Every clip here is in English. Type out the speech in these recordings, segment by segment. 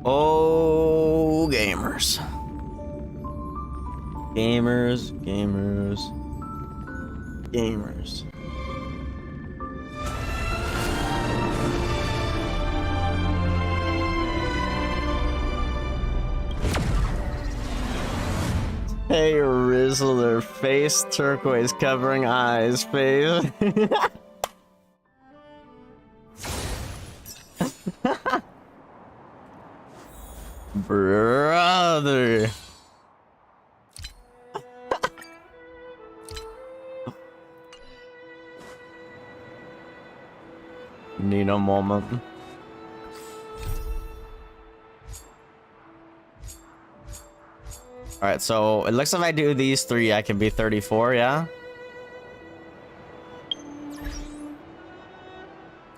Oh, gamers. Gamers, gamers, gamers. Hey, Rizzler, face turquoise covering eyes, face. Brother. Need a moment. Alright, so it looks like if I do these three, I can be 34, yeah?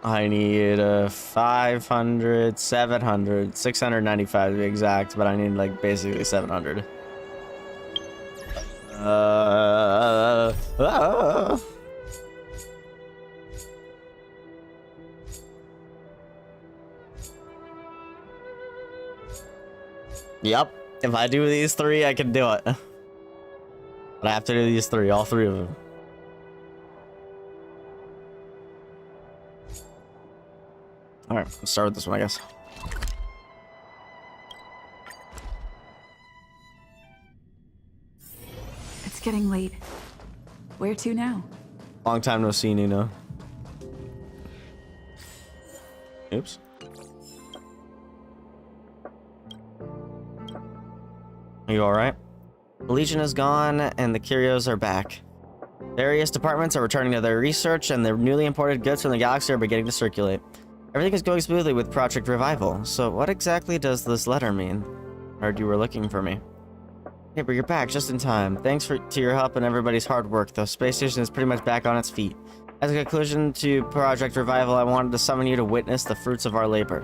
I need 500, 700, 695 to be exact, but I need like basically 700. Yep, if I do these three, I can do it. But I have to do these three, all three of them. Alright, let's start with this one, I guess. It's getting late. Where to now? Long time no see, Nino. Oops. Are you alright? The Legion is gone, and the curios are back. Various departments are returning to their research, and the newly imported goods from the galaxy are beginning to circulate. Everything is going smoothly with Project Revival, so what exactly does this letter mean? Heard you were looking for me. Hey, but you're back just in time. Thanks to your help and everybody's hard work. The space station is pretty much back on its feet. As a conclusion to Project Revival, I wanted to summon you to witness the fruits of our labor.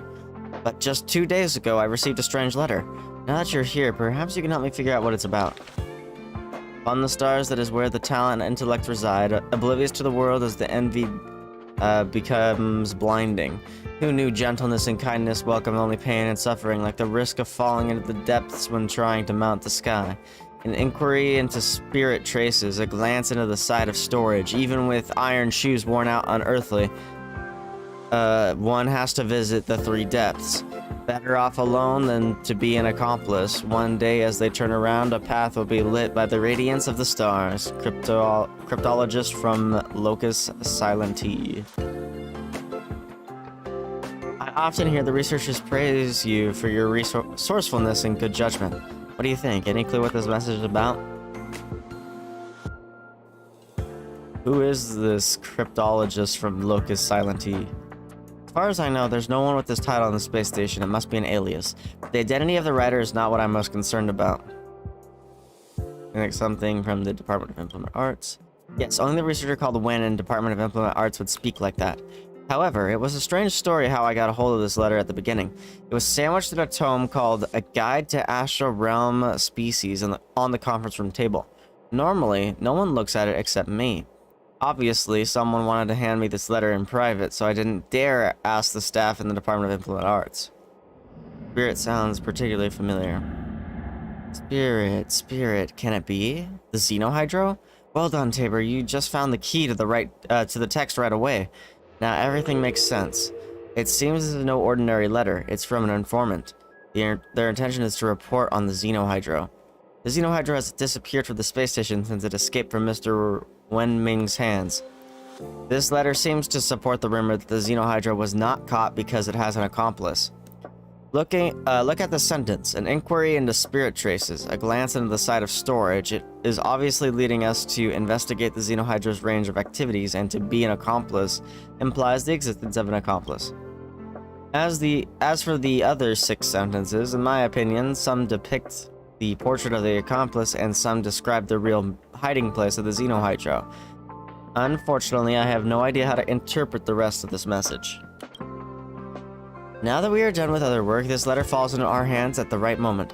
But just 2 days ago, I received a strange letter. Now that you're here, perhaps you can help me figure out what it's about. On the stars, that is where the talent and intellect reside, oblivious to the world as the envy becomes blinding. Who knew gentleness and kindness welcome only pain and suffering, like the risk of falling into the depths when trying to mount the sky? An inquiry into spirit traces, a glance into the side of storage. Even with iron shoes worn out unearthly, one has to visit the three depths. Better off alone than to be an accomplice. One day as they turn around, a path will be lit by the radiance of the stars. Cryptologist from Locus Silenti. I often hear the researchers praise you for your resourcefulness and good judgment. What do you think? Any clue what this message is about? Who is this cryptologist from Locus Silenti? As far as I know, there's no one with this title on the space station. It must be an alias. The identity of the writer is not what I'm most concerned about. I think something from the Department of Implement Arts. Yes, only the researcher called Wen in Department of Implement Arts would speak like that. However, it was a strange story how I got a hold of this letter at the beginning. It was sandwiched in a tome called A Guide to Astral Realm Species on the conference room table. Normally, no one looks at it except me. Obviously, someone wanted to hand me this letter in private, so I didn't dare ask the staff in the Department of Implement Arts. Spirit sounds particularly familiar. Spirit, can it be? The Xenohydro? Well done, Tabor, you just found the key to the text right away. Now everything makes sense. It seems this is no ordinary letter, it's from an informant. Their intention is to report on the Xenohydro. The Xenohydro has disappeared from the space station since it escaped from Mr. Wenming's hands. This letter seems to support the rumor that the Xenohydra was not caught because it has an accomplice. Look at the sentence. An inquiry into spirit traces, a glance into the site of storage. It is obviously leading us to investigate the Xenohydra's range of activities, and to be an accomplice implies the existence of an accomplice. As for the other 6 sentences, in my opinion, some depict the portrait of the accomplice, and some describe the real hiding place of the Xenohydra. Unfortunately, I have no idea how to interpret the rest of this message. Now that we are done with other work, this letter falls into our hands at the right moment.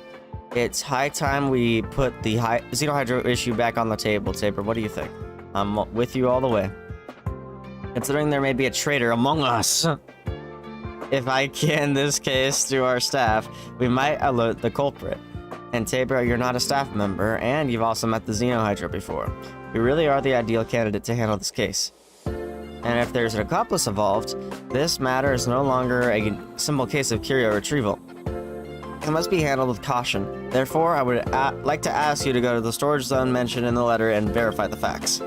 It's high time we put the Xenohydra issue back on the table. Tabor, what do you think? I'm with you all the way. Considering there may be a traitor among us. if I can this case to our staff, we might alert the culprit. And Tabor, you're not a staff member, and you've also met the Xenohydra before. We really are the ideal candidate to handle this case. And if there's an accomplice involved, this matter is no longer a simple case of curio retrieval. It must be handled with caution. Therefore, I would like to ask you to go to the storage zone mentioned in the letter and verify the facts.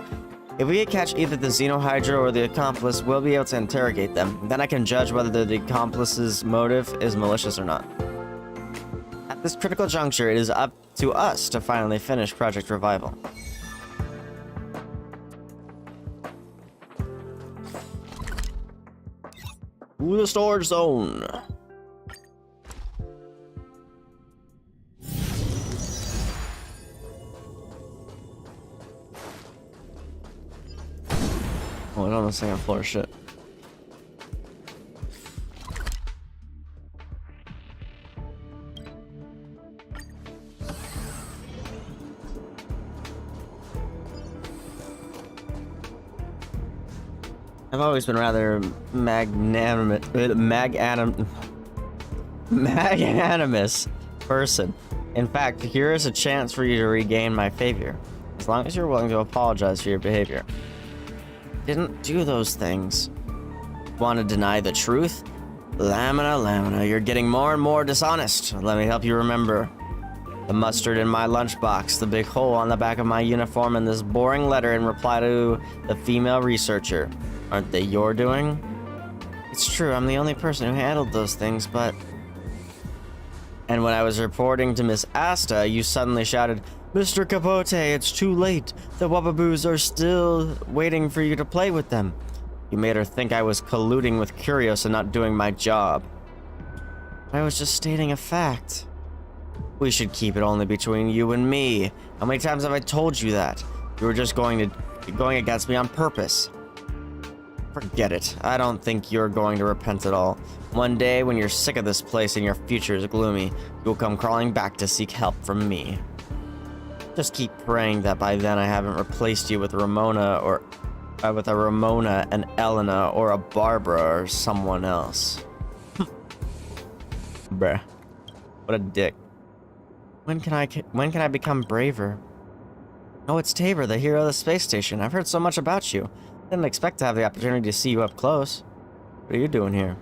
If we can catch either the Xenohydra or the accomplice, we'll be able to interrogate them. Then I can judge whether the accomplice's motive is malicious or not. At this critical juncture, it is up to us to finally finish Project Revival. Ooh, the storage zone. Oh, it's on the second floor, shit. I've always been rather magnanimous person. In fact, here is a chance for you to regain my favor, as long as you're willing to apologize for your behavior. Didn't do those things. Want to deny the truth? Lamina, you're getting more and more dishonest. Let me help you remember. The mustard in my lunchbox, the big hole on the back of my uniform, and this boring letter in reply to the female researcher. Aren't they your doing? It's true, I'm the only person who handled those things, but... And when I was reporting to Miss Asta, you suddenly shouted, Mr. Capote, it's too late. The Wababoos are still waiting for you to play with them. You made her think I was colluding with Curios and not doing my job. I was just stating a fact. We should keep it only between you and me. How many times have I told you that? You were just going against me on purpose. Forget it. I don't think you're going to repent at all. One day, when you're sick of this place and your future is gloomy, you'll come crawling back to seek help from me. Just keep praying that by then I haven't replaced you with Ramona or... with a Ramona, an Elena, or a Barbara, or someone else. Bruh. What a dick. When can I become braver? Oh, it's Tabor, the hero of the space station. I've heard so much about you. Didn't expect to have the opportunity to see you up close. What are you doing here?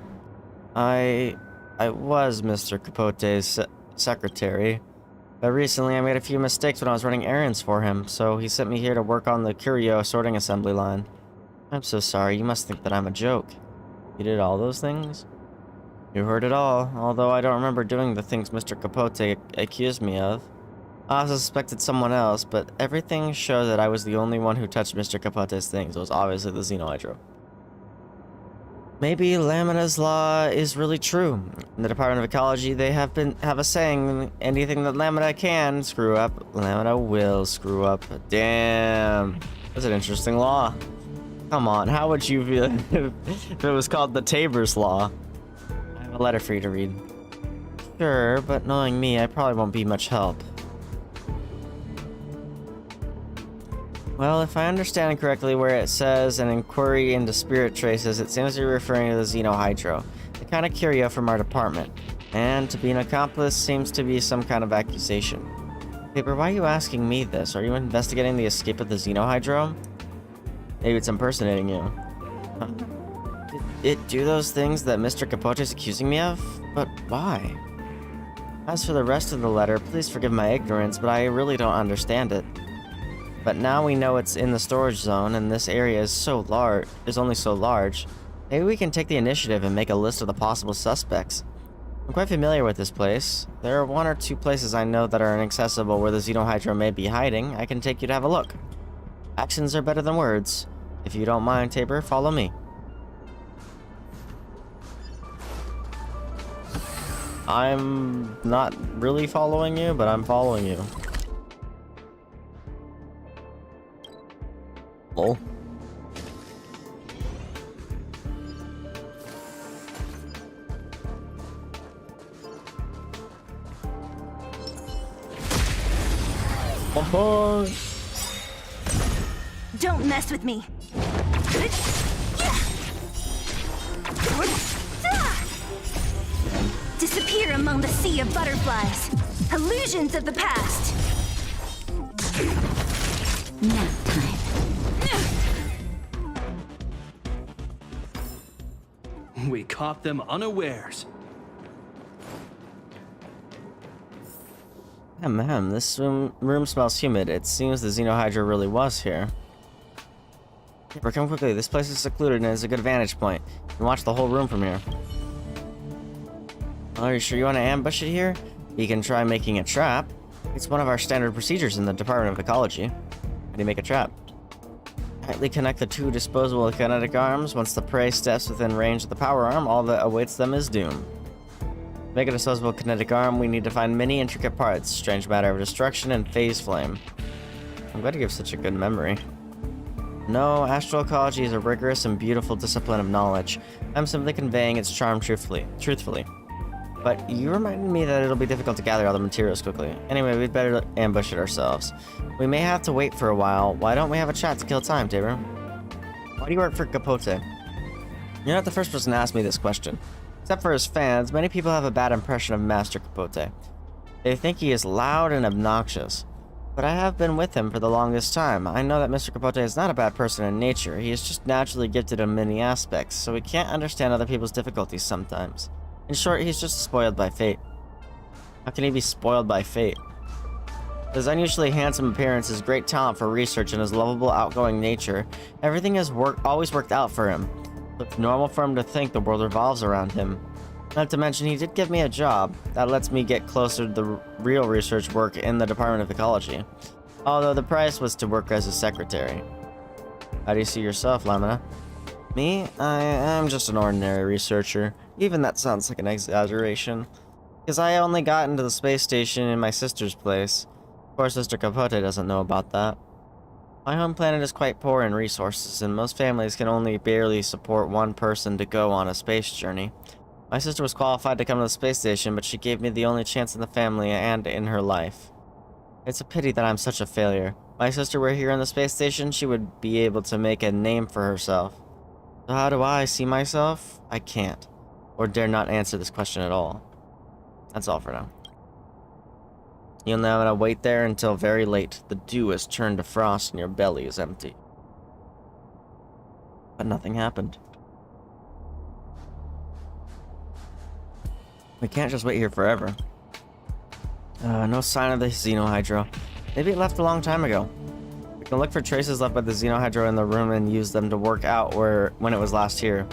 I was Mr. Capote's secretary, but recently I made a few mistakes when I was running errands for him, so he sent me here to work on the curio sorting assembly line. I'm so sorry, you must think that I'm a joke. You did all those things? You heard it all, although I don't remember doing the things Mr. Capote accused me of. I also suspected someone else, but everything showed that I was the only one who touched Mr. Capote's things. It was obviously the Xenohydra. Maybe Lamina's law is really true. In the Department of Ecology, they have a saying, anything that Lamina can screw up, Lamina will screw up. Damn. That's an interesting law. Come on, how would you feel if it was called the Tabor's Law? I have a letter for you to read. Sure, but knowing me, I probably won't be much help. Well, if I understand correctly where it says an inquiry into spirit traces, it seems to be referring to the Xenohydra, the kind of curio from our department. And to be an accomplice seems to be some kind of accusation. Paper, why are you asking me this? Are you investigating the escape of the Xenohydra? Maybe it's impersonating you. Huh. Did it do those things that Mr. Capote is accusing me of? But why? As for the rest of the letter, please forgive my ignorance, but I really don't understand it. But now we know it's in the storage zone, and this area is only so large. Maybe we can take the initiative and make a list of the possible suspects. I'm quite familiar with this place. There are one or two places I know that are inaccessible where the Xenohydra may be hiding. I can take you to have a look. Actions are better than words. If you don't mind, Tabor, follow me. I'm not really following you, but I'm following you. Lol. Don't mess with me. disappear among the sea of butterflies. Illusions of the past. Nap time. We caught them unawares. This room smells humid. It seems the Xenohydra really was here. Tabor, come quickly. This place is secluded and is a good vantage point. You can watch the whole room from here. Are you sure you want to ambush it here? You can try making a trap. It's one of our standard procedures in the Department of Ecology. How do you make a trap? Tightly connect the two disposable kinetic arms. Once the prey steps within range of the power arm, all that awaits them is doom. To make a disposable kinetic arm, we need to find many intricate parts, strange matter of destruction, and phase flame. I'm glad you have such a good memory. No, astroecology is a rigorous and beautiful discipline of knowledge. I'm simply conveying its charm truthfully. But you reminded me that it'll be difficult to gather all the materials quickly. Anyway, we'd better ambush it ourselves. We may have to wait for a while. Why don't we have a chat to kill time, Tabor? Why do you work for Capote? You're not the first person to ask me this question. Except for his fans, many people have a bad impression of Master Capote. They think he is loud and obnoxious. But I have been with him for the longest time. I know that Mr. Capote is not a bad person in nature. He is just naturally gifted in many aspects, so he can't understand other people's difficulties sometimes. In short, he's just spoiled by fate. How can he be spoiled by fate? His unusually handsome appearance, his great talent for research, and his lovable, outgoing nature, everything has always worked out for him. It's normal for him to think the world revolves around him. Not to mention, he did give me a job. That lets me get closer to the real research work in the Department of Ecology. Although the price was to work as a secretary. How do you see yourself, Lamina? Me? I am just an ordinary researcher. Even that sounds like an exaggeration. Because I only got into the space station in my sister's place. Of course, Mr. Capote doesn't know about that. My home planet is quite poor in resources, and most families can only barely support one person to go on a space journey. My sister was qualified to come to the space station, but she gave me the only chance in the family and in her life. It's a pity that I'm such a failure. If my sister were here in the space station, she would be able to make a name for herself. So how do I see myself? I can't. Or dare not answer this question at all. That's all for now. You'll now have to wait there until very late. The dew has turned to frost and your belly is empty. But nothing happened. We can't just wait here forever. No sign of the Xenohydra. Maybe it left a long time ago. We can look for traces left by the Xenohydra in the room and use them to work out when it was last here.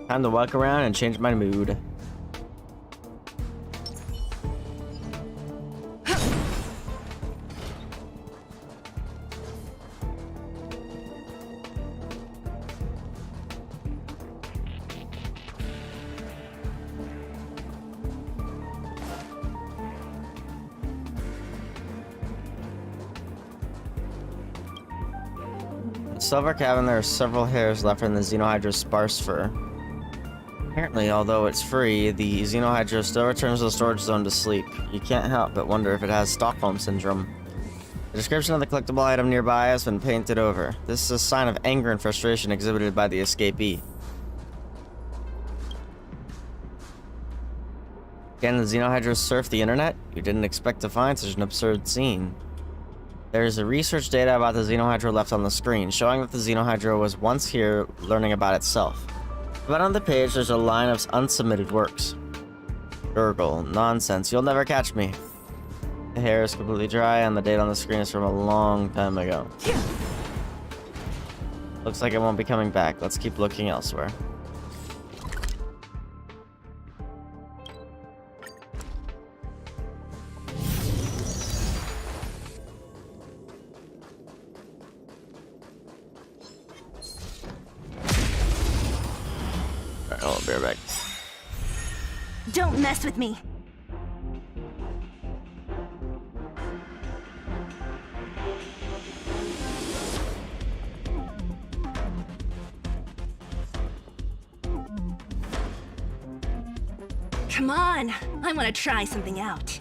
Time to walk around and change my mood. In the Silver Cabin, there are several hairs left in the Xenohydra's sparse fur. Apparently, although it's free, the Xenohydra still returns to the storage zone to sleep. You can't help but wonder if it has Stockholm Syndrome. The description of the collectible item nearby has been painted over. This is a sign of anger and frustration exhibited by the escapee. Can the Xenohydra surf the internet? You didn't expect to find such an absurd scene. There is a research data about the Xenohydra left on the screen, showing that the Xenohydra was once here learning about itself. But on the page, there's a line of unsubmitted works. Gurgle. Nonsense. You'll never catch me. The hair is completely dry, and the date on the screen is from a long time ago. Looks like it won't be coming back. Let's keep looking elsewhere. I'll be right back. Don't mess with me. Come on, I want to try something out.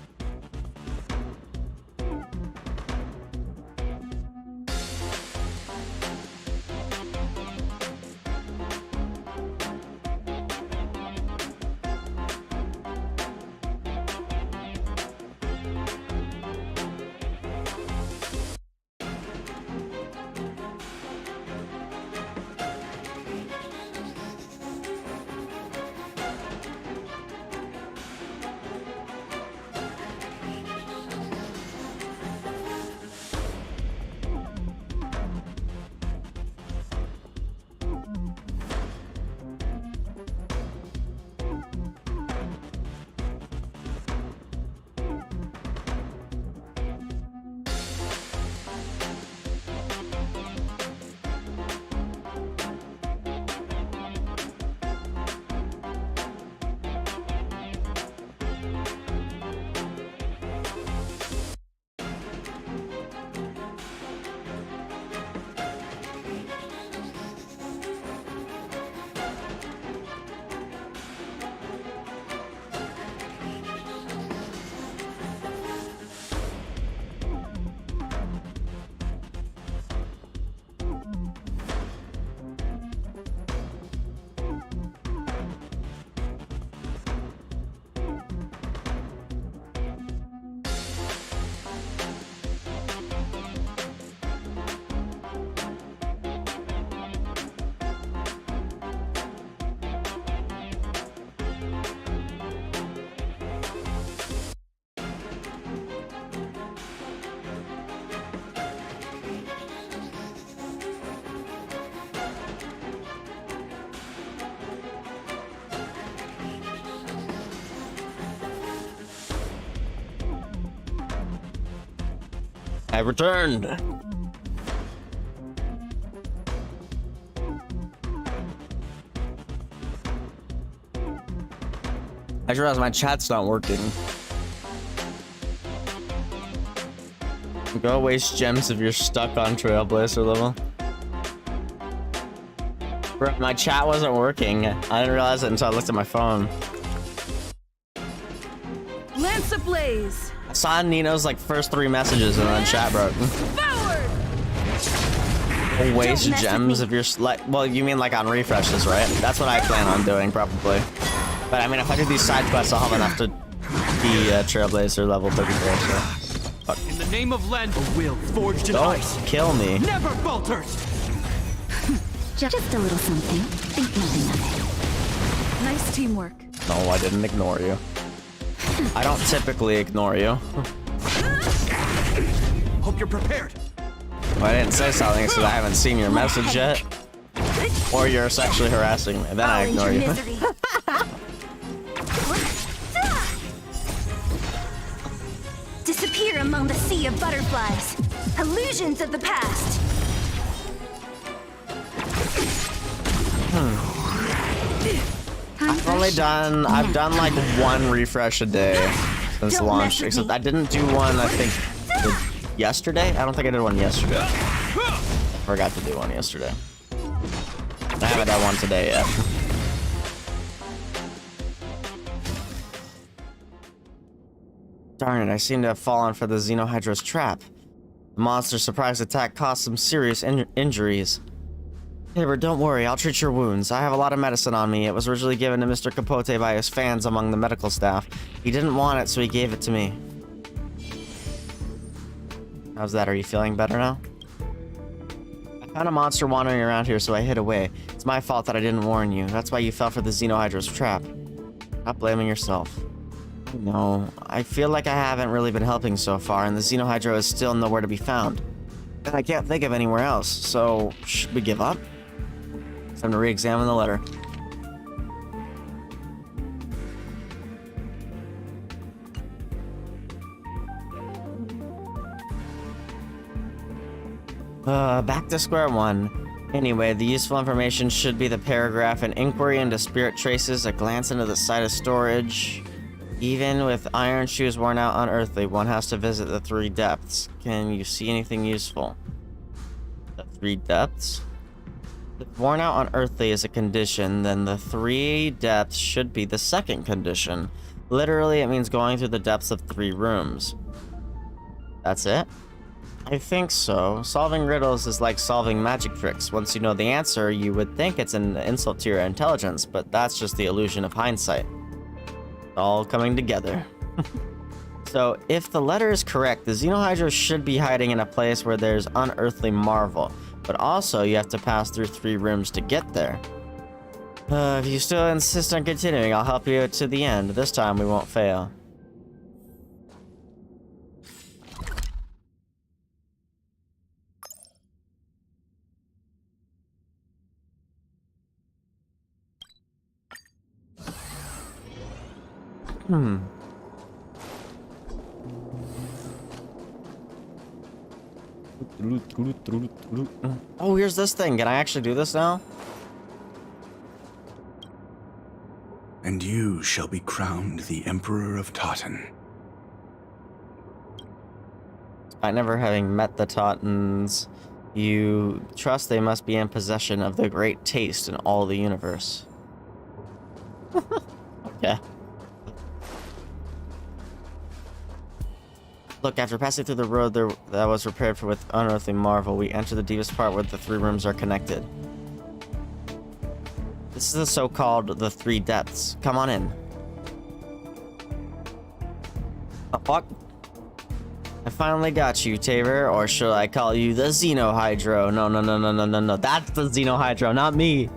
I returned. I just realized my chat's not working. Go waste gems if you're stuck on Trailblazer level. Bro, my chat wasn't working. I didn't realize it until I looked at my phone. Lance ablaze! I saw Nino's like first 3 messages and then chat broke. Forward! Go waste gems if you're like, well, you mean like on refreshes, right? That's what I plan on doing probably. But I mean, if I do these side quests, I'll have enough to be Trailblazer level 34. So. Fuck. In the name of Len, a will forged in Don't ice kill me. never falters. Just a little something. Think nothing of it. Nice teamwork. No, I didn't ignore you. I don't typically ignore you. Hope you're prepared. Well, I didn't say something because I haven't seen your message yet. Or you're sexually harassing me. Then I ignore you. Disappear among the sea of butterflies. Illusions of the past. I've done like 1 refresh a day since Don't launch. mess with Except me. I didn't do one, I think, yesterday? I don't think I did one yesterday. I forgot to do one yesterday. I haven't done one today yet. Darn it, I seem to have fallen for the Xenohydra's trap. The monster's surprise attack caused some serious injuries. Tabor, don't worry, I'll treat your wounds. I have a lot of medicine on me. It was originally given to Mr. Capote by his fans among the medical staff. He didn't want it, so he gave it to me. How's that? Are you feeling better now? I found a monster wandering around here, so I hid away. It's my fault that I didn't warn you. That's why you fell for the Xenohydra's trap. Stop blaming yourself. No, I feel like I haven't really been helping so far, and the Xenohydra is still nowhere to be found. And I can't think of anywhere else, so should we give up? It's time to re-examine the letter. Back to square one. Anyway, the useful information should be the paragraph: an inquiry into spirit traces, a glance into the site of storage. Even with iron shoes worn out unearthly, one has to visit the 3 depths. Can you see anything useful? The 3 depths? If worn out unearthly is a condition, then the 3 depths should be the second condition. Literally, it means going through the depths of 3 rooms. That's it? I think so. Solving riddles is like solving magic tricks. Once you know the answer, you would think it's an insult to your intelligence, but that's just the illusion of hindsight. All coming together. So, if the letter is correct, the Xenohydra should be hiding in a place where there's unearthly marvel, but also you have to pass through 3 rooms to get there. If you still insist on continuing, I'll help you to the end. This time we won't fail. Oh, here's this thing. Can I actually do this now? And you shall be crowned the Emperor of Totten. Despite never having met the Tottens, you trust they must be in possession of the great taste in all the universe. Okay. Look, after passing through the road that was prepared for with unearthly marvel, we enter the deepest part where the 3 rooms are connected. This is the so-called the 3 depths. Come on in. Oh, fuck. I finally got you, Tabor, or should I call you the Xenohydro? No. That's the Xenohydro, not me.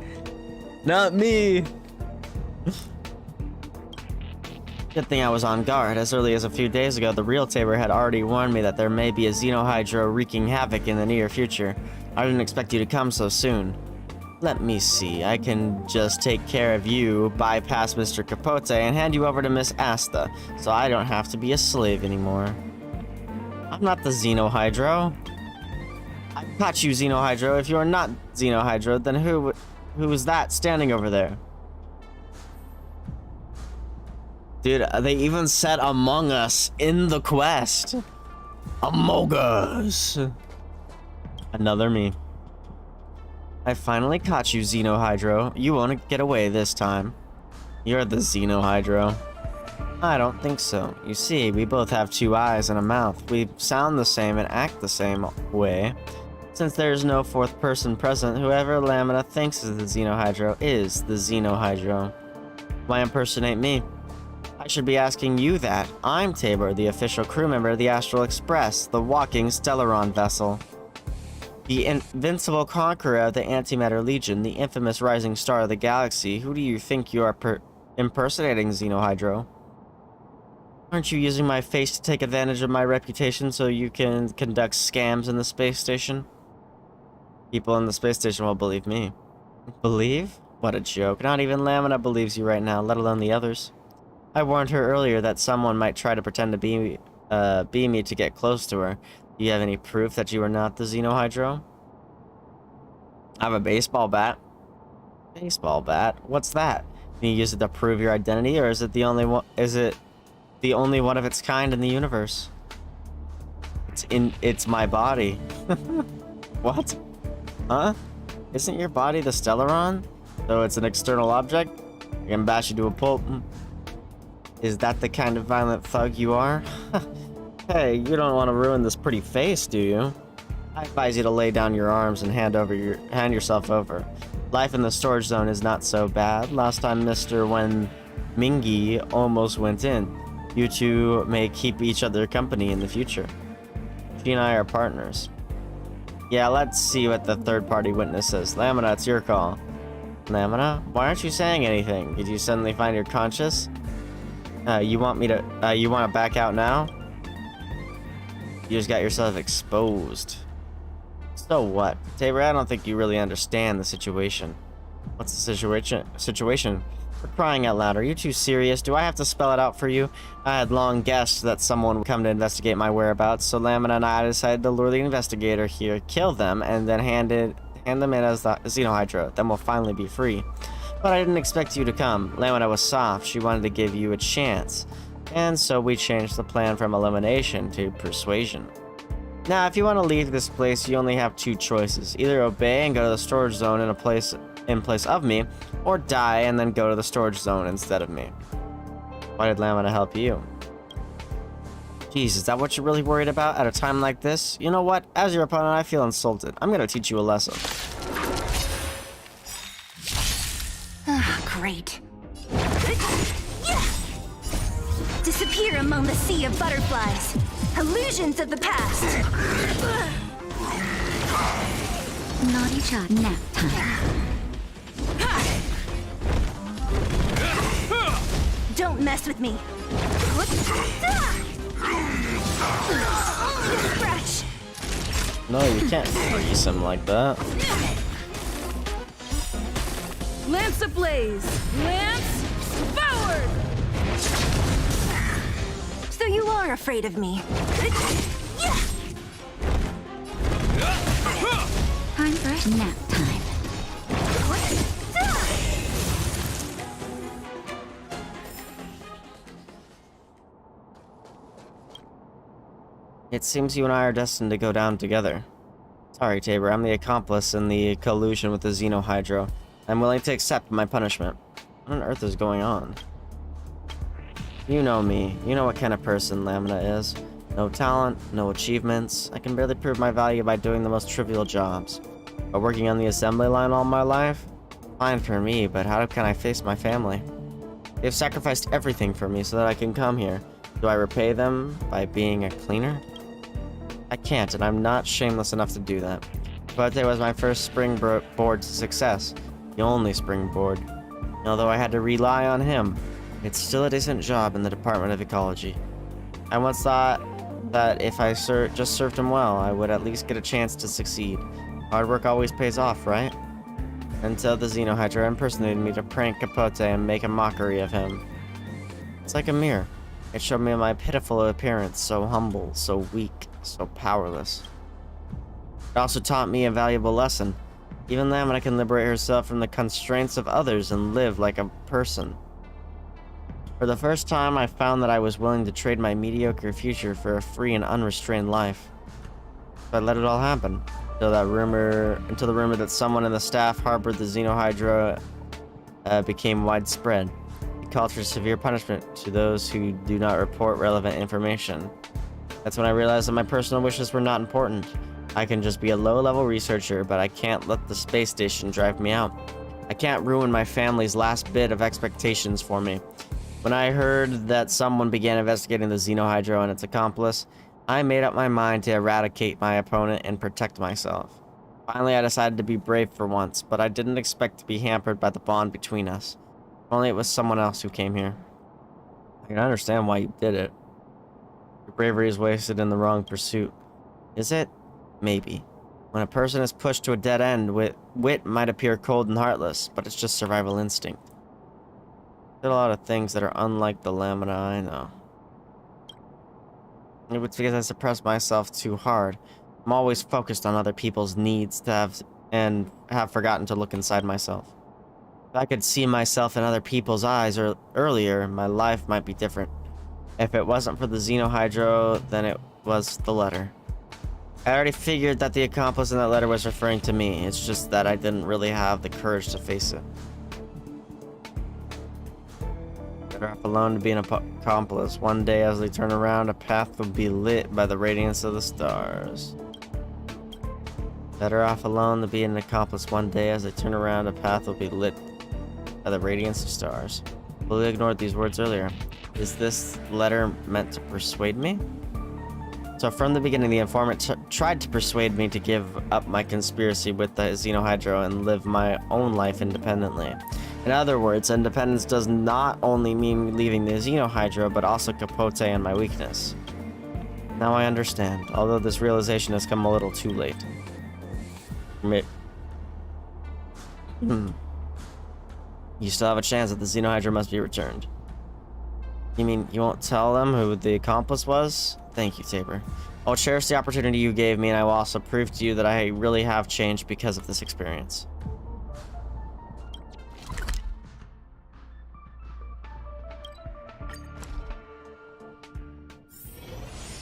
Not me. Good thing I was on guard. As early as a few days ago, the real Tabor had already warned me that there may be a Xenohydra wreaking havoc in the near future. I didn't expect you to come so soon. Let me see. I can just take care of you, bypass Mr. Capote, and hand you over to Miss Asta, so I don't have to be a slave anymore. I'm not the Xenohydro. I caught you, Xenohydro. If you're not Xenohydro, then who is that standing over there? Dude, they even said Among Us in the quest. Among Us. Another me. I finally caught you, Xenohydro. You won't get away this time. You're the Xenohydro. I don't think so. You see, we both have two eyes and a mouth. We sound the same and act the same way. Since there's no fourth person present, whoever Lamina thinks is the Xenohydro is the Xenohydro. Why impersonate me? I should be asking you that. I'm Tabor, the official crew member of the Astral Express, the walking Stellaron vessel. The invincible conqueror of the Antimatter Legion, the infamous rising star of the galaxy. Who do you think you are impersonating, Xenohydro? Aren't you using my face to take advantage of my reputation so you can conduct scams in the space station? People in the space station will believe me. Believe? What a joke. Not even Lamina believes you right now, let alone the others. I warned her earlier that someone might try to pretend to be me to get close to her. Do you have any proof that you are not the Xenohydro? I have a baseball bat. Baseball bat? What's that? Can you use it to prove your identity, or is it the only one? Is it the only one of its kind in the universe? It's my body. What? Huh? Isn't your body the Stellaron? So it's an external object? I can bash you to a pulp. Is that the kind of violent thug you are? Hey, you don't want to ruin this pretty face, do you? I advise you to lay down your arms and hand yourself over. Life in the storage zone is not so bad. Last time Mr. Wen Mingi almost went in. You two may keep each other company in the future. She and I are partners. Yeah, let's see what the third-party witness says. Lamina, it's your call. Lamina? Why aren't you saying anything? Did you suddenly find your conscious? You want to back out now? You just got yourself exposed. So what? Tabor, I don't think you really understand the situation. What's the situation? For crying out loud, are you too serious? Do I have to spell it out for you? I had long guessed that someone would come to investigate my whereabouts, so Lamina and I decided to lure the investigator here, kill them, and then hand them in as the Xenohydra. Then we'll finally be free. But I didn't expect you to come. Lamina was soft. She wanted to give you a chance. And so we changed the plan from elimination to persuasion. Now, if you want to leave this place, you only have two choices. Either obey and go to the storage zone in place of me, or die and then go to the storage zone instead of me. Why did Lamina help you? Jeez, is that what you're really worried about at a time like this? You know what? As your opponent, I feel insulted. I'm gonna teach you a lesson. Great. Disappear among the sea of butterflies. Illusions of the past. Naughty child, nap time. Don't mess with me. Fresh. No, you can't freeze him like that. Lance ablaze! Lance forward! So you are afraid of me. Time for nap time. It seems you and I are destined to go down together. Sorry, Tabor, I'm the accomplice in the collusion with the Xenohydro. I'm willing to accept my punishment. What on earth is going on? You know me. You know what kind of person Lamina is. No talent, no achievements. I can barely prove my value by doing the most trivial jobs. But working on the assembly line all my life? Fine for me, but how can I face my family? They've sacrificed everything for me so that I can come here. Do I repay them by being a cleaner? I can't, and I'm not shameless enough to do that. But it was my first springboard to success. The only springboard. And although I had to rely on him, it's still a decent job in the Department of Ecology. I once thought that if I just served him well, I would at least get a chance to succeed. Hard work always pays off, right? Until the Xenohydra impersonated me to prank Capote and make a mockery of him. It's like a mirror. It showed me my pitiful appearance, so humble, so weak. so powerless. It also taught me a valuable lesson. Even Lamina can liberate herself from the constraints of others and live like a person. For the first time, I found that I was willing to trade my mediocre future for a free and unrestrained life. So I let it all happen, until the rumor that someone in the staff harbored the Xenohydra became widespread. It called for severe punishment to those who do not report relevant information. That's when I realized that my personal wishes were not important. I can just be a low-level researcher, but I can't let the space station drive me out. I can't ruin my family's last bit of expectations for me. When I heard that someone began investigating the Xenohydra and its accomplice, I made up my mind to eradicate my opponent and protect myself. Finally, I decided to be brave for once, but I didn't expect to be hampered by the bond between us. If only it was someone else who came here. I can understand why you did it. Your bravery is wasted in the wrong pursuit. Is it? Maybe. When a person is pushed to a dead end, wit might appear cold and heartless, but it's just survival instinct. Did a lot of things that are unlike the Lamina I know. It was because I suppressed myself too hard. I'm always focused on other people's needs have forgotten to look inside myself. If I could see myself in other people's eyes earlier, my life might be different. If it wasn't for the Xenohydra, then it was the letter. I already figured that the accomplice in that letter was referring to me. It's just that I didn't really have the courage to face it. Better off alone to be an accomplice. One day as they turn around, a path will be lit by the radiance of the stars. Better off alone to be an accomplice. One day as they turn around, a path will be lit by the radiance of stars. Fully ignored these words earlier. Is this letter meant to persuade me? So from the beginning, the informant tried to persuade me to give up my conspiracy with the Xenohydra and live my own life independently. In other words, independence does not only mean leaving the Xenohydra, but also Capote and my weakness. Now I understand, although this realization has come a little too late. You still have a chance that the Xenohydra must be returned. You mean you won't tell them who the accomplice was? Thank you, Tabor. I'll cherish the opportunity you gave me, and I will also prove to you that I really have changed because of this experience.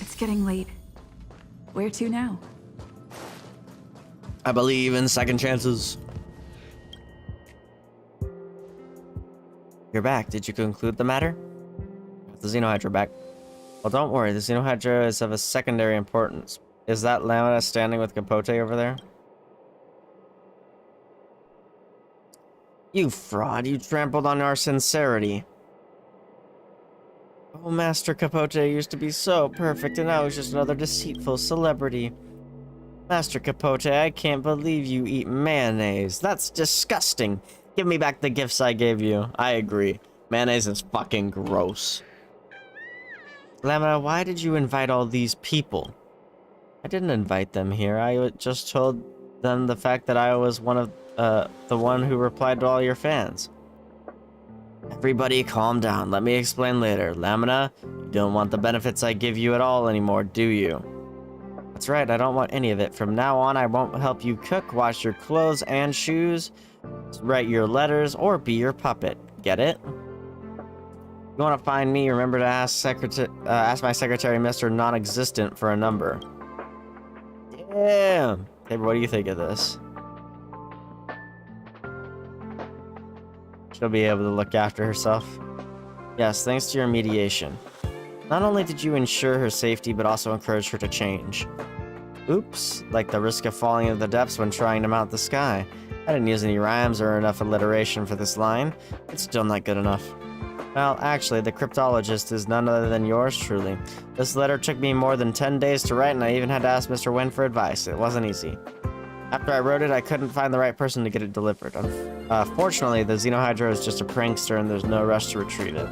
It's getting late. Where to now? I believe in second chances. You're back. Did you conclude the matter? The Xenohydra back. Well, don't worry. The Xenohydra is of a secondary importance. Is that Lamina standing with Capote over there? You fraud. You trampled on our sincerity. Oh, Master Capote used to be so perfect, and now he's just another deceitful celebrity. Master Capote, I can't believe you eat mayonnaise. That's disgusting. Give me back the gifts I gave you. I agree. Mayonnaise is fucking gross. Lamina, why did you invite all these people? I didn't invite them here. I just told them the fact that I was one of the one who replied to all your fans. Everybody calm down. Let me explain later. Lamina, you don't want the benefits I give you at all anymore, do you? That's right, I don't want any of it. From now on, I won't help you cook, wash your clothes and shoes, write your letters, or be your puppet. Get it? If you want to find me, remember to ask my secretary, Mr. Non-Existent, for a number. Yeah. Hey, what do you think of this? She'll be able to look after herself. Yes, thanks to your mediation. Not only did you ensure her safety, but also encourage her to change. Oops, like the risk of falling into the depths when trying to mount the sky. I didn't use any rhymes or enough alliteration for this line. It's still not good enough. Well, actually, the cryptologist is none other than yours truly. This letter took me more than 10 days to write, and I even had to ask Mr. Wen for advice. It wasn't easy. After I wrote it, I couldn't find the right person to get it delivered. Fortunately, the Xenohydra is just a prankster, and there's no rush to retrieve it.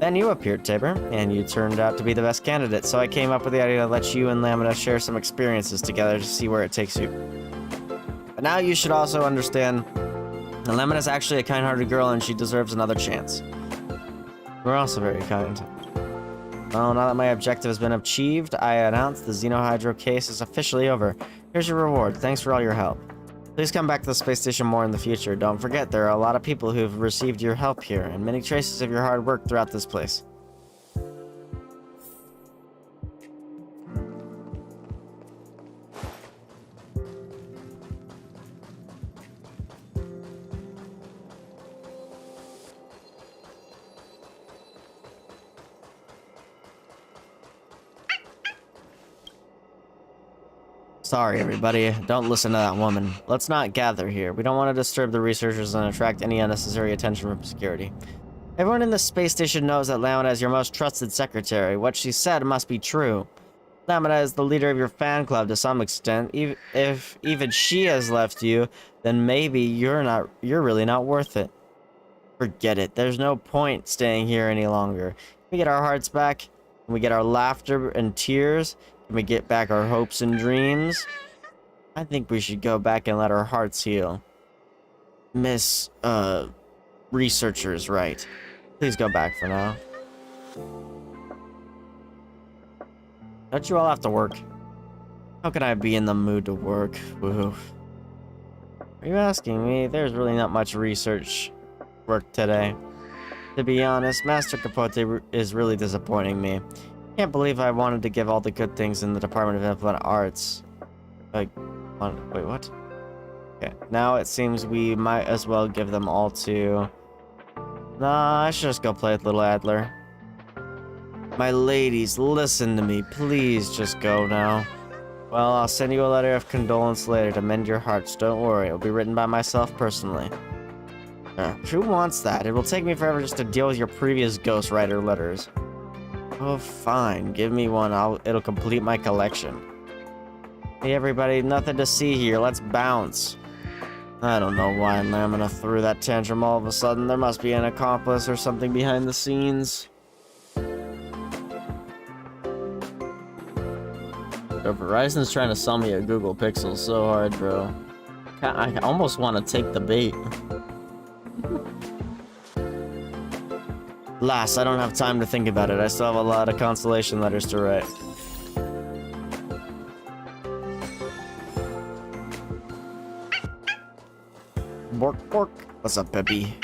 Then you appeared, Tabor, and you turned out to be the best candidate, so I came up with the idea to let you and Lamina share some experiences together to see where it takes you. But now you should also understand that Lamina's actually a kind-hearted girl, and she deserves another chance. We're also very kind. Well, now that my objective has been achieved, I announce the Xenohydro case is officially over. Here's your reward. Thanks for all your help. Please come back to the space station more in the future. Don't forget, there are a lot of people who've received your help here, and many traces of your hard work throughout this place. Sorry, everybody. Don't listen to that woman. Let's not gather here. We don't want to disturb the researchers and attract any unnecessary attention from security. Everyone in the space station knows that Lamina is your most trusted secretary. What she said must be true. Lamina is the leader of your fan club to some extent. If even she has left you, then maybe you're really not worth it. Forget it. There's no point staying here any longer. Can we get our hearts back? Can we get our laughter and tears? Can we get back our hopes and dreams? I think we should go back and let our hearts heal. Miss, researcher's right. Please go back for now. Don't you all have to work? How can I be in the mood to work? Woo. Are you asking me? There's really not much research work today. To be honest, Master Capote is really disappointing me. Can't believe I wanted to give all the good things in the Department of Implement Arts. Wait, what? Okay, now it seems we might as well give them all to... Nah, I should just go play with Little Adler. My ladies, listen to me. Please just go now. Well, I'll send you a letter of condolence later to mend your hearts. Don't worry, it'll be written by myself personally. Who wants that? It will take me forever just to deal with your previous ghostwriter letters. Oh, fine. Give me one. It'll complete my collection. Hey, everybody. Nothing to see here. Let's bounce. I don't know why Lamina threw that tantrum all of a sudden. There must be an accomplice or something behind the scenes. Verizon's trying to sell me a Google Pixel so hard, bro. I almost want to take the bait. Last, I don't have time to think about it. I still have a lot of consolation letters to write. Bork, bork. What's up, Peppy?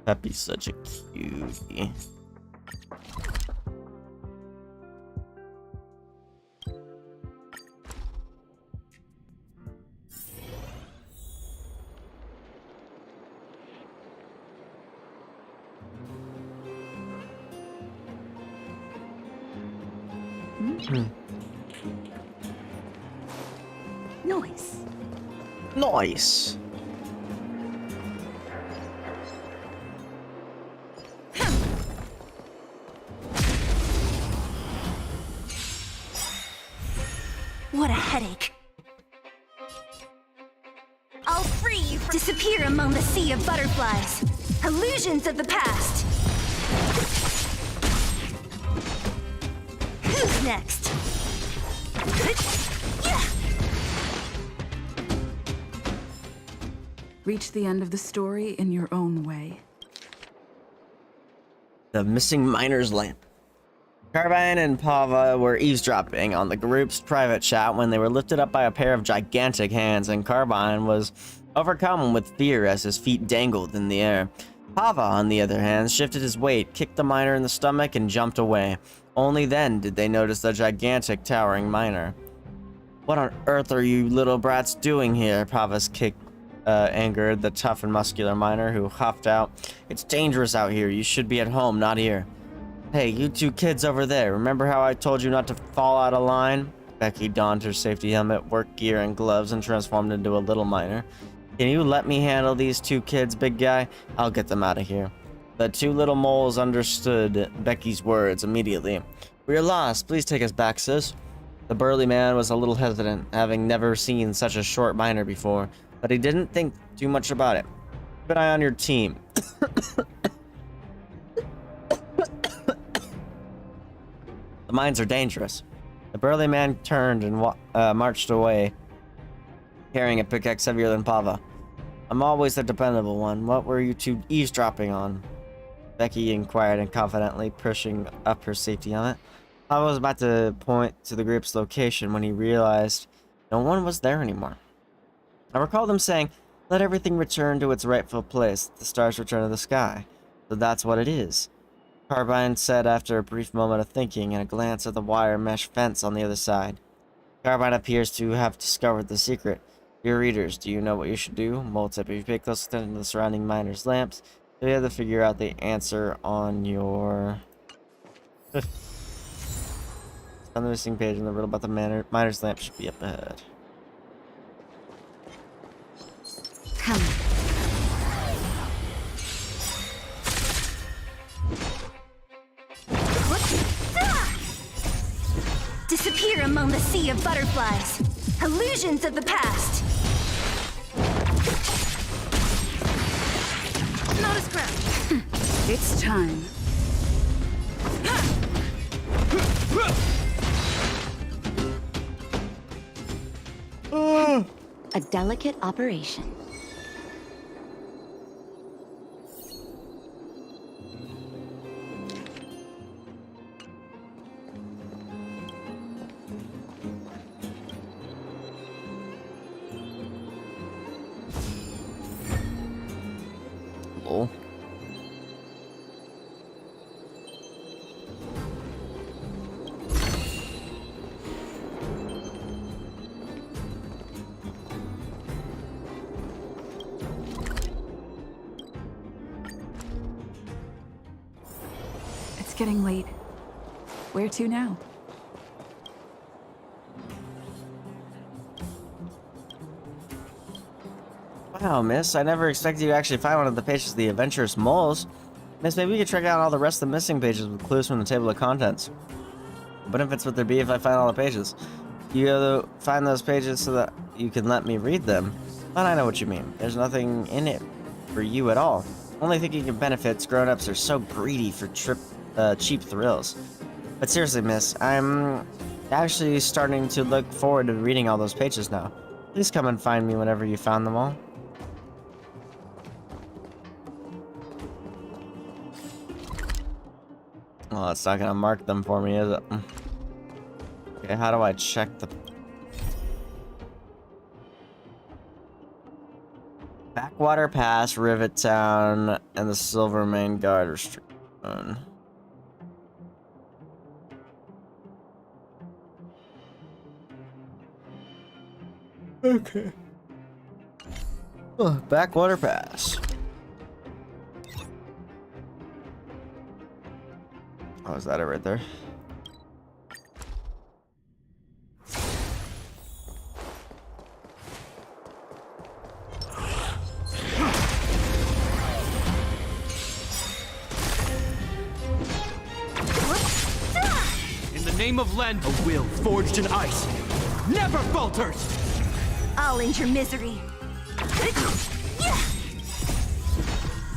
Peppy's such a cutie. Nice. Nice. What a headache. I'll free you from... Disappear among the sea of butterflies. Illusions of the past. Who's next? Reach the end of the story in your own way. The missing miner's lamp. Carbine and Pava were eavesdropping on the group's private chat when they were lifted up by a pair of gigantic hands, and Carbine was overcome with fear as his feet dangled in the air. Pava, on the other hand, shifted his weight, kicked the miner in the stomach, and jumped away. Only then did they notice the gigantic, towering miner. What on earth are you little brats doing here? Pava's kick angered the tough and muscular miner, who huffed out, "It's dangerous out here. You should be at home, not here." "Hey, you two kids over there, remember how I told you not to fall out of line?" Becky donned her safety helmet, work gear, and gloves and transformed into a little miner. "Can you let me handle these two kids, big guy? I'll get them out of here." The two little moles understood Becky's words immediately. "We're lost. Please take us back, sis." The burly man was a little hesitant, having never seen such a short miner before, but he didn't think too much about it. "Keep an eye on your team." "The mines are dangerous." The burly man turned and marched away, carrying a pickaxe heavier than Pava. "I'm always the dependable one. What were you two eavesdropping on?" Becky inquired and confidently, pushing up her safety helmet. Papa was about to point to the group's location when he realized no one was there anymore. I recall them saying, "Let everything return to its rightful place. The stars return to the sky." So that's what it is. Carbine said after a brief moment of thinking and a glance at the wire mesh fence on the other side. Carbine appears to have discovered the secret. Dear readers, do you know what you should do? Mole tip, if you pay close attention to the surrounding miners' lamps, you'll be able to figure out the answer on your... On the missing page and the riddle about the miner's lamp should be up ahead. Come. Disappear among the sea of butterflies. Illusions of the past. Not a scratch. It's time. A delicate operation. Lol. It's getting late. Where to now? Wow, miss, I never expected you to actually find one of the pages of the Adventurous Moles. Miss, maybe we could check out all the rest of the missing pages with clues from the table of contents. What benefits would there be if I find all the pages? You gotta find those pages so that you can let me read them. But I know what you mean. There's nothing in it for you at all. Only thinking of benefits, grown-ups are so greedy for cheap thrills. But seriously, miss, I'm actually starting to look forward to reading all those pages now. Please come and find me whenever you found them all. Well, it's not gonna mark them for me, is it? Okay, how do I check the... Backwater Pass, Rivet Town, and the Silver Main Guard restriction. Okay. Backwater Pass. Oh, is that it right there? In the name of Lend, a will forged in ice never falters! I'll end your misery.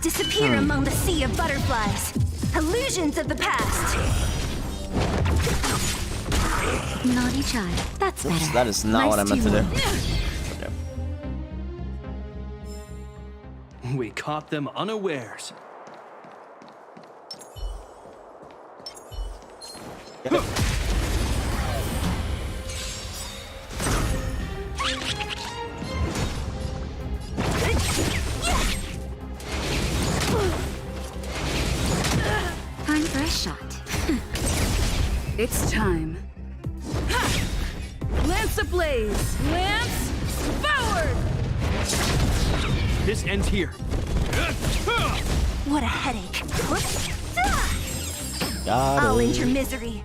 Disappear among the sea of butterflies. Illusions of the past. Naughty child. That's Oops, better. that is not what I meant to do. Okay. We caught them unawares. Time for a shot. It's time. Lance ablaze! Lance forward! This ends here. What a headache. Got I'll it. end your misery.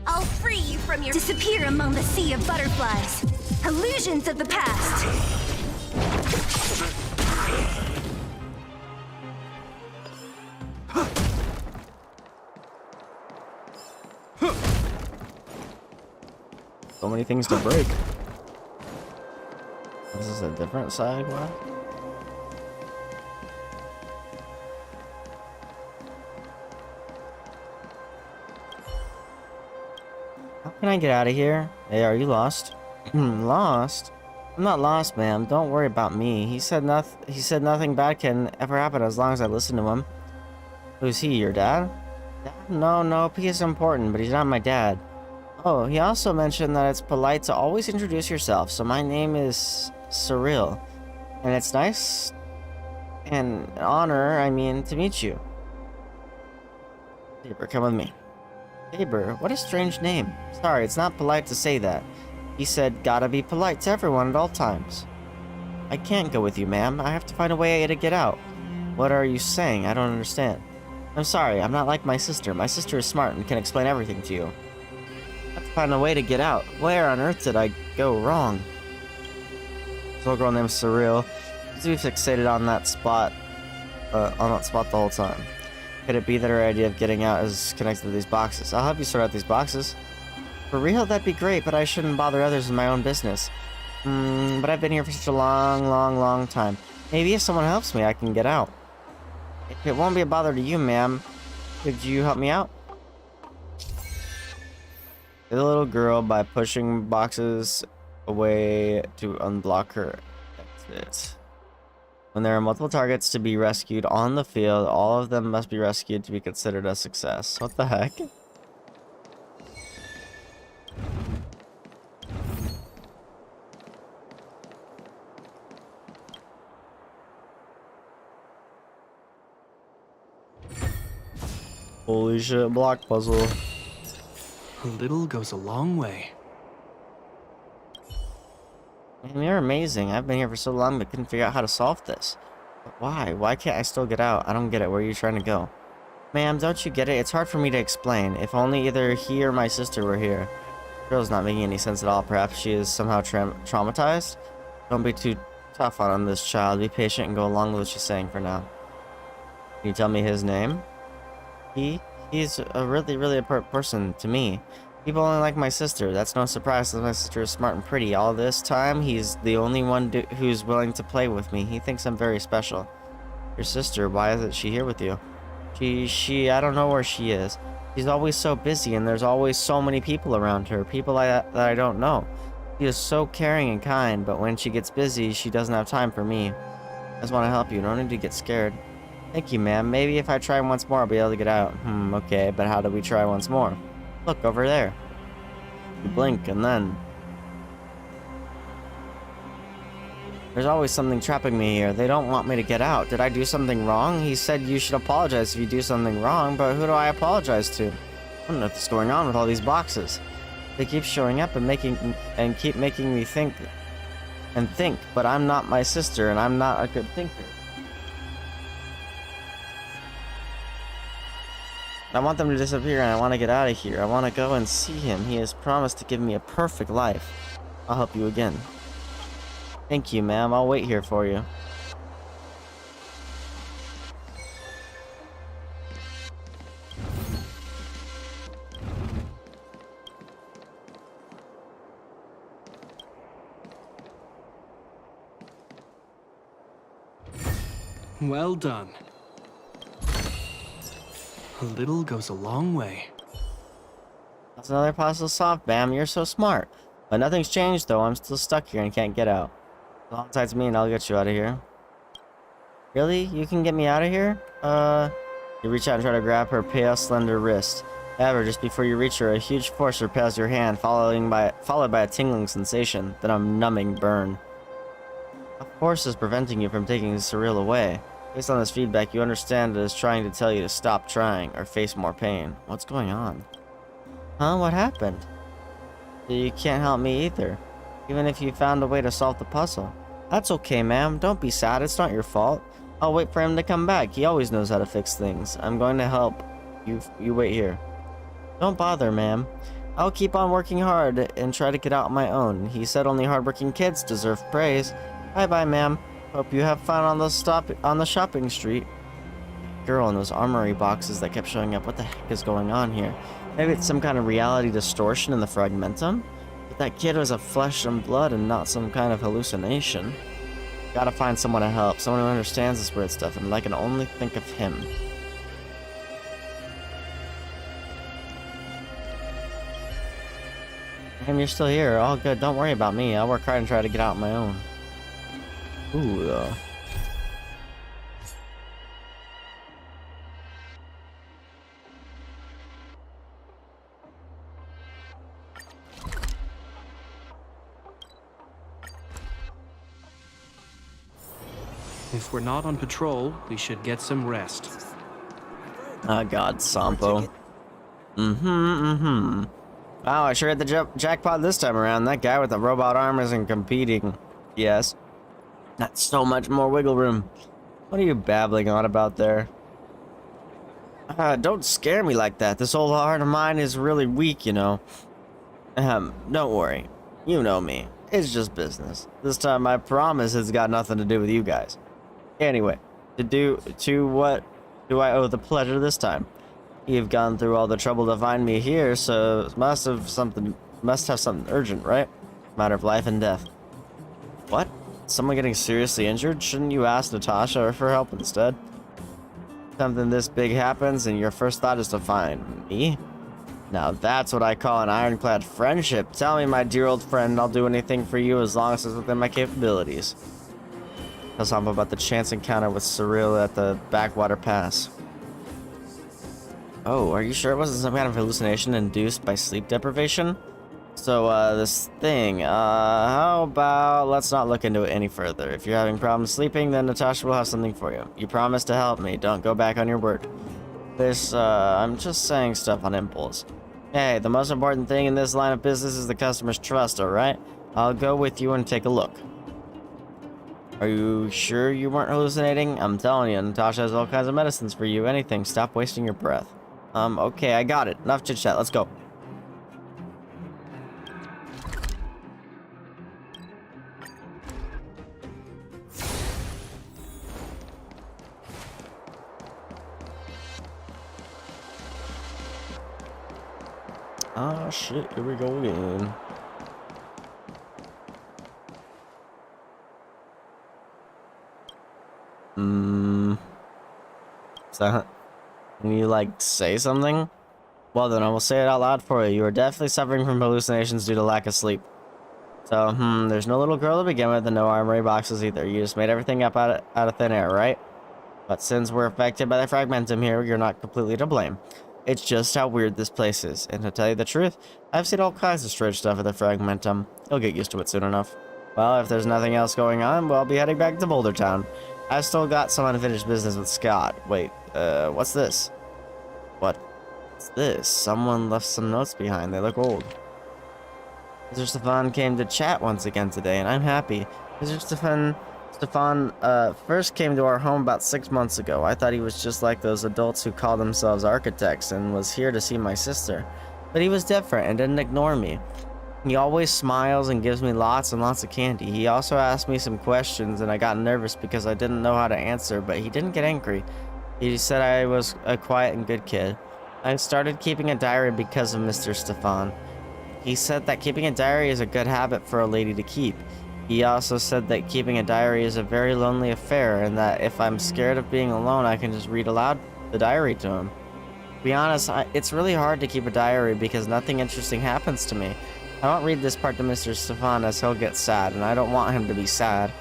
I'll free you from your... Disappear among the sea of butterflies. Illusions of the past. So many things to break. This is a different side, what? How can I get out of here? Hey, are you lost? Lost? I'm not lost, ma'am. Don't worry about me. He said nothing bad can ever happen as long as I listen to him. Who's he, your dad? No, he is important, but he's not my dad. Oh, he also mentioned that it's polite to always introduce yourself, so my name is Cyril. And it's nice and an honor, to meet you. Tabor, come with me. Tabor, what a strange name. Sorry, it's not polite to say that. He said, gotta be polite to everyone at all times. I can't go with you, ma'am. I have to find a way to get out. What are you saying? I don't understand. I'm sorry, I'm not like my sister. My sister is smart and can explain everything to you. I have to find a way to get out. Where on earth did I go wrong? This little girl named Cyril. Seems to be fixated on that spot the whole time. Could it be that her idea of getting out is connected to these boxes? I'll help you sort out these boxes. For real, that'd be great, but I shouldn't bother others in my own business. But I've been here for such a long time. Maybe if someone helps me, I can get out. If it won't be a bother to you, ma'am, could you help me out? The little girl by pushing boxes away to unblock her exit. When there are multiple targets to be rescued on the field, all of them must be rescued to be considered a success. What the heck? Holy shit, block puzzle. A little goes a long way. Man, you're amazing. I've been here for so long but couldn't figure out how to solve this. But why? Why can't I still get out? I don't get it. Where are you trying to go? Ma'am, don't you get it? It's hard for me to explain. If only either he or my sister were here. Girl's not making any sense at all. Perhaps she is somehow traumatized? Don't be too tough on this child. Be patient and go along with what she's saying for now. Can you tell me his name? He's a really important person to me. People only like my sister. That's no surprise since my sister is smart and pretty. All this time, he's the only one who's willing to play with me. He thinks I'm very special. Your sister, why isn't she here with you? I don't know where she is. She's always so busy and there's always so many people around her. People that I don't know. She is so caring and kind, but when she gets busy, she doesn't have time for me. I just want to help you. Don't need to get scared. Thank you, ma'am. Maybe if I try once more, I'll be able to get out. Okay, but how do we try once more? Look, over there. You blink, and then... There's always something trapping me here. They don't want me to get out. Did I do something wrong? He said you should apologize if you do something wrong, but who do I apologize to? I don't know what's going on with all these boxes. They keep showing up and keep making me think, but I'm not my sister, and I'm not a good thinker. I want them to disappear and I want to get out of here. I want to go and see him. He has promised to give me a perfect life. I'll help you again. Thank you, ma'am. I'll wait here for you. Well done. A little goes a long way. That's another puzzle solved, Bam. You're so smart. But nothing's changed, though. I'm still stuck here and can't get out. Alongside me and I'll get you out of here. Really? You can get me out of here? You reach out and try to grab her pale, slender wrist. However, just before you reach her, a huge force repels your hand, followed by a tingling sensation, then a numbing burn. A force is preventing you from taking Cyril away. Based on this feedback, you understand it is trying to tell you to stop trying or face more pain. What's going on? Huh? What happened? You can't help me either, even if you found a way to solve the puzzle. That's okay, ma'am. Don't be sad. It's not your fault. I'll wait for him to come back. He always knows how to fix things. I'm going to help. You wait here. Don't bother, ma'am. I'll keep on working hard and try to get out on my own. He said only hardworking kids deserve praise. Bye-bye, ma'am. Hope you have fun on the shopping street. Girl in those armory boxes that kept showing up. What the heck is going on here? Maybe it's some kind of reality distortion in the fragmentum? But that kid was a flesh and blood and not some kind of hallucination. Gotta find someone to help. Someone who understands this weird stuff, and I can only think of him. Damn, you're still here. All good. Don't worry about me. I'll work hard and try to get out on my own. Ooh, If we're not on patrol, we should get some rest. Oh god, Sampo. Wow, I sure hit the jackpot this time around. That guy with the robot arm isn't competing. Yes. Not so much more wiggle room. What are you babbling on about there? Don't scare me like that. This old heart of mine is really weak, you know. Don't worry. You know me. It's just business. This time, I promise it's got nothing to do with you guys. Anyway, what do I owe the pleasure this time? You've gone through all the trouble to find me here, so it must have something urgent, right? Matter of life and death. What? Someone getting seriously injured? Shouldn't you ask Natasha for help instead? Something this big happens and your first thought is to find me? Now that's what I call an ironclad friendship. Tell me, my dear old friend, I'll do anything for you as long as it's within my capabilities. Tell something about the chance encounter with Cyril at the Backwater Pass. Oh, are you sure it wasn't some kind of hallucination induced by sleep deprivation? So, this thing, how about let's not look into it any further. If you're having problems sleeping, then Natasha will have something for you. You promise to help me, don't go back on your word. I'm just saying stuff on impulse. Hey, the most important thing in this line of business is the customer's trust, alright? I'll go with you and take a look. Are you sure you weren't hallucinating? I'm telling you, Natasha has all kinds of medicines for you. Anything, stop wasting your breath. Okay, I got it. Enough chit chat, let's go. Ah, shit, here we go again. Can you, like, say something? Well then, I will say it out loud for you. You are definitely suffering from hallucinations due to lack of sleep. So, there's no little girl to begin with and no armory boxes either. You just made everything up out of thin air, right? But since we're affected by the fragmentum here, you're not completely to blame. It's just how weird this place is. And to tell you the truth, I've seen all kinds of strange stuff at the fragmentum. You'll get used to it soon enough. Well, if there's nothing else going on, we'll be heading back to Boulder Town. I've still got some unfinished business with Scott. Wait, what's this? What's this? Someone left some notes behind. They look old. Mr. Stefan came to chat once again today, and I'm happy. Mr. Stefan first came to our home about 6 months ago. I thought he was just like those adults who call themselves architects and was here to see my sister. But he was different and didn't ignore me. He always smiles and gives me lots and lots of candy. He also asked me some questions and I got nervous because I didn't know how to answer, but he didn't get angry. He said I was a quiet and good kid. I started keeping a diary because of Mr. Stefan. He said that keeping a diary is a good habit for a lady to keep. He also said that keeping a diary is a very lonely affair and that if I'm scared of being alone, I can just read aloud the diary to him. To be honest, it's really hard to keep a diary because nothing interesting happens to me. I won't read this part to Mr. Stefan as he'll get sad, and I don't want him to be sad.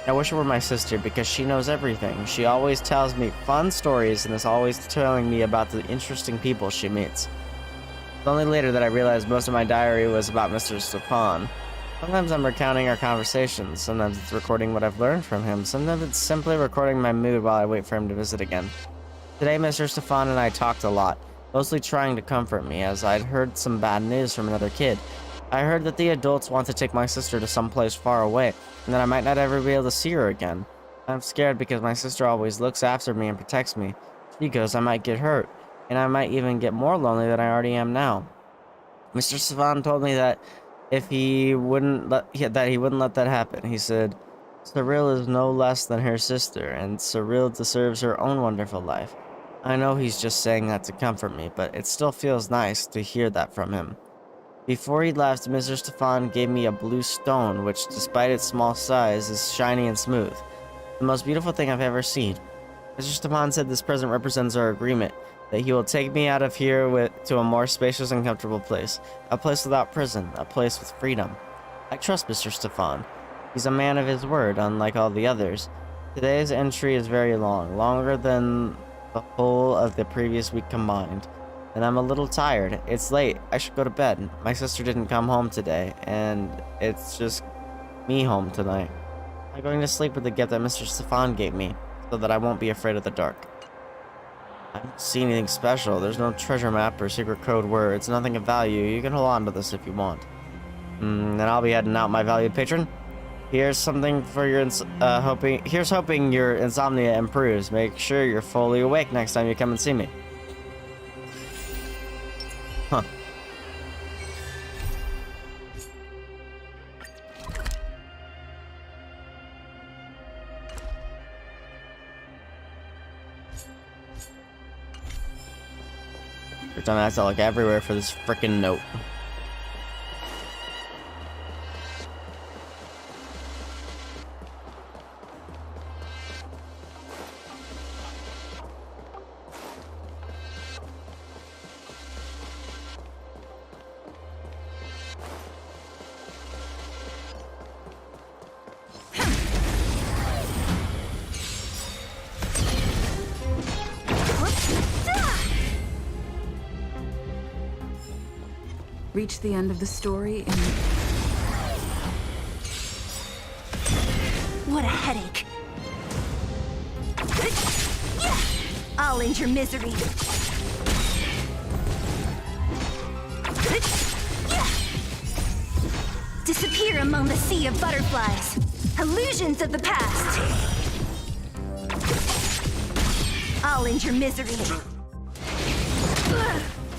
I wish it were my sister because she knows everything. She always tells me fun stories and is always telling me about the interesting people she meets. It's only later that I realized most of my diary was about Mr. Stefan. Sometimes I'm recounting our conversations, sometimes it's recording what I've learned from him, sometimes it's simply recording my mood while I wait for him to visit again. Today, Mr. Stefan and I talked a lot, mostly trying to comfort me as I'd heard some bad news from another kid. I heard that the adults want to take my sister to some place far away, and that I might not ever be able to see her again. I'm scared because my sister always looks after me and protects me. She goes I might get hurt, and I might even get more lonely than I already am now. Mr. Stefan told me that he wouldn't let that happen. He said, Cyril is no less than her sister, and Cyril deserves her own wonderful life. I know he's just saying that to comfort me, but it still feels nice to hear that from him. Before he left, Mr. Stefan gave me a blue stone, which, despite its small size, is shiny and smooth. The most beautiful thing I've ever seen. Mr. Stefan said this present represents our agreement, that he will take me out of here to a more spacious and comfortable place. A place without prison, a place with freedom. I trust Mr. Stefan. He's a man of his word, unlike all the others. Today's entry is very long, longer than the whole of the previous week combined. And I'm a little tired. It's late. I should go to bed. My sister didn't come home today, and it's just me home tonight. I'm going to sleep with the gift that Mr. Stefan gave me, so that I won't be afraid of the dark. I don't see anything special. There's no treasure map or secret code words, nothing of value. You can hold on to this if you want. Then I'll be heading out, my valued patron. Here's something for your hoping your insomnia improves. Make sure you're fully awake next time you come and see me. Huh. Every time I have to look everywhere for this frickin' note. Reach the end of the story in... What a headache. I'll end your misery. Disappear among the sea of butterflies. Illusions of the past. I'll end your misery.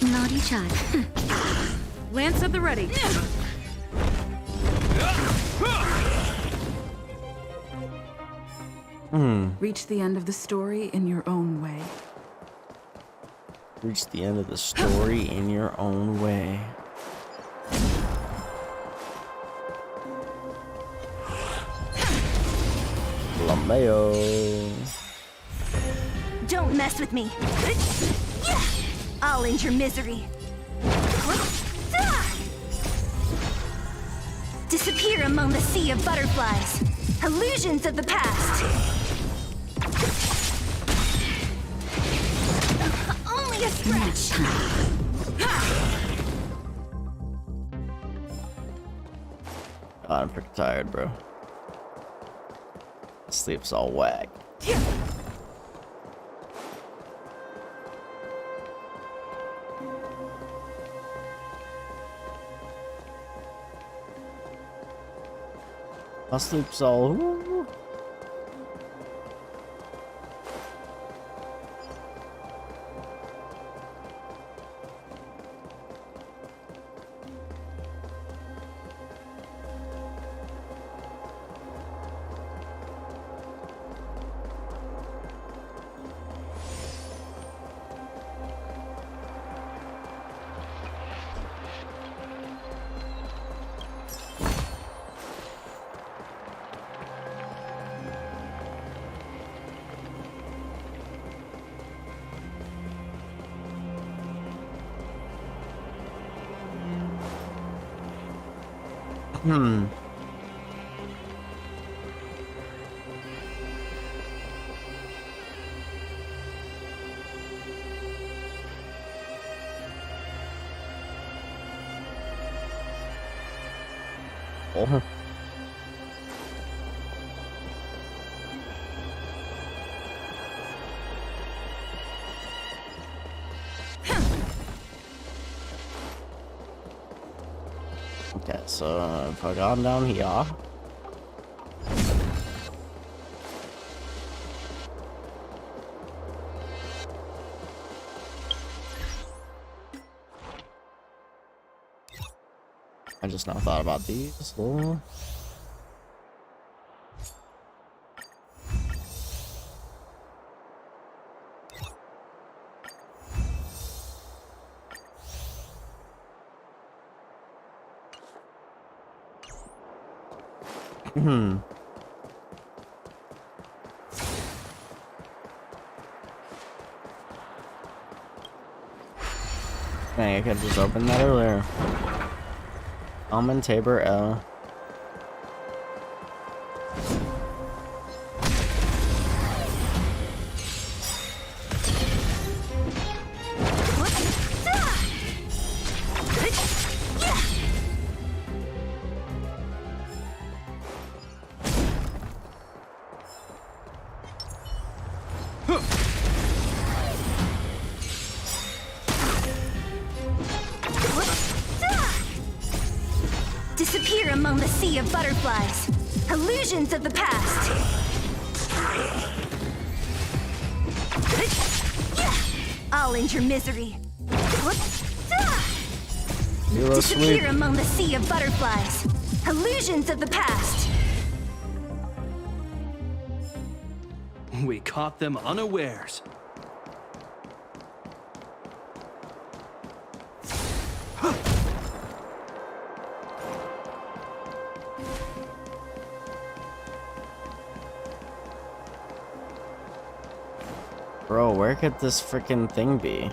Naughty child. Lance at the ready. Reach the end of the story in your own way. Reach the end of the story in your own way. Lameo. Don't mess with me. I'll end your misery. Disappear among the sea of butterflies. Illusions of the past. Only a scratch. God, I'm pretty tired, bro. Sleep's all whack. My sleep's all. Ooh. Oh. Okay, so if I go down here. I just now thought about these. Oh. Dang, I could just open that earlier. Tabor L. Disappear among the sea of butterflies. Illusions of the past. I'll end your misery. Hero Disappear sweep. among the sea of butterflies. Illusions of the past. We caught them unawares. Bro, where could this freaking thing be?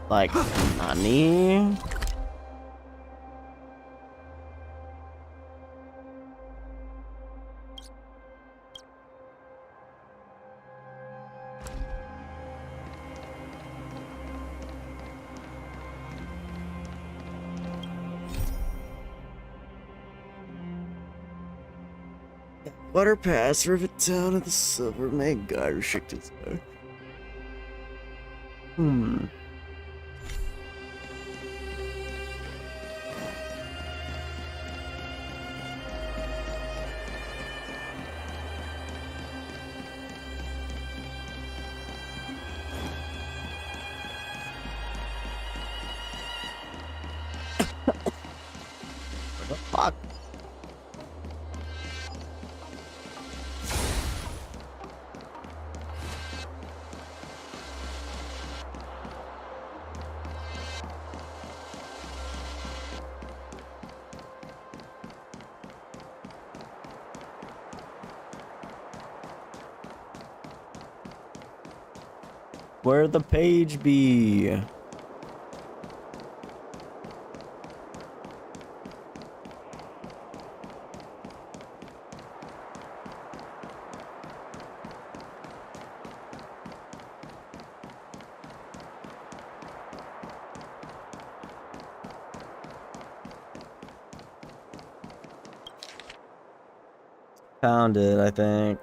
Like, nani? Water Pass, Rivet Town of the Silver Main Guard, restricted zone. What the fuck? Where'd the page be? Found it, I think.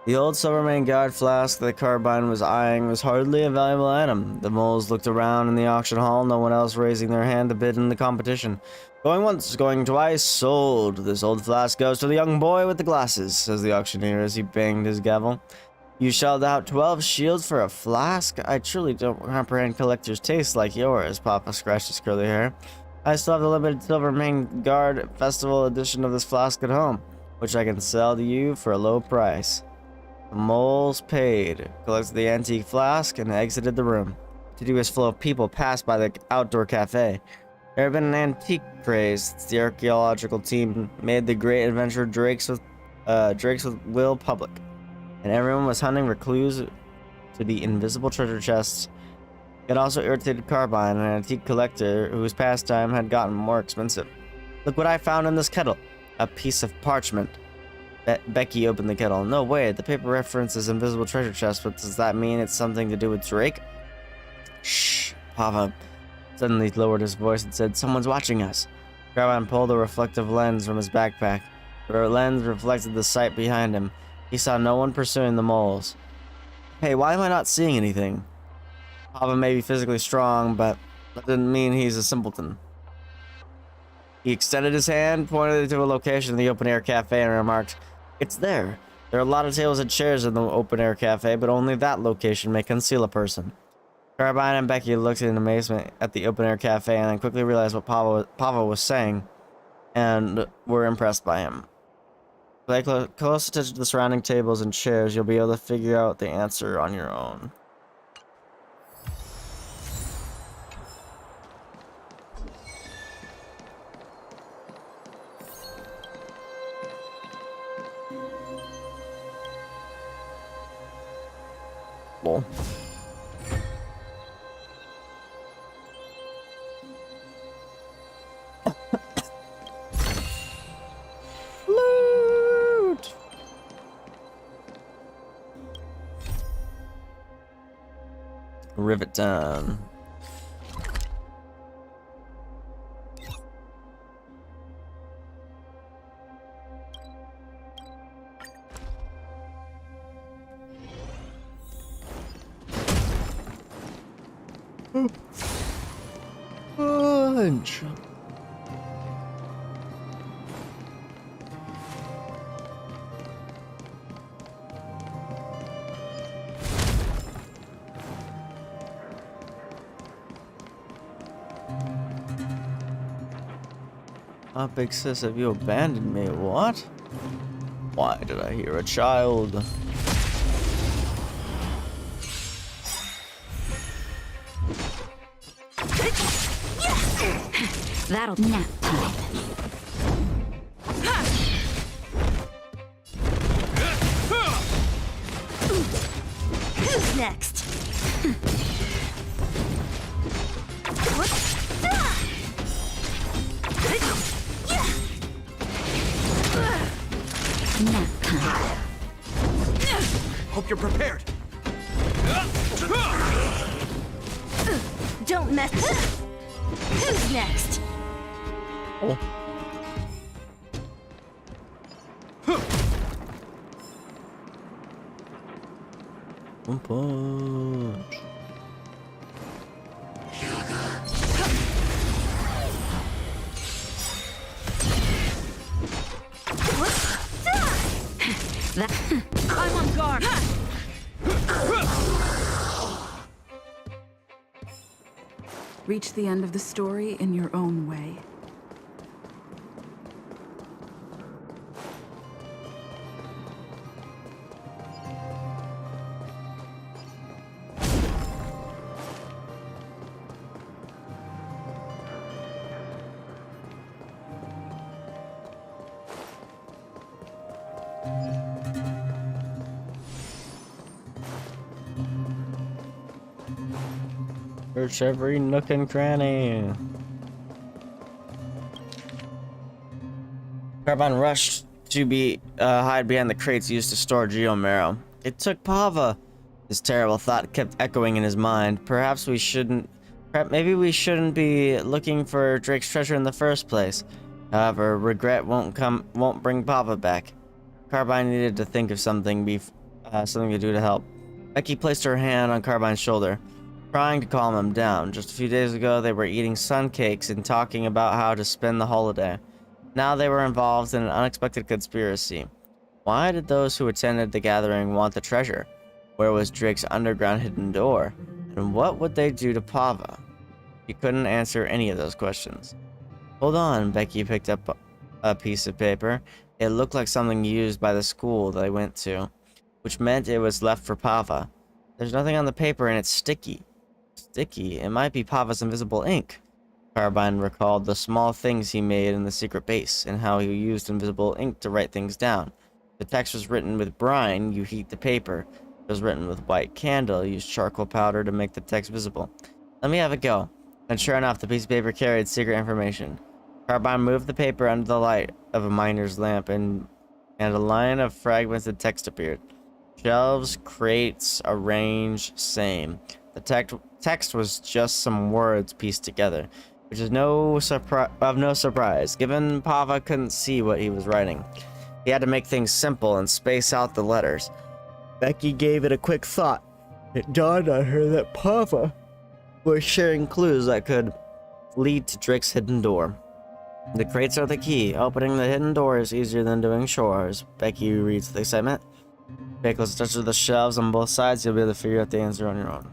The old Silvermane Guard flask that Carbine was eyeing was hardly a valuable item. The moles looked around in the auction hall, no one else raising their hand to bid in the competition. Going once, going twice, sold. This old flask goes to the young boy with the glasses, says the auctioneer as he banged his gavel. You shelled out 12 shields for a flask? I truly don't comprehend collector's taste like yours, Papa scratched his curly hair. I still have the limited Silvermane Guard Festival edition of this flask at home, which I can sell to you for a low price. The moles paid, collected the antique flask, and exited the room. The tedious flow of people passed by the outdoor cafe. There had been an antique craze since the archaeological team made the great adventure Drakes with Will public, and everyone was hunting for clues to the invisible treasure chests. It also irritated Carbine, an antique collector whose pastime had gotten more expensive. Look what I found in this kettle. A piece of parchment. Becky opened the kettle. No way, the paper references invisible treasure chest, but does that mean it's something to do with Drake? Shh. Papa suddenly lowered his voice and said, someone's watching us. Carbine pulled a reflective lens from his backpack. The lens reflected the sight behind him. He saw no one pursuing the moles. Hey, why am I not seeing anything? Papa may be physically strong, but that didn't mean he's a simpleton. He extended his hand, pointed to a location in the open-air cafe, and remarked, it's there. There are a lot of tables and chairs in the open-air cafe, but only that location may conceal a person. Carbine and Becky looked in amazement at the open-air cafe and then quickly realized what Papa was saying, and were impressed by him. Pay close attention to the surrounding tables and chairs. You'll be able to figure out the answer on your own. Lol. Loot! Rivet down. Punch. Oh, big sis, have you abandoned me? What? Why did I hear a child? That'll nap time. Who's next? Nap time. Hope you're prepared. Don't mess. Who's next? Oh. One punch. I'm on guard. Reach the end of the story in your own way. Search every nook and cranny. Carbine rushed to hide behind the crates used to store geomarrow. It took Pava. This terrible thought kept echoing in his mind. Maybe we shouldn't be looking for Drake's treasure in the first place. However, regret won't bring Pava back. Carbine needed to think of something to do to help. Becky placed her hand on Carbine's shoulder, trying to calm him down. Just a few days ago, they were eating sun cakes and talking about how to spend the holiday. Now they were involved in an unexpected conspiracy. Why did those who attended the gathering want the treasure? Where was Drake's underground hidden door? And what would they do to Pava? He couldn't answer any of those questions. Hold on, Becky picked up a piece of paper. It looked like something used by the school they went to, which meant it was left for Pava. There's nothing on the paper and it's sticky. Sticky? It might be Pava's invisible ink. Carbine recalled the small things he made in the secret base and how he used invisible ink to write things down. The text was written with brine, you heat the paper. It was written with white candle, use charcoal powder to make the text visible. Let me have a go. And sure enough, the piece of paper carried secret information. Carbine moved the paper under the light of a miner's lamp and a line of fragmented text appeared. Shelves, crates, arranged, same. The text was just some words pieced together, which is no surprise, given Pava couldn't see what he was writing. He had to make things simple and space out the letters. Becky gave it a quick thought. It dawned on her that Pava was sharing clues that could lead to Drake's hidden door. The crates are the key. Opening the hidden door is easier than doing chores. Becky reads with excitement. Pay close attention to the shelves on both sides. You'll be able to figure out the answer on your own.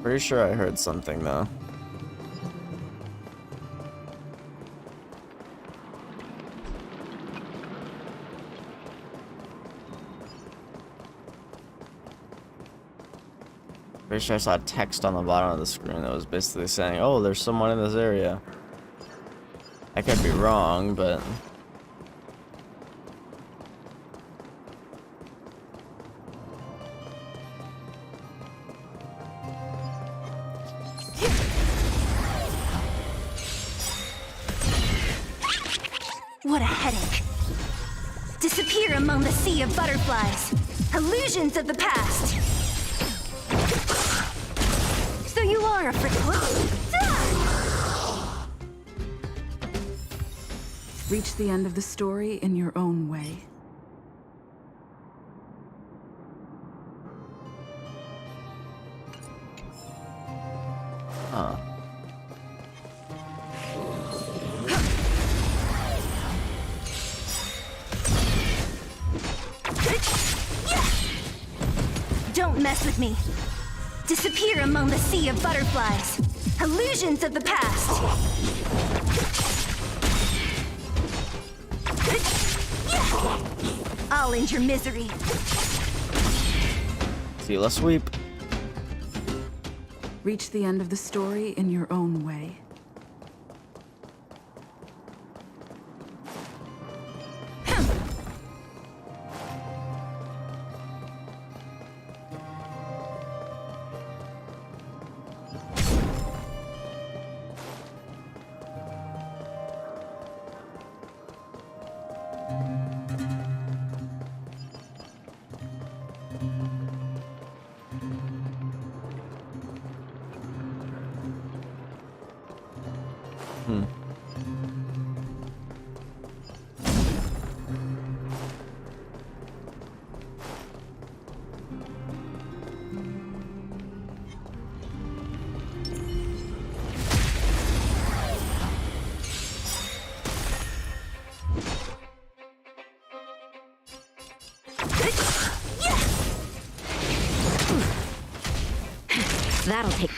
Pretty sure I heard something though. Pretty sure I saw text on the bottom of the screen that was basically saying, oh, there's someone in this area. I could be wrong, but... What a headache. Disappear among the sea of butterflies. Illusions of the past. So you are afraid. Reach the end of the story in your own way. Huh. Don't mess with me. Disappear among the sea of butterflies. Illusions of the past. I'll end your misery. Seal a sweep. Reach the end of the story in your own way. That'll take.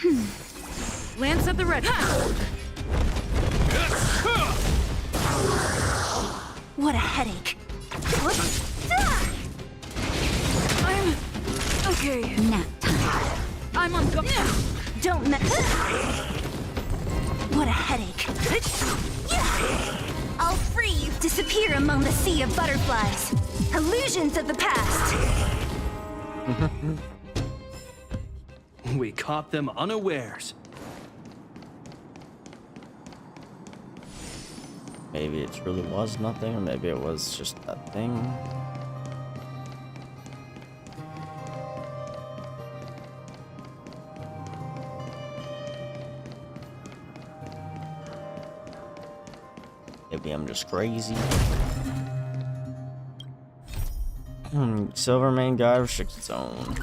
Lance at the ready. What a headache. I'm okay. Nap time. I'm on go. Don't mess. What a headache. I'll free you. Disappear among the sea of butterflies. Illusions of the past. We caught them unawares. Maybe it really was nothing, or maybe it was just that thing. Maybe I'm just crazy. Silver main guide restricted zone.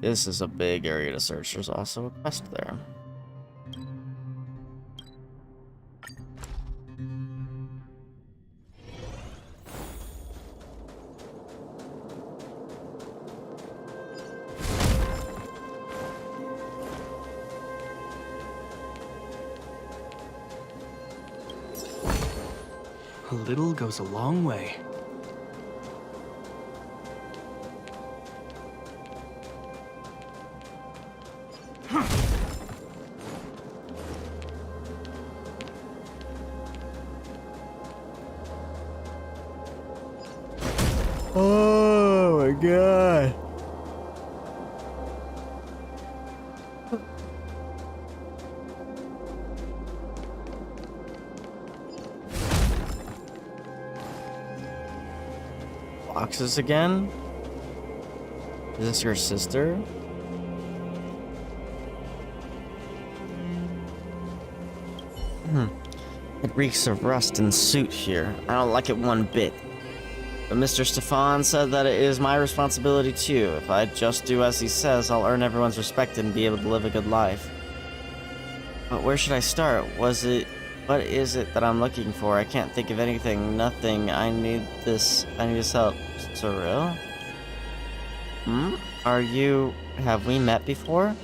This is a big area to search. There's also a quest there. A little goes a long way. Oh my god. Boxes again? Is this your sister? It reeks of rust and soot here. I don't like it one bit. But Mr. Stefan said that it is my responsibility too. If I just do as he says, I'll earn everyone's respect and be able to live a good life. But where should I start? What is it that I'm looking for? I can't think of anything. Nothing. I need this help. Surreal? Have we met before?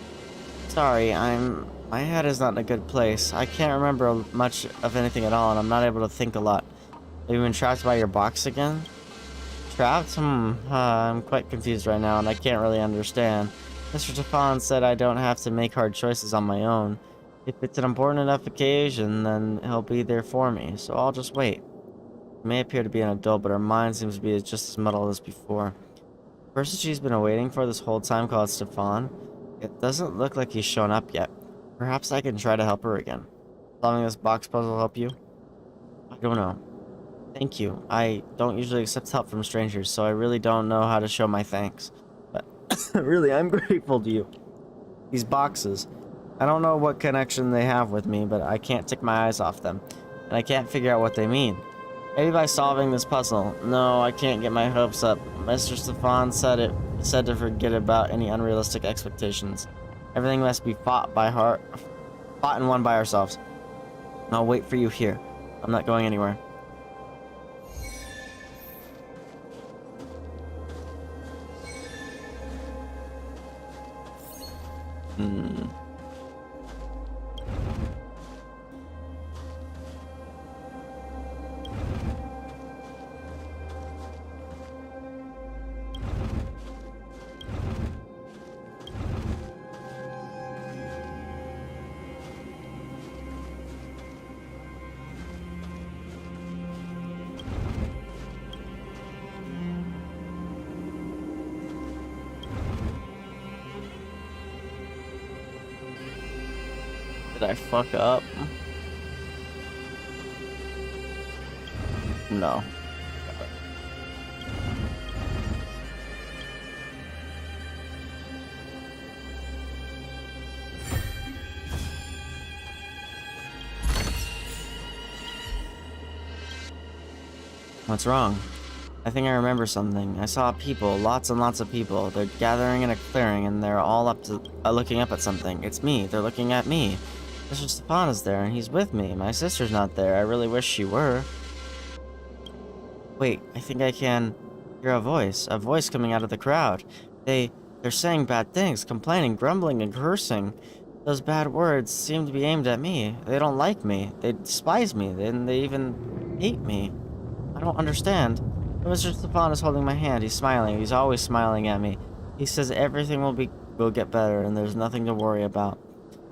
Sorry, my head is not in a good place. I can't remember much of anything at all, and I'm not able to think a lot. Have you been trapped by your box again? Trapped? I'm quite confused right now, and I can't really understand. Mr. Stefan said I don't have to make hard choices on my own. If it's an important enough occasion, then he'll be there for me, so I'll just wait. He may appear to be an adult, but her mind seems to be just as muddled as before. The person she's been waiting for this whole time called Stefan, it doesn't look like he's shown up yet. Perhaps I can try to help her again. Solving this box puzzle help you? I don't know. Thank you. I don't usually accept help from strangers, so I really don't know how to show my thanks. But really, I'm grateful to you. These boxes. I don't know what connection they have with me, but I can't take my eyes off them. And I can't figure out what they mean. Maybe by solving this puzzle. No, I can't get my hopes up. Mr. Stefan said to forget about any unrealistic expectations. Everything must be fought and won by ourselves. I'll wait for you here. I'm not going anywhere. Did I fuck up? No. What's wrong? I think I remember something. I saw people, lots and lots of people. They're gathering in a clearing and they're all looking up at something. It's me. They're looking at me. Mr. Stefan is there and he's with me. My sister's not there. I really wish she were. Wait, I think I can hear a voice coming out of the crowd. They're saying bad things, complaining, grumbling, and cursing. Those bad words seem to be aimed at me. They don't like me. They despise me. Then they even hate me. I don't understand. Mr. Stefan is holding my hand. He's smiling. He's always smiling at me. He says everything will get better and there's nothing to worry about.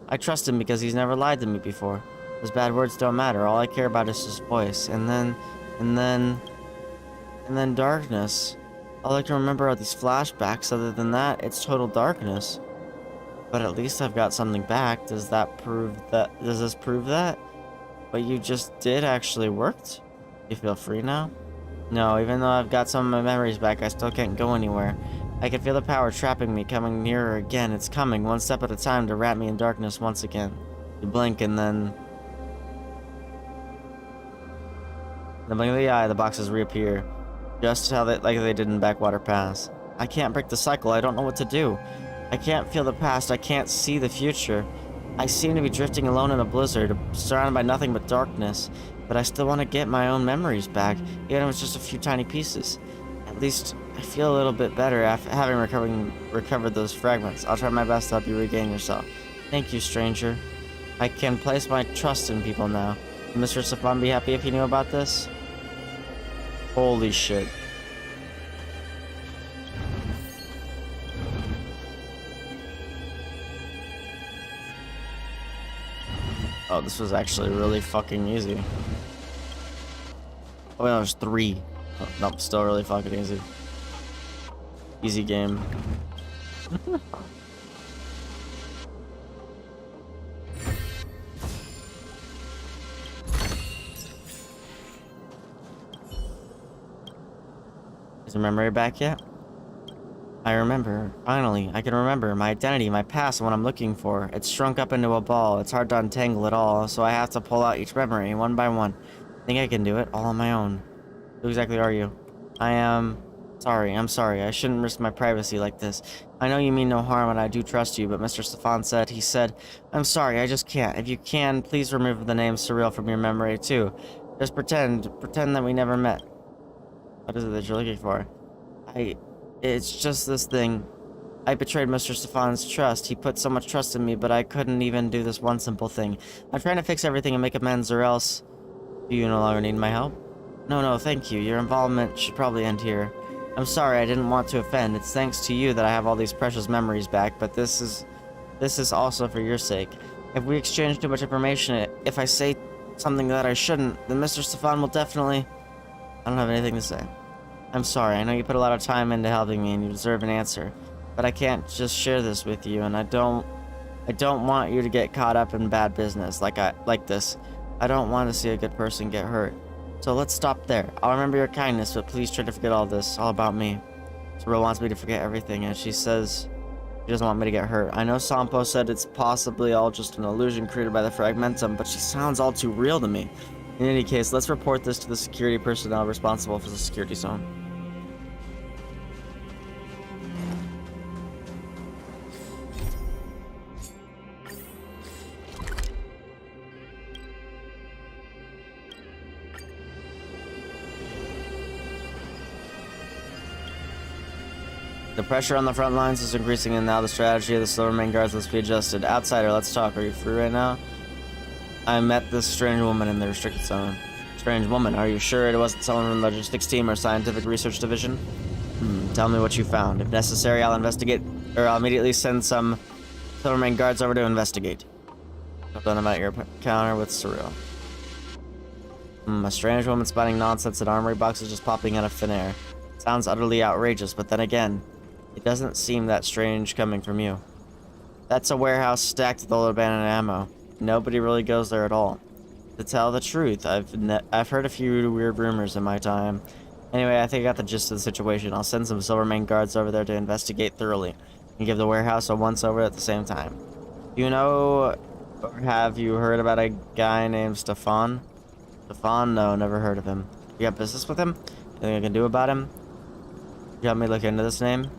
I trust him because he's never lied to me before. Those bad words don't matter. All I care about is his voice. And then darkness. All I can remember are these flashbacks. Other than that, it's total darkness. But at least I've got something back. Does this prove that? What you just did actually worked? You feel free now? No, even though I've got some of my memories back, I still can't go anywhere. I can feel the power trapping me, coming nearer again. It's coming, one step at a time, to wrap me in darkness once again. You blink and then... in the blink of the eye, the boxes reappear. Just like they did in Backwater Pass. I can't break the cycle, I don't know what to do. I can't feel the past, I can't see the future. I seem to be drifting alone in a blizzard, surrounded by nothing but darkness. But I still want to get my own memories back, even if it's just a few tiny pieces. At least I feel a little bit better after having recovered those fragments. I'll try my best to help you regain yourself. Thank you, stranger. I can place my trust in people now. Would Mr. Stefan be happy if he knew about this? Holy shit. Oh, this was actually really fucking easy. Oh, no, there's 3. Oh, nope, still really fucking easy. Easy game. Is the memory back yet? I remember. Finally, I can remember my identity, my past, and what I'm looking for. It's shrunk up into a ball. It's hard to untangle it all, so I have to pull out each memory, one by one. I think I can do it, all on my own. Who exactly are you? I am... sorry, I'm sorry. I shouldn't risk my privacy like this. I know you mean no harm and I do trust you, but Mr. Stefan said, I'm sorry, I just can't. If you can, please remove the name Surreal from your memory, too. Just pretend that we never met. What is it that you're looking for? It's just this thing. I betrayed Mr. Stefan's trust. He put so much trust in me, but I couldn't even do this one simple thing. I'm trying to fix everything and make amends, or else... Do you no longer need my help? No, thank you. Your involvement should probably end here. I'm sorry, I didn't want to offend. It's thanks to you that I have all these precious memories back, but this is also for your sake. If we exchange too much information, if I say something that I shouldn't, then Mr. Stefan will definitely... I don't have anything to say. I'm sorry, I know you put a lot of time into helping me and you deserve an answer, but I can't just share this with you, and I don't want you to get caught up in bad business like this. I don't want to see a good person get hurt. So let's stop there. I'll remember your kindness, but please try to forget all this, all about me. Sorrel wants me to forget everything, and she says she doesn't want me to get hurt. I know Sampo said it's possibly all just an illusion created by the Fragmentum, but she sounds all too real to me. In any case, let's report this to the security personnel responsible for the security zone. The pressure on the front lines is increasing, and now the strategy of the Silvermane guards must be adjusted. Outsider, let's talk. Are you free right now? I met this strange woman in the restricted zone. Strange woman? Are you sure it wasn't someone from the logistics team or scientific research division? Tell me what you found. If necessary, I'll investigate, or I'll immediately send some Silvermane guards over to investigate. I've done about your encounter with Surreal. A strange woman spouting nonsense and armory boxes just popping out of thin air. Sounds utterly outrageous, but then again, it doesn't seem that strange coming from you. That's a warehouse stacked with old abandoned ammo. Nobody really goes there at all. To tell the truth, I've heard a few weird rumors in my time. Anyway, I think I got the gist of the situation. I'll send some Silvermane guards over there to investigate thoroughly and give the warehouse a once-over at the same time. Do you know, or have you heard about a guy named Stefan? Stefan? No, never heard of him. You got business with him? Anything I can do about him? You want me to look into this name?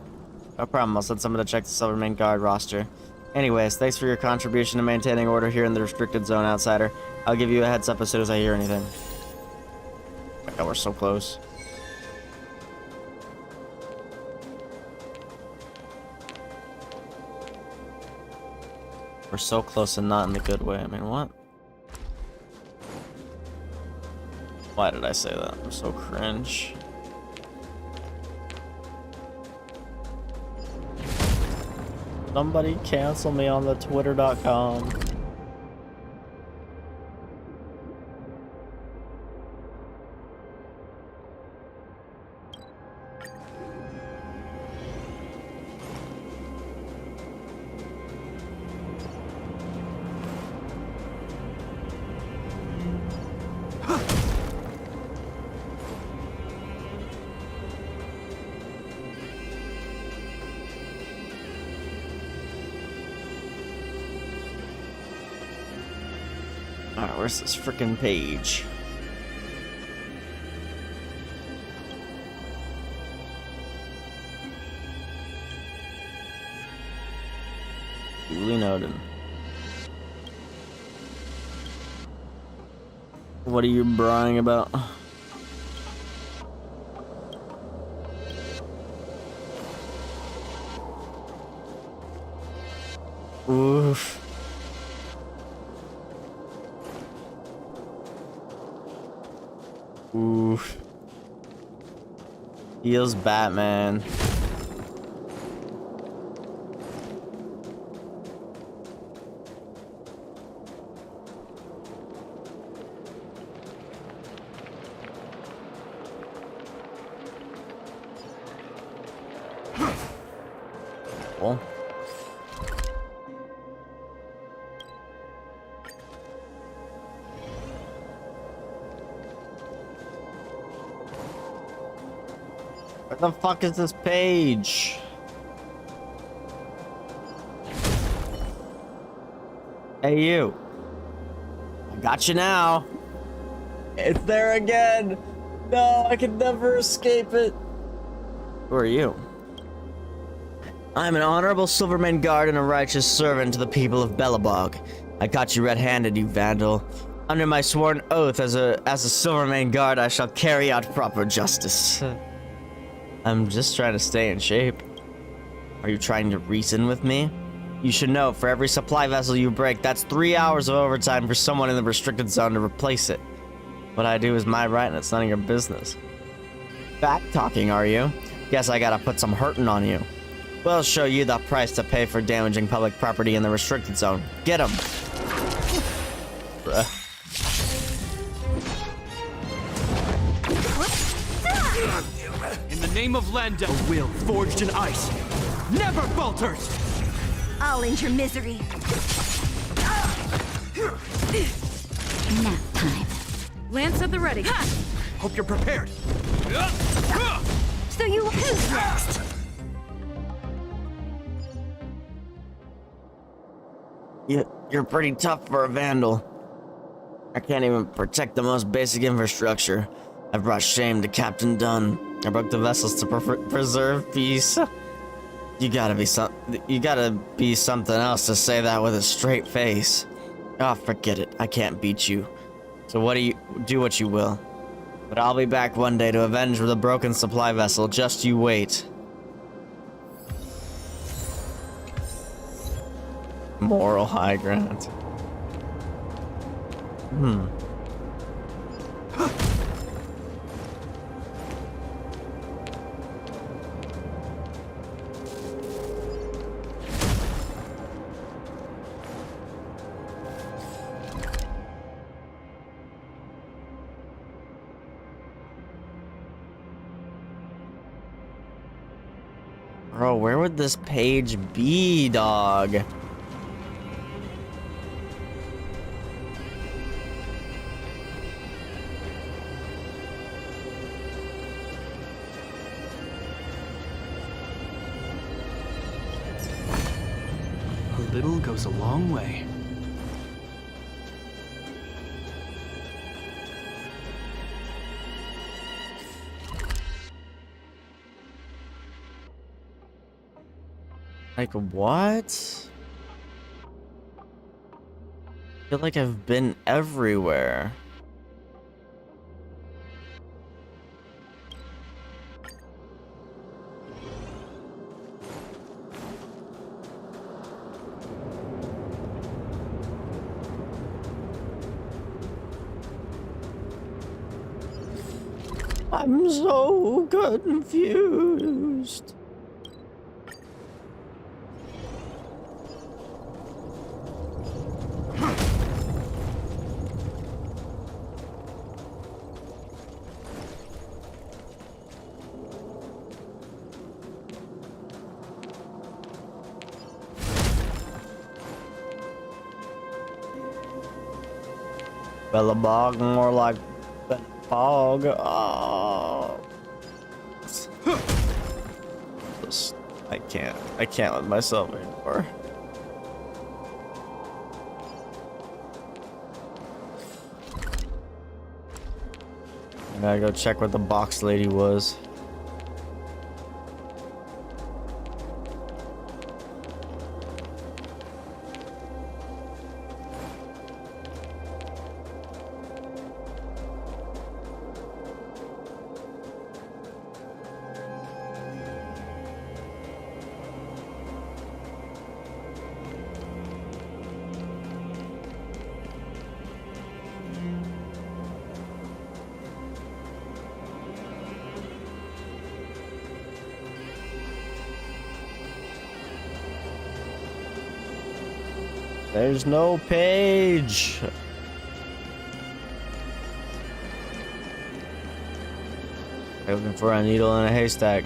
No problem, I'll send someone to check the Silvermane guard roster. Anyways, thanks for your contribution to maintaining order here in the restricted zone, Outsider. I'll give you a heads up as soon as I hear anything. God, we're so close. We're so close and not in the good way. I mean, what? Why did I say that? I'm so cringe. Somebody cancel me on the twitter.com. Alright, where's this frickin' page? Duly noted. What are you brawling about? Oof. Oof. Feels Batman. Cool. What the fuck is this page? Hey, you. I got you now. It's there again. No, I can never escape it. Who are you? I'm an honorable Silvermane guard and a righteous servant to the people of Belobog. I caught you red-handed, you vandal. Under my sworn oath as a Silvermane guard, I shall carry out proper justice. I'm just trying to stay in shape. Are you trying to reason with me? You should know, for every supply vessel you break, that's 3 hours of overtime for someone in the restricted zone to replace it. What I do is my right and it's none of your business. Back talking, are you? Guess I gotta put some hurtin' on you. We'll show you the price to pay for damaging public property in the restricted zone. Get him! Bruh. In the name of Lenda, a will forged in ice never falters! I'll end your misery. Nap time. Lance at the ready. Hope you're prepared. So who's next? You're pretty tough for a vandal. I can't even protect the most basic infrastructure. I brought shame to Captain Dunn. I broke the vessels to preserve peace. You gotta be something else to say that with a straight face. Oh, forget it. I can't beat you. So do what you will. But I'll be back one day to avenge the broken supply vessel. Just you wait. Moral high ground. Bro, where would this page be, dog? A little goes a long way. Like, what? I feel like I've been everywhere. I'm so confused. Bellabog, more like fog. Oh. I can't with myself anymore. I gotta go check what the box lady was. There's no page. I'm looking for a needle in a haystack.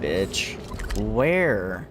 Bitch. Where?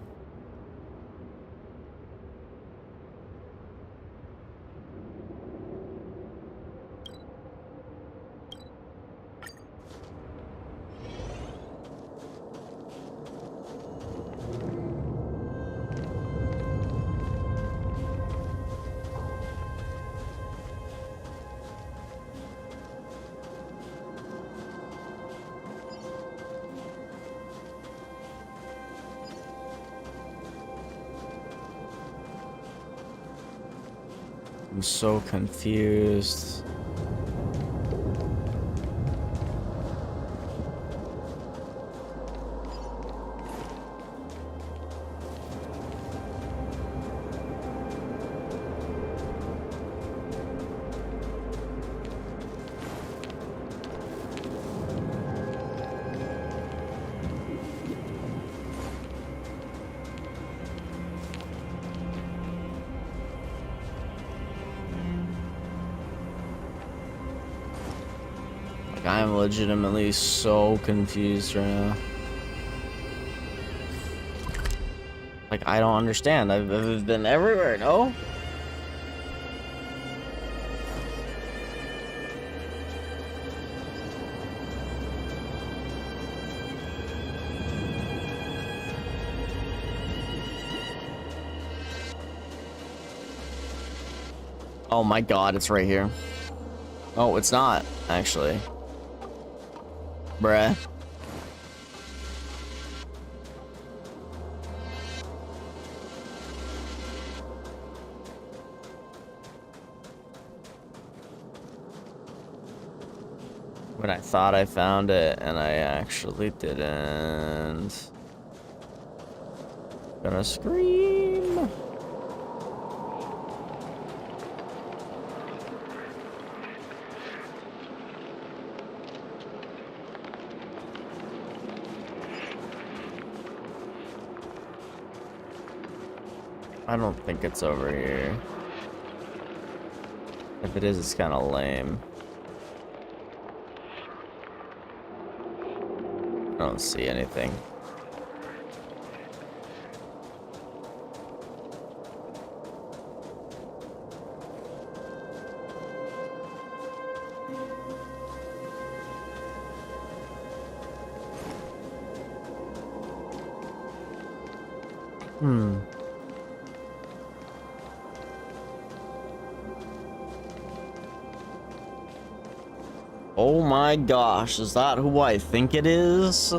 I'm so confused. I am legitimately so confused right now. Like, I don't understand. I've been everywhere, no? Oh my god, it's right here. Oh, it's not, actually. Bruh. When I thought I found it, and I actually didn't. Gonna scream. I don't think it's over here. If it is, it's kind of lame. I don't see anything. Oh my gosh, is that who I think it is?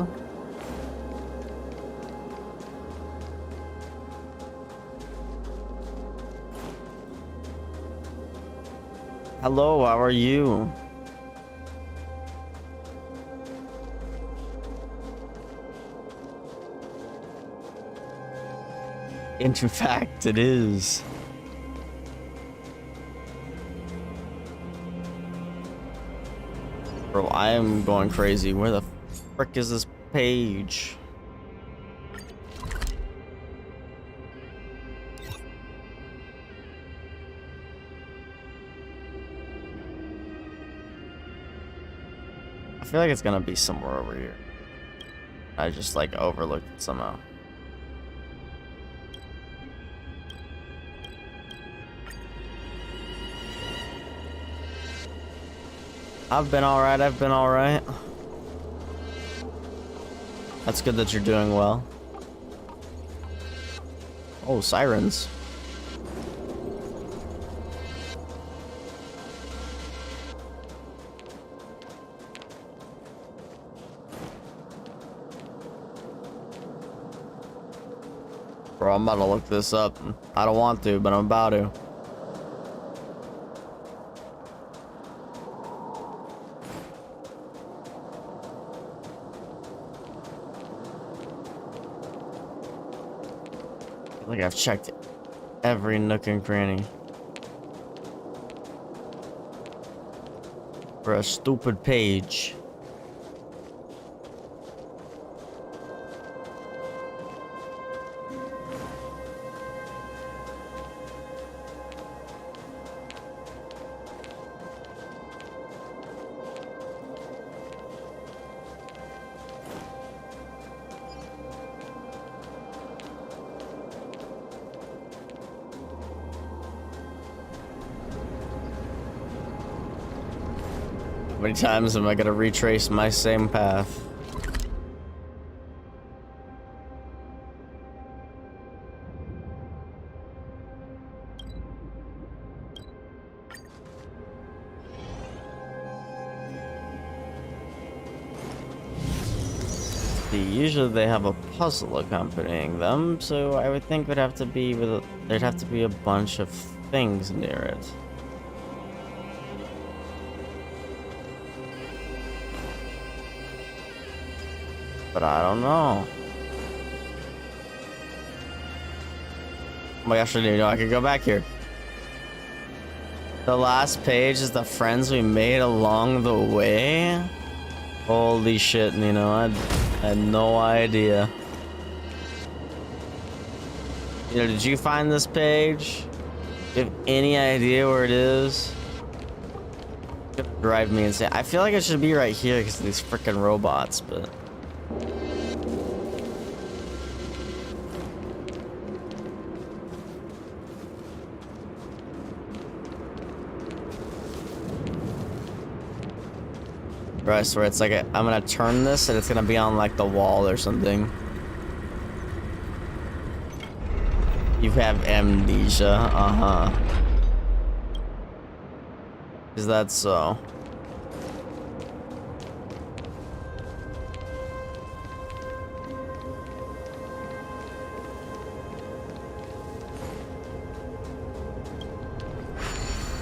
Hello, how are you? In fact, it is. Bro, I am going crazy. Where the frick is this page? I feel like it's gonna be somewhere over here. I just like overlooked it somehow. I've been alright, I've been alright. That's good that you're doing well. Oh, sirens. Bro, I'm about to look this up. I don't want to, but I'm about to. Like I've checked every nook and cranny for a stupid page. How many times am I gonna retrace my same path? See, usually they have a puzzle accompanying them, so I would think there'd have to be a bunch of things near it. but I don't know. Oh my gosh, I didn't know I could go back here. The last page is the friends we made along the way. Holy shit, Nino, I had no idea. You know, did you find this page? Do you have any idea where it is? It's gonna drive me insane. I feel like it should be right here because of these freaking robots, but... Bro, I swear it's like I'm gonna turn this and it's gonna be on like the wall or something. You have amnesia, Is that so?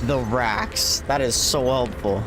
The racks, that is so helpful.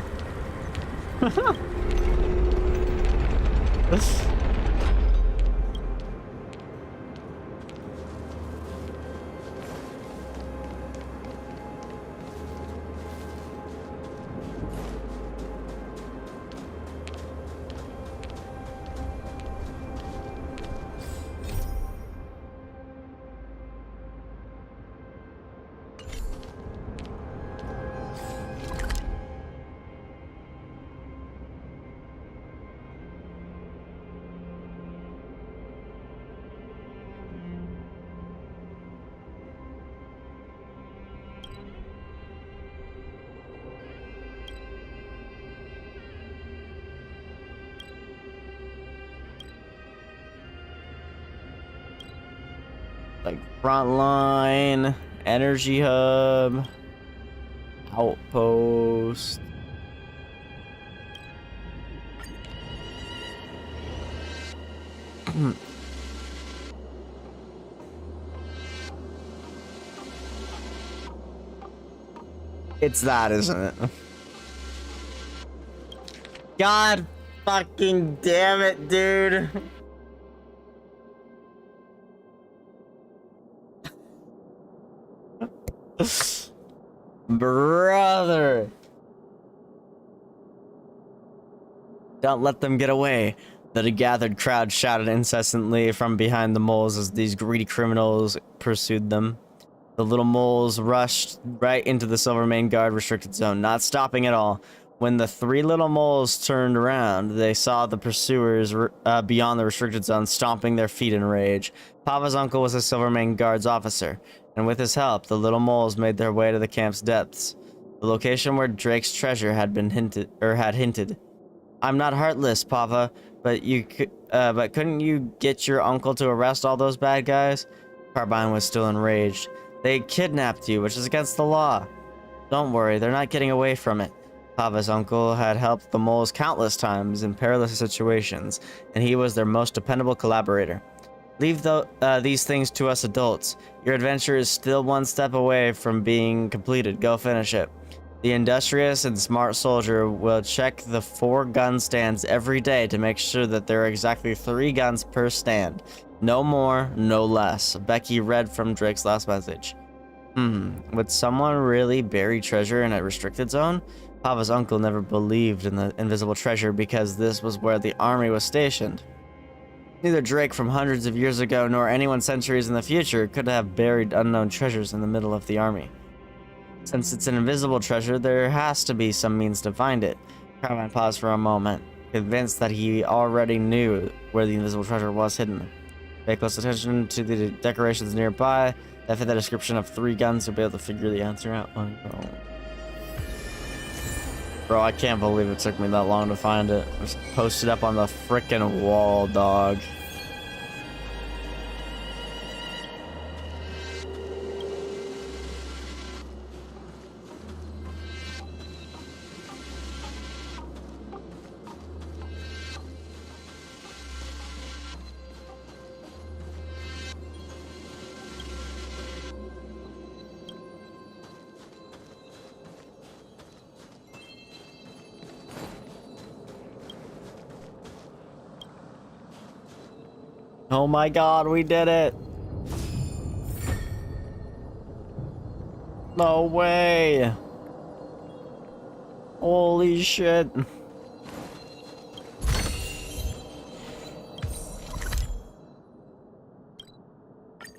Like frontline, energy hub, outpost. It's that, isn't it? God fucking damn it, dude. Brother. Don't let them get away. The gathered crowd shouted incessantly from behind the moles as these greedy criminals pursued them. The little moles rushed right into the Silvermane Guard restricted zone, not stopping at all. When the three little moles turned around, they saw the pursuers beyond the restricted zone stomping their feet in rage. Papa's uncle was a Silvermane Guard's officer, and with his help, the little moles made their way to the camp's depths, the location where Drake's treasure had hinted. I'm not heartless, Papa, but couldn't you get your uncle to arrest all those bad guys? Carbine was still enraged. They kidnapped you, which is against the law. Don't worry, they're not getting away from it. Papa's uncle had helped the moles countless times in perilous situations, and he was their most dependable collaborator. Leave these things to us adults. Your adventure is still one step away from being completed. Go finish it. The industrious and smart soldier will check the 4 gun stands every day to make sure that there are exactly 3 guns per stand. No more, no less. Becky read from Drake's last message. Would someone really bury treasure in a restricted zone? Papa's uncle never believed in the invisible treasure because this was where the army was stationed. Neither Drake from hundreds of years ago nor anyone centuries in the future could have buried unknown treasures in the middle of the army. Since it's an invisible treasure, there has to be some means to find it. Carbine paused for a moment, convinced that he already knew where the invisible treasure was hidden. Pay close attention to the decorations nearby that fit the description of 3 guns to be able to figure the answer out. Oh, bro, I can't believe it took me that long to find it. It was posted up on the frickin' wall, dog. Oh my god, we did it! No way! Holy shit!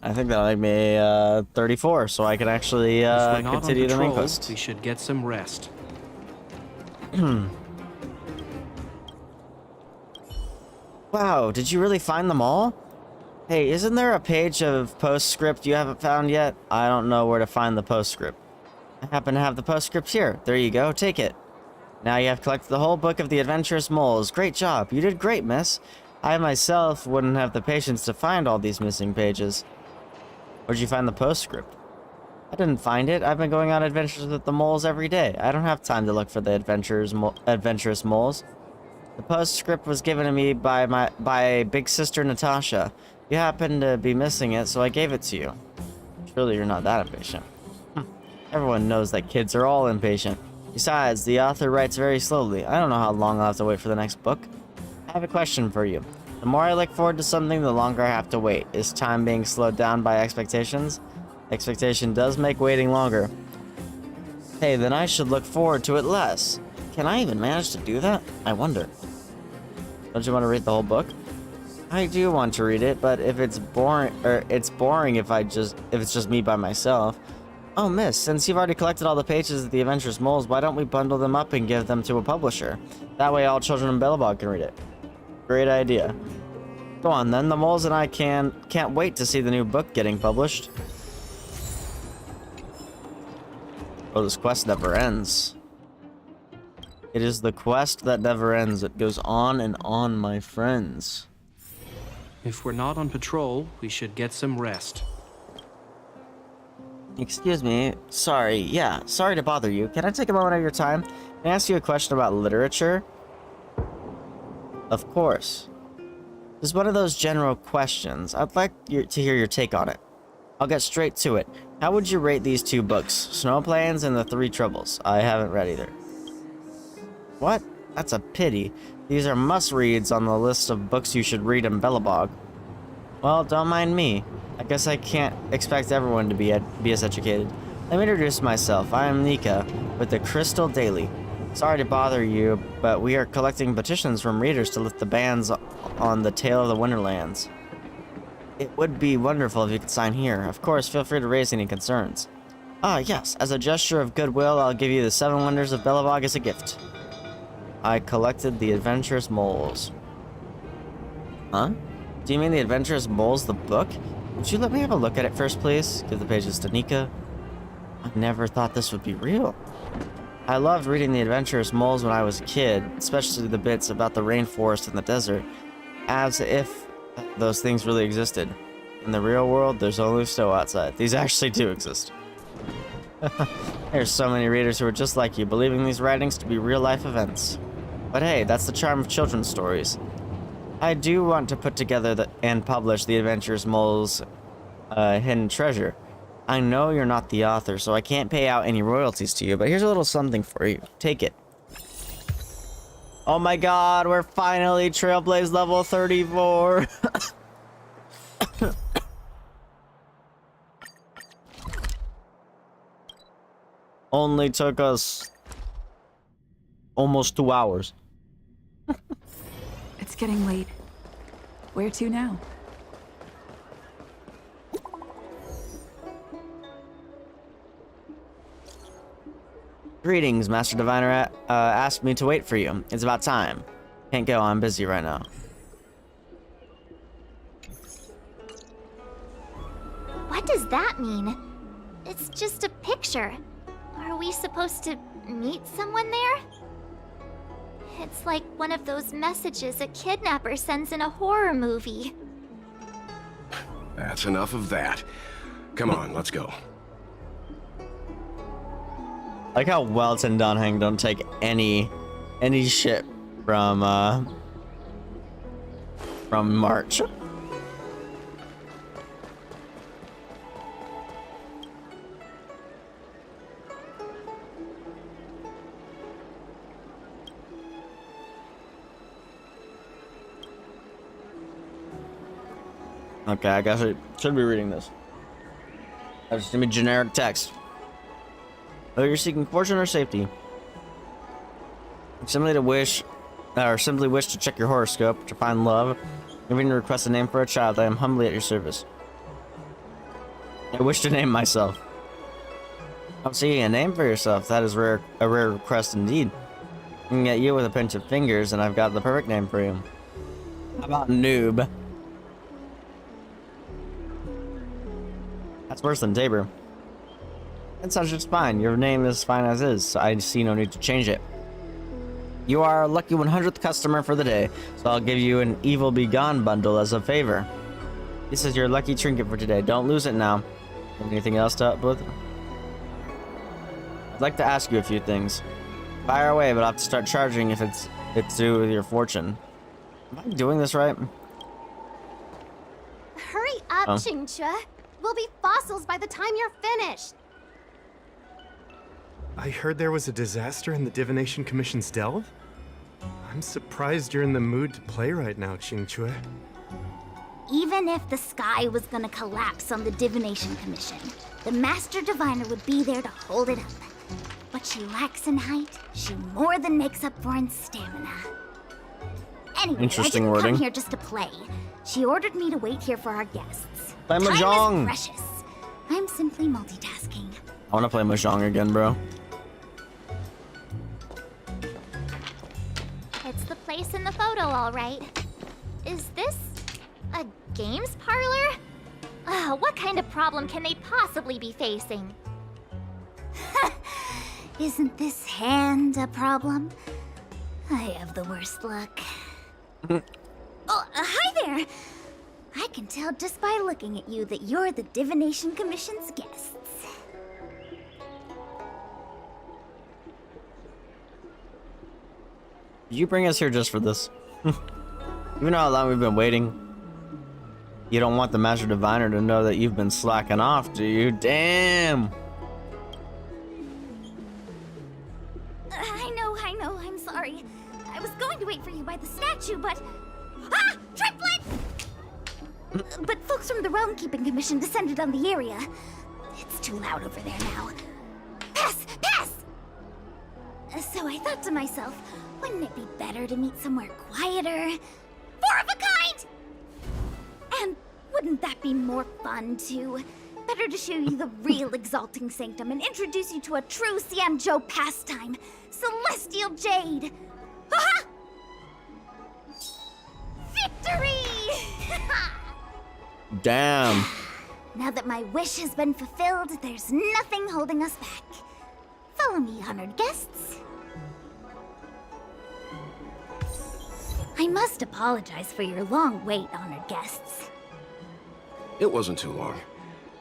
I think that'll make me 34, so I can actually If we're not on continue the main patrol, quest. we should get some rest. Wow, did you really find them all? Hey, isn't there a page of postscript you haven't found yet? I don't know where to find the postscript. I happen to have the postscript here. There you go, take it. Now you have collected the whole book of the adventurous moles. Great job, you did great, miss. I myself wouldn't have the patience to find all these missing pages. Where'd you find the postscript? I didn't find it. I've been going on adventures with the moles every day. I don't have time to look for the adventurous moles. The postscript was given to me by big sister Natasha. You happened to be missing it, so I gave it to you. Surely you're not that impatient. Everyone knows that kids are all impatient. Besides, the author writes very slowly. I don't know how long I'll have to wait for the next book. I have a question for you. The more I look forward to something, the longer I have to wait. Is time being slowed down by expectations? Expectation does make waiting longer. Hey, then I should look forward to it less. Can I even manage to do that? I wonder. Don't you want to read the whole book? I do want to read it, but if it's boring, it's boring if it's just me by myself. Oh, miss, since you've already collected all the pages of the Adventurous Moles, why don't we bundle them up and give them to a publisher? That way all children in Bellabog can read it. Great idea. Go on then, the moles and I can't wait to see the new book getting published. Oh, this quest never ends. It is the quest that never ends. It goes on and on, my friends. If we're not on patrol, we should get some rest. Excuse me. Sorry. Yeah, sorry to bother you. Can I take a moment of your time? Can I ask you a question about literature? Of course. Just one of those general questions. I'd like to hear your take on it. I'll get straight to it. How would you rate these two books? Snowplains and The Three Troubles. I haven't read either. What? That's a pity. These are must-reads on the list of books you should read in Bellabog. Well, don't mind me. I guess I can't expect everyone to be as educated. Let me introduce myself. I am Nika, with the Crystal Daily. Sorry to bother you, but we are collecting petitions from readers to lift the bans on the Tale of the Winterlands. It would be wonderful if you could sign here. Of course, feel free to raise any concerns. Ah, yes. As a gesture of goodwill, I'll give you the 7 Wonders of Bellabog as a gift. I collected the Adventurous Moles. Huh? Do you mean the Adventurous Moles, the book? Would you let me have a look at it first, please? Give the pages to Nika. I never thought this would be real. I loved reading the Adventurous Moles when I was a kid, especially the bits about the rainforest and the desert, as if those things really existed. In the real world, there's only snow outside. These actually do exist. There's so many readers who are just like you, believing these writings to be real-life events. But hey, that's the charm of children's stories. I do want to put together and publish the Adventurous Moles' Hidden Treasure. I know you're not the author, so I can't pay out any royalties to you, but here's a little something for you. Take it. Oh my god, we're finally Trailblaze level 34! Only took us almost 2 hours. It's getting late. Where to now? Greetings, Master Diviner asked me to wait for you. It's about time. Can't go, I'm busy right now. What does that mean? It's just a picture. Are we supposed to meet someone there? It's like one of those messages a kidnapper sends in a horror movie. That's enough of that. Come on, let's go. Like how Welt and Donhang don't take any shit from March. Okay, I guess I should be reading this. That's just gonna be generic text. Whether you're seeking fortune or safety, simply wish to check your horoscope, to find love, even to request a name for a child, I am humbly at your service. I wish to name myself. I'm seeking a name for yourself. That is a rare request indeed. I can get you with a pinch of fingers, and I've got the perfect name for you. How about noob? That's worse than Tabor. That sounds just fine. Your name is fine as is, so I see no need to change it. You are a lucky 100th customer for the day, so I'll give you an Evil Be Gone bundle as a favor. This is your lucky trinket for today. Don't lose it now. Anything else to help with? I'd like to ask you a few things. Fire away, but I'll have to start charging if it's due with your fortune. Am I doing this right? Hurry up, Qingque. We'll be fossils by the time you're finished. I heard there was a disaster in the Divination Commission's delve? I'm surprised you're in the mood to play right now, Qingque. Even if the sky was gonna collapse on the Divination Commission, the Master Diviner would be there to hold it up. What she lacks in height, she more than makes up for in stamina. Anyway, Interesting I didn't wording. come here just to play. She ordered me to wait here for our guests. Play Time Mahjong. is precious. I'm simply multitasking. I want to play Mahjong again, bro. It's the place in the photo, all right. Is this a games parlor? What kind of problem can they possibly be facing? Isn't this hand a problem? I have the worst luck. Hi there! I can tell just by looking at you that you're the Divination Commission's guests. Did you bring us here just for this? You know how long we've been waiting? You don't want the Master Diviner to know that you've been slacking off, do you? Damn! I know, I'm sorry. I was going to wait for you by the statue, but... Ah! Triplet! But folks from the Realm Keeping Commission descended on the area. It's too loud over there now. Pass! Pass! So I thought to myself, wouldn't it be better to meet somewhere quieter? Four of a kind! And wouldn't that be more fun, too? Better to show you the real Exalting Sanctum and introduce you to a true Xianzhou pastime, Celestial Jade! Ha-ha! Victory! Damn. Now that my wish has been fulfilled, there's nothing holding us back. Follow me, honored guests. I must apologize for your long wait, honored guests. It wasn't too long.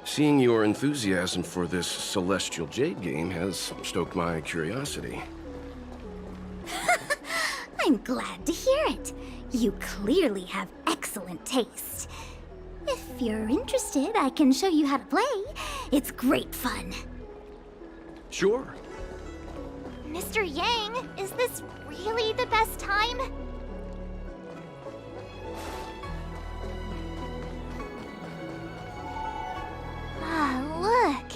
Seeing your enthusiasm for this Celestial Jade game has stoked my curiosity. I'm glad to hear it. You clearly have excellent taste. If you're interested, I can show you how to play. It's great fun. Sure. Mr. Yang, is this really the best time? Ah, look.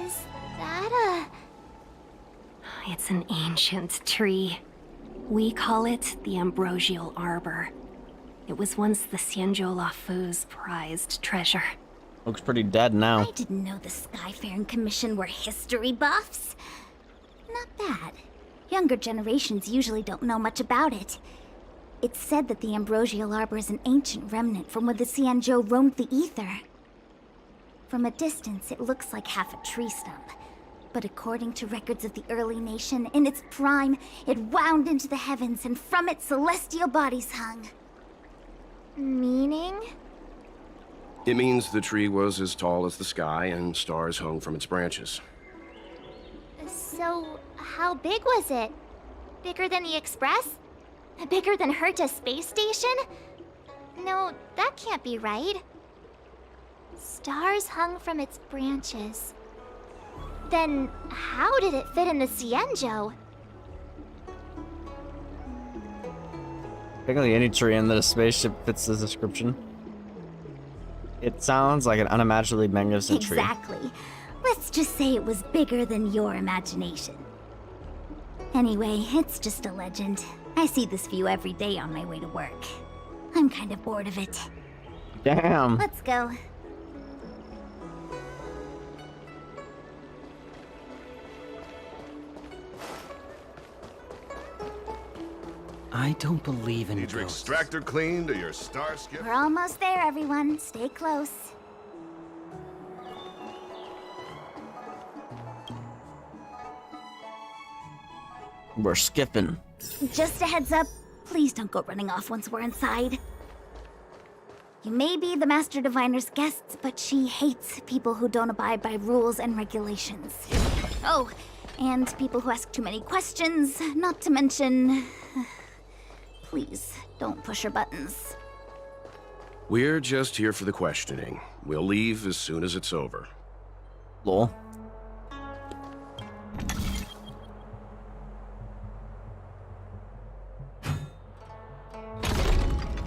Is that a... It's an ancient tree. We call it the Ambrosial Arbor. It was once the Xianzhou Lafu's prized treasure. Looks pretty dead now. I didn't know the Skyfaring Commission were history buffs. Not bad. Younger generations usually don't know much about it. It's said that the Ambrosial Arbor is an ancient remnant from when the Xianzhou roamed the ether. From a distance, it looks like half a tree stump. But according to records of the early nation, in its prime, it wound into the heavens and from it celestial bodies hung. Meaning? It means the tree was as tall as the sky and stars hung from its branches. So, how big was it? Bigger than the Express? Bigger than Herta Space Station? No, that can't be right. Stars hung from its branches. Then, how did it fit in the Xianzhou? Basically any tree in the spaceship fits the description. It sounds like an unimaginably magnificent tree. Exactly. Let's just say it was bigger than your imagination. Anyway, it's just a legend. I see this view every day on my way to work. I'm kind of bored of it. Damn. Let's go. I don't believe in Need your ghosts. extractor cleaned or your star skip? We're almost there, everyone. Stay close. We're skipping. Just a heads up, please don't go running off once we're inside. You may be the Master Diviner's guests, but she hates people who don't abide by rules and regulations. Oh, and people who ask too many questions, not to mention... Please, don't push her buttons. We're just here for the questioning. We'll leave as soon as it's over. Lol.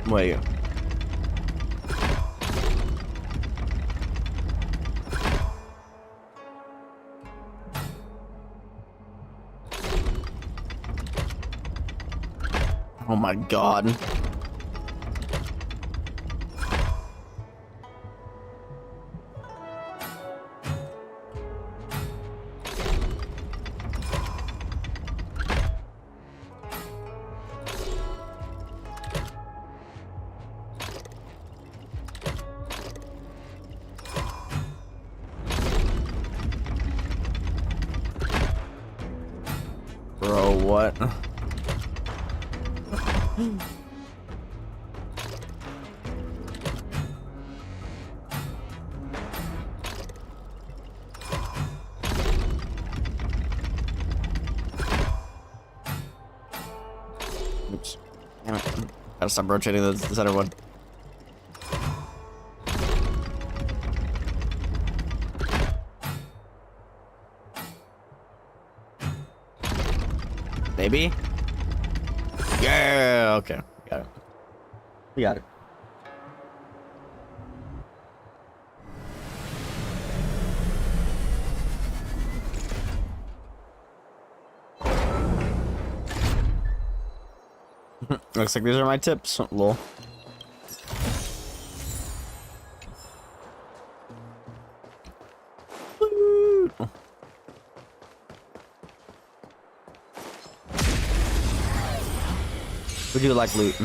Wait. Oh my god. Bro, what? Oops. Damn it. Gotta stop rotating this other one. Maybe? Yeah, okay. Got it. We got it. Looks like these are my tips, lol. We do like loot.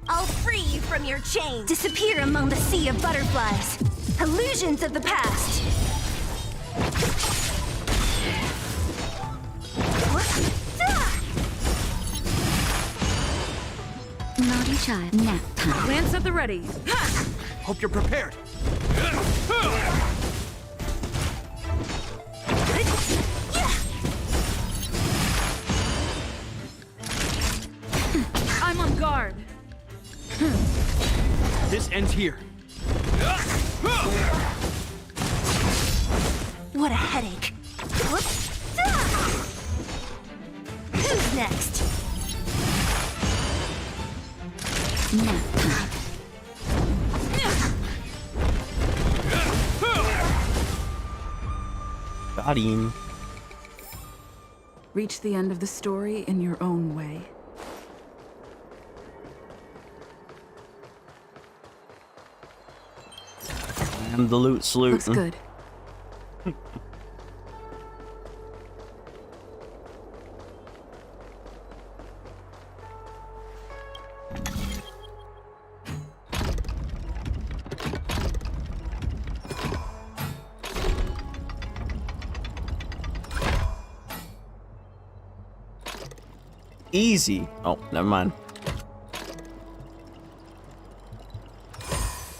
I'll free you from your chains. Disappear among the sea of butterflies. Illusions of the past. Naughty child, nap time. Lance at the ready. Hope you're prepared. I'm on guard. This ends here. What a headache. Who's next? Nap time. Got him. Reach the end of the story in your own way. And the loot salute. Looks good. Easy. Oh, never mind.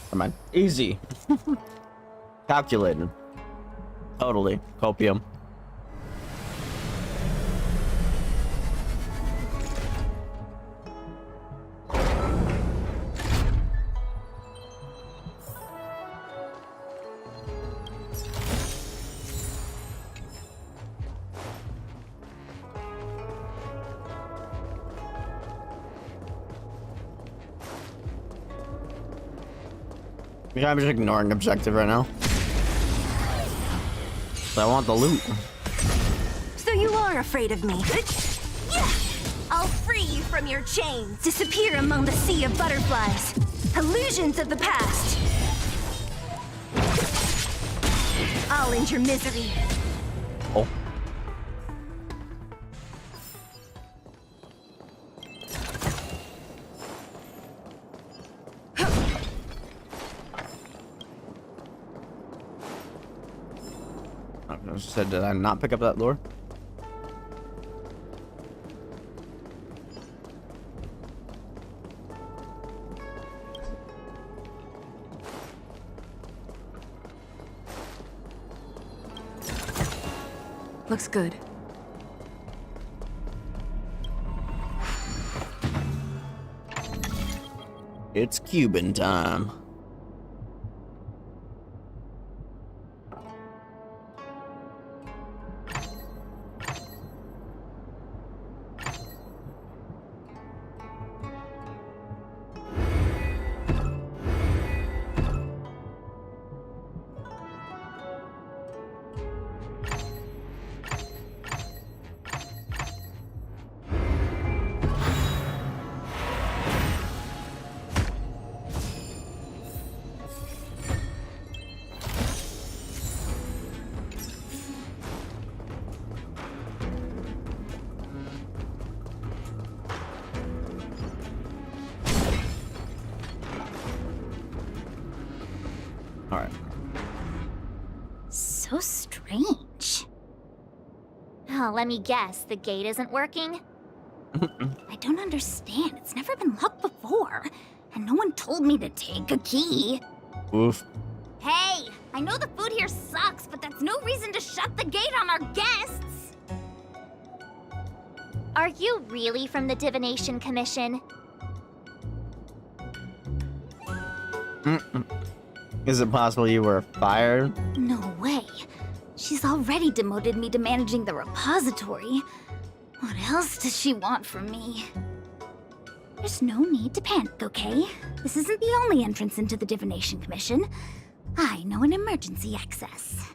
Never mind. Easy. Calculated. Totally. Copium. Yeah, I'm just ignoring objective right now. But I want the loot. So you are afraid of me. I'll free you from your chains. Disappear among the sea of butterflies. Illusions of the past. I'll end your misery. Oh. I said, did I not pick up that lure? Looks good. It's Cuban time. All right. So strange. Oh, let me guess, the gate isn't working? I don't understand. It's never been locked before. And no one told me to take a key. Oof. Hey, I know the food here sucks, but that's no reason to shut the gate on our guests. Are you really from the Divination Commission? Is it possible you were fired? No way. She's already demoted me to managing the repository. What else does she want from me? There's no need to panic, okay? This isn't the only entrance into the Divination Commission. I know an emergency access.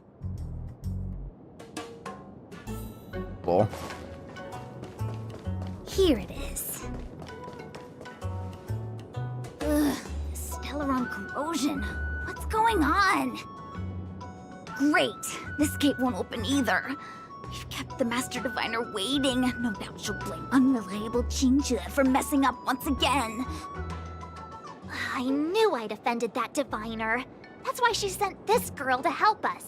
Well, Here it is. Ugh, Stellaron corrosion. What's going on? Great. This gate won't open either. We've kept the Master Diviner waiting. No doubt she'll blame unreliable Qingque for messing up once again. I knew I'd offended that diviner. That's why she sent this girl to help us.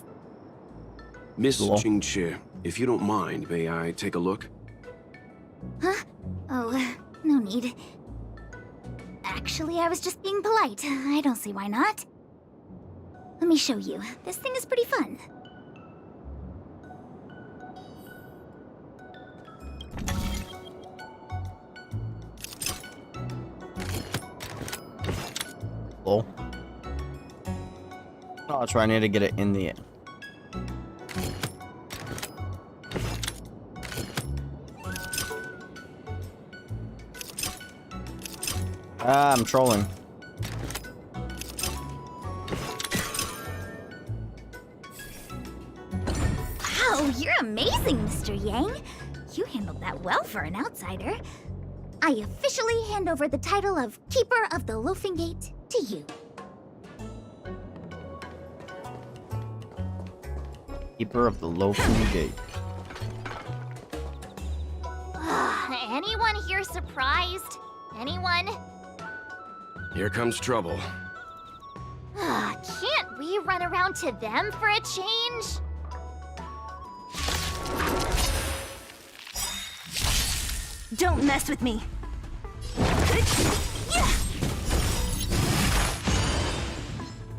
Miss Cool. Qingque, if you don't mind, may I take a look? Huh? Oh, no need. Actually, I was just being polite. I don't see why not. Let me show you. This thing is pretty fun. lol. Oh, that's right. I need to get it in the. I'm trolling. Wow, you're amazing, Mr. Yang. You handled that well for an outsider. I officially hand over the title of Keeper of the Loafing Gate to you. Keeper of the Loafing Gate. Anyone here surprised? Anyone? Here comes trouble. Can't we run around to them for a change? Don't mess with me.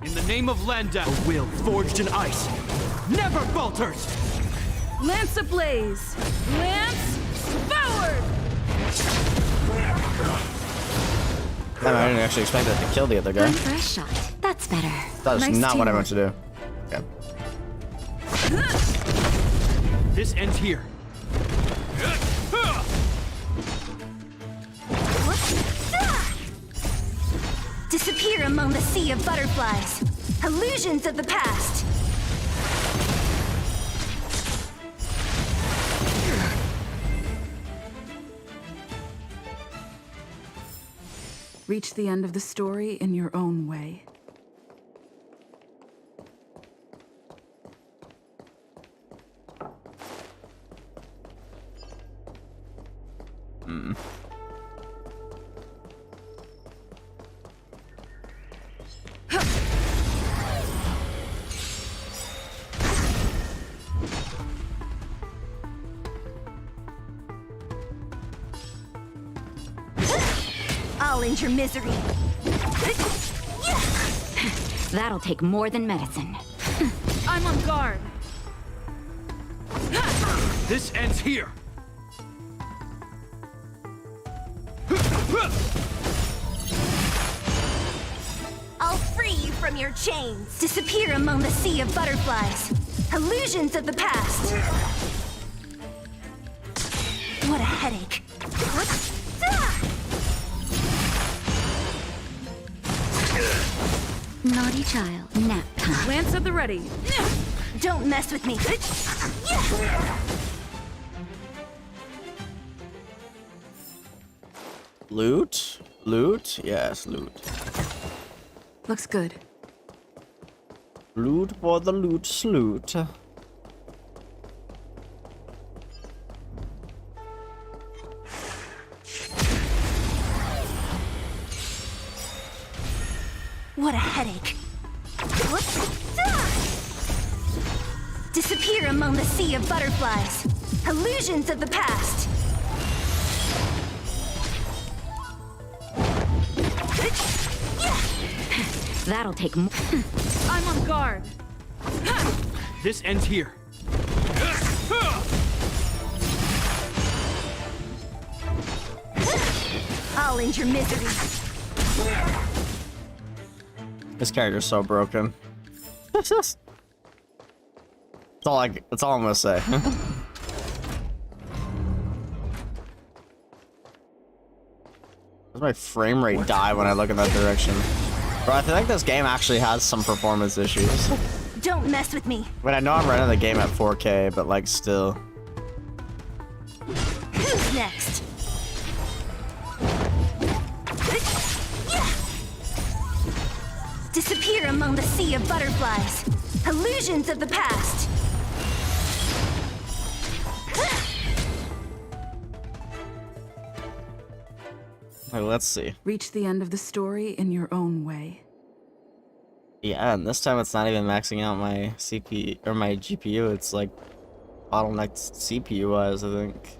In the name of Landa, a will forged in ice never falters! Lance ablaze! Lance forward! I didn't actually expect that to kill the other guy. Going for a shot. That's better. That was Nice not what I teamwork. meant to do. Okay. This ends here. disappear among the sea of butterflies. Illusions of the past. Reach the end of the story in your own way. I'll end your misery. That'll take more than medicine. I'm on guard. This ends here. I'll free you from your chains. Disappear among the sea of butterflies. Illusions of the past. What a headache. Naughty child. Nap time. Lance at the ready. Don't mess with me. Loot? Loot? Yes, loot. Looks good. Loot for the loot sloot. What a headache. Disappear among the sea of butterflies. Illusions of the past. That'll take more. I'm on guard. This ends here. I'll end your misery. This character's so broken. That's all I'm gonna say. Does my frame rate die when I look in that direction? Bro, I feel like this game actually has some performance issues. Don't mess with me. But I know I'm running the game at 4K, but like still. Who's next? Disappear among the sea of butterflies. Illusions of the past. Like, let's see. Reach the end of the story in your own way. Yeah, and this time it's not even maxing out my CPU or my GPU. It's like bottlenecked CPU wise, I think.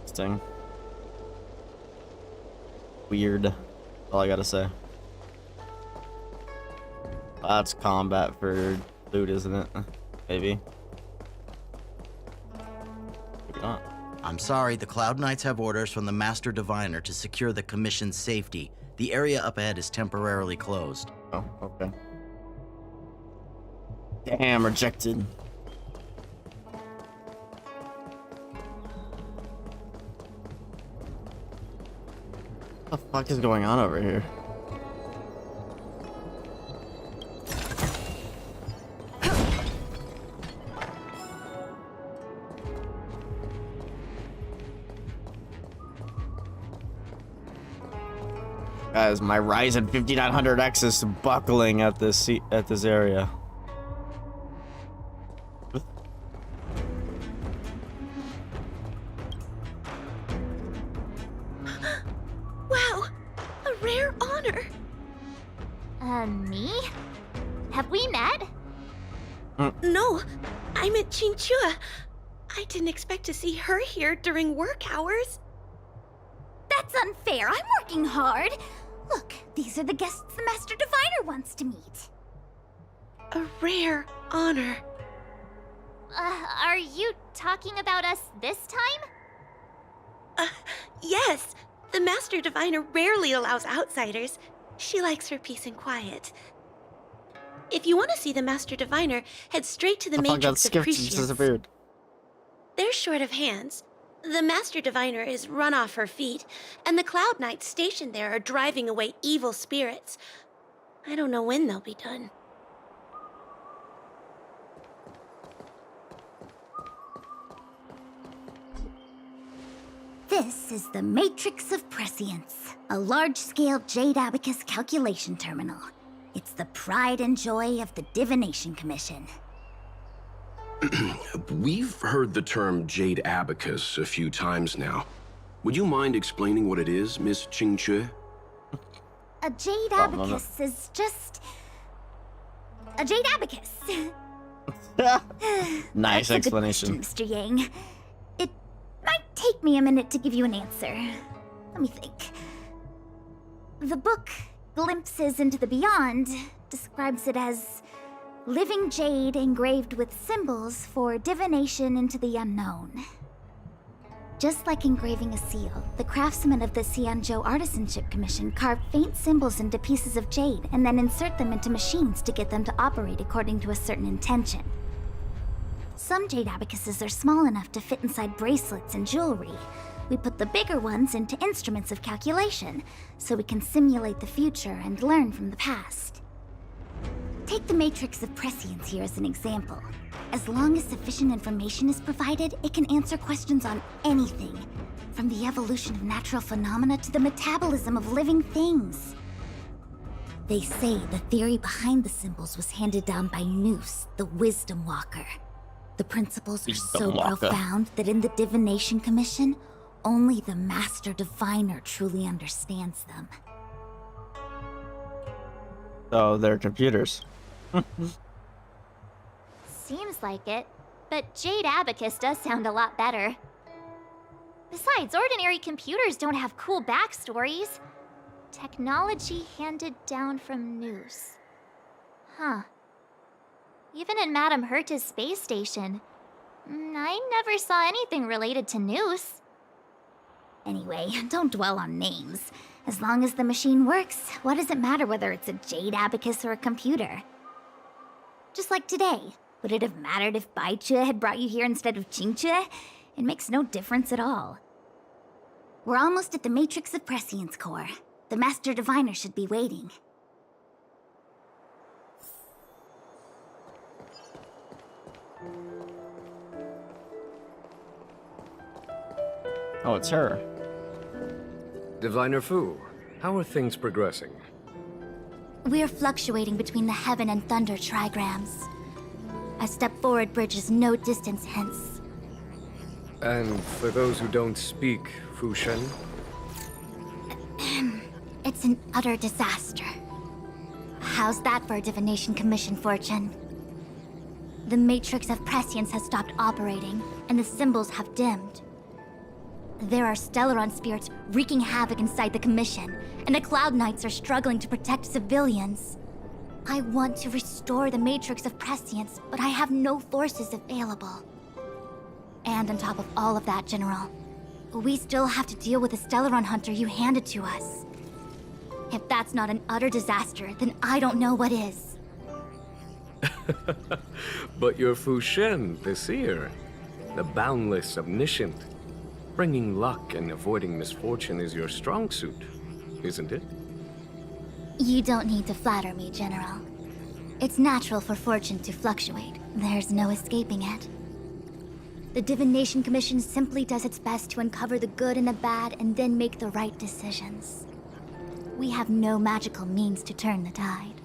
Interesting. Weird. That's all I gotta say. That's combat for loot, isn't it? Maybe. Maybe not. I'm sorry, the Cloud Knights have orders from the Master Diviner to secure the Commission's safety. The area up ahead is temporarily closed. Oh, okay. Damn, rejected. What the fuck is going on over here? Guys, my Ryzen 5900X is buckling at this area. Wow, a rare honor. Me? Have we met? No, I meant Chinchua. I didn't expect to see her here during work hours. That's unfair. I'm working hard. Look, these are the guests the Master Diviner wants to meet. A rare honor. Are you talking about us this time? Yes. The Master Diviner rarely allows outsiders. She likes her peace and quiet. If you want to see the Master Diviner, head straight to the Matrix of Prescience. Disappeared. They're short of hands, The Master Diviner is run off her feet, and the Cloud Knights stationed there are driving away evil spirits. I don't know when they'll be done. This is the Matrix of Prescience, a large-scale Jade Abacus calculation terminal. It's the pride and joy of the Divination Commission. We've heard the term Jade Abacus a few times now. Would you mind explaining what it is, Miss Qingque? A Jade Abacus is just... a Jade Abacus. Nice That's a good explanation. question, Mr. Yang. It might take me a minute to give you an answer. Let me think. The book, Glimpses into the Beyond, describes it as living jade engraved with symbols for divination into the unknown. Just like engraving a seal, the craftsmen of the Xianzhou Artisanship Commission carve faint symbols into pieces of jade and then insert them into machines to get them to operate according to a certain intention. Some jade abacuses are small enough to fit inside bracelets and jewelry. We put the bigger ones into instruments of calculation, so we can simulate the future and learn from the past. Take the Matrix of Prescience here as an example. As long as sufficient information is provided, it can answer questions on anything, from the evolution of natural phenomena to the metabolism of living things. They say the theory behind the symbols was handed down by Noose, the Wisdom Walker. The principles are so profound that in the Divination Commission, only the Master Diviner truly understands them. So they're computers. Seems like it, but Jade Abacus does sound a lot better. Besides, ordinary computers don't have cool backstories. Technology handed down from Noose. Huh. Even in Madame Herta's space station, I never saw anything related to Noose. Anyway, don't dwell on names. As long as the machine works, what does it matter whether it's a Jade Abacus or a computer? Just like today, would it have mattered if Baichue had brought you here instead of Qingque? It makes no difference at all. We're almost at the Matrix of Prescience core. The Master Diviner should be waiting. Oh, it's her. Diviner Fu, how are things progressing? We're fluctuating between the Heaven and Thunder trigrams. A step forward bridges no distance hence. And for those who don't speak Fu Shen? It's an utter disaster. How's that for a Divination Commission fortune? The Matrix of Prescience has stopped operating, and the symbols have dimmed. There are Stellaron spirits wreaking havoc inside the Commission, and the Cloud Knights are struggling to protect civilians. I want to restore the Matrix of Prescience, but I have no forces available. And on top of all of that, General, we still have to deal with the Stellaron Hunter you handed to us. If that's not an utter disaster, then I don't know what is. But you're Fu Shen, the seer. The boundless, omniscient. Bringing luck and avoiding misfortune is your strong suit, isn't it? You don't need to flatter me, General. It's natural for fortune to fluctuate. There's no escaping it. The Divination Commission simply does its best to uncover the good and the bad and then make the right decisions. We have no magical means to turn the tide.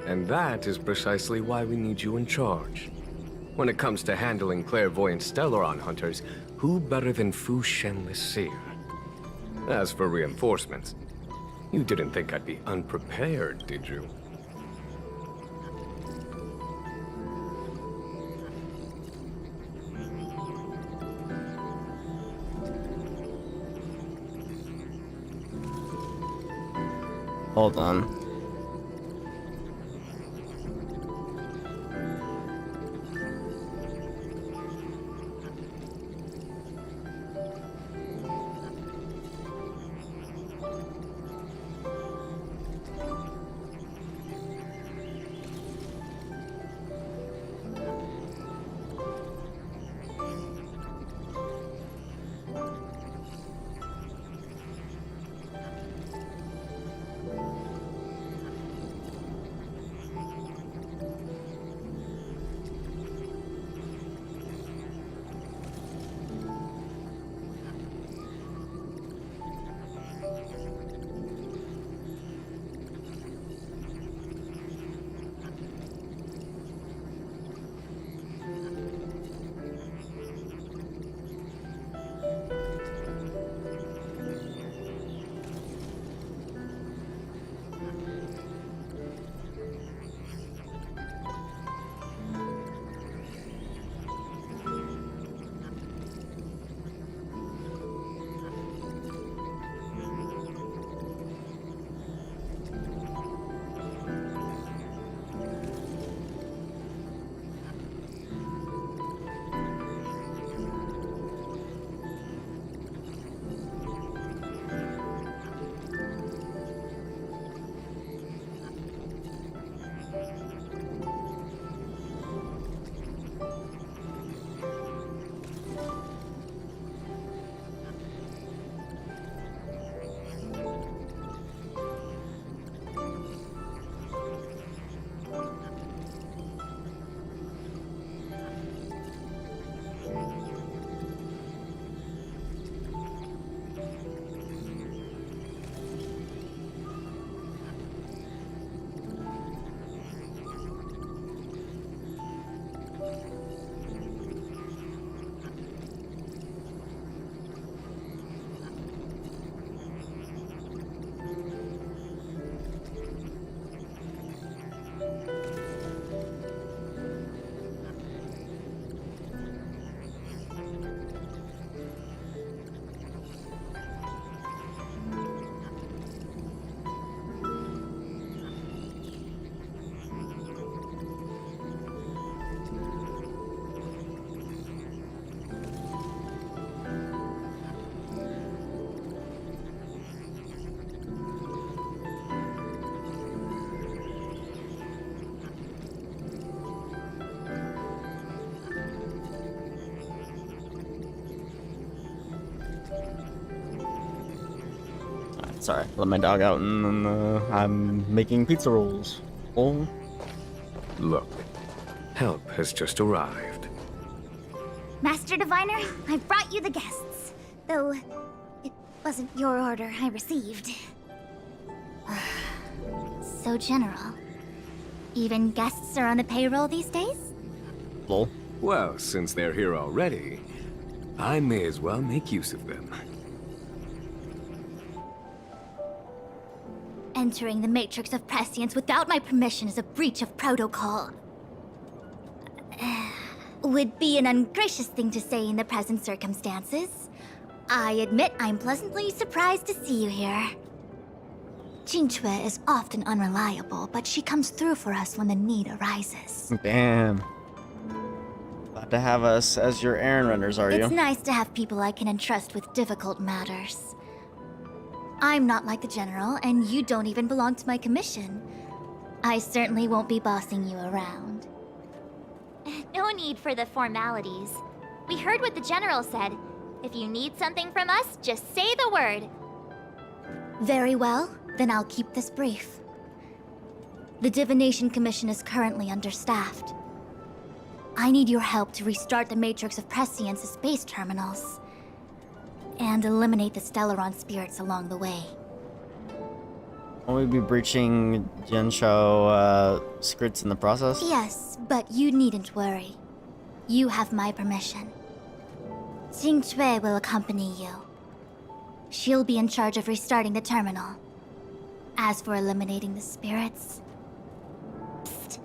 And that is precisely why we need you in charge. When it comes to handling clairvoyant Stellaron hunters, who better than Fu Shen the Seer? As for reinforcements, you didn't think I'd be unprepared, did you? Hold on. Sorry, let my dog out and I'm making pizza rolls. Oh. Look, help has just arrived. Master Diviner, I've brought you the guests. Though, it wasn't your order I received. So general. Even guests are on the payroll these days? Lol. Well, since they're here already, I may as well make use of them. Entering the Matrix of Prescience without my permission is a breach of protocol. Would be an ungracious thing to say in the present circumstances. I admit I'm pleasantly surprised to see you here. Jinchue is often unreliable, but she comes through for us when the need arises. Damn. Glad to have us as your errand runners, are you? It's nice to have people I can entrust with difficult matters. I'm not like the General, and you don't even belong to my commission. I certainly won't be bossing you around. No need for the formalities. We heard what the General said. If you need something from us, just say the word. Very well, then I'll keep this brief. The Divination Commission is currently understaffed. I need your help to restart the Matrix of Prescience's base terminals and eliminate the Stellaron spirits along the way. Won't we be breaching Gensho secrets in the process? Yes, but you needn't worry. You have my permission. Jinchue will accompany you. She'll be in charge of restarting the terminal. As for eliminating the spirits... Psst.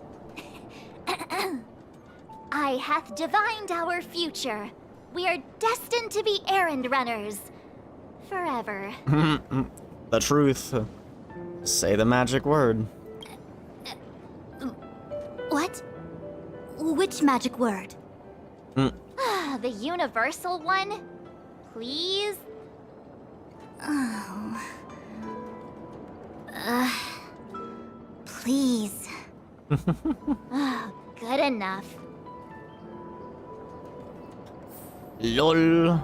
I hath divined our future. We are destined to be errand runners. Forever. The truth. Say the magic word. What? Which magic word? The universal one? Please? Oh. Please. Good enough. LOL.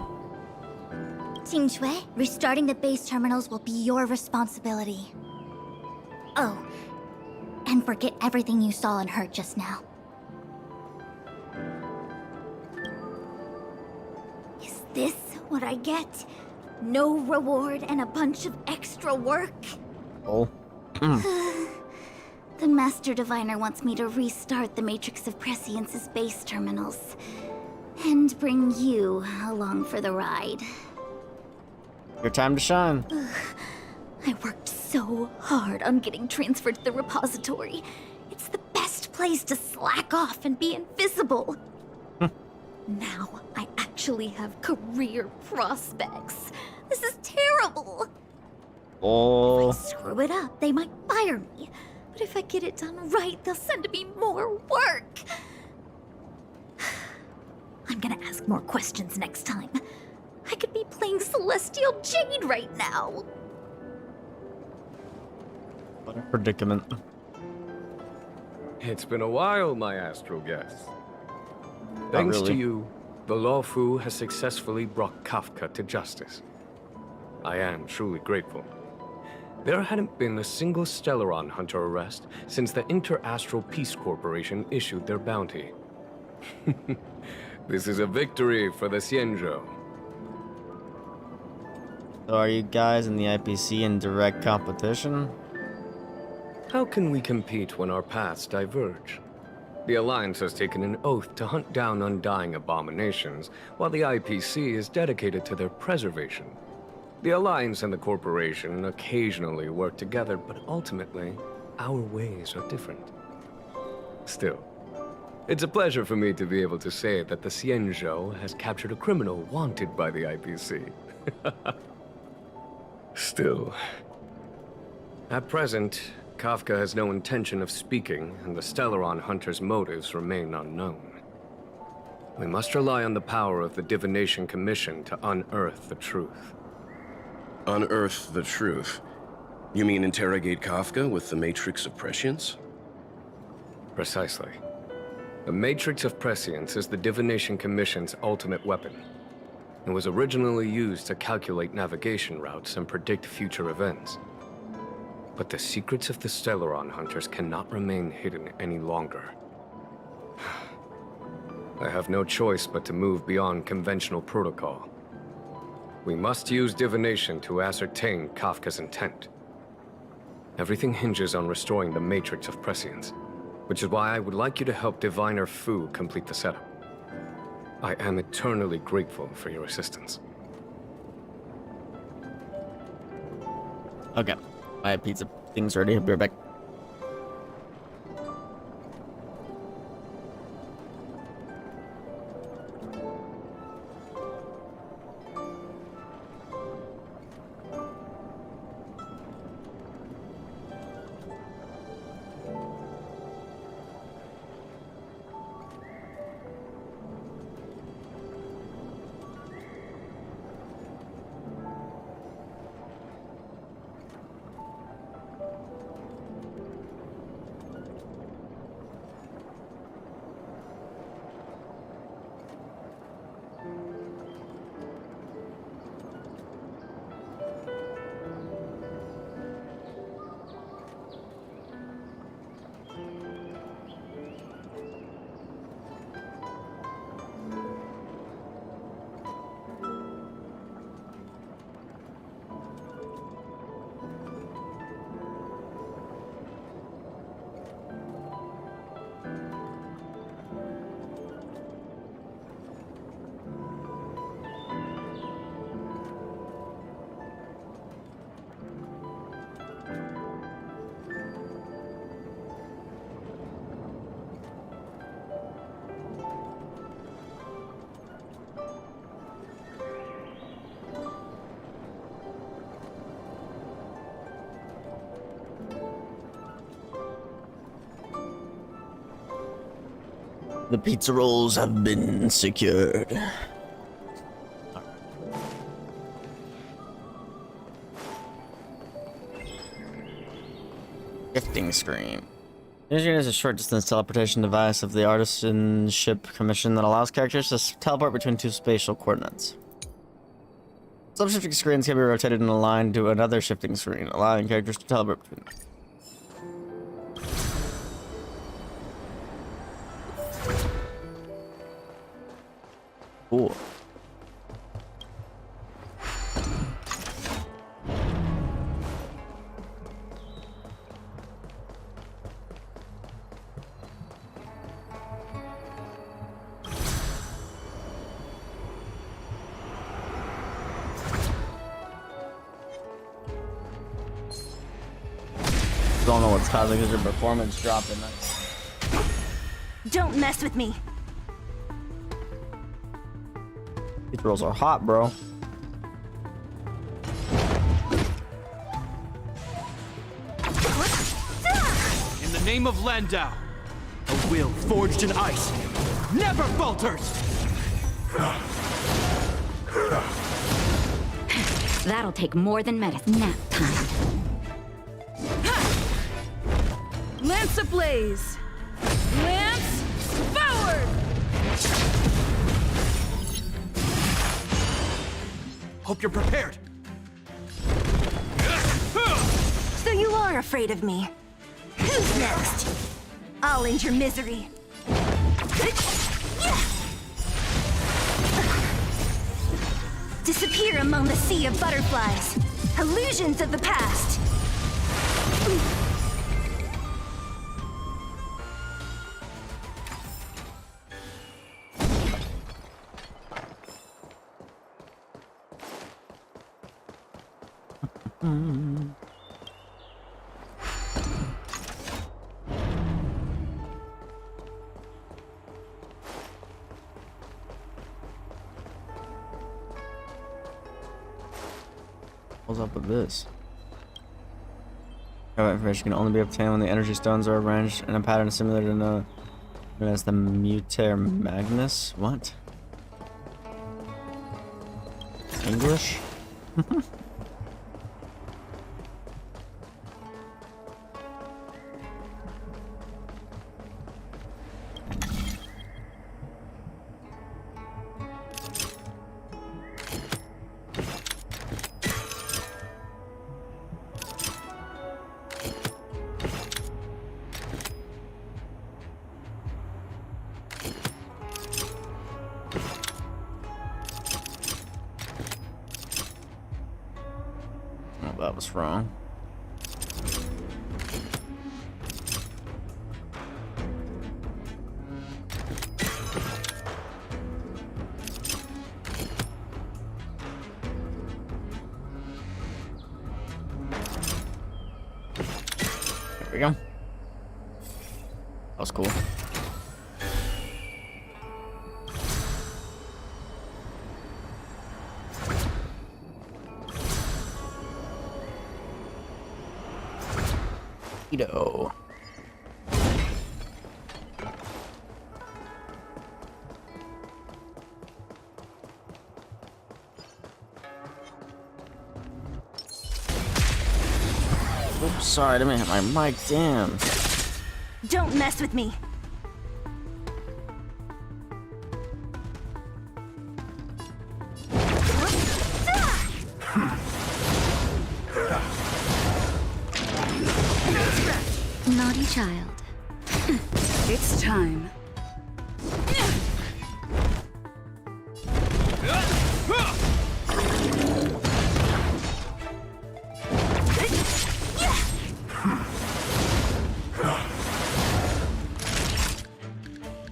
Jinchue, restarting the base terminals will be your responsibility. Oh, and forget everything you saw and heard just now. Is this what I get? No reward and a bunch of extra work? Oh. The Master Diviner wants me to restart the Matrix of Prescience's base terminals. And bring you along for the ride. Your time to shine. I worked so hard on getting transferred to the repository. It's the best place to slack off and be invisible. Now I actually have career prospects. This is terrible. Oh. If I screw it up, they might fire me. But if I get it done right, they'll send me more work. I'm gonna ask more questions next time. I could be playing Celestial Jade right now. What a predicament. It's been a while, my astral guest. Thanks to really. you, the Lawfu has successfully brought Kafka to justice. I am truly grateful. There hadn't been a single Stellaron hunter arrest since the Inter-Astral Peace Corporation issued their bounty. This is a victory for the Xianzhou. So are you guys in the IPC in direct competition? How can we compete when our paths diverge? The Alliance has taken an oath to hunt down undying abominations, while the IPC is dedicated to their preservation. The Alliance and the Corporation occasionally work together, but ultimately, our ways are different. Still, it's a pleasure for me to be able to say that the Xianzhou has captured a criminal wanted by the IPC. Still, at present, Kafka has no intention of speaking, and the Stellaron hunter's motives remain unknown. We must rely on the power of the Divination Commission to unearth the truth. Unearth the truth? You mean interrogate Kafka with the Matrix of Prescience? Precisely. The Matrix of Prescience is the Divination Commission's ultimate weapon. It was originally used to calculate navigation routes and predict future events. But the secrets of the Stellaron hunters cannot remain hidden any longer. I have no choice but to move beyond conventional protocol. We must use divination to ascertain Kafka's intent. Everything hinges on restoring the matrix of prescience, which is why I would like you to help Diviner Fu complete the setup. I am eternally grateful for your assistance. Okay. I have pizza things ready. I'll be right back. The pizza rolls have been secured. Gifting screen. Engineer is a short-distance teleportation device of the Artisanship Commission that allows characters to teleport between two spatial coordinates. Some shifting screens can be rotated and aligned to another shifting screen, allowing characters to teleport between them. Cool. Don't know what's causing because your performance dropping. Don't mess with me. These rolls are hot, bro. In the name of Landau, a will forged in ice never falters! That'll take more than medicine. Nap time. Lance ablaze! Lance forward! Hope you're prepared. So you are afraid of me. Who's next? I'll end your misery. Disappear among the sea of butterflies. Illusions of the past. What's up with this? Private information can only be obtained when the energy stones are arranged in a pattern similar to known as the Muter Magnus. What? English? What's wrong? There we go. That was cool. Keto. Oops, sorry, I didn't hit my mic, damn. Don't mess with me. Naughty child. It's time.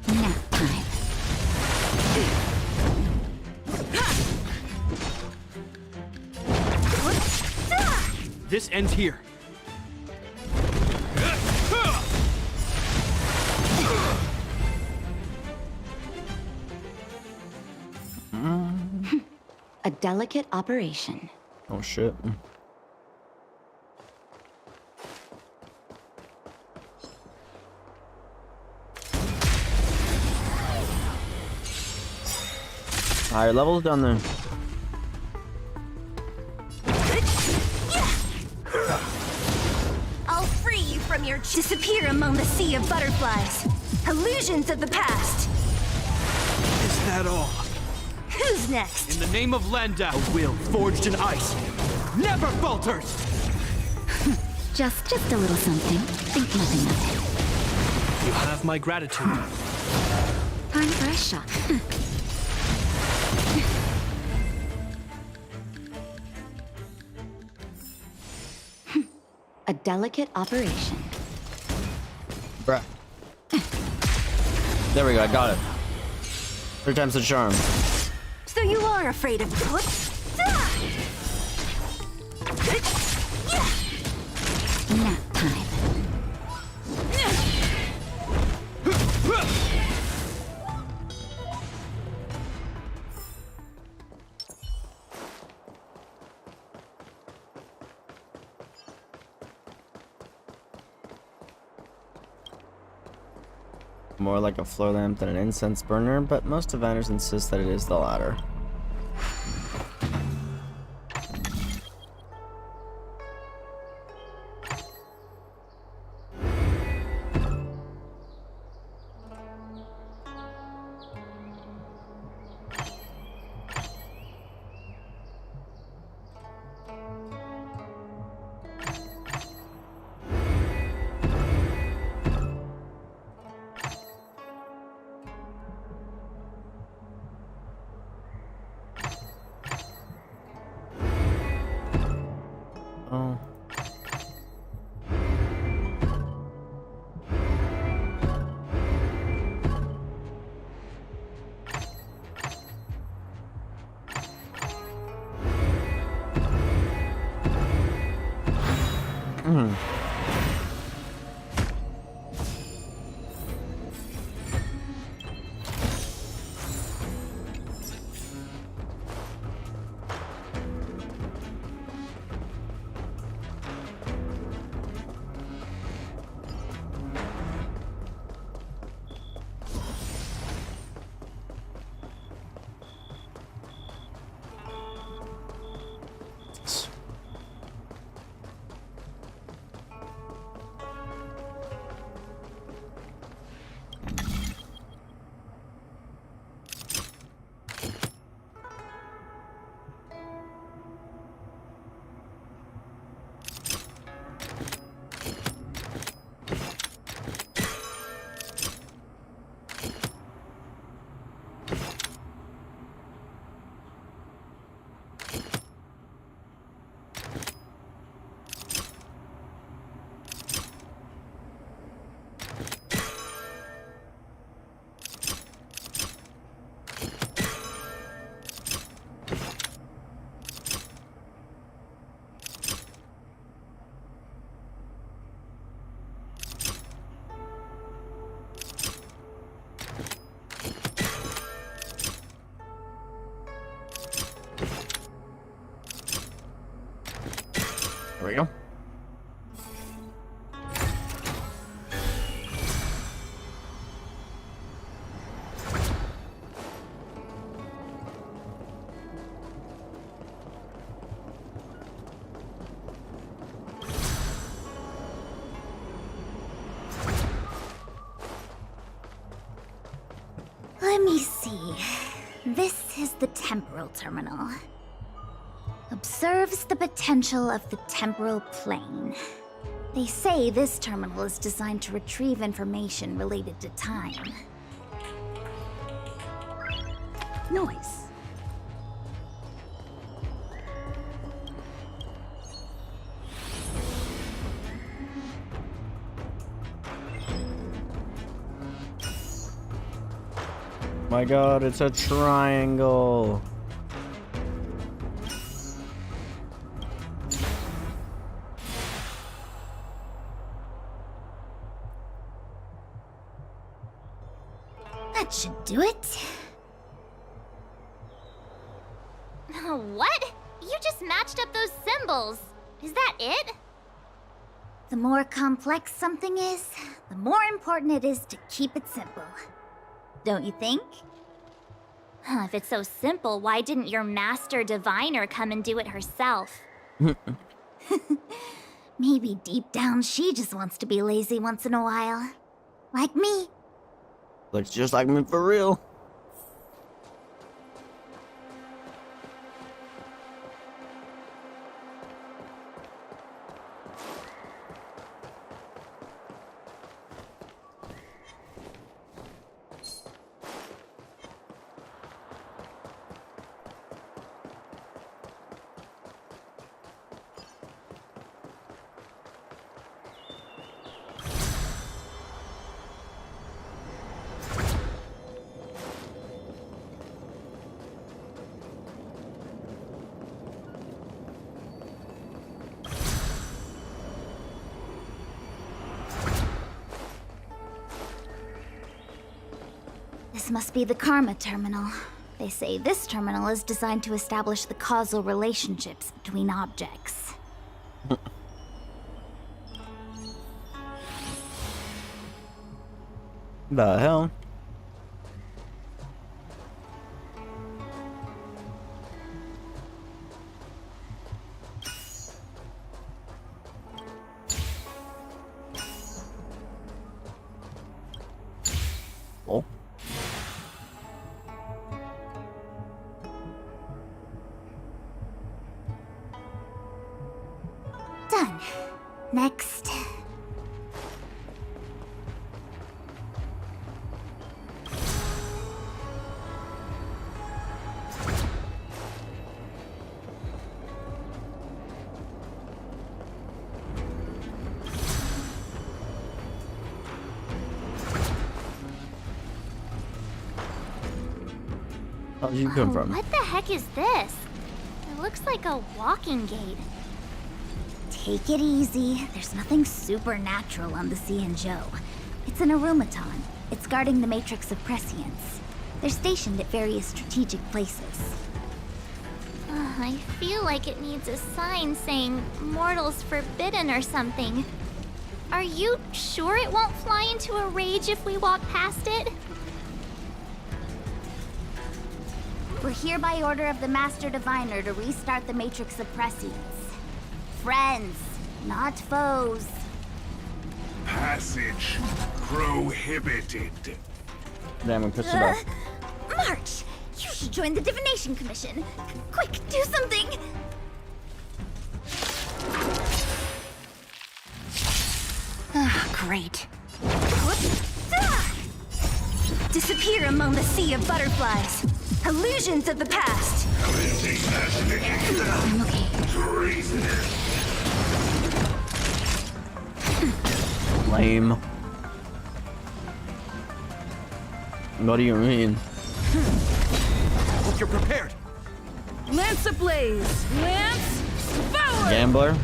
Nap time. This ends here. A delicate operation. Oh shit. Higher levels down there. I'll free you from your disappear among the sea of butterflies. Illusions of the past. Is that all? Who's next? In the name of Landau, a will forged in ice never falters! Just a little something. Think nothing of it. You have my gratitude. Time for a shot. A delicate operation. Bruh. There we go, I got it. 3 times the charm. So you are afraid of what? Nap time. More like a floor lamp than an incense burner, but most diviners insist that it is the latter. Oh. we go. Let me see. This is the temporal terminal. Observes the potential of the temporal plane. They say this terminal is designed to retrieve information related to time. Noise. My god, it's a triangle. That should do it. What? You just matched up those symbols. Is that it? The more complex something is, the more important it is to keep it simple. Don't you think? If it's so simple, why didn't your master diviner come and do it herself? Maybe deep down she just wants to be lazy once in a while. Like me. Looks just like me for real. This must be the Karma Terminal. They say this terminal is designed to establish the causal relationships between objects. The hell? Oh. Done. Next. How did you come from? What the heck is this? It looks like a walking gate. Take it easy. There's nothing supernatural on the Joe. It's an aromaton. It's guarding the matrix of prescience. They're stationed at various strategic places. I feel like it needs a sign saying mortals forbidden or something. Are you sure it won't fly into a rage if we walk past it? We're here by order of the Master Diviner to restart the matrix of prescience. Friends, not foes. Passage prohibited. Damn, I'm pissed off. March! You should join the Divination Commission. Quick, do something! Great. Disappear among the sea of butterflies. Illusions of the past. Lame. What do you mean? Hope you're prepared. Lance ablaze! Lance forward! Gambler?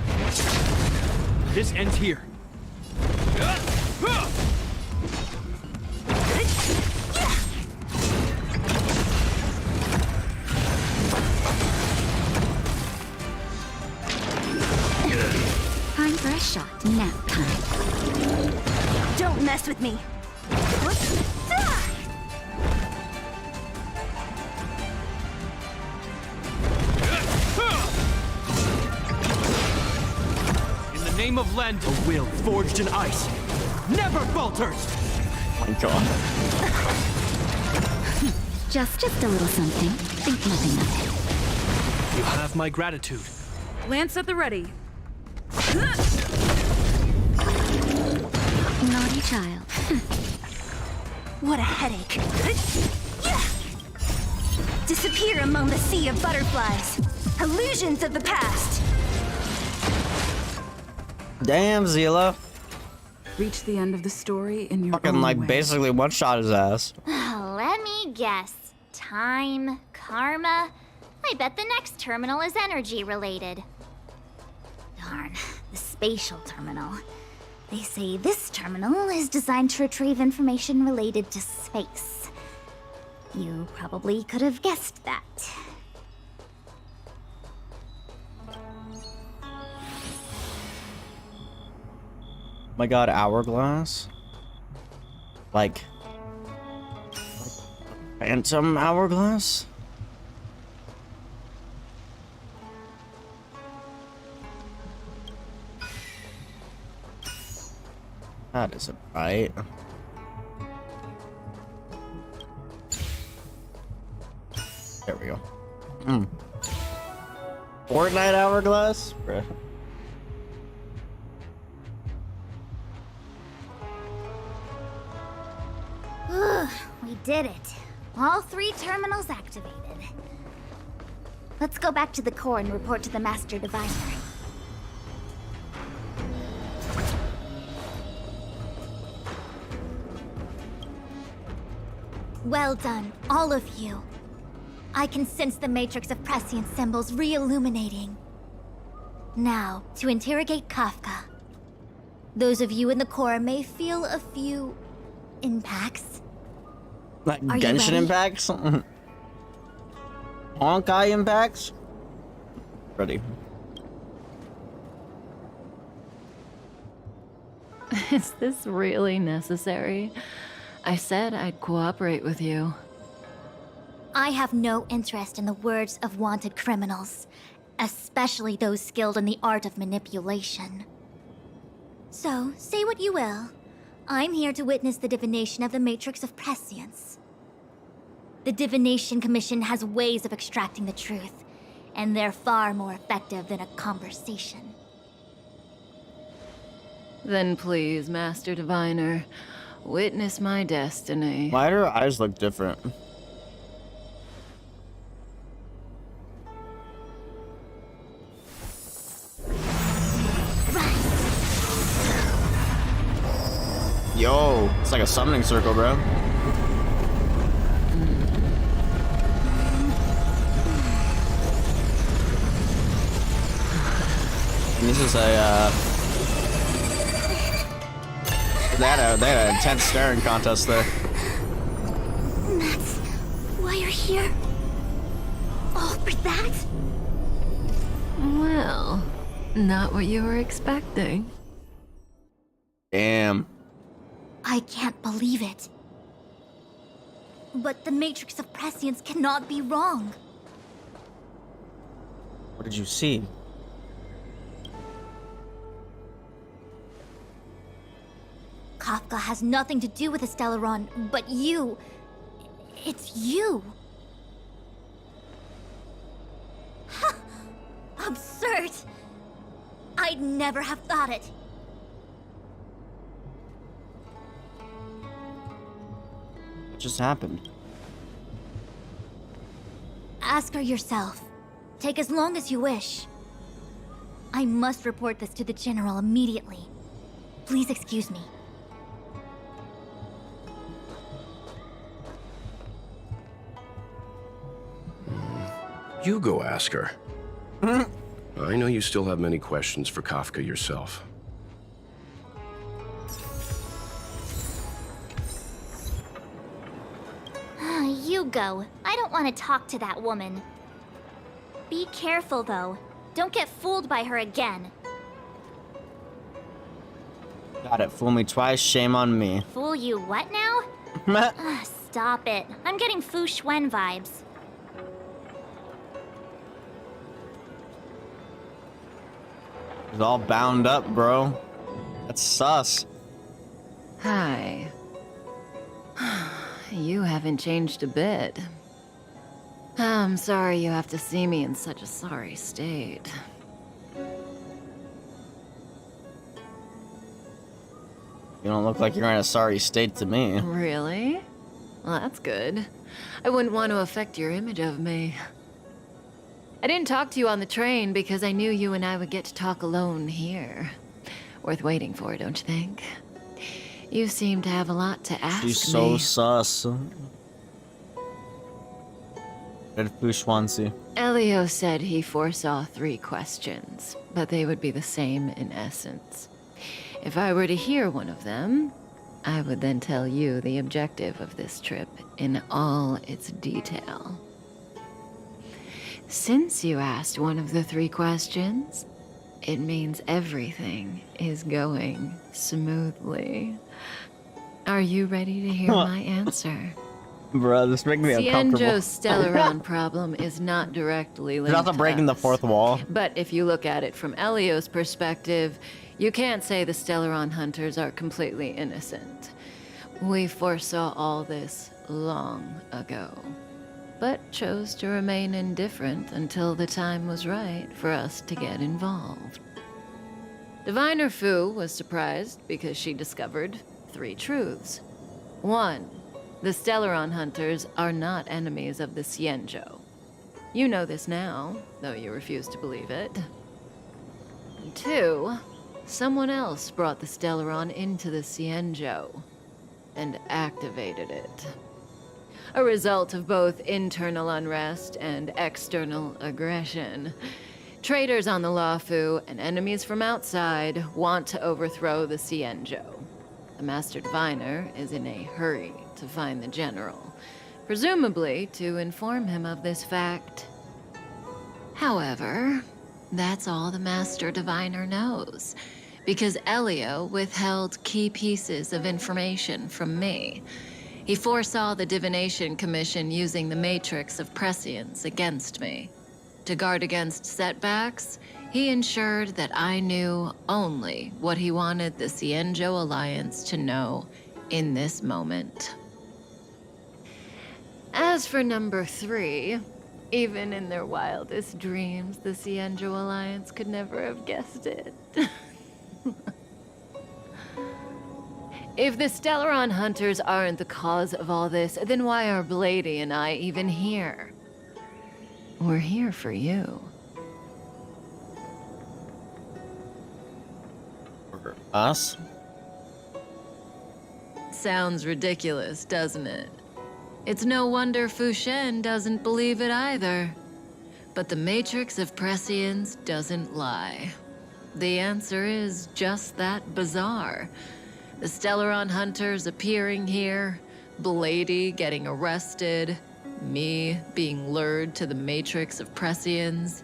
This ends here. Nap time. Don't mess with me. In the name of Lend, a will forged in ice never falters! Oh my god. Just a little something. Think nothing of it. You have my gratitude. Lance at the ready. Naughty child. What a headache. Disappear among the sea of butterflies. Illusions of the past. Damn, Zila. Reach the end of the story in your Fucking own like way. basically one shot his ass. Let me guess. Time, karma. I bet the next terminal is energy related. Darn, the spatial terminal. They say this terminal is designed to retrieve information related to space. You probably could have guessed that. My god, hourglass? Like phantom hourglass? That isn't right. There we go. Fortnite hourglass? Bruh. We did it. All 3 terminals activated. Let's go back to the core and report to the Master Diviner. Well done, all of you. I can sense the matrix of prescient symbols re-illuminating. Now, to interrogate Kafka. Those of you in the core may feel a few impacts. Like Are you Genshin ready? impacts? Honkai impacts? Ready. Is this really necessary? I said I'd cooperate with you. I have no interest in the words of wanted criminals, especially those skilled in the art of manipulation. So, say what you will. I'm here to witness the divination of the Matrix of Prescience. The Divination Commission has ways of extracting the truth, and they're far more effective than a conversation. Then please, Master Diviner, witness my destiny. Why do her eyes look different? Yo, it's like a summoning circle, bro. And this is a, they had an intense staring contest there. That's why you're here? All for that? Well, not what you were expecting. Damn. I can't believe it. But the Matrix of Prescience cannot be wrong. What did you see? Kafka has nothing to do with Stellaron, but you... It's you. Absurd. I'd never have thought it. What just happened? Ask her yourself. Take as long as you wish. I must report this to the General immediately. Please excuse me. You go ask her. I know you still have many questions for Kafka yourself. You go. I don't want to talk to that woman. Be careful, though. Don't get fooled by her again. Got it. Fool me twice, shame on me. Fool you what now? Ugh, stop it. I'm getting Fu Xuan vibes. He's all bound up, bro. That's sus. Hi. You haven't changed a bit. I'm sorry you have to see me in such a sorry state. You don't look like you're in a sorry state to me. Really? Well, that's good. I wouldn't want to affect your image of me. I didn't talk to you on the train because I knew you and I would get to talk alone here. Worth waiting for, don't you think? You seem to have a lot to ask me. She's so sus. Red Fu Xuanzi. Elio said he foresaw 3 questions, but they would be the same in essence. If I were to hear one of them, I would then tell you the objective of this trip in all its detail. Since you asked one of the 3 questions, it means everything is going smoothly. Are you ready to hear my answer? Bro, this makes me uncomfortable. Xianzhou's Stellaron problem is not directly linked It's not breaking the 4th wall. But if you look at it from Elio's perspective, you can't say the Stellaron hunters are completely innocent. We foresaw all this long ago, but chose to remain indifferent until the time was right for us to get involved. Diviner Fu was surprised because she discovered 3 truths. 1. The Stellaron hunters are not enemies of the Xianzhou. You know this now, though you refuse to believe it. 2. Someone else brought the Stellaron into the Xianzhou and activated it. A result of both internal unrest and external aggression. Traitors on the Luofu and enemies from outside want to overthrow the Xianzhou. The Master Diviner is in a hurry to find the General, presumably to inform him of this fact. However, that's all the Master Diviner knows, because Elio withheld key pieces of information from me. He foresaw the Divination Commission using the Matrix of Prescience against me. To guard against setbacks, he ensured that I knew only what he wanted the Xianzhou Alliance to know in this moment. As for number 3, even in their wildest dreams, the Xianzhou Alliance could never have guessed it. If the Stellaron hunters aren't the cause of all this, then why are Blady and I even here? We're here for you. For us? Sounds ridiculous, doesn't it? It's no wonder Fu Shen doesn't believe it either. But the Matrix of Prescience doesn't lie. The answer is just that bizarre. The Stellaron hunters appearing here, Blady getting arrested, me being lured to the Matrix of Prescience.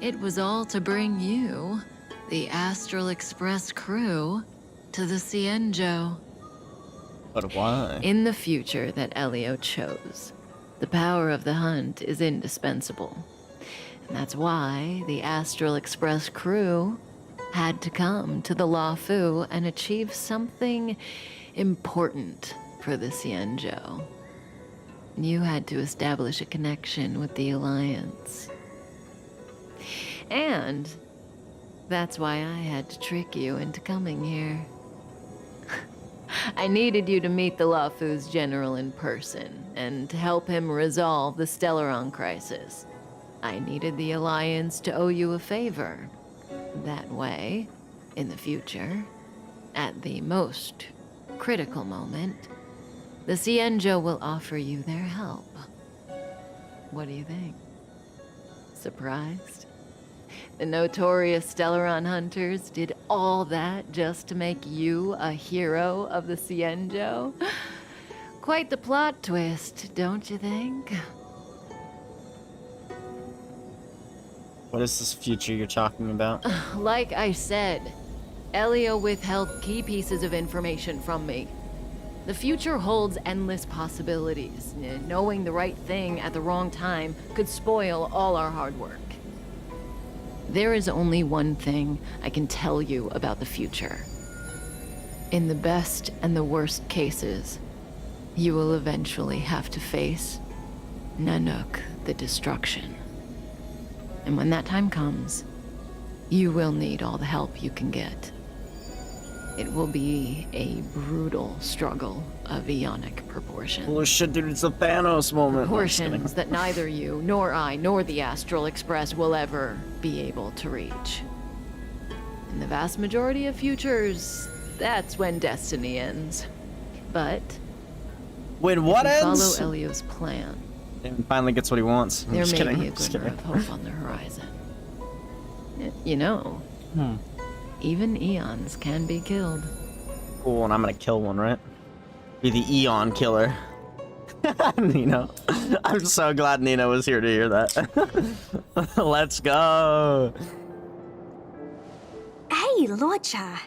It was all to bring you, the Astral Express crew, to the Xianzhou. But why? In the future that Elio chose, the power of the hunt is indispensable. And that's why the Astral Express crew had to come to the Luofu and achieve something important for the Xianzhou. You had to establish a connection with the Alliance. And that's why I had to trick you into coming here. I needed you to meet the Luofu's general in person and to help him resolve the Stellaron crisis. I needed the Alliance to owe you a favor. That way, in the future, at the most critical moment, the Xianzhou will offer you their help. What do you think? Surprised? The notorious Stellaron hunters did all that just to make you a hero of the Xianzhou? Quite the plot twist, don't you think? What is this future you're talking about? Like I said, Elio withheld key pieces of information from me. The future holds endless possibilities. Knowing the right thing at the wrong time could spoil all our hard work. There is only one thing I can tell you about the future. In the best and the worst cases, you will eventually have to face Nanook, the destruction. And when that time comes, you will need all the help you can get. It will be a brutal struggle of Ionic proportions. Oh shit, dude, it's a Thanos moment. Proportions that neither you, nor I, nor the Astral Express will ever be able to reach. In the vast majority of futures, that's when destiny ends. But when what if you ends? follow Elio's plan, and finally gets what he wants. there Just may kidding. be a Just glimmer kidding. of hope on the horizon. You know, even eons can be killed. Cool, and I'm gonna kill one, right? Be the Eon killer. Nino. I'm so glad Nino was here to hear that. Let's go. Hey, Lorcha.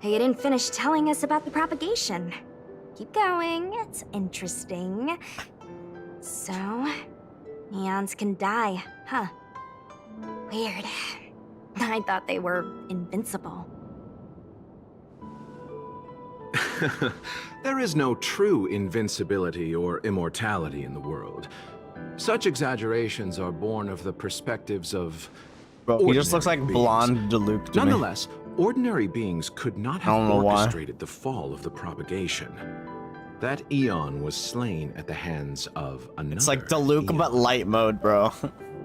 You didn't finish telling us about the propagation. Keep going, it's interesting. So, eons can die, huh? Weird. I thought they were invincible. There is no true invincibility or immortality in the world. Such exaggerations are born of the perspectives of Bro, he just looks like ordinary blonde Deluxe to me. Nonetheless, ordinary beings could not have I don't know why. orchestrated the fall of the propagation. That eon was slain at the hands of another. It's like Deluxe but light mode, bro.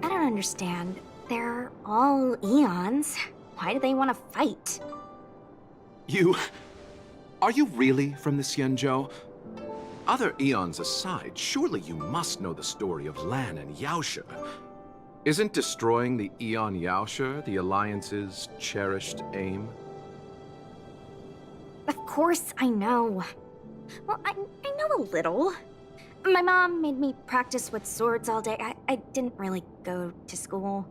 I don't understand. They're all eons. Why do they want to fight? Are you really from the Xianzhou? Other eons aside, surely you must know the story of Lan and Yaoshe. Isn't destroying the Eon Yaoshe the Alliance's cherished aim? Of course I know. Well, I know a little. My mom made me practice with swords all day. I didn't really go to school.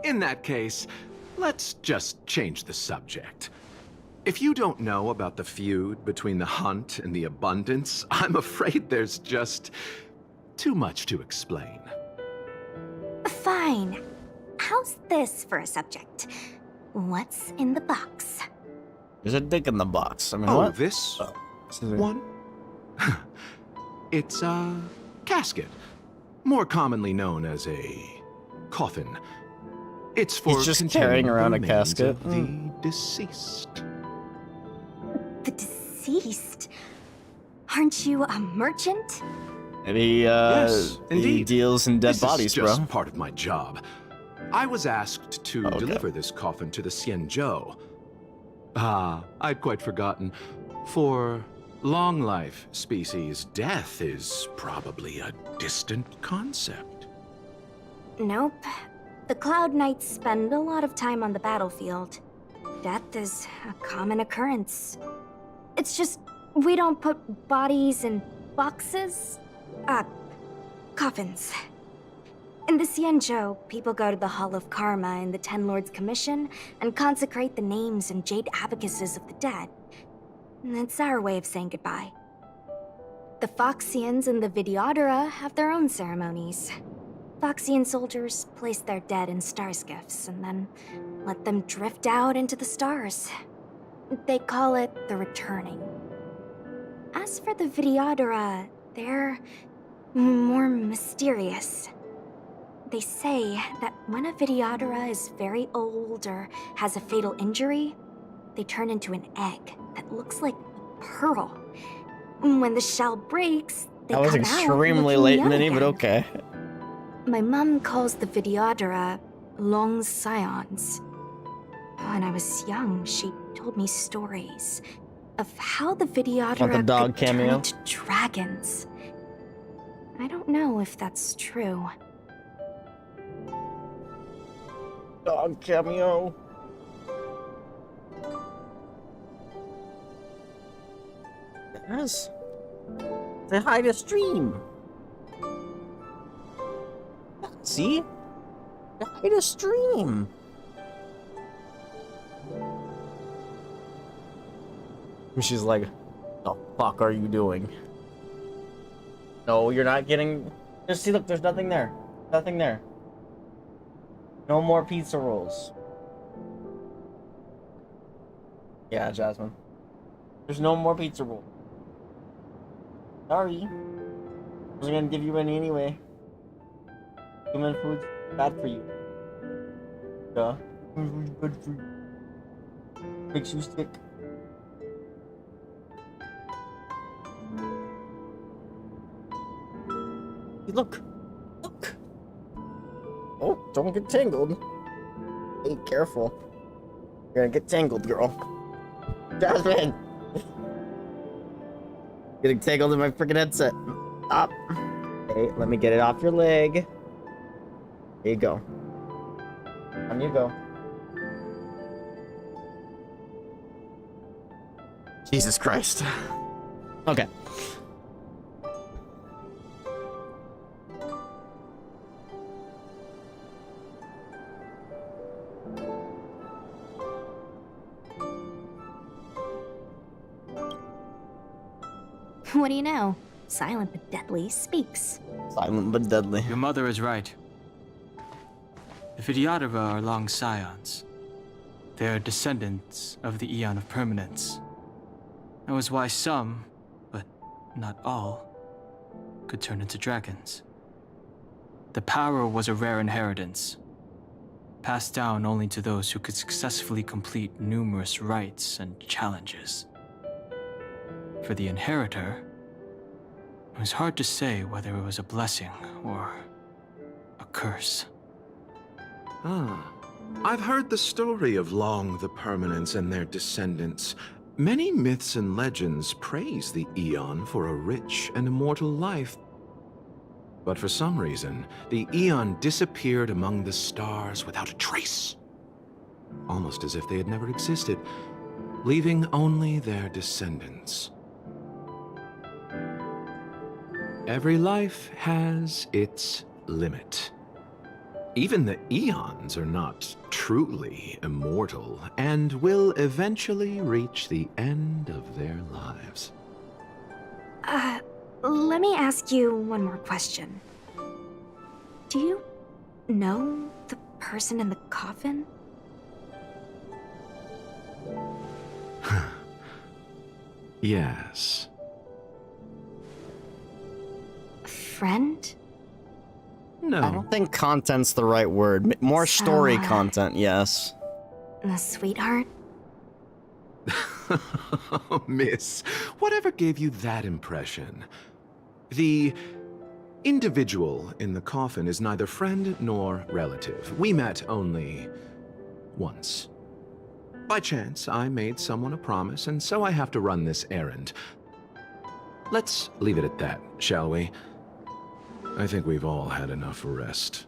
In that case, let's just change the subject. If you don't know about the feud between the Hunt and the Abundance, I'm afraid there's just too much to explain. Fine. How's this for a subject? What's in the box? There's a dick in the box. I mean, Oh, what? this one? It's a casket, more commonly known as a coffin. It's for He's just containing carrying around the a remains casket. of the deceased. The deceased? Aren't you a merchant? And he, Yes, he indeed. deals in dead This bodies, is just bro. part of my job. I was asked to Okay. deliver this coffin to the Xianzhou. I'd quite forgotten. For long life species, death is probably a distant concept. Nope. The Cloud Knights spend a lot of time on the battlefield. Death is a common occurrence. It's just, we don't put bodies in boxes. Coffins. In the Xianzhou, people go to the Hall of Karma in the Ten Lords Commission and consecrate the names and jade abacuses of the dead. It's our way of saying goodbye. The Foxians and the Videodora have their own ceremonies. Foxian soldiers place their dead in star skiffs and then let them drift out into the stars. They call it the returning. As for the Videodora, they're more mysterious. They say that when a Videodora is very old or has a fatal injury, they turn into an egg that looks like a pearl. When the shell breaks, they That was come out extremely looking late, young Minnie, but again. okay. My mom calls the Videodora long scions. When I was young, she told me stories of how the Videodora Want the dog could turn cameo? into dragons. I don't know if that's true. Dog cameo. Yes. They hide a stream. See? They hide a stream. And she's like, the fuck are you doing? No, you're not getting... Just see, look, there's nothing there. Nothing there. No more pizza rolls. Yeah, Jasmine. There's no more pizza rolls. Sorry. I wasn't gonna give you any anyway. Human food's bad for you. Yeah. Human food's good for you. Makes you sick. Hey, look. Look. Oh, don't get tangled. Be careful. You're gonna get tangled, girl. Jasmine! Getting tangled in my freaking headset. Stop. Okay, let me get it off your leg. There you go. On you go. Jesus Christ. Okay. What do you know? Silent but deadly speaks. Silent but deadly. Your mother is right. The Vidyadhara are long scions. They are descendants of the Eon of Permanence. That was why some, but not all, could turn into dragons. The power was a rare inheritance, passed down only to those who could successfully complete numerous rites and challenges. For the inheritor, it was hard to say whether it was a blessing or a curse. I've heard the story of Long the Permanence and their descendants. Many myths and legends praise the Eon for a rich and immortal life. But for some reason, the Eon disappeared among the stars without a trace. Almost as if they had never existed, leaving only their descendants. Every life has its limit. Even the Eons are not truly immortal and will eventually reach the end of their lives. Let me ask you one more question. Do you know the person in the coffin? Yes. Friend? No. I don't think content's the right word. More story content, yes. The sweetheart? Miss, whatever gave you that impression? The individual in the coffin is neither friend nor relative. We met only once. By chance, I made someone a promise, and so I have to run this errand. Let's leave it at that, shall we? I think we've all had enough rest.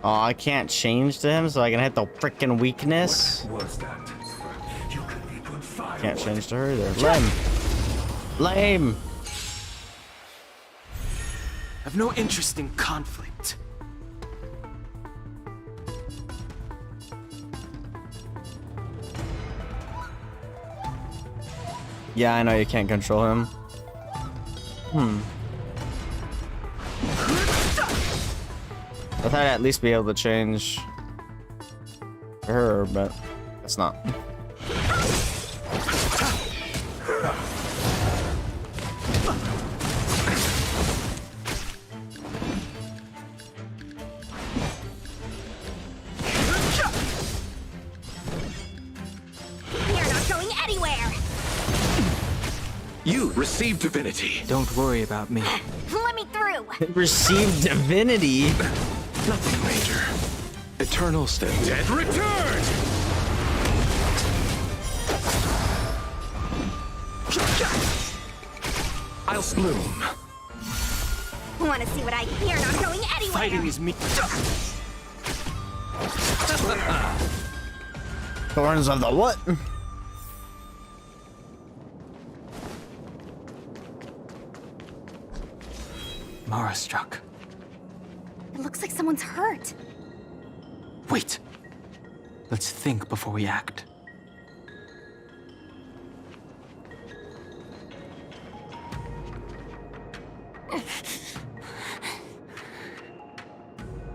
Oh, I can't change to him, so I can hit the freaking weakness. What was that? You could be good fire. Can't change to her either. Lame. Lame. I've no interest in conflict. Yeah, I know you can't control him. I thought I'd at least be able to change her, but it's not. You're not going anywhere! You received divinity. Don't worry about me. Let me through! Received divinity? Nothing major. Eternal state. Dead return! I'll bloom. Want to see what I can hear? Not going anywhere. Fighting is me. Thorns of the what? Mara struck. It looks like someone's hurt. Wait. Let's think before we act.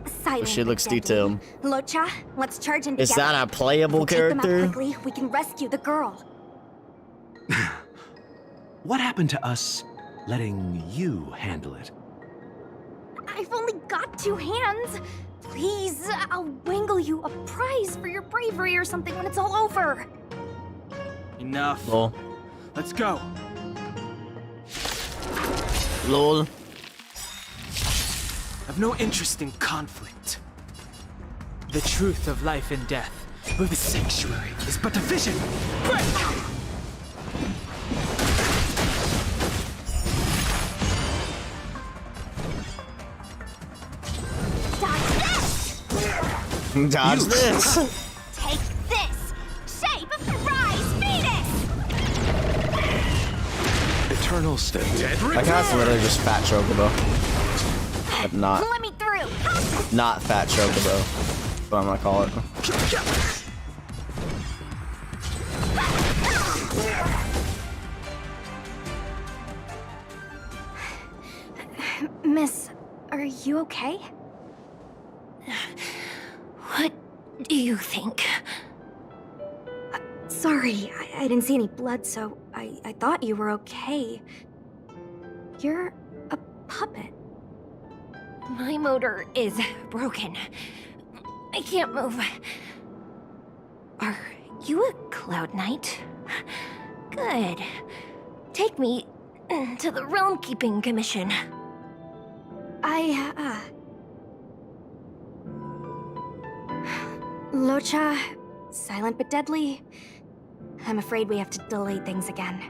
Silent She looks but deadly. detailed. Locha, let's charge in Is together. that a playable If we take them out character? quickly, we can rescue the girl. What happened to us letting you handle it? I've only got 2 hands. Please, I'll wangle you a prize for your bravery or something when it's all over. Enough. Lol. Let's go. Lol. I've no interest in conflict. The truth of life and death, with the sanctuary, is but a vision. Dodge this. Take this! Shape of the Rise Venus! Eternal step. Like that's literally just fat chocobo. But not Let me through! fat chocobo. That's what I'm gonna call it. Miss, are you okay? What do you think? Sorry, I didn't see any blood, so I thought you were okay. You're a puppet. My motor is broken. I can't move. Are you a Cloud Knight? Good. Take me to the Realm Keeping Commission. Locha, silent but deadly. I'm afraid we have to delay things again.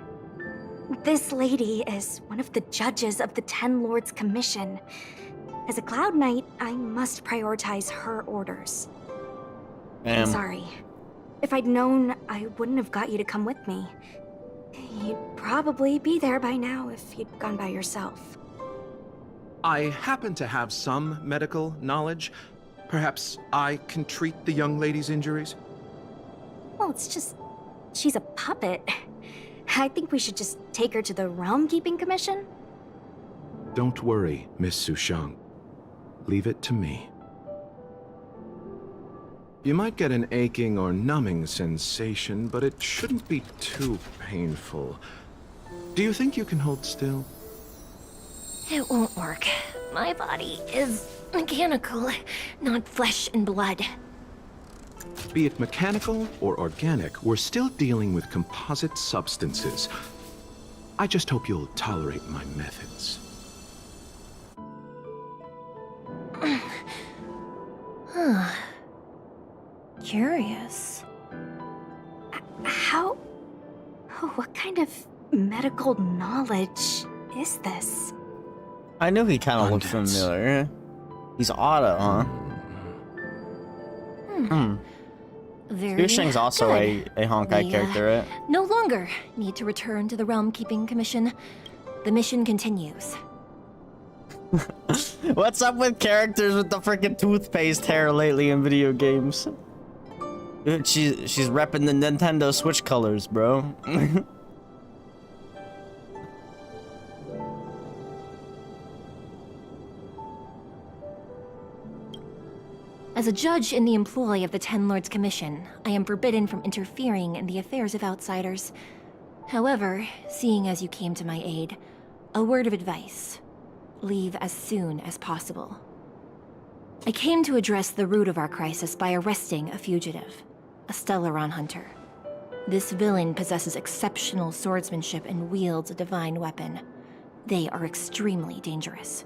This lady is one of the judges of the Ten Lords Commission. As a Cloud Knight, I must prioritize her orders. I'm sorry. If I'd known, I wouldn't have got you to come with me. You'd probably be there by now if you'd gone by yourself. I happen to have some medical knowledge. Perhaps I can treat the young lady's injuries? Well, it's just... she's a puppet. I think we should just take her to the Realm Keeping Commission. Don't worry, Miss Sushang. Leave it to me. You might get an aching or numbing sensation, but it shouldn't be too painful. Do you think you can hold still? It won't work. My body is mechanical, not flesh and blood. Be it mechanical or organic, we're still dealing with composite substances. I just hope you'll tolerate my methods. Huh. Curious. How... what kind of medical knowledge is this? I knew he kind of looked familiar. He's Otto, huh? Very Sushang's also good. a Honkai We, character, right? No longer need to return to the Realm Keeping Commission. The mission continues. What's up with characters with the freaking toothpaste hair lately in video games? Dude, she's repping the Nintendo Switch colors, bro. As a judge in the employ of the Ten Lords Commission, I am forbidden from interfering in the affairs of outsiders. However, seeing as you came to my aid, a word of advice. Leave as soon as possible. I came to address the root of our crisis by arresting a fugitive, a Stellaron hunter. This villain possesses exceptional swordsmanship and wields a divine weapon. They are extremely dangerous.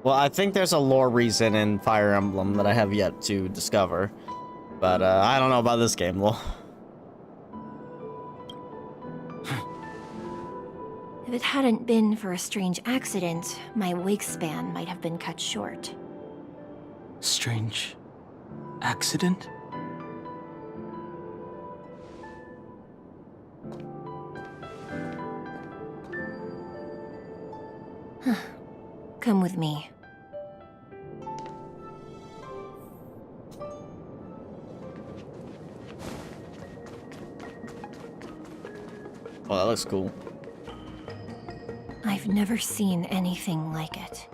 Well, I think there's a lore reason in Fire Emblem that I have yet to discover. But I don't know about this game, lol. If it hadn't been for a strange accident, my wakespan might have been cut short. Strange accident? Come with me. Oh, that looks cool. I've never seen anything like it.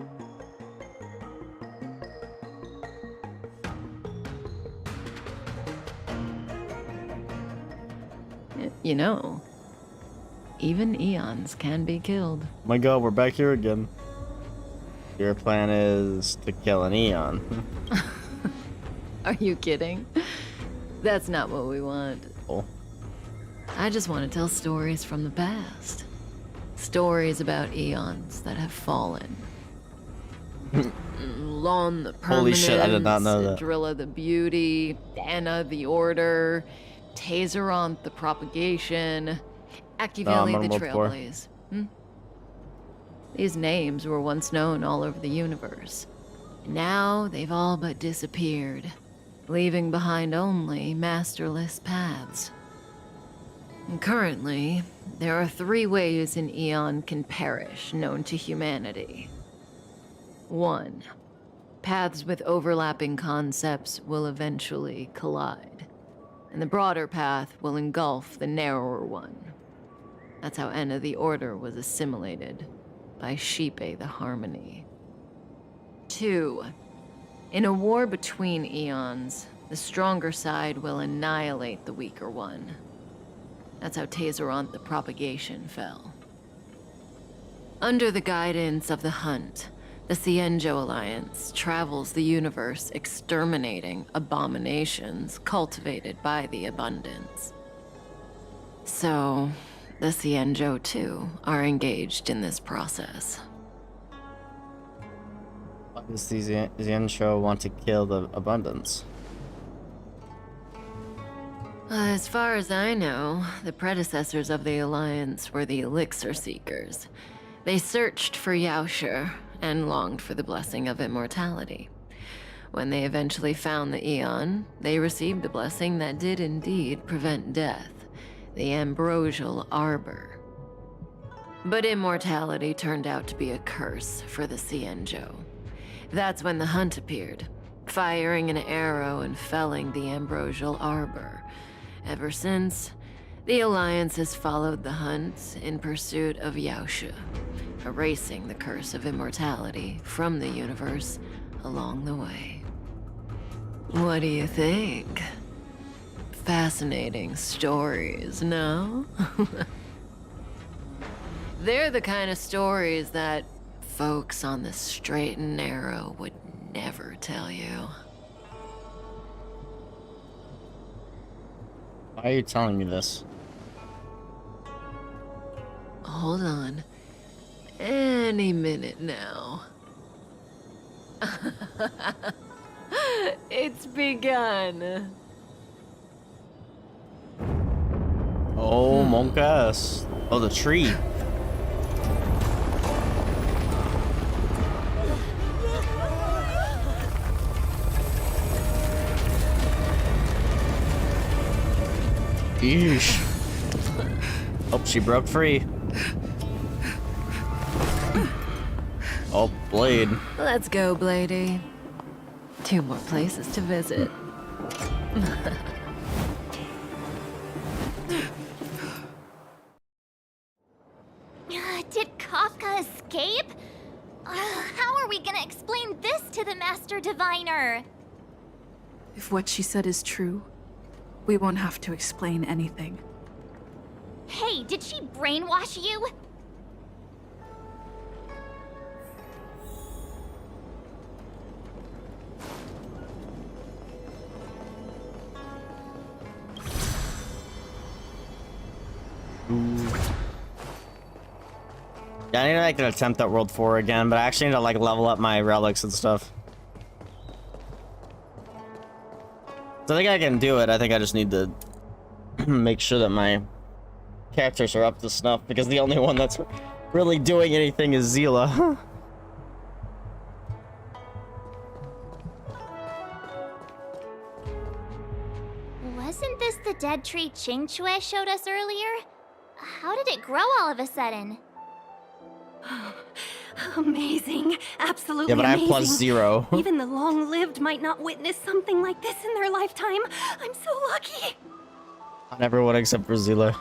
You know, even eons can be killed. My god, we're back here again. Your plan is to kill an eon. Are you kidding? That's not what we want. Oh. I just want to tell stories from the past. Stories about eons that have fallen. Lon the Permanent, Holy shit, I did not know that. Drilla the Beauty, Anna the Order, Tazeronth the Propagation, Akiveli the Trailblazer. These names were once known all over the universe. Now they've all but disappeared, leaving behind only masterless paths. And currently, there are 3 ways an eon can perish known to humanity. 1. Paths with overlapping concepts will eventually collide, and the broader path will engulf the narrower one. That's how Enna the Order was assimilated by Sheepe the Harmony. 2. In a war between eons, the stronger side will annihilate the weaker one. That's how Tazeronth the Propagation fell. Under the guidance of the Hunt, the Cienjo Alliance travels the universe exterminating abominations cultivated by the Abundance. So, the Cienjo, too, are engaged in this process. Why does the Cienjo want to kill the Abundance? As far as I know, the predecessors of the Alliance were the Elixir Seekers. They searched for Yaoshe and longed for the blessing of immortality. When they eventually found the Eon, they received a blessing that did indeed prevent death, the Ambrosial Arbor. But immortality turned out to be a curse for the Cienjo. That's when the Hunt appeared, firing an arrow and felling the Ambrosial Arbor. Ever since, the Alliance has followed the Hunt in pursuit of Yaoshe, erasing the curse of immortality from the universe along the way. What do you think? Fascinating stories, no? They're the kind of stories that folks on the straight and narrow would never tell you. Why are you telling me this? Hold on. Any minute now. It's begun. Oh, Monkas. Oh, the tree. Yeesh. Oh, she broke free. Oh, Blade. Let's go, Bladey. 2 more places to visit. Did Kafka escape? How are we gonna explain this to the Master Diviner? If what she said is true, we won't have to explain anything. Hey, did she brainwash you? Yeah, I need to make an attempt at World 4 again, but I actually need to like level up my relics and stuff. So I think I can do it. I think I just need to make sure that my characters are up to snuff, because the only one that's really doing anything is Zila. Wasn't this the dead tree Qingque showed us earlier? How did it grow all of a sudden? Amazing. Absolutely Yeah, but I have amazing. +0. Even the long-lived might not witness something like this in their lifetime. I'm so lucky. On everyone except for Zila.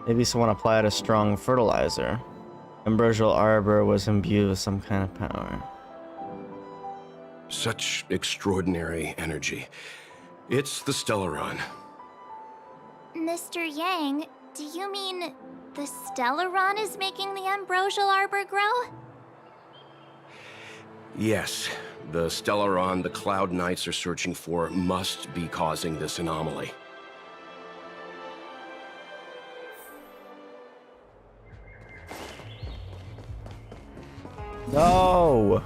Maybe someone applied a strong fertilizer. Ambrosial arbor was imbued with some kind of power. Such extraordinary energy. It's the Stellaron. Mr. Yang, do you mean the Stellaron is making the ambrosial arbor grow? Yes, the Stellaron the Cloud Knights are searching for must be causing this anomaly. No!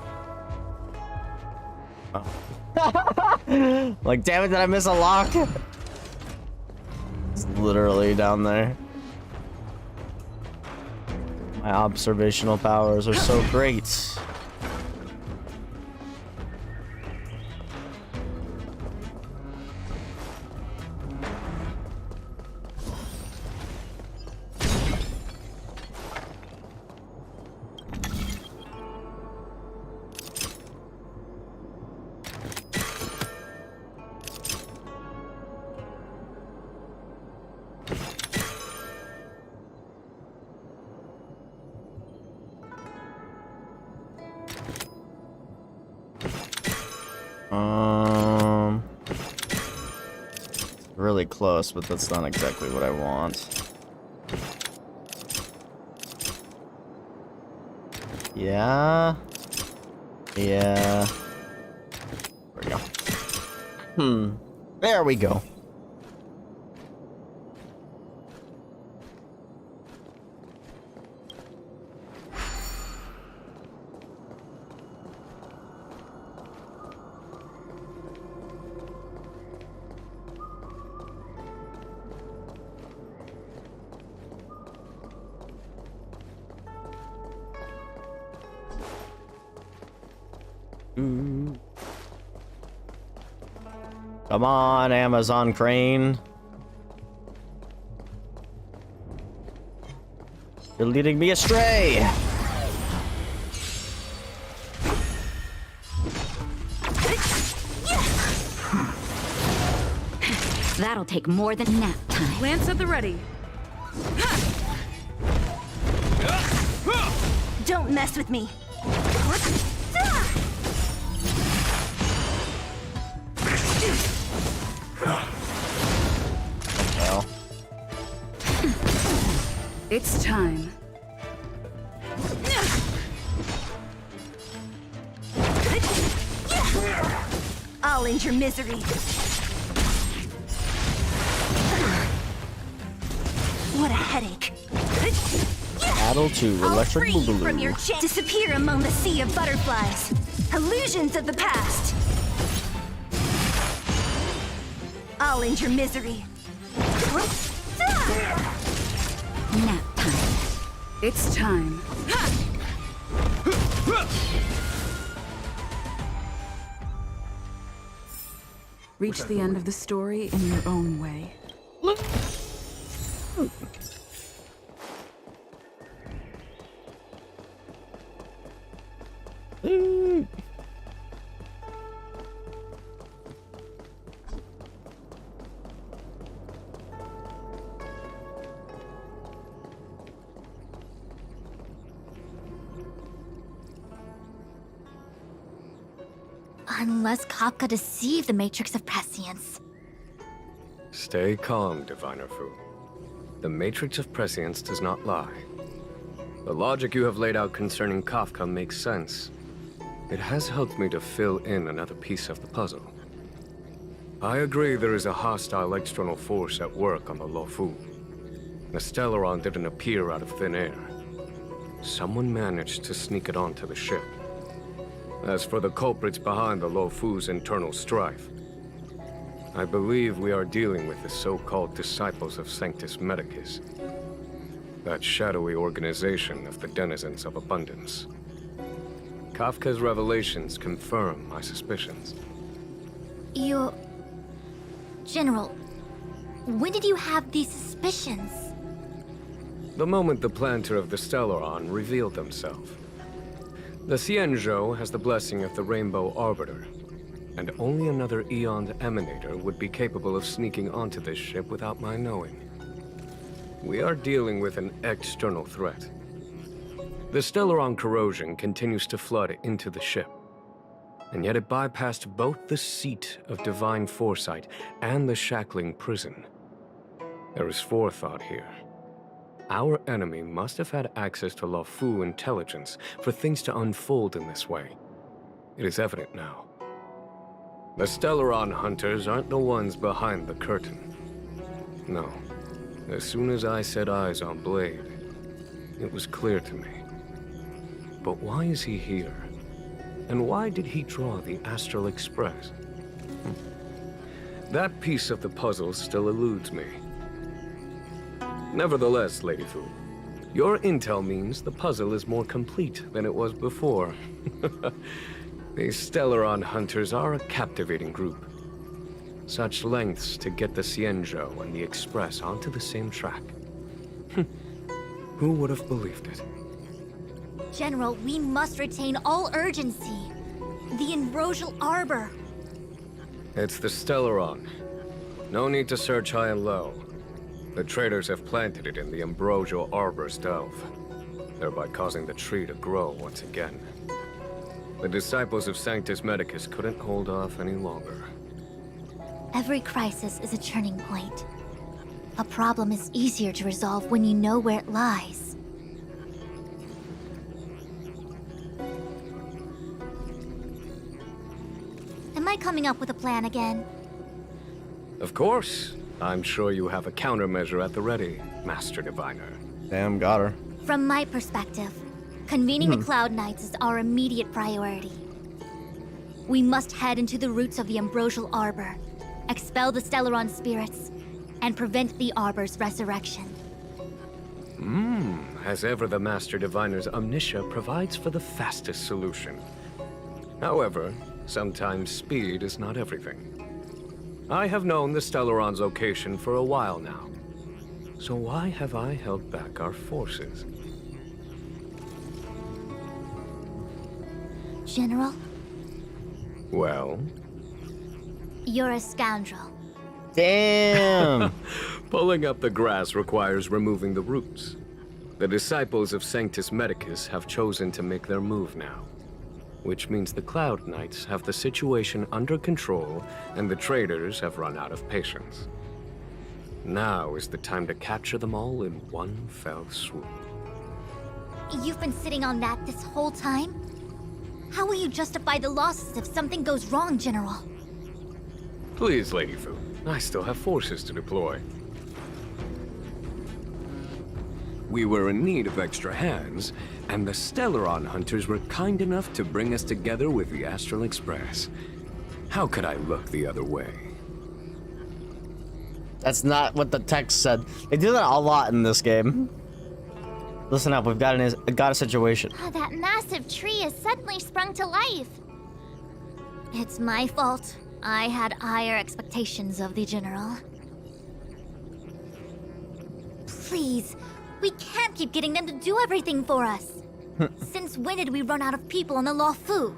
Oh. Like, damn it, did I miss a lock? It's literally down there. My observational powers are so great. Really close, but that's not exactly what I want. Yeah. Yeah. There we go. There we go. Come on, Amazon crane. You're leading me astray. That'll take more than nap time. Lance at the ready. Don't mess with me. Well. It's time. I'll end your misery. What a headache. Battle 2, I'll electric free you boogaloo. from your disappear among the sea of butterflies. Illusions of the past. I'll end your misery. Nap time. It's time. Reach the end of the story in your own way. Unless Kafka deceived the Matrix of Prescience. Stay calm, Diviner Fu. The Matrix of Prescience does not lie. The logic you have laid out concerning Kafka makes sense. It has helped me to fill in another piece of the puzzle. I agree there is a hostile external force at work on the Luofu. The Stellaron didn't appear out of thin air. Someone managed to sneak it onto the ship. As for the culprits behind the Luofu's internal strife, I believe we are dealing with the so-called Disciples of Sanctus Medicus. That shadowy organization of the denizens of abundance. Kafka's revelations confirm my suspicions. General, when did you have these suspicions? The moment the planter of the Stellaron revealed himself. The Cienjo has the blessing of the Rainbow Arbiter, and only another Eon's Emanator would be capable of sneaking onto this ship without my knowing. We are dealing with an external threat. The Stellaron corrosion continues to flood into the ship, and yet it bypassed both the seat of divine foresight and the shackling prison. There is forethought here. Our enemy must have had access to Luofu intelligence for things to unfold in this way. It is evident now. The Stellaron hunters aren't the ones behind the curtain. No. As soon as I set eyes on Blade, it was clear to me. But why is he here? And why did he draw the Astral Express? That piece of the puzzle still eludes me. Nevertheless, Lady Fu, your intel means the puzzle is more complete than it was before. These Stellaron hunters are a captivating group. Such lengths to get the Cienjo and the Express onto the same track. Who would have believed it? General, we must retain all urgency. The Ambrosial Arbor. It's the Stellaron. No need to search high and low. The traders have planted it in the Ambrosial Arbor's delve, thereby causing the tree to grow once again. The Disciples of Sanctus Medicus couldn't hold off any longer. Every crisis is a turning point. A problem is easier to resolve when you know where it lies. Am I coming up with a plan again? Of course. I'm sure you have a countermeasure at the ready, Master Diviner. Damn, got her. From my perspective, convening the Cloud Knights is our immediate priority. We must head into the roots of the Ambrosial Arbor, expel the Stellaron spirits, and prevent the Arbor's resurrection. As ever, the Master Diviner's omniscia provides for the fastest solution. However, sometimes speed is not everything. I have known the Stellaron's location for a while now. So why have I held back our forces? General? Well? You're a scoundrel. Damn! Pulling up the grass requires removing the roots. The Disciples of Sanctus Medicus have chosen to make their move now, which means the Cloud Knights have the situation under control and the traders have run out of patience. Now is the time to capture them all in one fell swoop. You've been sitting on that this whole time? How will you justify the losses if something goes wrong, General? Please, Lady Fu, I still have forces to deploy. We were in need of extra hands, and the Stellaron hunters were kind enough to bring us together with the Astral Express. How could I look the other way? That's not what the text said. They do that a lot in this game. Listen up, we've got a situation. Oh, that massive tree has suddenly sprung to life. It's my fault. I had higher expectations of the General. Please, we can't keep getting them to do everything for us. Since when did we run out of people on the Luofu?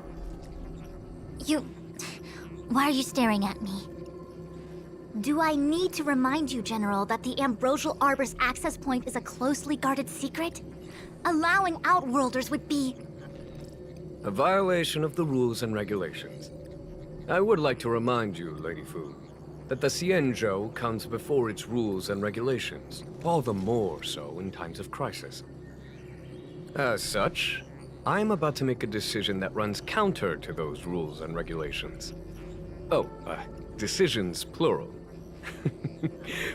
Why are you staring at me? Do I need to remind you, General, that the Ambrosial Arbor's access point is a closely guarded secret? Allowing Outworlders would be... A violation of the rules and regulations. I would like to remind you, Lady Fu, that the Cienjo comes before its rules and regulations, all the more so in times of crisis. As such, I am about to make a decision that runs counter to those rules and regulations. Oh, decisions plural.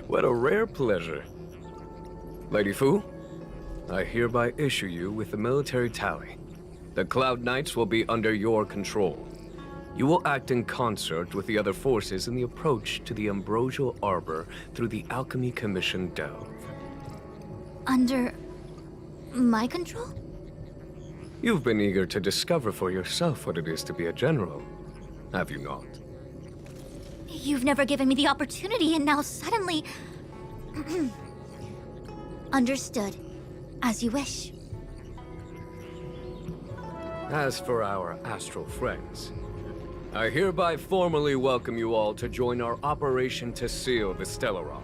What a rare pleasure. Lady Fu, I hereby issue you with the military tally. The Cloud Knights will be under your control. You will act in concert with the other forces in the approach to the Ambrosial Arbor through the Alchemy Commission Delve. Under my control? You've been eager to discover for yourself what it is to be a general, have you not? You've never given me the opportunity, and now suddenly... Understood. As you wish. As for our astral friends, I hereby formally welcome you all to join our operation to seal the Stellaron.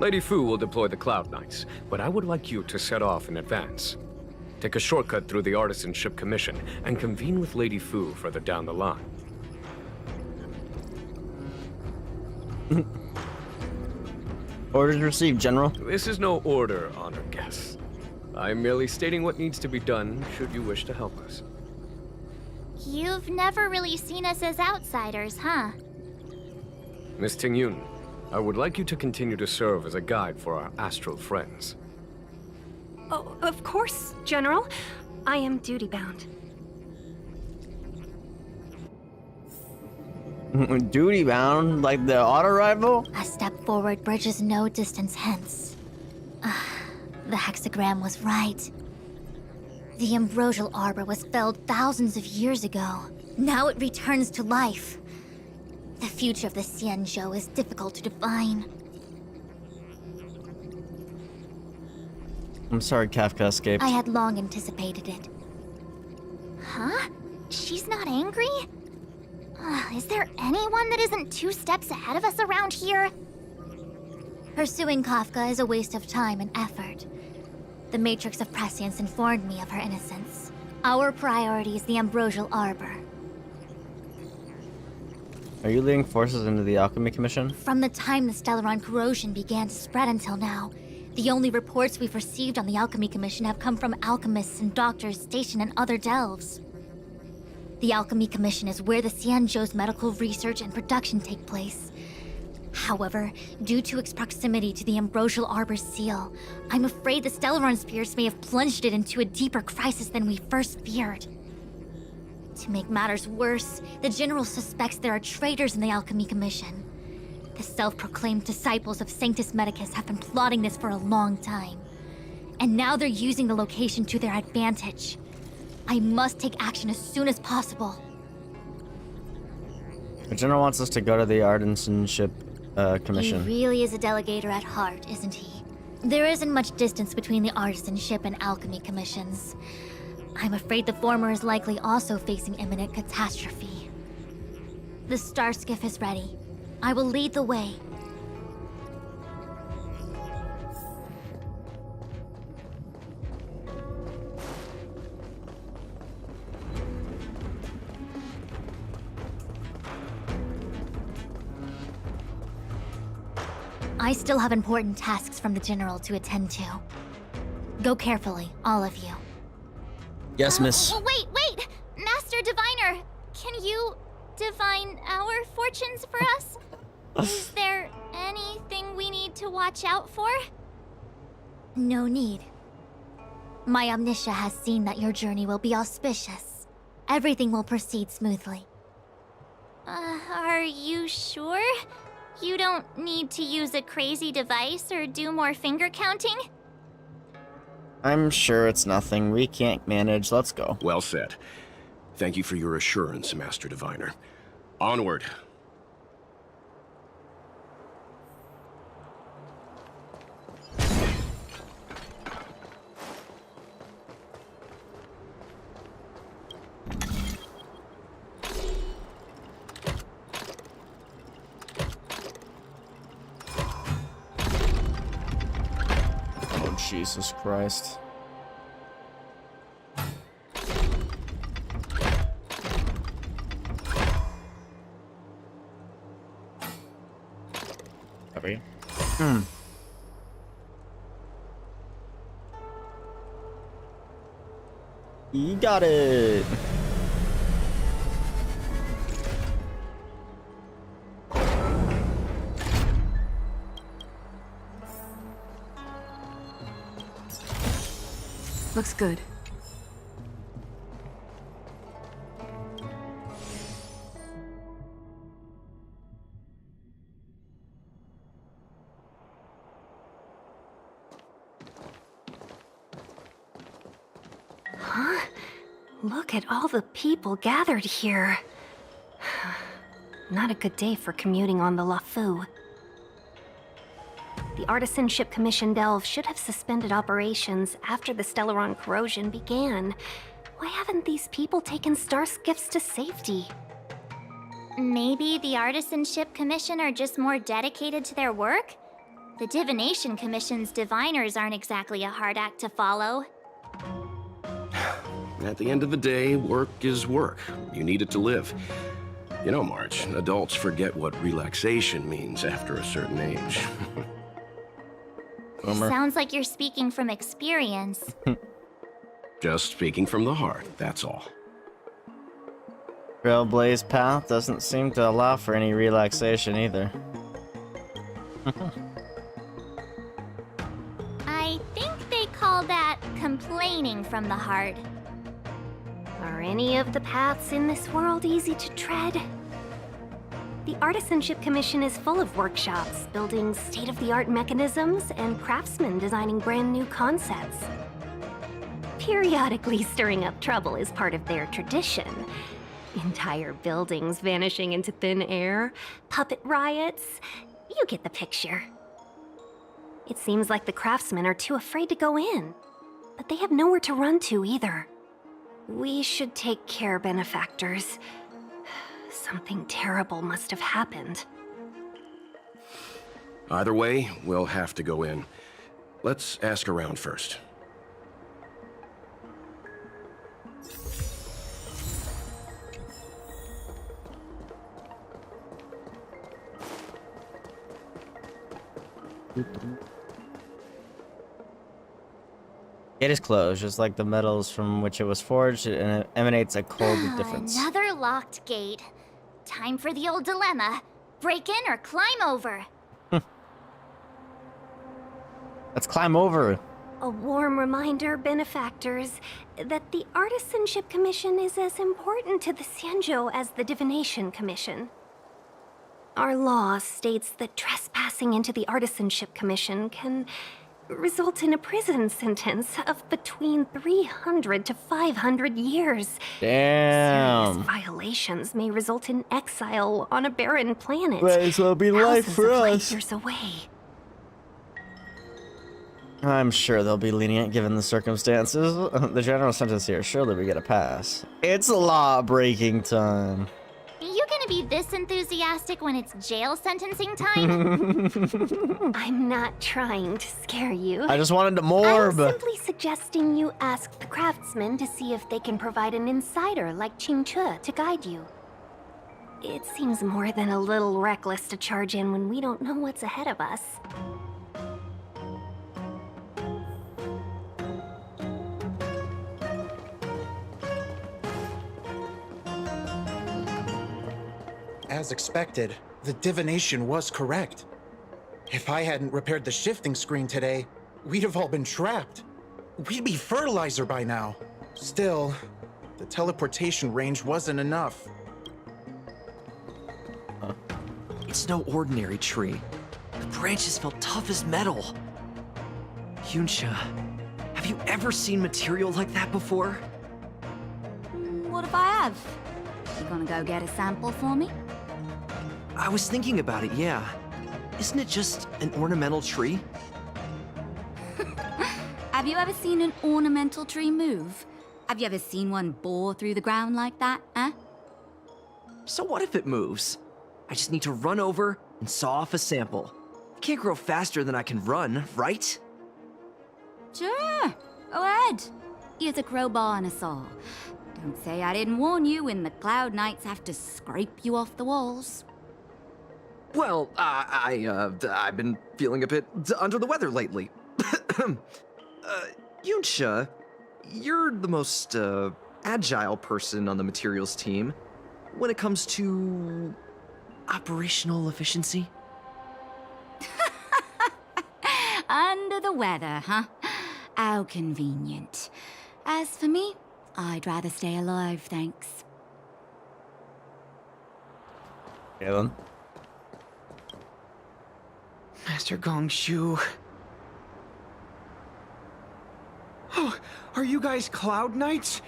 Lady Fu will deploy the Cloud Knights, but I would like you to set off in advance. Take a shortcut through the Artisanship Commission and convene with Lady Fu further down the line. Orders received, General. This is no order, honored guests. I'm merely stating what needs to be done should you wish to help us. You've never really seen us as outsiders, huh? Miss Tingyun, I would like you to continue to serve as a guide for our astral friends. Oh, of course, General. I am duty-bound. Duty bound, like the auto rifle? A step forward bridges no distance hence. The hexagram was right. The Ambrosial Arbor was felled thousands of years ago. Now it returns to life. The future of the Xianzhou is difficult to define. I'm sorry Kafka escaped. I had long anticipated it. Huh? She's not angry? Is there anyone that isn't 2 steps ahead of us around here? Pursuing Kafka is a waste of time and effort. The Matrix of Prescience informed me of her innocence. Our priority is the Ambrosial Arbor. Are you leading forces into the Alchemy Commission? From the time the Stellaron corrosion began to spread until now, the only reports we've received on the Alchemy Commission have come from alchemists and doctors stationed in other delves. The Alchemy Commission is where the Xianzhou's medical research and production take place. However, due to its proximity to the Ambrosial Arbor's seal, I'm afraid the Stellaron spirits may have plunged it into a deeper crisis than we first feared. To make matters worse, the General suspects there are traitors in the Alchemy Commission. The self-proclaimed disciples of Sanctus Medicus have been plotting this for a long time. And now they're using the location to their advantage. I must take action as soon as possible. The General wants us to go to the Artisanship Commission. He really is a delegator at heart, isn't he? There isn't much distance between the Artisanship and Alchemy Commissions. I'm afraid the former is likely also facing imminent catastrophe. The Star Skiff is ready. I will lead the way. I still have important tasks from the General to attend to. Go carefully, all of you. Yes, miss. Wait! Master Diviner, can you divine our fortunes for us? Is there anything we need to watch out for? No need. My Omniscia has seen that your journey will be auspicious. Everything will proceed smoothly. Are you sure? You don't need to use a crazy device or do more finger counting? I'm sure it's nothing. We can't manage. Let's go. Well said. Thank you for your assurance, Master Diviner. Onward. Jesus Christ. Heavy. You got it. Looks good. Look at all the people gathered here. Not a good day for commuting on the LaFu. The Artisanship Commission Delve should have suspended operations after the Stellaron corrosion began. Why haven't these people taken Starskiffs to safety? Maybe the Artisanship Commission are just more dedicated to their work? The Divination Commission's diviners aren't exactly a hard act to follow. At the end of the day, work is work. You need it to live. You know, March, adults forget what relaxation means after a certain age. Sounds like you're speaking from experience. Just speaking from the heart, that's all. Trailblaze path doesn't seem to allow for any relaxation either. I think they call that complaining from the heart. Are any of the paths in this world easy to tread? The Artisanship Commission is full of workshops, building state-of-the-art mechanisms, and craftsmen designing brand new concepts. Periodically stirring up trouble is part of their tradition. Entire buildings vanishing into thin air, puppet riots. You get the picture. It seems like the craftsmen are too afraid to go in, but they have nowhere to run to either. We should take care, benefactors. Something terrible must have happened. Either way, we'll have to go in. Let's ask around first. It is closed, just like the metals from which it was forged, and it emanates a cold difference. Another locked gate. Time for the old dilemma. Break in or climb over. Let's climb over. A warm reminder, benefactors, that the Artisanship Commission is as important to the Xianzhou as the Divination Commission. Our law states that trespassing into the Artisanship Commission can result in a prison sentence of between 300 to 500 years. Damn. Serious violations may result in exile on a barren planet. Might as well be life for us. Years away. I'm sure they'll be lenient given the circumstances. The general sentence here, surely we get a pass. It's law-breaking time. You gonna be this enthusiastic when it's jail sentencing time? I'm not trying to scare you. I just wanted to morb. I'm simply suggesting you ask the craftsmen to see if they can provide an insider like Qingche to guide you. It seems more than a little reckless to charge in when we don't know what's ahead of us. As expected, the divination was correct. If I hadn't repaired the shifting screen today, we'd have all been trapped. We'd be fertilizer by now. Still, the teleportation range wasn't enough. It's no ordinary tree. The branches felt tough as metal. Yuncha, have you ever seen material like that before? What if I have? You gonna go get a sample for me? I was thinking about it, yeah. Isn't it just an ornamental tree? Have you ever seen an ornamental tree move? Have you ever seen one bore through the ground like that, huh? So what if it moves? I just need to run over and saw off a sample. It can't grow faster than I can run, right? Sure, go ahead. Here's a crowbar and a saw. Don't say I didn't warn you when the Cloud Knights have to scrape you off the walls. Well, I've been feeling a bit under the weather lately. Yuncha, you're the most agile person on the materials team when it comes to operational efficiency. Under the weather, huh? How convenient. As for me, I'd rather stay alive, thanks. Galen. Master Gongshu. Oh, are you guys Cloud Knights?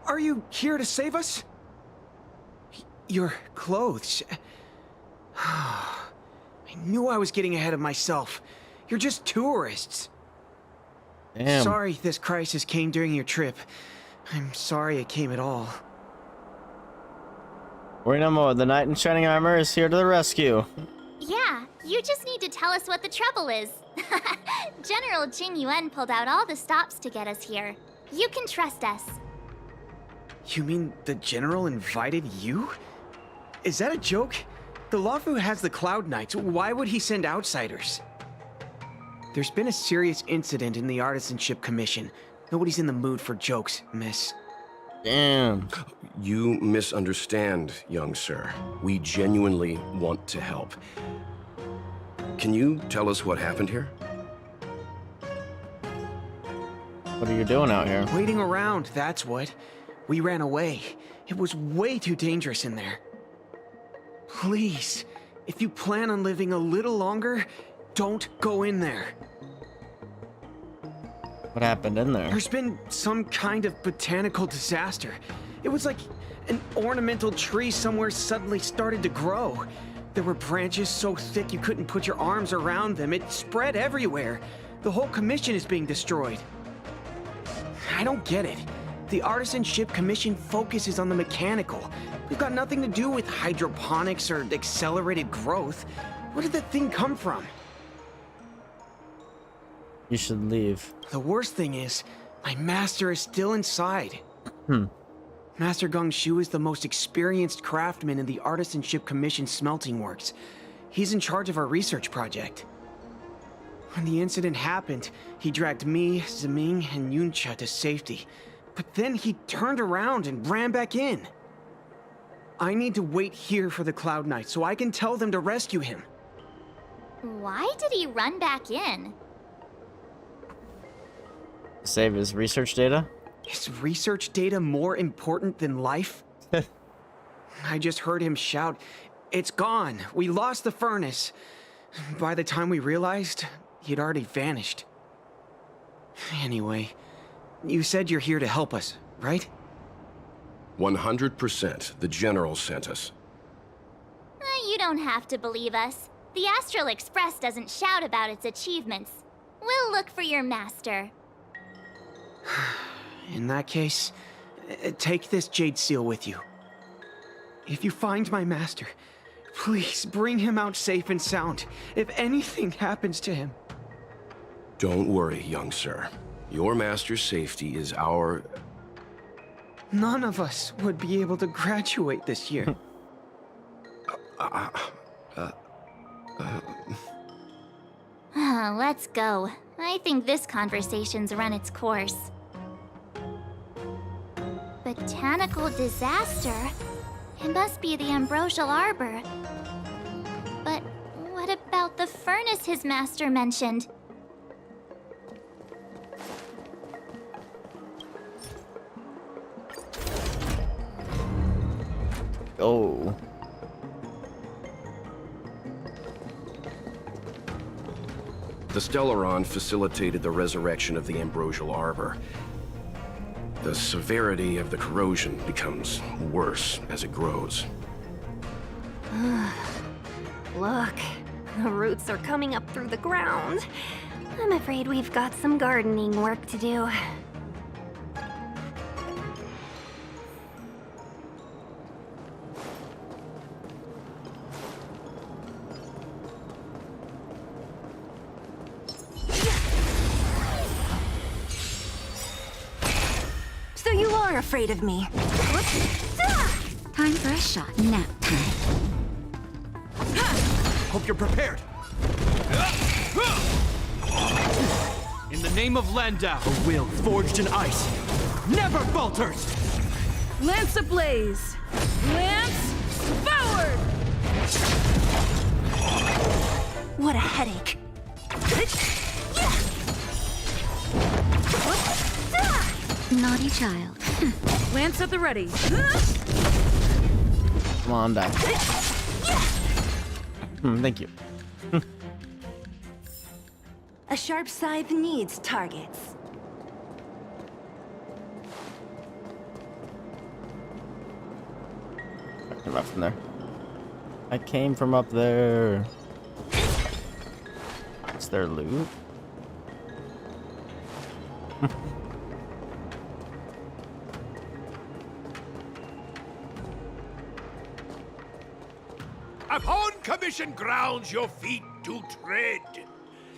Are you here to save us? Your clothes. I knew I was getting ahead of myself. You're just tourists. Damn. Sorry this crisis came during your trip. I'm sorry it came at all. Worry no more. The knight in shining armor is here to the rescue. Yeah, you just need to tell us what the trouble is. General Jing Yuan pulled out all the stops to get us here. You can trust us. You mean the general invited you? Is that a joke? The Luofu has the Cloud Knights. Why would he send outsiders? There's been a serious incident in the Artisanship Commission. Nobody's in the mood for jokes, miss. Damn. You misunderstand, young sir. We genuinely want to help. Can you tell us what happened here? What are you doing out here? Waiting around, that's what. We ran away. It was way too dangerous in there. Please, if you plan on living a little longer, don't go in there. What happened in there? There's been some kind of botanical disaster. It was like an ornamental tree somewhere suddenly started to grow. There were branches so thick you couldn't put your arms around them. It spread everywhere. The whole commission is being destroyed. I don't get it. The Artisanship Commission focuses on the mechanical. We've got nothing to do with hydroponics or accelerated growth. Where did that thing come from? You should leave. The worst thing is, my master is still inside. Master Gong Shu is the most experienced craftsman in the Artisanship Commission smelting works. He's in charge of our research project. When the incident happened, he dragged me, Zeming, and Yuncha to safety. But then he turned around and ran back in. I need to wait here for the Cloud Knight so I can tell them to rescue him. Why did he run back in? Save his research data? Is research data more important than life? I just heard him shout, "It's gone! We lost the furnace!" By the time we realized, he'd already vanished. Anyway, you said you're here to help us, right? 100%. The General sent us. You don't have to believe us. The Astral Express doesn't shout about its achievements. We'll look for your master. In that case, take this jade seal with you. If you find my master, please bring him out safe and sound. If anything happens to him. Don't worry, young sir. Your master's safety is our... None of us would be able to graduate this year. Let's go. I think this conversation's run its course. Botanical disaster? It must be the Ambrosial Arbor. But what about the furnace his master mentioned? Oh. The Stellaron facilitated the resurrection of the Ambrosial Arbor. The severity of the corrosion becomes worse as it grows. Look, the roots are coming up through the ground. I'm afraid we've got some gardening work to do. So you are afraid of me. Time for a shot. Nap time. Hope you're prepared. In the name of Landau, a will forged in ice never falters. Lance ablaze! Lance forward! What a headache. Naughty child. Lance at the ready. Come on, die. Thank you. A sharp scythe needs targets. Came up from there. I came from up there. Is there loot? Upon commission grounds your feet do tread.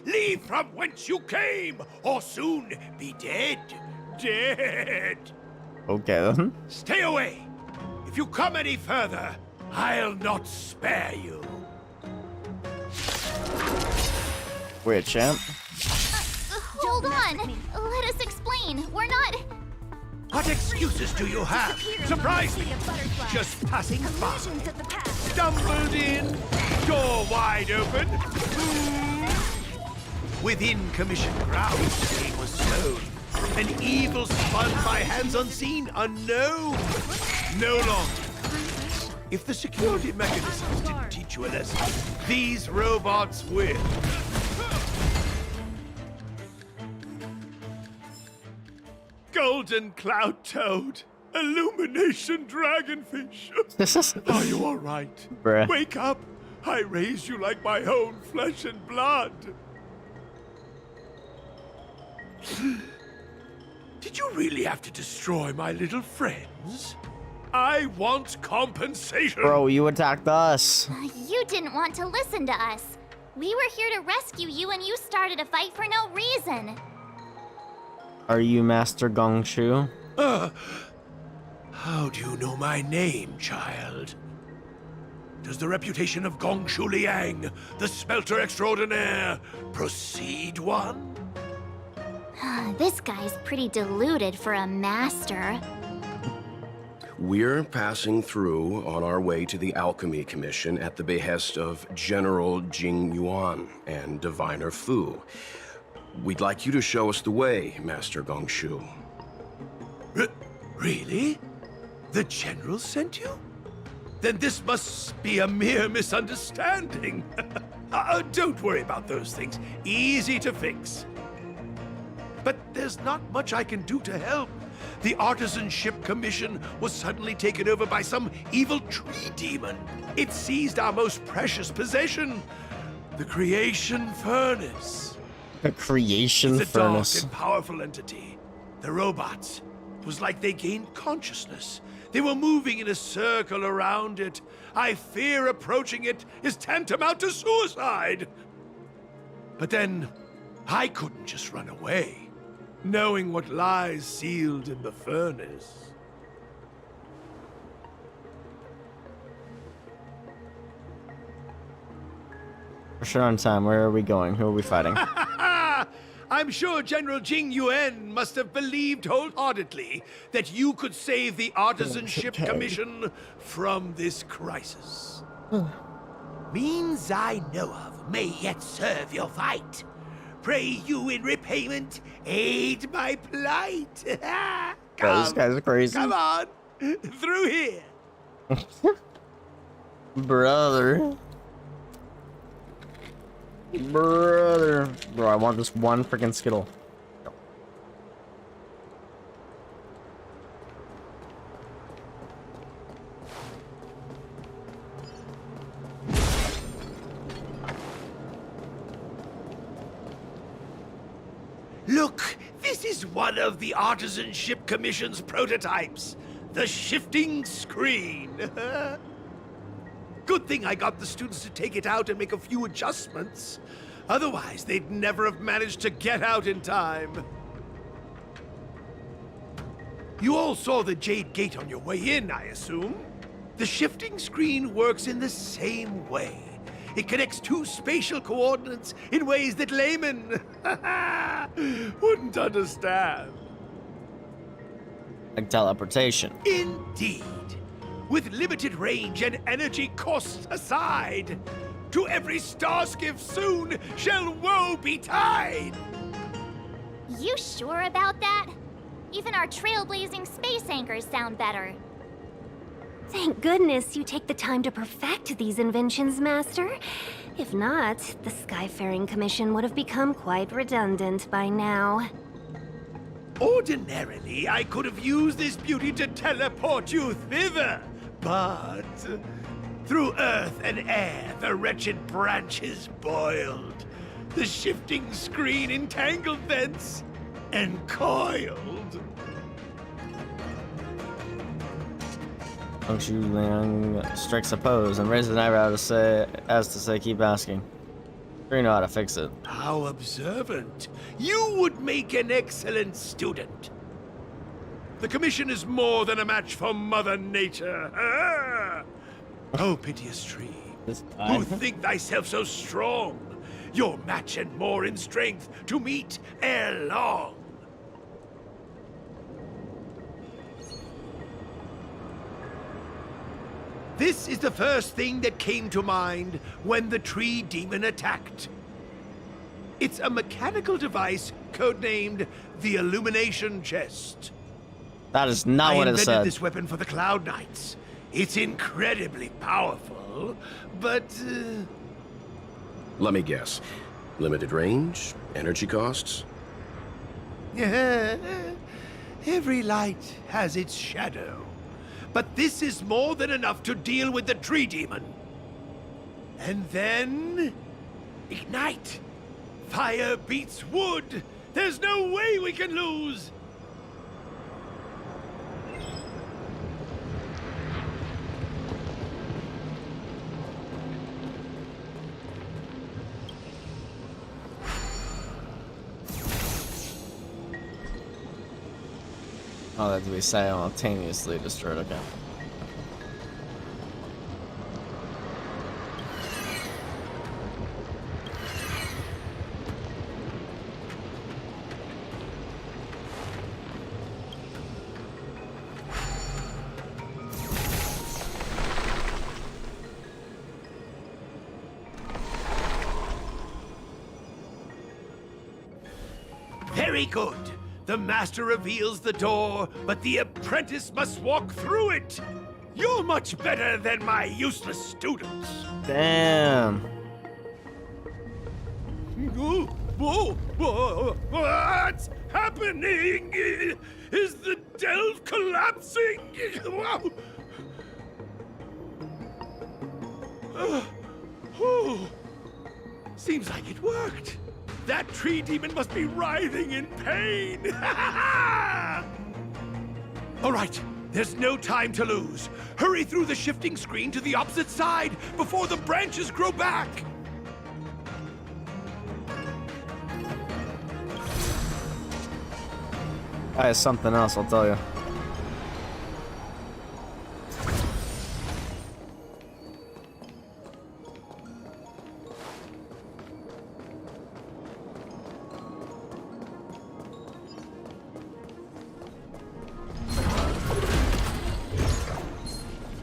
Leave from whence you came, or soon be dead. Dead. Okay then. Stay away. If you come any further, I'll not spare you. Weird, champ. Hold on. Let us explain. We're not... What excuses do you have? Surprise me. Just passing by. Stumbled in, door wide open. Within commission grounds, seed was sown. An evil spun by hands unseen, unknown. No longer. If the security mechanisms didn't teach you a lesson, these robots will. Golden cloud toad. Illumination dragonfish. Are you all right? Bruh. Wake up. I raised you like my own flesh and blood. Did you really have to destroy my little friends? I want compensation. Bro, you attacked us. You didn't want to listen to us. We were here to rescue you and you started a fight for no reason. Are you Master Gongshu? How do you know my name, child? Does the reputation of Gongshu Liang, the smelter extraordinaire, precede one? This guy's pretty deluded for a master. We're passing through on our way to the Alchemy Commission at the behest of General Jing Yuan and Diviner Fu. We'd like you to show us the way, Master Gongshu. Really? The General sent you? Then this must be a mere misunderstanding. Don't worry about those things. Easy to fix. But there's not much I can do to help. The Artisanship Commission was suddenly taken over by some evil tree demon. It seized our most precious possession, the Creation Furnace. The Creation It's a dark Furnace. and powerful entity. The robots. It was like they gained consciousness. They were moving in a circle around it. I fear approaching it is tantamount to suicide. But then, I couldn't just run away, knowing what lies sealed in the furnace. We're sure on time. Where are we going? Who are we fighting? I'm sure General Jing Yuan must have believed wholeheartedly that you could save the Artisanship Commission from this crisis. Means I know of may yet serve your fight. Pray you in repayment aid my plight. Bro, this guy's crazy. Come on, through here. Brother. Brother. Bro, I want this one freaking Skittle. Look, this is one of the Artisanship Commission's prototypes. The shifting screen. Good thing I got the students to take it out and make a few adjustments. Otherwise, they'd never have managed to get out in time. You all saw the Jade Gate on your way in, I assume? The shifting screen works in the same way. It connects two spatial coordinates in ways that laymen wouldn't understand. Like teleportation. Indeed. With limited range and energy costs aside, to every starskiff soon shall woe betide. You sure about that? Even our trailblazing space anchors sound better. Thank goodness you take the time to perfect these inventions, Master. If not, the Skyfaring Commission would have become quite redundant by now. Ordinarily, I could have used this beauty to teleport you thither. But through earth and air, the wretched branches boiled. The shifting screen entangled thence and coiled. Hung Shu Liang strikes a pose and raises an eyebrow to say, keep asking. Sure you know how to fix it. How observant. You would make an excellent student. The commission is more than a match for Mother Nature. Ah! Oh, piteous tree, who think thyself so strong, your match and more in strength to meet ere long. This is the first thing that came to mind when the tree demon attacked. It's a mechanical device codenamed the Illumination Chest. That is not what it I invented said. this weapon for the Cloud Knights. It's incredibly powerful, but... Let me guess. Limited range? Energy costs? Every light has its shadow. But this is more than enough to deal with the tree demon. And then... ignite! Fire beats wood! There's no way we can lose! Oh, that we simultaneously destroyed. Okay. Very good. The master reveals the door, but the apprentice must walk through it. You're much better than my useless students. Damn. What's happening? Is the delve collapsing? Seems like it worked. That tree demon must be writhing in pain. All right, there's no time to lose. Hurry through the shifting screen to the opposite side before the branches grow back. That is something else, I'll tell you.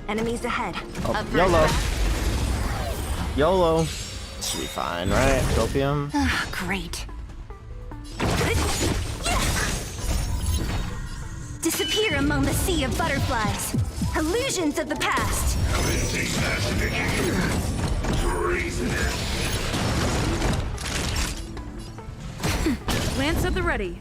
Enemies ahead. Oh, YOLO. YOLO. Should be fine, right? Opium. Great. Disappear among the sea of butterflies. Illusions of the past. Lance at the ready.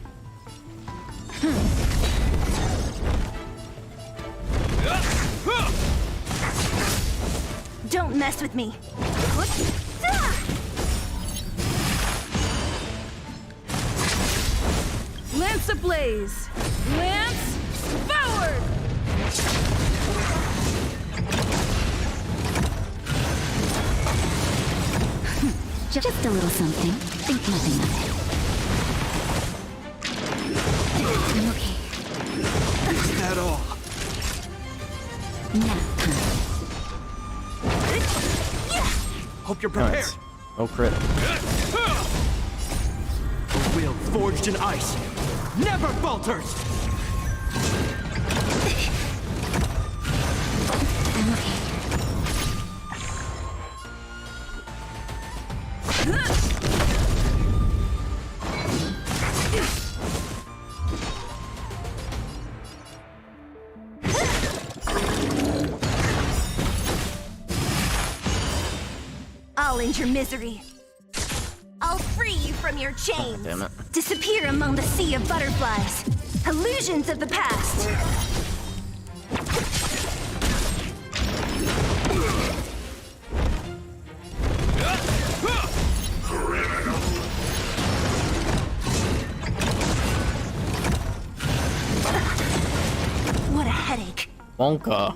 Don't mess with me. Lance ablaze. Lance forward. Just a little something. Think nothing of it. I'm okay. Is that all? Nap time. Hope you're prepared. Nice. Oh, crit. A will forged in ice never falters. I'm okay. I'll end your misery. I'll free you from your chains. Damn it. Disappear among the sea of butterflies. Illusions of the past. Honkai.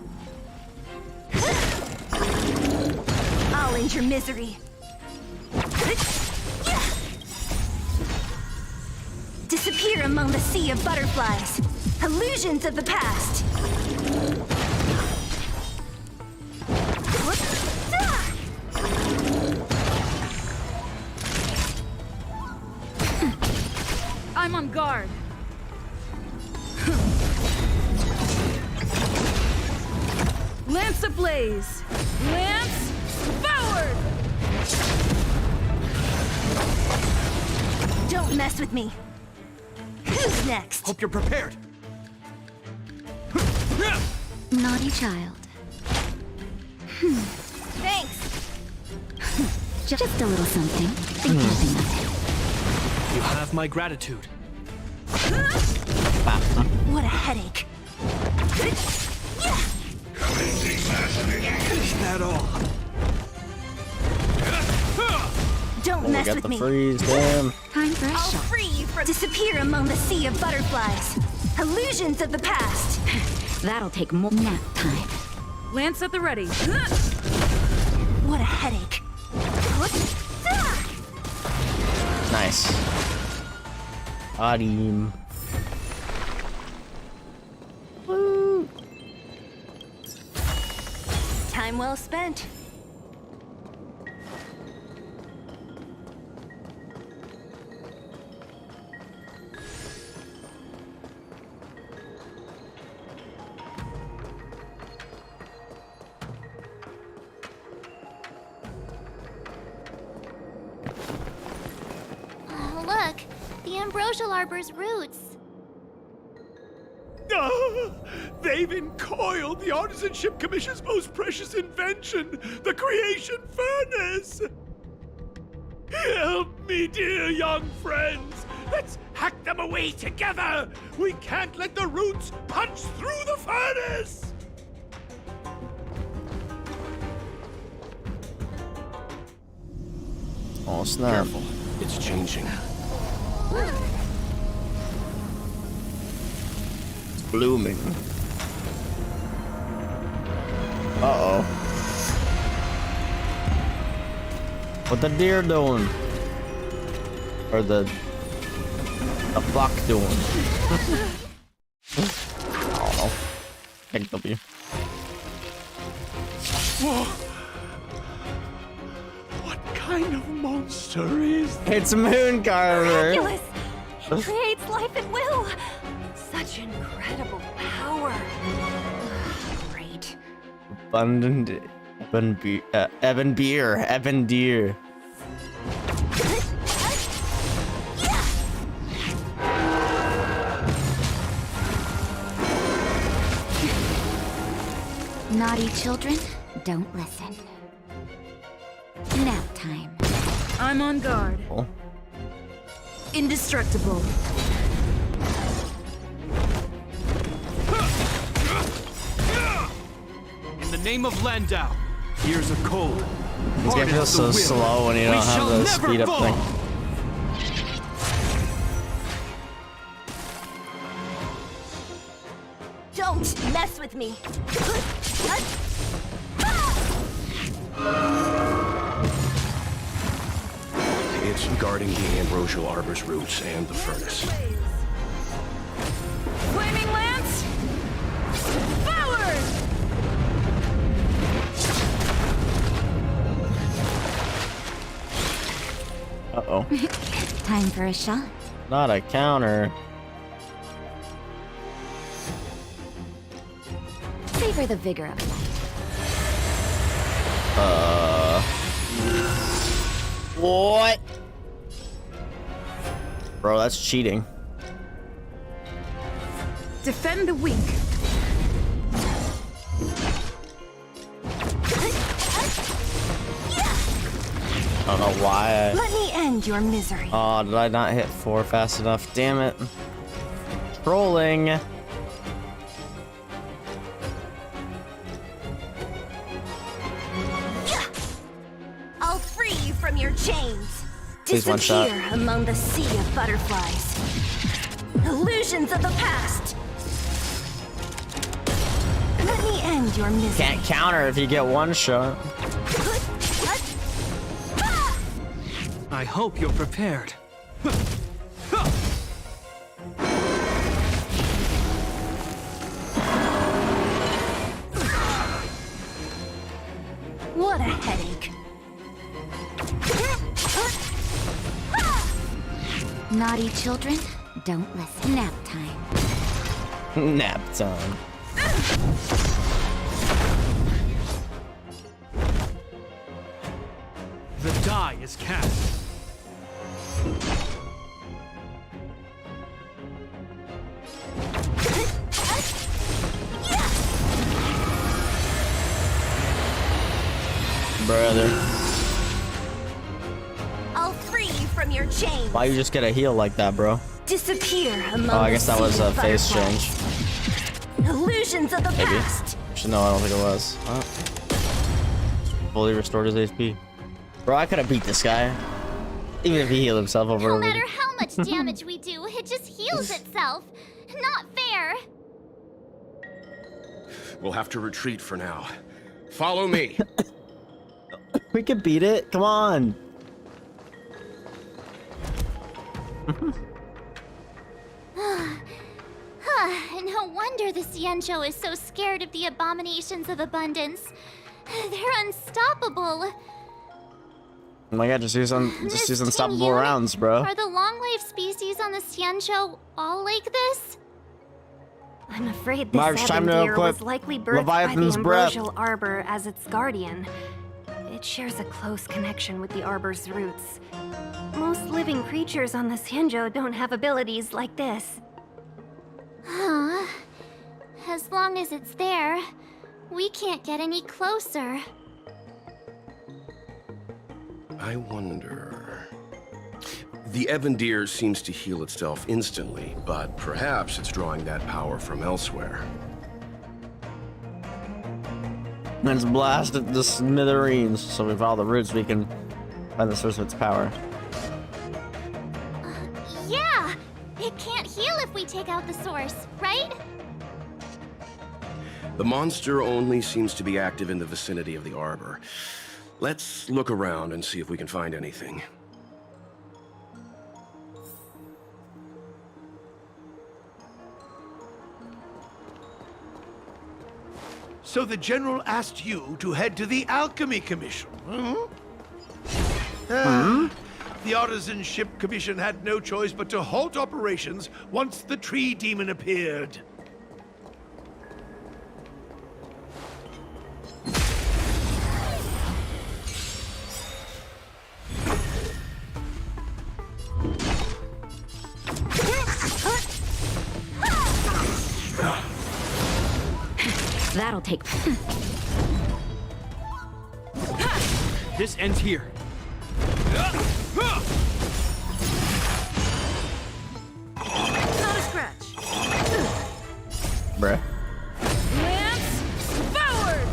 I'll end your misery. Disappear among the sea of butterflies. Illusions of the past. I'm on guard. Lance ablaze! Lance forward! Don't mess with me. Who's next? Hope you're prepared. Naughty child. Thanks. Just a little something. Think nothing of it. You have my gratitude. What a headache. Is that all? Don't mess got with the me. freeze, damn. Time for a I'll shot. free you from disappear among the sea of butterflies. Illusions of the past. That'll take more nap time. Lance at the ready. What a headache. Nice. Got him. Woo. Time well spent. Look, the ambrosial arbor's roots. They've encoiled the Artisanship Commission's most precious invention, the creation furnace! Help me, dear young friends! Let's hack them away together! We can't let the roots punch through the furnace! Oh, snap. Careful. It's changing. It's blooming. Uh-oh. What the deer doing? Or the flock doing? I don't know. Can't help you. Whoa! What kind of monster is this? It's Moon Carver. Miraculous! It creates life at will. Such incredible power. Great. Abundant Evan Deer. Naughty children, don't listen. Nap time. I'm on guard. Oh. Indestructible. In the name of Landau, here's a code. This game feels so slow when you don't have the speed up thing. Don't mess with me. It's guarding the ambrosial arbor's roots and the furnace. Flaming Lance! Forward! Uh-oh. Time for a shot. Not a counter. Savor the vigor of life. What? Bro, that's cheating. Defend the weak. I don't know why Let me end your misery. Oh, did I not hit 4 fast enough? Damn it. Trolling. I'll free you from your chains. Please one shot. Disappear among the sea of butterflies. Illusions of the past. Let end your misery. Can't counter if you get one shot. I hope you're prepared. What a headache. Naughty children, don't listen. Nap time. Nap time. The die is cast. Brother. I'll free you from your chains. Why you just get a heal like that, bro? Disappear among Oh, I guess that was a the face butterflies. change. Illusions of the Maybe. past. Actually, no, I don't think it was. Fully restored his HP. Bro, I could have beat this guy. Even if he healed himself over No and over. matter how much damage we do, it just heals itself. Not fair. We'll have to retreat for now. Follow me. We can beat it. Come on. No wonder the Xianzhou is so scared of the abominations of abundance. They're unstoppable. Oh my god, just use unstoppable Yuri, rounds, bro. Are the long-life species on the Xianzhou all like this? I'm afraid this March, time to deer equip was likely birthed Leviathan's by the breath. ambrosial arbor as its guardian. It shares a close connection with the arbor's roots. Most living creatures on the Xianzhou don't have abilities like this. Huh. As long as it's there, we can't get any closer. I wonder... The Evandir seems to heal itself instantly, but perhaps it's drawing that power from elsewhere. Let's blast it to smithereens. So we follow the roots, we can find the source of its power. Yeah! It can't heal if we take out the source, right? The monster only seems to be active in the vicinity of the arbor. Let's look around and see if we can find anything. So the General asked you to head to the Alchemy Commission, The Artisanship Commission had no choice but to halt operations once the tree demon appeared. That'll take. This ends here. Not a scratch. Bruh. Lance, forward!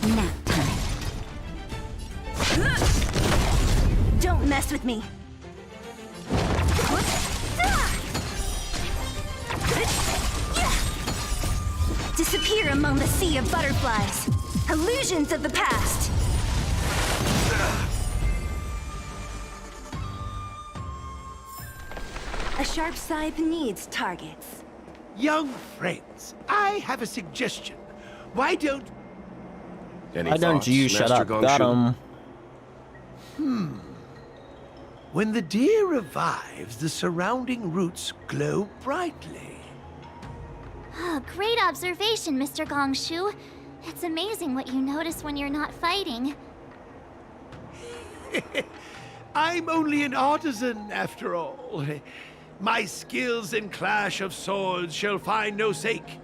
Nap time. Don't mess with me. Disappear among the sea of butterflies. Illusions of the past. A sharp scythe needs targets. Young friends, I have a suggestion. Why don't... Any Why don't thoughts, you shut Master up? Got Gongshu? him. When the deer revives, the surrounding roots glow brightly. Oh, great observation, Mr. Gongshu. It's amazing what you notice when you're not fighting. I'm only an artisan, after all. My skills in clash of swords shall find no sake.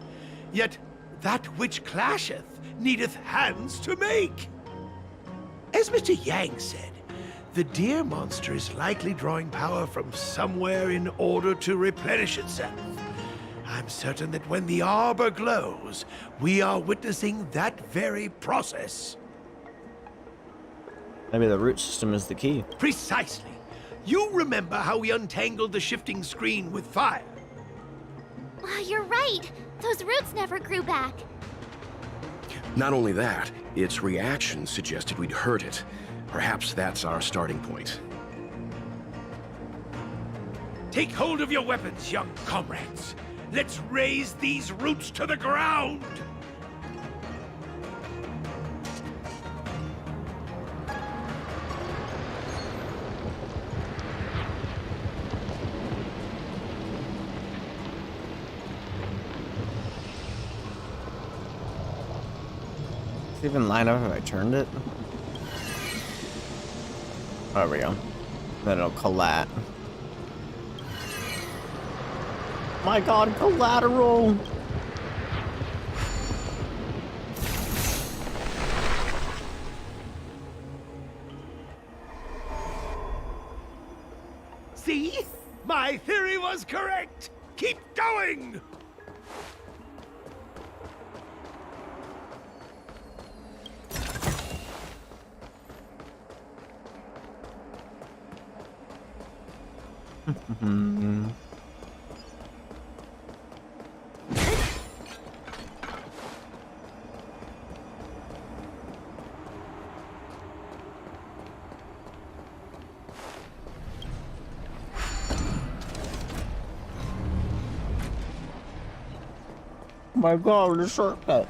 Yet that which clasheth needeth hands to make. As Mr. Yang said, the deer monster is likely drawing power from somewhere in order to replenish itself. I'm certain that when the arbor glows, we are witnessing that very process. Maybe the root system is the key. Precisely. You remember how we untangled the shifting screen with fire? You're right. Those roots never grew back. Not only that, its reaction suggested we'd hurt it. Perhaps that's our starting point. Take hold of your weapons, young comrades. Let's raze these roots to the ground! Does it even line up if I turned it? There we go. Then it'll collat. My god, collateral! See? My theory was correct! Keep going! My god, the shortcut.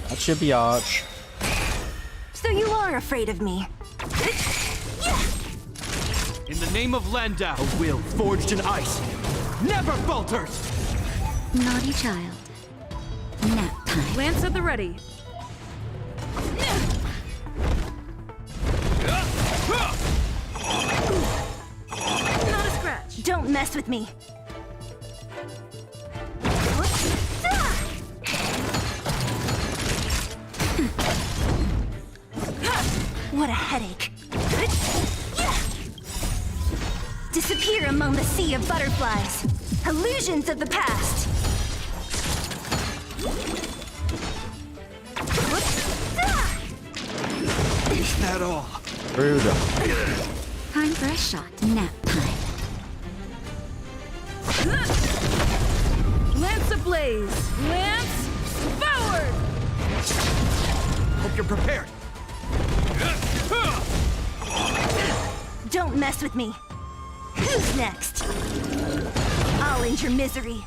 That's your biatch. So you are afraid of me. In the name of Landau, a will forged in ice never falters! Naughty child. Nap time. Lance at the ready. Not a scratch. Don't mess with me. What a headache. Disappear among the sea of butterflies. Illusions of the past. Is that all? Rude. Time for a shot. Nap time. Lance ablaze. Lance forward. Hope you're prepared. Don't mess with me. Who's next? I'll end your misery.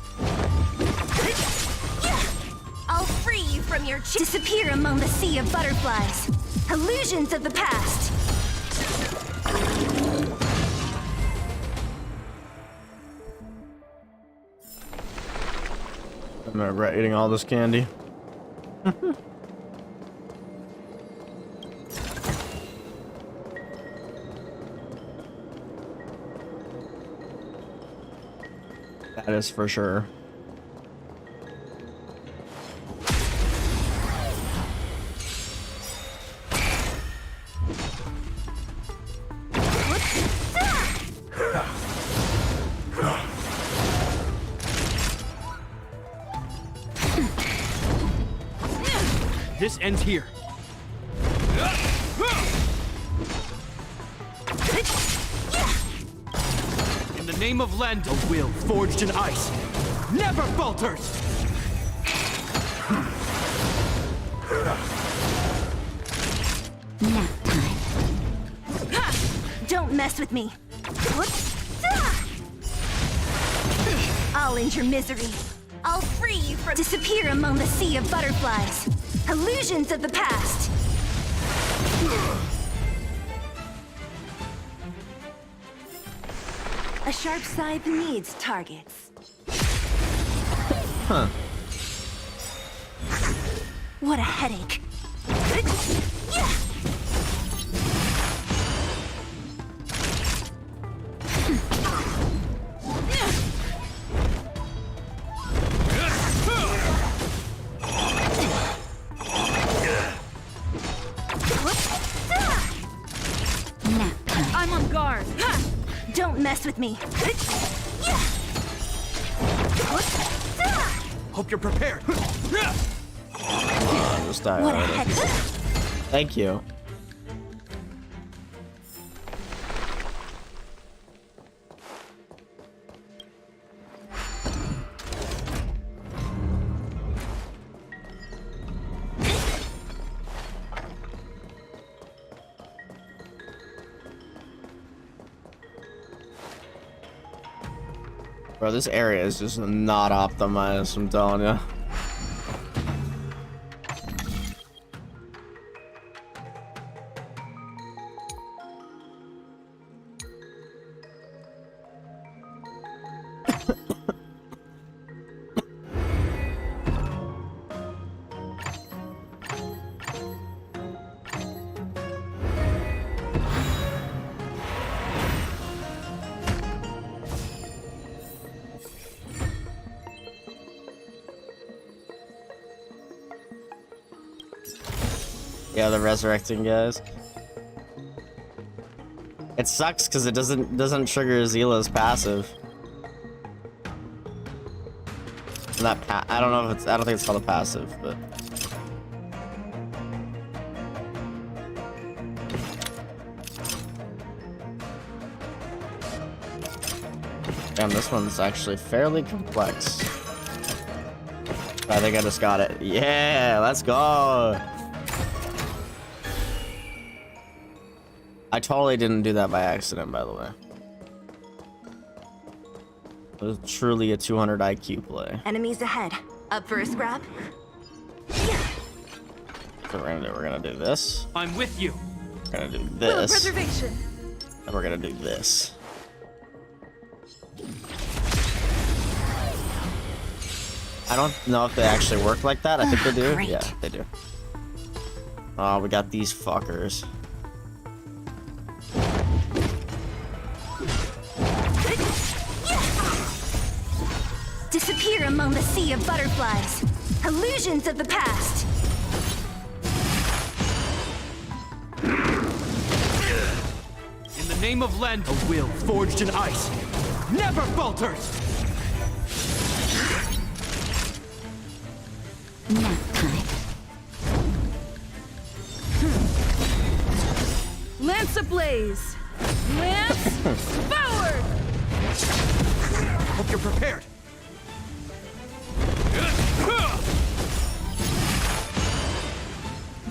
I'll free you from your disappear among the sea of butterflies. Illusions of the past. I'm gonna regret eating all this candy. That is for sure. This ends here. In the name of Land, a will forged in ice never falters! Nap time. mess with me. I'll end your misery. I'll free you from disappear among the sea of butterflies. Illusions of the past. A sharp scythe needs targets. Huh. What a headache. I'm on guard. Don't mess with me. Hope you're prepared. Just die What a already. headache. Thank you. Bro, this area is just not optimized, I'm telling you. Yeah, the resurrecting guys. It sucks because it doesn't trigger Zila's passive. Not I don't know if it's I don't think it's called a passive, but damn, this one's actually fairly complex. I think I just got it. Yeah, let's go. I totally didn't do that by accident, by the way. It was truly a 200 IQ play. Enemies ahead. Up for a scrap? So we're gonna do this. I'm with you. We're gonna do this. Preservation. And we're gonna do this. I don't know if they actually work like that. I think they do. Great. Yeah, they do. Oh, we got these fuckers. Disappear among the sea of butterflies. Illusions of the past. In the name of Lend, a will forged in ice never falters. Nap time. Lance ablaze. Lance forward. Hope you're prepared.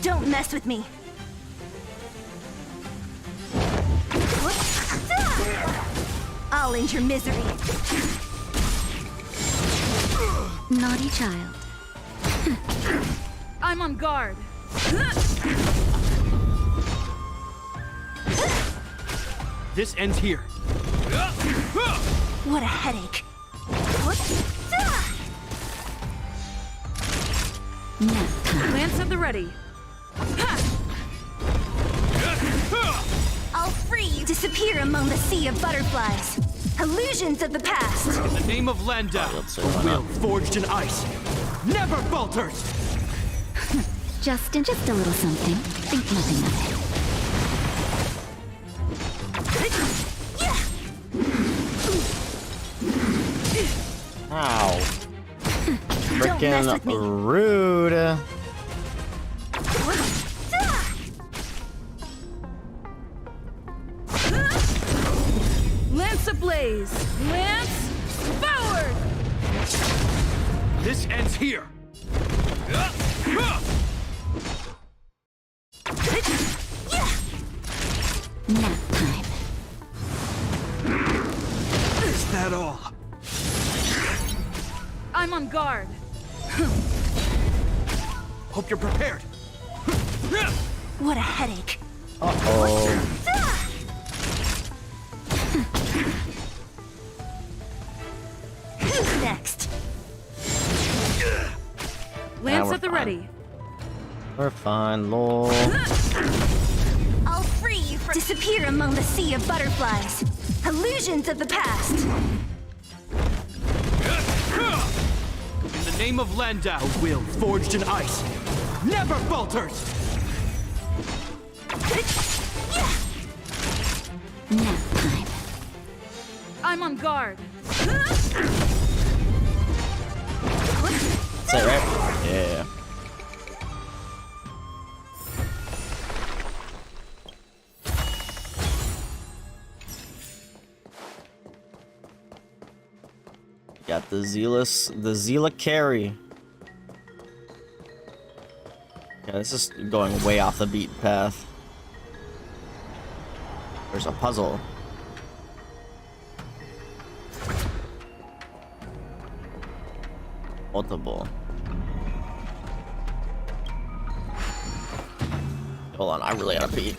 Don't mess with me. I'll end your misery. Naughty child. I'm on guard. This ends here. What a headache. Lance at the ready. I'll free you. Disappear among the sea of butterflies. Illusions of the past. In the name of Lenda, a will forged in ice never falters. Just a little something. Think nothing of it. Ow. Don't mess with me. Freaking rude. Lance ablaze. Lance forward. This ends here. Nap time. at all. I'm on guard. Hope you're prepared. What a headache. Uh-oh. Who's next? Lance we're at the fine. ready. We're fine, lol. I'll free you from disappear among the sea of butterflies. Illusions of the past. In the name of Landau, a will forged in ice never falters. Nap time. I'm on guard. Is that right? Yeah. Got the Zila carry. Yeah, this is going way off the beaten path. There's a puzzle. Multiple. Hold on, I really gotta pee.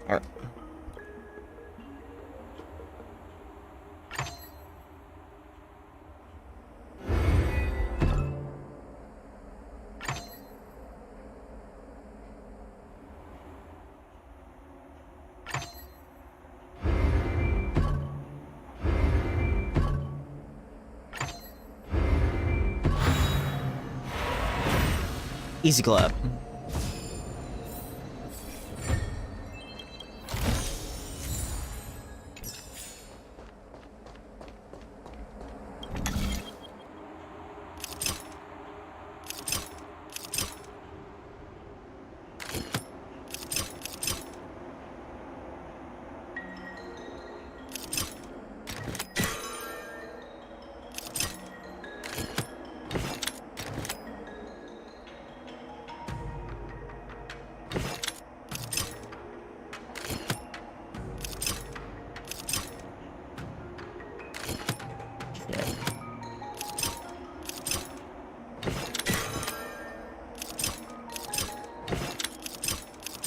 All right. Easy clap.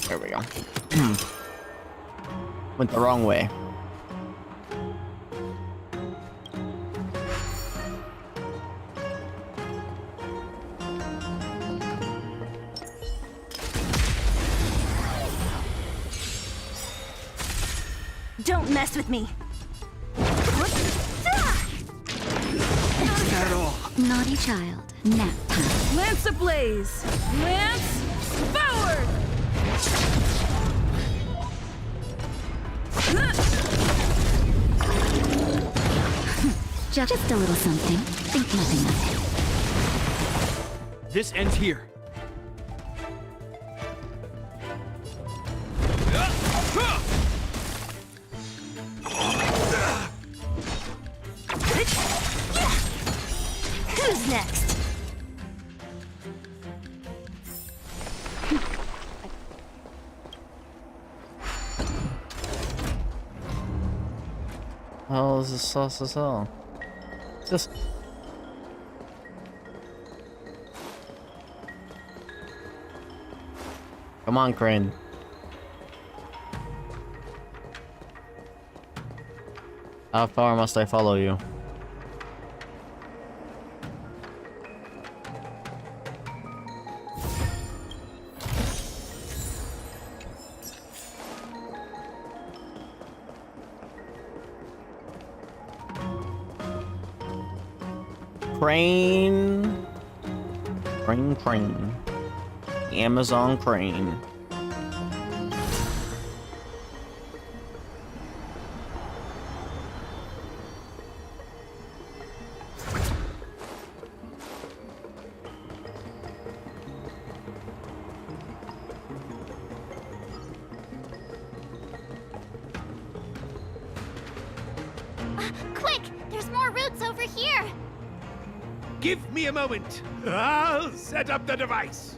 There we go. Went the wrong way. Don't mess with me. At all. Naughty child. Nap time. Lance ablaze. Lance forward. Just a little something. Think nothing of it. This ends here. next? Oh, this is so. Just. Come on, Crane. How far must I follow you? Crane. Crane. Amazon crane. Quick! There's more routes over here! Give me a moment. I'll set up the device.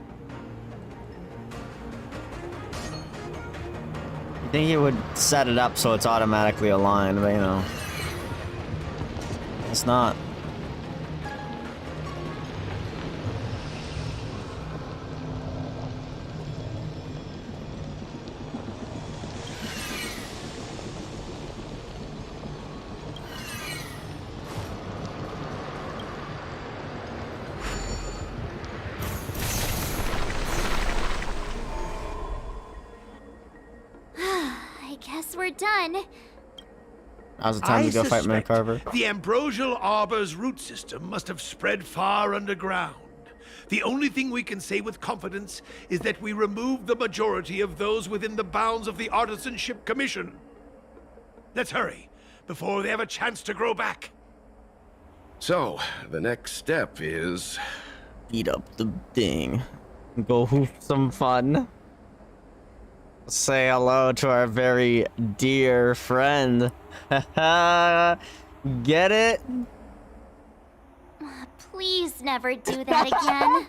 I think he would set it up so it's automatically aligned, but you know. It's not. I guess we're done. Now's the time to go fight Man Carver. The ambrosial arbor's root system must have spread far underground. The only thing we can say with confidence is that we removed the majority of those within the bounds of the Artisanship Commission. Let's hurry, before they have a chance to grow back. So, the next step is... Beat up the thing. Go have some fun. Say hello to our very dear friend. Get it? Please never do that again.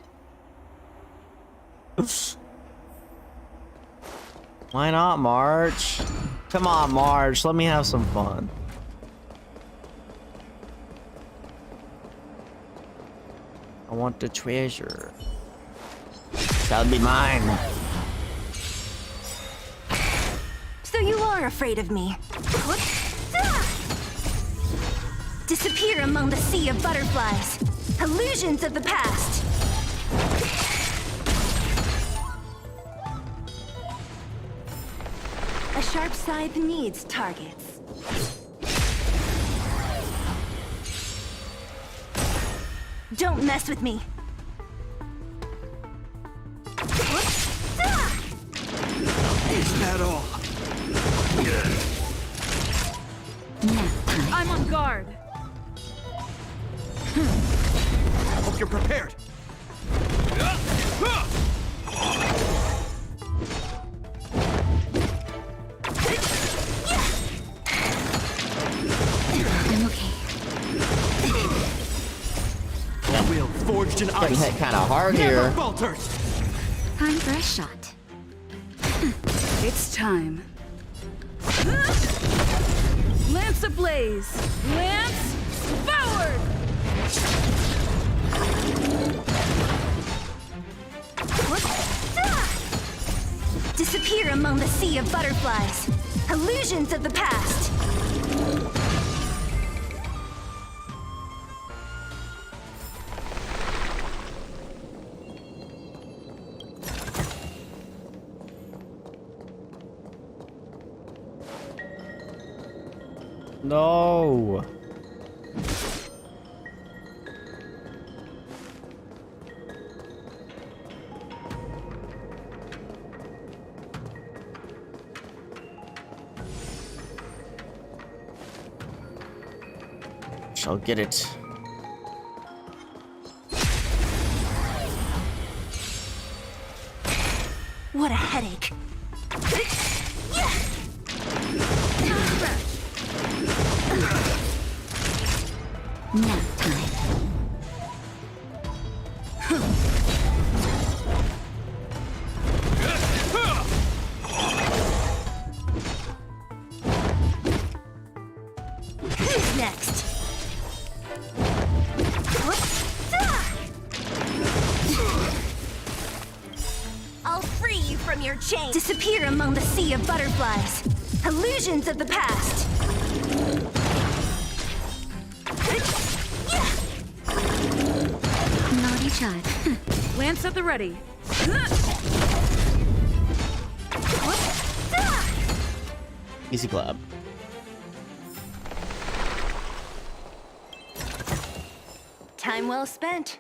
Why not, March? Come on, March. Let me have some fun. I want the treasure. Shall be mine. So you are afraid of me. Disappear among the sea of butterflies. Illusions of the past. A sharp scythe needs targets. Don't mess with me. Is that all? I'm on guard. I hope you're prepared. I'm okay. That wheel forged in ice. Getting hit kind of hard Never here. falters. Time for a shot. It's time. Lance ablaze! Lance forward! Disappear among the sea of butterflies. Illusions of the past. No. Shall get it. What a headache. Nap time. Who's next? I'll free you from your chain. Disappear among the sea of butterflies. Illusions of the past. Naughty child. Lance at the ready. Easy clap. Time well spent.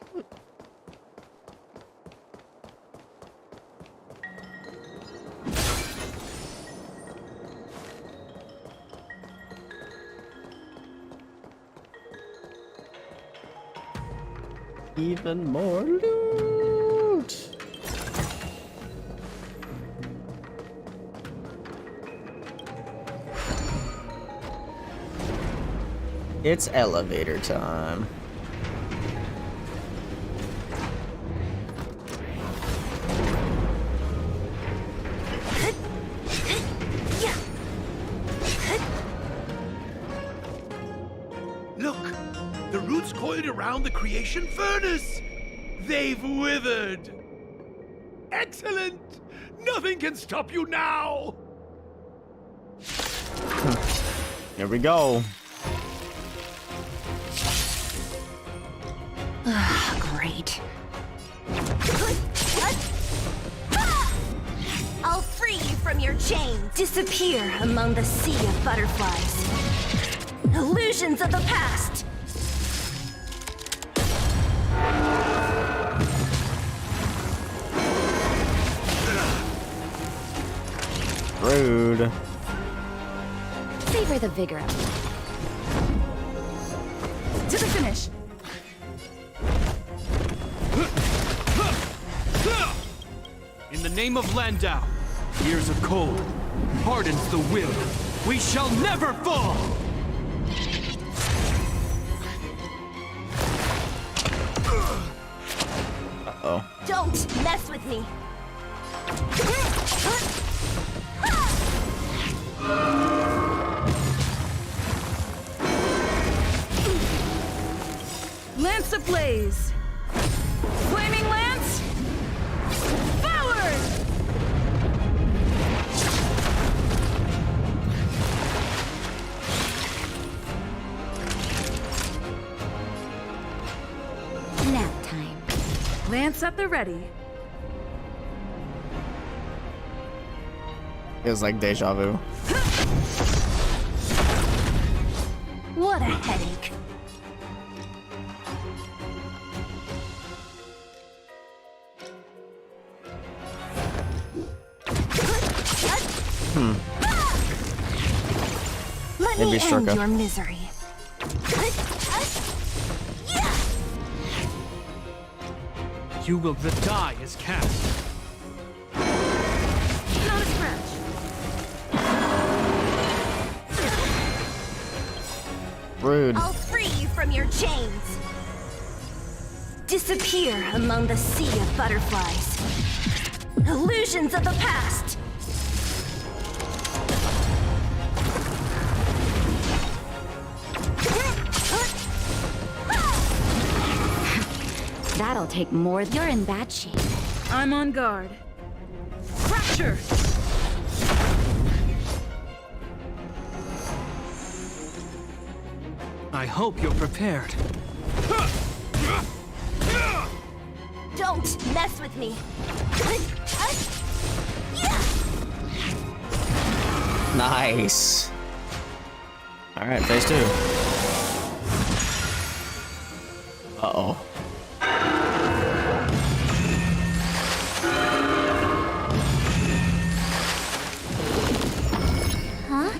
Even more loot. It's elevator time. Look! The roots coiled around the creation furnace! They've withered! Excellent! Nothing can stop you now! Here we go. Great. I'll free you from your chains. Disappear among the sea of butterflies. Illusions of the past. Rude. Savor the vigor of it. To the finish. In the name of Landau, years of cold hardens the will. We shall never fall! Uh-oh. Don't mess with me. Lance ablaze. Flaming lance. Forward! Nap time. Lance at the ready. Feels like deja vu. What a headache. Let Maybe me end Shurka. your misery. You will the die is cast. Not a scratch. Rude. I'll free you from your chains. Disappear among the sea of butterflies. Illusions of the past. That'll take more. You're in bad shape. I'm on guard. Fracture! I hope you're prepared. Don't mess with me. Nice. All right, phase 2. Uh-oh. Huh?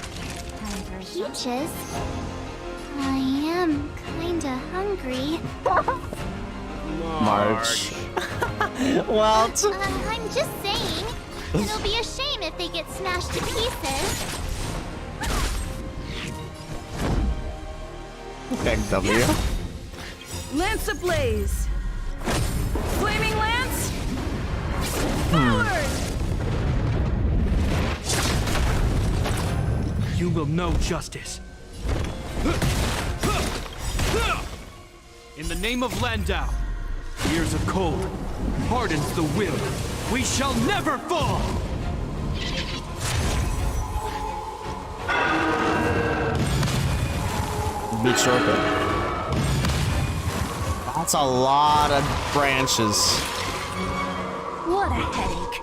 Peaches? I am kinda hungry. March. Walt. I'm just saying. It'll be a shame if they get smashed to pieces. Okay, W. Lance ablaze. Flaming lance. Forward! You will know justice. the name of Landau, years of cold hardens the will. We shall never fall! Beat shortcut. That's a lot of branches. What a headache.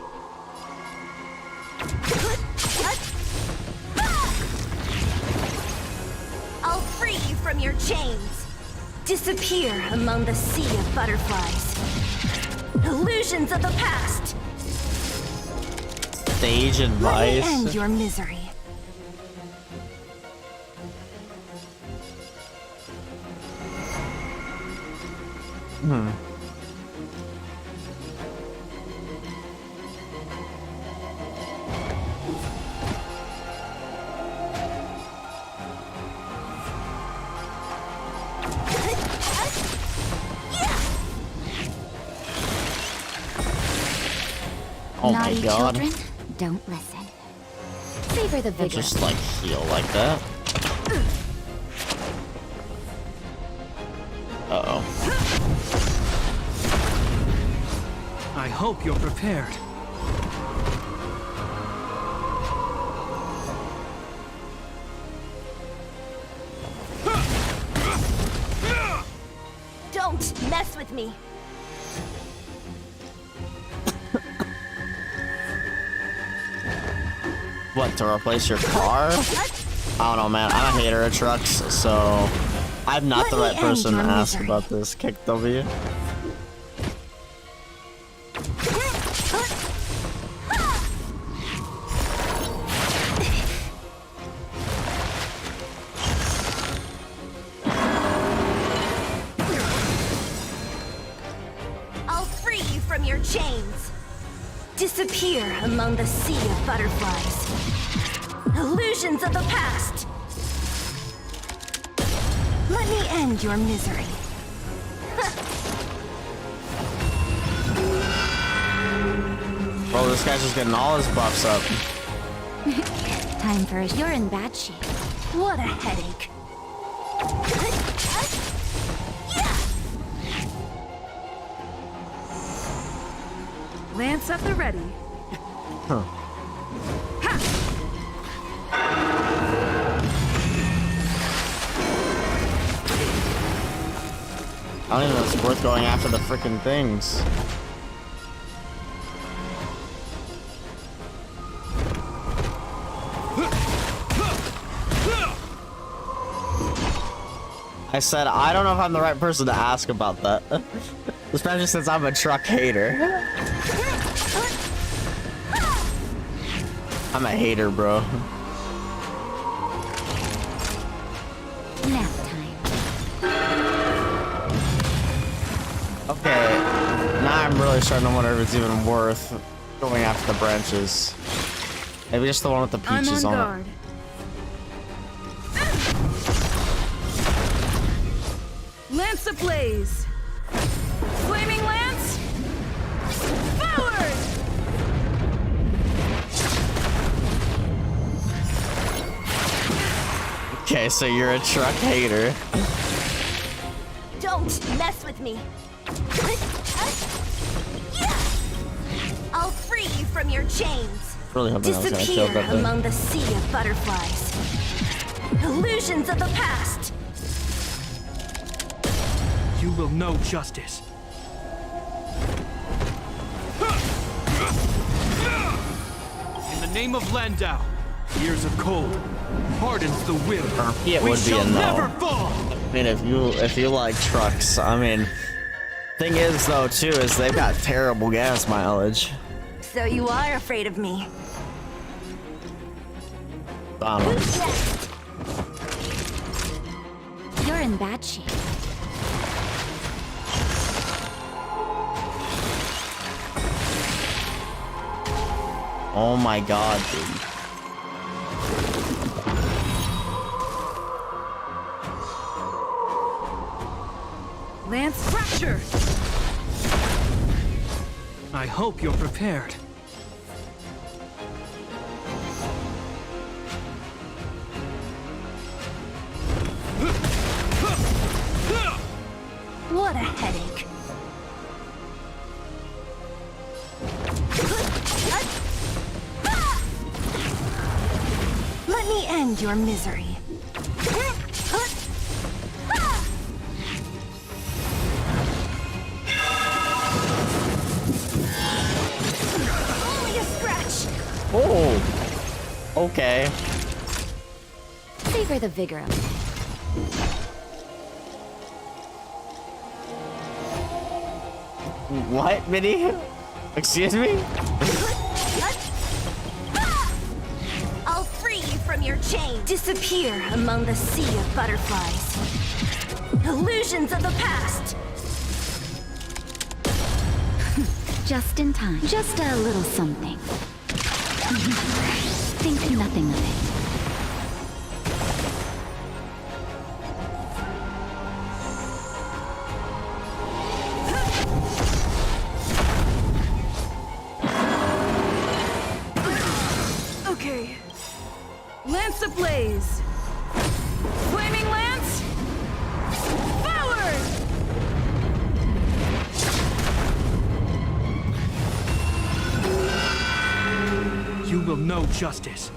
I'll free you from your chains. Disappear among the sea of butterflies. Illusions of the past. Stage Let advice. me end your misery. Oh my Naughty god. children, don't listen. Savor the vigor. Just like heal like that. Uh-oh. I hope you're prepared. Don't mess with me. What, to replace your car? I don't know, man. I'm a hater of trucks, so I'm not the right person to ask about this. Kick W. I'll free you from your chains. Disappear among the sea of butterflies. Illusions of the past. Let me end your misery. Bro, this guy's just getting all his buffs up. Time for you're in bad shape. What a headache. Lance at the ready. Huh. I don't even know if it's worth going after the freaking things. I said, I don't know if I'm the right person to ask about that. Especially since I'm a truck hater. I'm a hater, bro. Nap time. Okay, now I'm really starting to wonder if it's even worth going after the branches. Maybe just the one with the peaches I'm on on guard. it. Lance ablaze. Flaming lance. Forward. Okay, so you're a truck hater. Don't mess with me. I'll free you from your chains. Really hoping I was gonna kill Disappear that thing. among the sea of butterflies. Illusions of the past. You will know justice. In the name of Landau, years of cold hardens the will. It We would be shall a no. never fall. I mean, if you like trucks, I mean, thing is though too is they've got terrible gas mileage. So you are afraid of me. I don't know. You're in bad shape. Oh my god, dude. Lance fracture. I hope you're prepared. What a headache. Let me end your misery. Only a scratch. Oh. Okay. Savor the vigor of it. What, Minnie? Excuse me? I'll free you from your chain. Disappear among the sea of butterflies. Illusions of the past. Just in time. Just a little something. Think nothing of it. Okay. Lance ablaze. Flaming lance. Forward! You will know justice.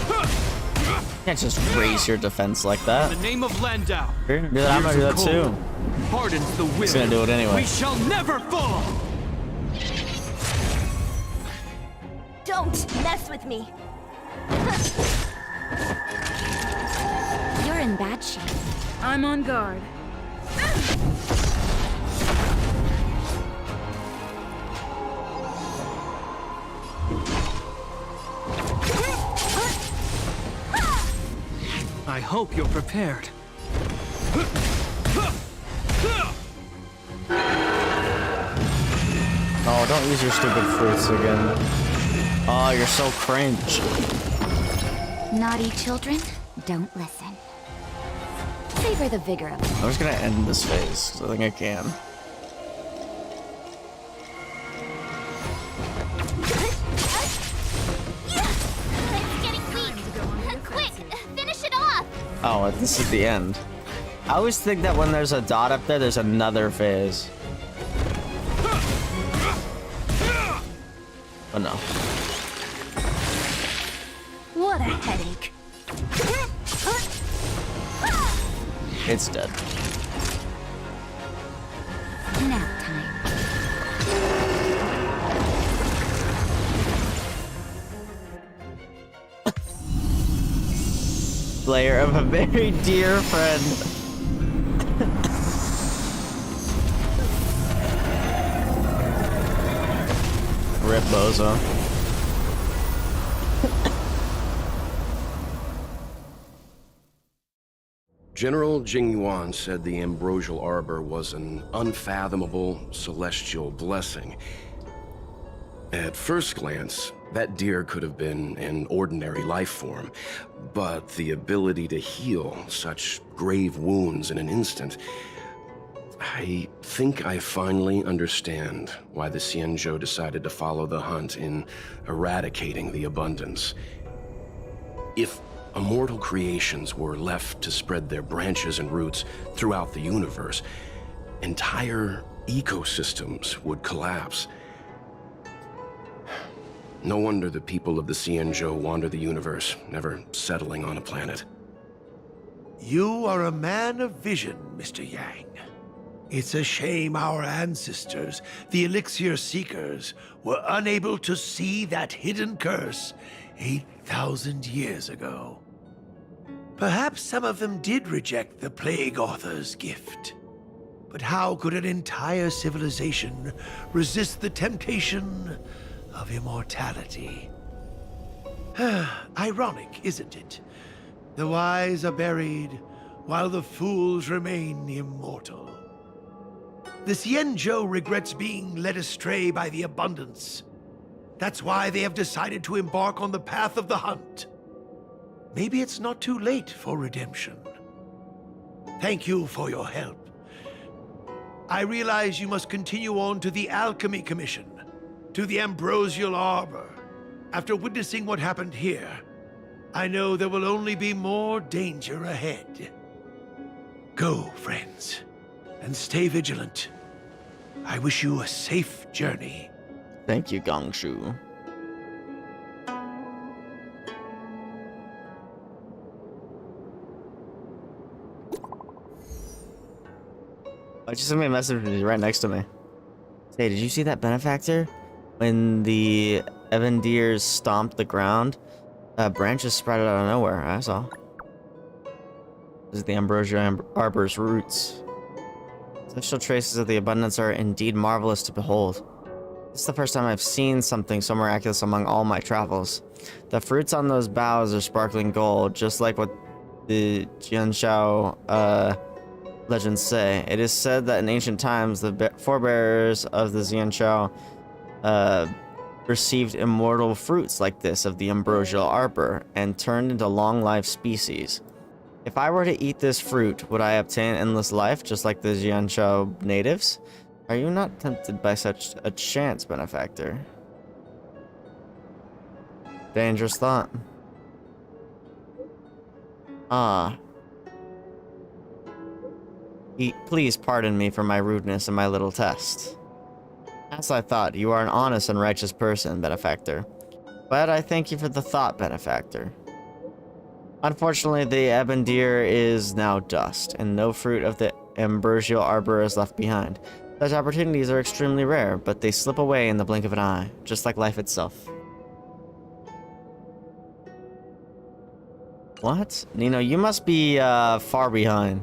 You can't just raise your defense like that. In the name of Landau. You're gonna do that, I'm gonna do that too. Hardens the will. He's gonna do it anyway. We shall never fall. Don't mess with me. You're in bad shape. I'm on guard. I hope you're prepared. Oh, don't use your stupid fruits again. Oh, you're so cringe. Naughty children, don't listen. Savor the vigor of it. I'm just gonna end this phase, 'cause I think I can. It's getting weak. Quick, finish it off. Oh, this is the end. I always think that when there's a dot up there, there's another phase. But no. What a headache. It's dead. Nap time. Slayer of a very dear friend. Rip Bozo. General Jing Yuan said the ambrosial arbor was an unfathomable celestial blessing. At first glance, that deer could have been an ordinary life form, but the ability to heal such grave wounds in an instant, I think I finally understand why the Xianzhou decided to follow the hunt in eradicating the abundance. If immortal creations were left to spread their branches and roots throughout the universe, entire ecosystems would collapse. No wonder the people of the Xianzhou wander the universe, never settling on a planet. You are a man of vision, Mr. Yang. It's a shame our ancestors, the Elixir Seekers, were unable to see that hidden curse 8,000 years ago. Perhaps some of them did reject the Plague Author's gift. But how could an entire civilization resist the temptation of immortality? Ironic, isn't it? The wise are buried, while the fools remain immortal. The Xianzhou regrets being led astray by the abundance. That's why they have decided to embark on the path of the hunt. Maybe it's not too late for redemption. Thank you for your help. I realize you must continue on to the Alchemy Commission, to the Ambrosial Arbor. After witnessing what happened here, I know there will only be more danger ahead. Go, friends. and stay vigilant. I wish you a safe journey. Thank you, Gongshu. I just sent me a message right next to me. Hey, did you see that benefactor? When the Evandiers stomped the ground, branches sprouted out of nowhere. I saw. This is the Ambrosia Arbor's roots. Special traces of the abundance are indeed marvelous to behold. This is the first time I've seen something so miraculous among all my travels. The fruits on those boughs are sparkling gold, just like what the Jianshao legends say. It is said that in ancient times, the forebears of the Jianshao received immortal fruits like this of the ambrosial arbor and turned into long-lived species. If I were to eat this fruit, would I obtain endless life just like the Jianshao natives? Are you not tempted by such a chance, benefactor? Dangerous thought. Please pardon me for my rudeness and my little test. As I thought, you are an honest and righteous person, benefactor. But I thank you for the thought, benefactor. Unfortunately, the Ebendir is now dust, and no fruit of the ambrosial arbor is left behind. Such opportunities are extremely rare, but they slip away in the blink of an eye, just like life itself. What? Nino, you must be far behind.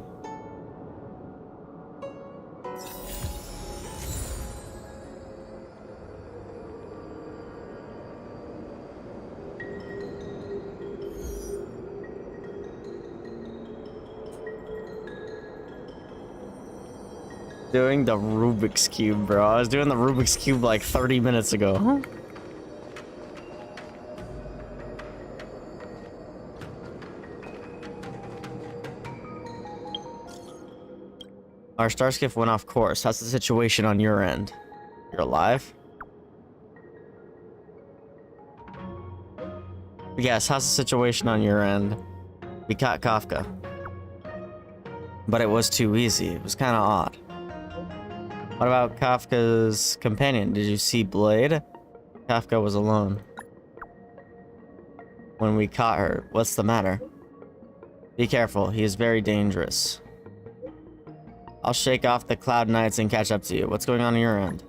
Doing the Rubik's Cube, bro. I was doing the Rubik's Cube like 30 minutes ago. Our starskiff went off course. How's the situation on your end? You're alive? Yes, how's the situation on your end? We caught Kafka. But it was too easy. It was kind of odd. What about Kafka's companion? Did you see Blade? Kafka was alone. When we caught her, what's the matter? Be careful, he is very dangerous. I'll shake off the Cloud Knights and catch up to you. What's going on your end?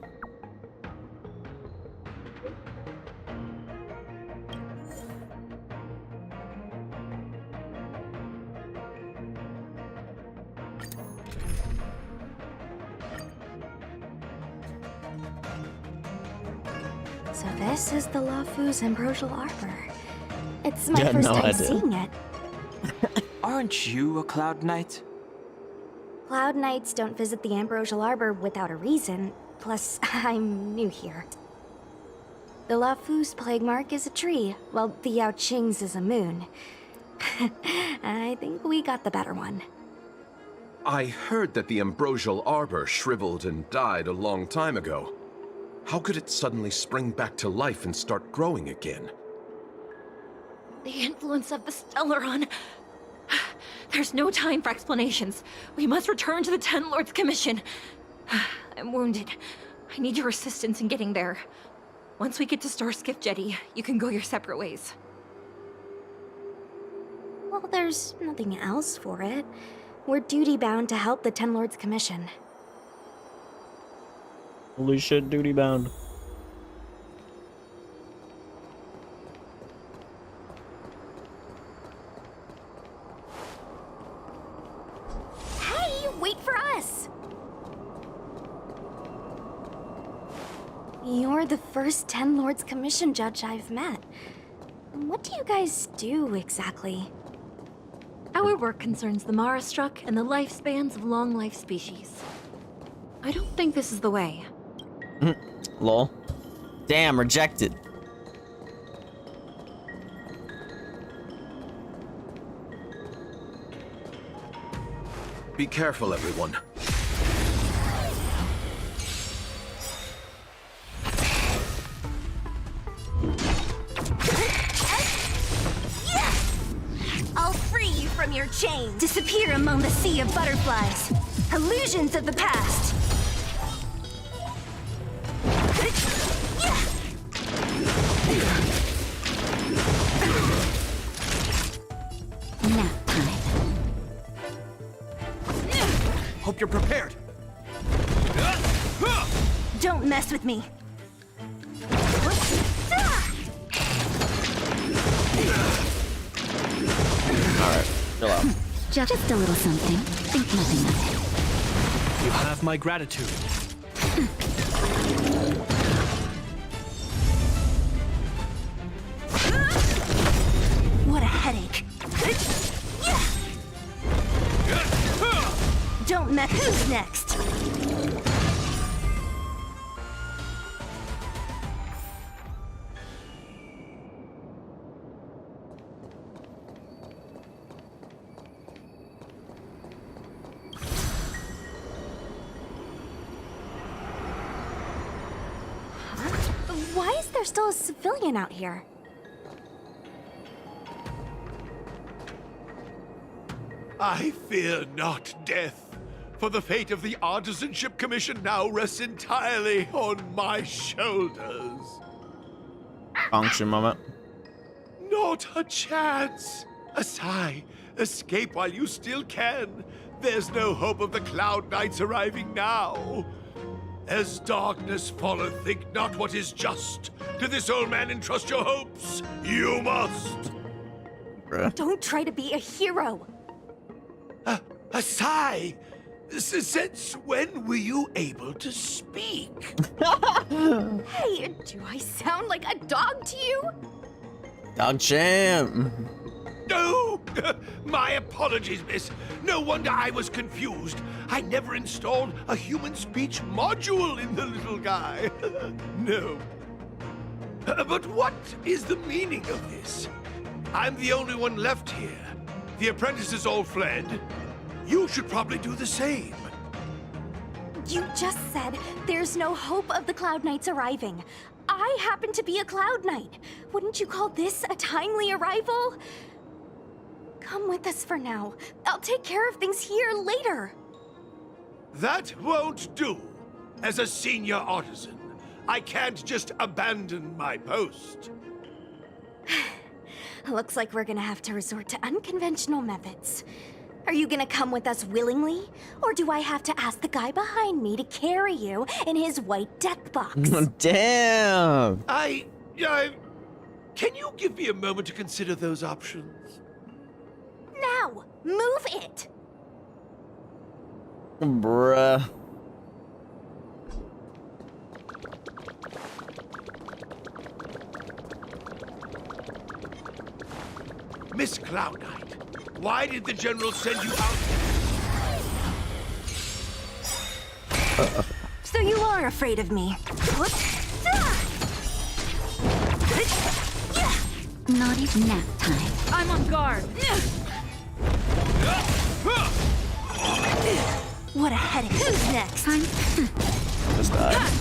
So this is the Lafu's Ambrosial Arbor. It's my first time seeing it. Aren't you a Cloud Knight? Cloud Knights don't visit the Ambrosial Arbor without a reason. Plus, I'm new here. The Lafu's plague mark is a tree, while the Yao Qing's is a moon. I think we got the better one. I heard that the Ambrosial Arbor shriveled and died a long time ago. How could it suddenly spring back to life and start growing again? The influence of the Stellaron. There's no time for explanations. We must return to the Ten Lords Commission. I'm wounded. I need your assistance in getting there. Once we get to Starskiff Jetty, you can go your separate ways. Well, there's nothing else for it. We're duty-bound to help the Ten Lords Commission. Holy shit, duty bound. Hey, wait for us! You're the first Ten Lords Commission judge I've met. What do you guys do exactly? Our work concerns the Mara-struck and the lifespans of long-life species. I don't think this is the way. Lol. Damn, rejected. Be careful, everyone. I'll free you from your chains. Disappear among the sea of butterflies. Illusions of the past. Nap time. Hope you're prepared. Don't mess with me. Alright, chill out. Just a little something. Think nothing of it. You have my gratitude. What a headache. Don't mess. Who's next? Why is there still a civilian out here? I fear not death, for the fate of the Artisanship Commission now rests entirely on my shoulders. Function moment. Not a chance. Asai, escape while you still can. There's no hope of the Cloud Knights arriving now. As darkness falleth, think not what is just. To this old man entrust your hopes. You must. Don't try to be a hero. Asai, since when were you able to speak? Hey, do I sound like a dog to you? Dog champ. No! My apologies, miss. No wonder I was confused. I never installed a human speech module in the little guy. No. But what is the meaning of this? I'm the only one left here. The apprentices all fled. You should probably do the same. You just said there's no hope of the Cloud Knights arriving. I happen to be a Cloud Knight. Wouldn't you call this a timely arrival? Come with us for now. I'll take care of things here later. That won't do. As a senior artisan, I can't just abandon my post. Looks like we're gonna have to resort to unconventional methods. Are you gonna come with us willingly? Or do I have to ask the guy behind me to carry you in his white death box? Damn! Can you give me a moment to consider those options? Now! Move it! Bruh. Miss Cloud Knight, why did the General send you out? So you are afraid of me. Naughty nap time. I'm on guard. What a headache. Who's next? Just died.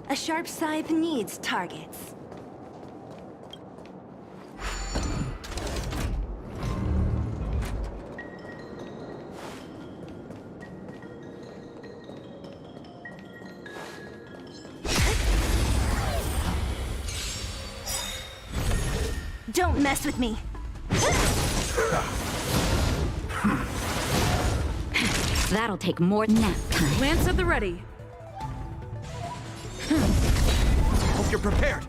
A sharp scythe needs targets. Don't mess with me. That'll take more nap time. Lance at the ready. Hope you're prepared.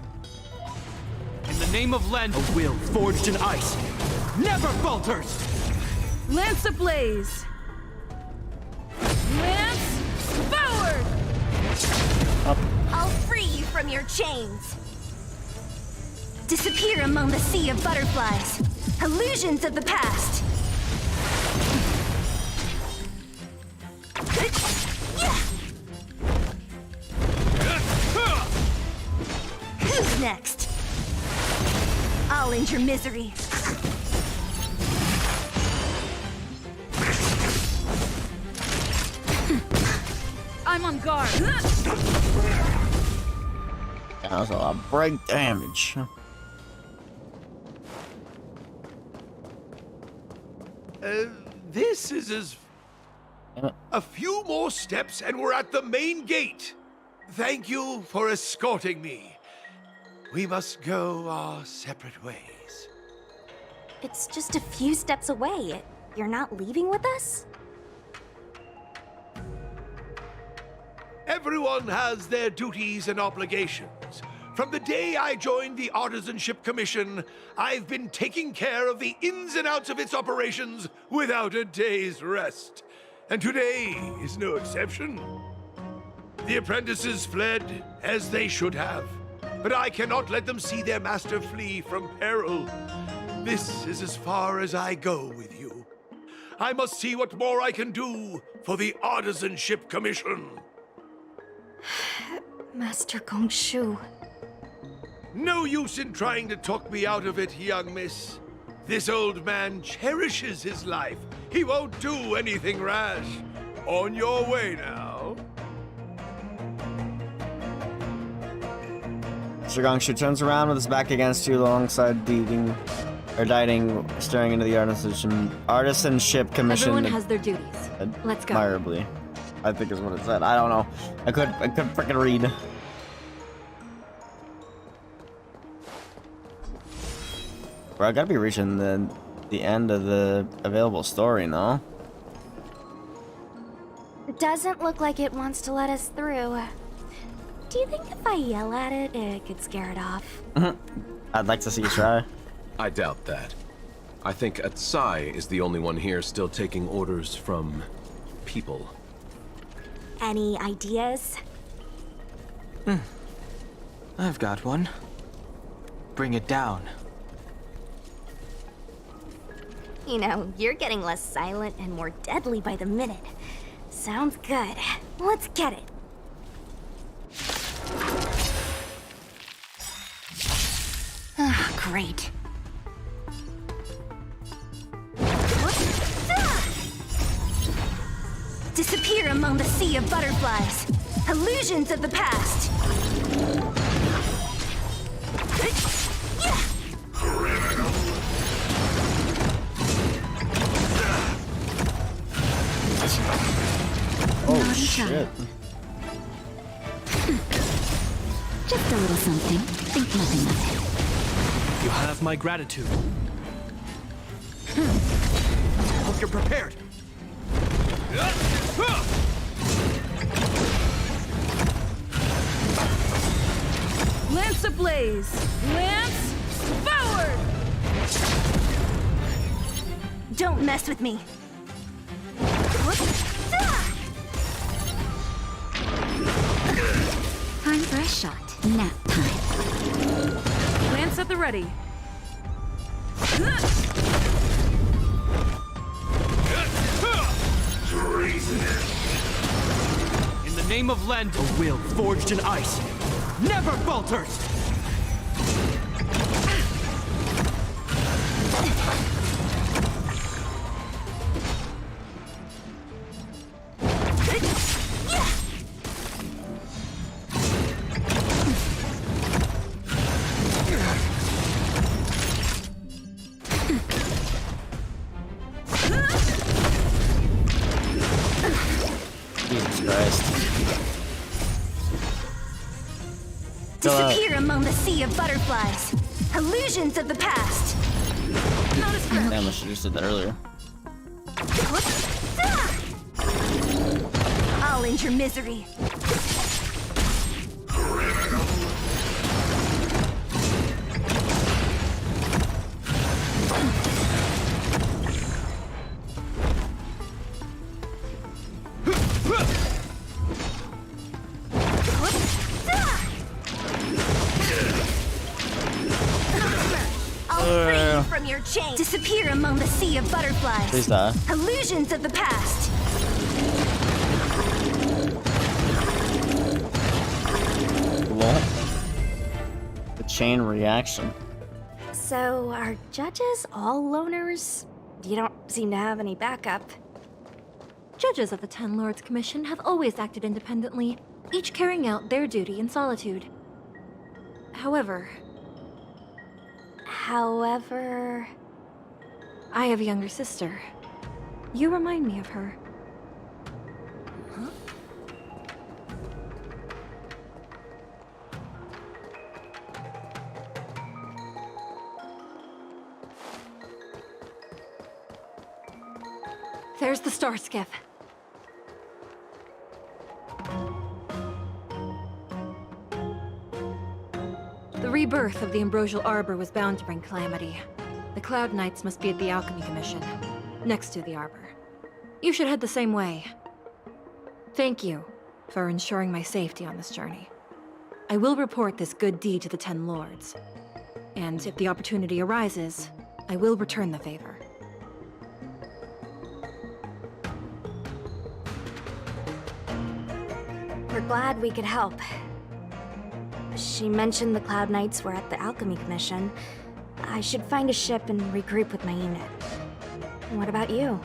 In the name of Len, a will forged in ice never falters. Lance ablaze. Lance forward. I'll free you from your chains. Disappear among the sea of butterflies. Illusions of the past. Who's next? I'll end your misery. I'm on guard. That was a lot of break damage. This is as... A few more steps and we're at the main gate. Thank you for escorting me. We must go our separate ways. It's just a few steps away. You're not leaving with us? Everyone has their duties and obligations. From the day I joined the Artisanship Commission, I've been taking care of the ins and outs of its operations without a day's rest. And today is no exception. The apprentices fled, as they should have. But I cannot let them see their master flee from peril. This is as far as I go with you. I must see what more I can do for the Artisanship Commission. Master Gongshu. No use in trying to talk me out of it, young miss. This old man cherishes his life. He won't do anything rash. On your way now. Mr. Gongshu turns around with his back against you alongside Dieting, staring into the Artisanship Commission. Everyone has their duties. Let's go. Admirably, I think is what it said. I don't know. I could freaking read. Bro, I gotta be reaching the end of the available story, no? Doesn't look like it wants to let us through. Do you think if I yell at it, it could scare it off? I'd like to see you try. I doubt that. I think Atsai is the only one here still taking orders from people. Any ideas? I've got one. Bring it down. You know, you're getting less silent and more deadly by the minute. Sounds good. Let's get it. Ah, great. Disappear among the sea of butterflies. Illusions of the past. Oh shit. Just a little something. Think nothing of it. You have my gratitude. Hope you're prepared. Lance ablaze! Lance forward! Don't mess with me. Time for a shot. Nap time. Lance at the ready. In the name of Lend, a will forged in ice never falters! Jesus Christ. Disappear among the sea of butterflies. Illusions of the past. Damn, I should have just did that earlier. I'll end your misery. I'll free from your chain. Disappear among the sea of butterflies. Please die. Illusions of the past. What? The chain reaction. So, are judges all loners? You don't seem to have any backup. Judges of the Ten Lords Commission have always acted independently, each carrying out their duty in solitude. However, I I have a younger sister, You remind me of her. Huh? There's the star skiff. The rebirth of the Ambrosial Arbor was bound to bring calamity. The Cloud Knights must be at the Alchemy Commission, next to the Arbor. You should head the same way. Thank you for ensuring my safety on this journey. I will report this good deed to the Ten Lords. And if the opportunity arises, I will return the favor. We're glad we could help. She mentioned the Cloud Knights were at the Alchemy Commission. I should find a ship and regroup with my unit. What about you?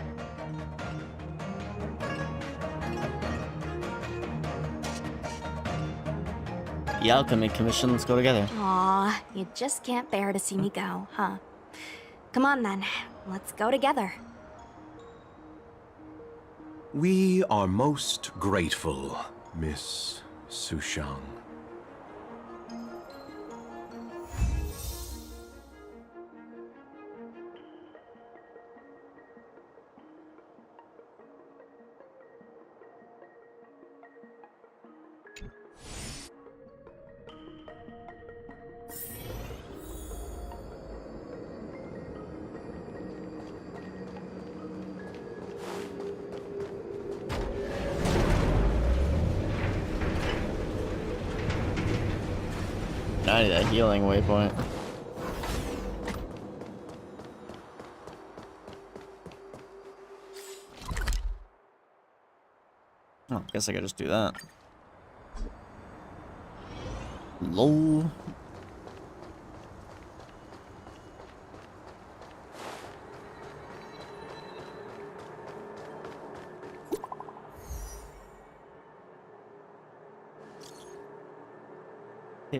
The Alchemy Commission, let's go together. Aw, you just can't bear to see me go, huh? Come on then, let's go together. We are most grateful, Miss Sushang. I need a healing waypoint. Oh, I guess I could just do that. Lol.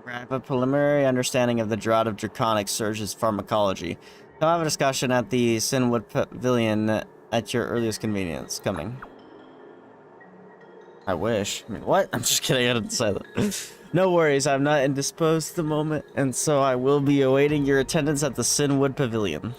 I have a preliminary understanding of the drought of Draconic Surge's pharmacology. Come have a discussion at the Sinwood Pavilion at your earliest convenience. Coming. I wish. I mean, what? I'm just kidding. I didn't say that. No worries. I'm not indisposed at the moment, and so I will be awaiting your attendance at the Sinwood Pavilion.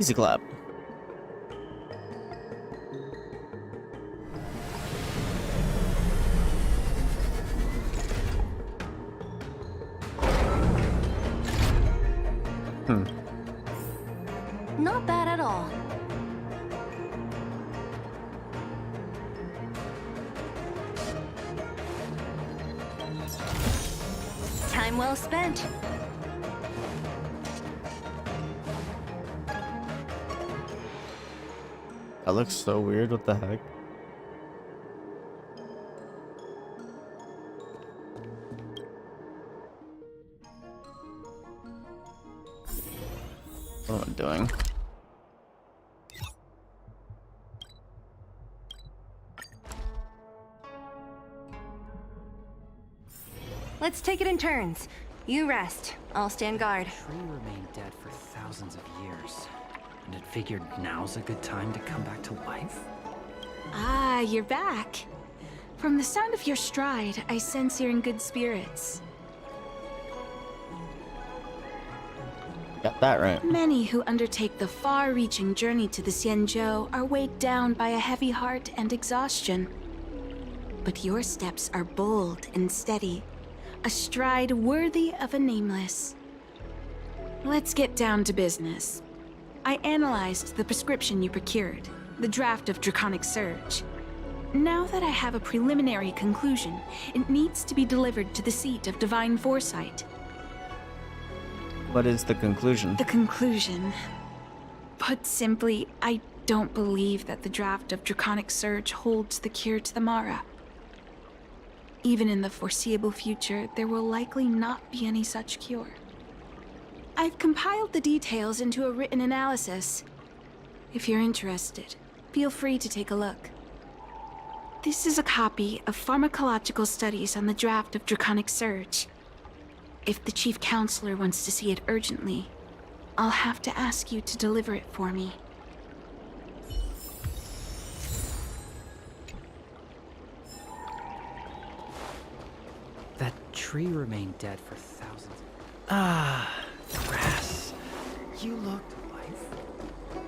Easy clap. Not bad at all. Time well spent. That looks so weird. What the heck? What am I doing? Let's take it in turns. You rest. I'll stand guard. Tree remained dead for thousands of years. And it figured now's a good time to come back to life? Ah, you're back. From the sound of your stride, I sense you're in good spirits. Got that right. Many who undertake the far-reaching journey to the Xianzhou are weighed down by a heavy heart and exhaustion. But your steps are bold and steady, a stride worthy of a nameless. Let's get down to business. I analyzed the prescription you procured, the draft of Draconic Surge. Now that I have a preliminary conclusion, it needs to be delivered to the seat of Divine Foresight. What is the conclusion? The conclusion. Put simply, I don't believe that the draft of Draconic Surge holds the cure to the Mara. Even in the foreseeable future, there will likely not be any such cure. I've compiled the details into a written analysis. If you're interested, feel free to take a look. This is a copy of pharmacological studies on the draft of Draconic Surge. If the Chief Counselor wants to see it urgently, I'll have to ask you to deliver it for me. That tree remained dead for thousands. Ah, grass. You look to life.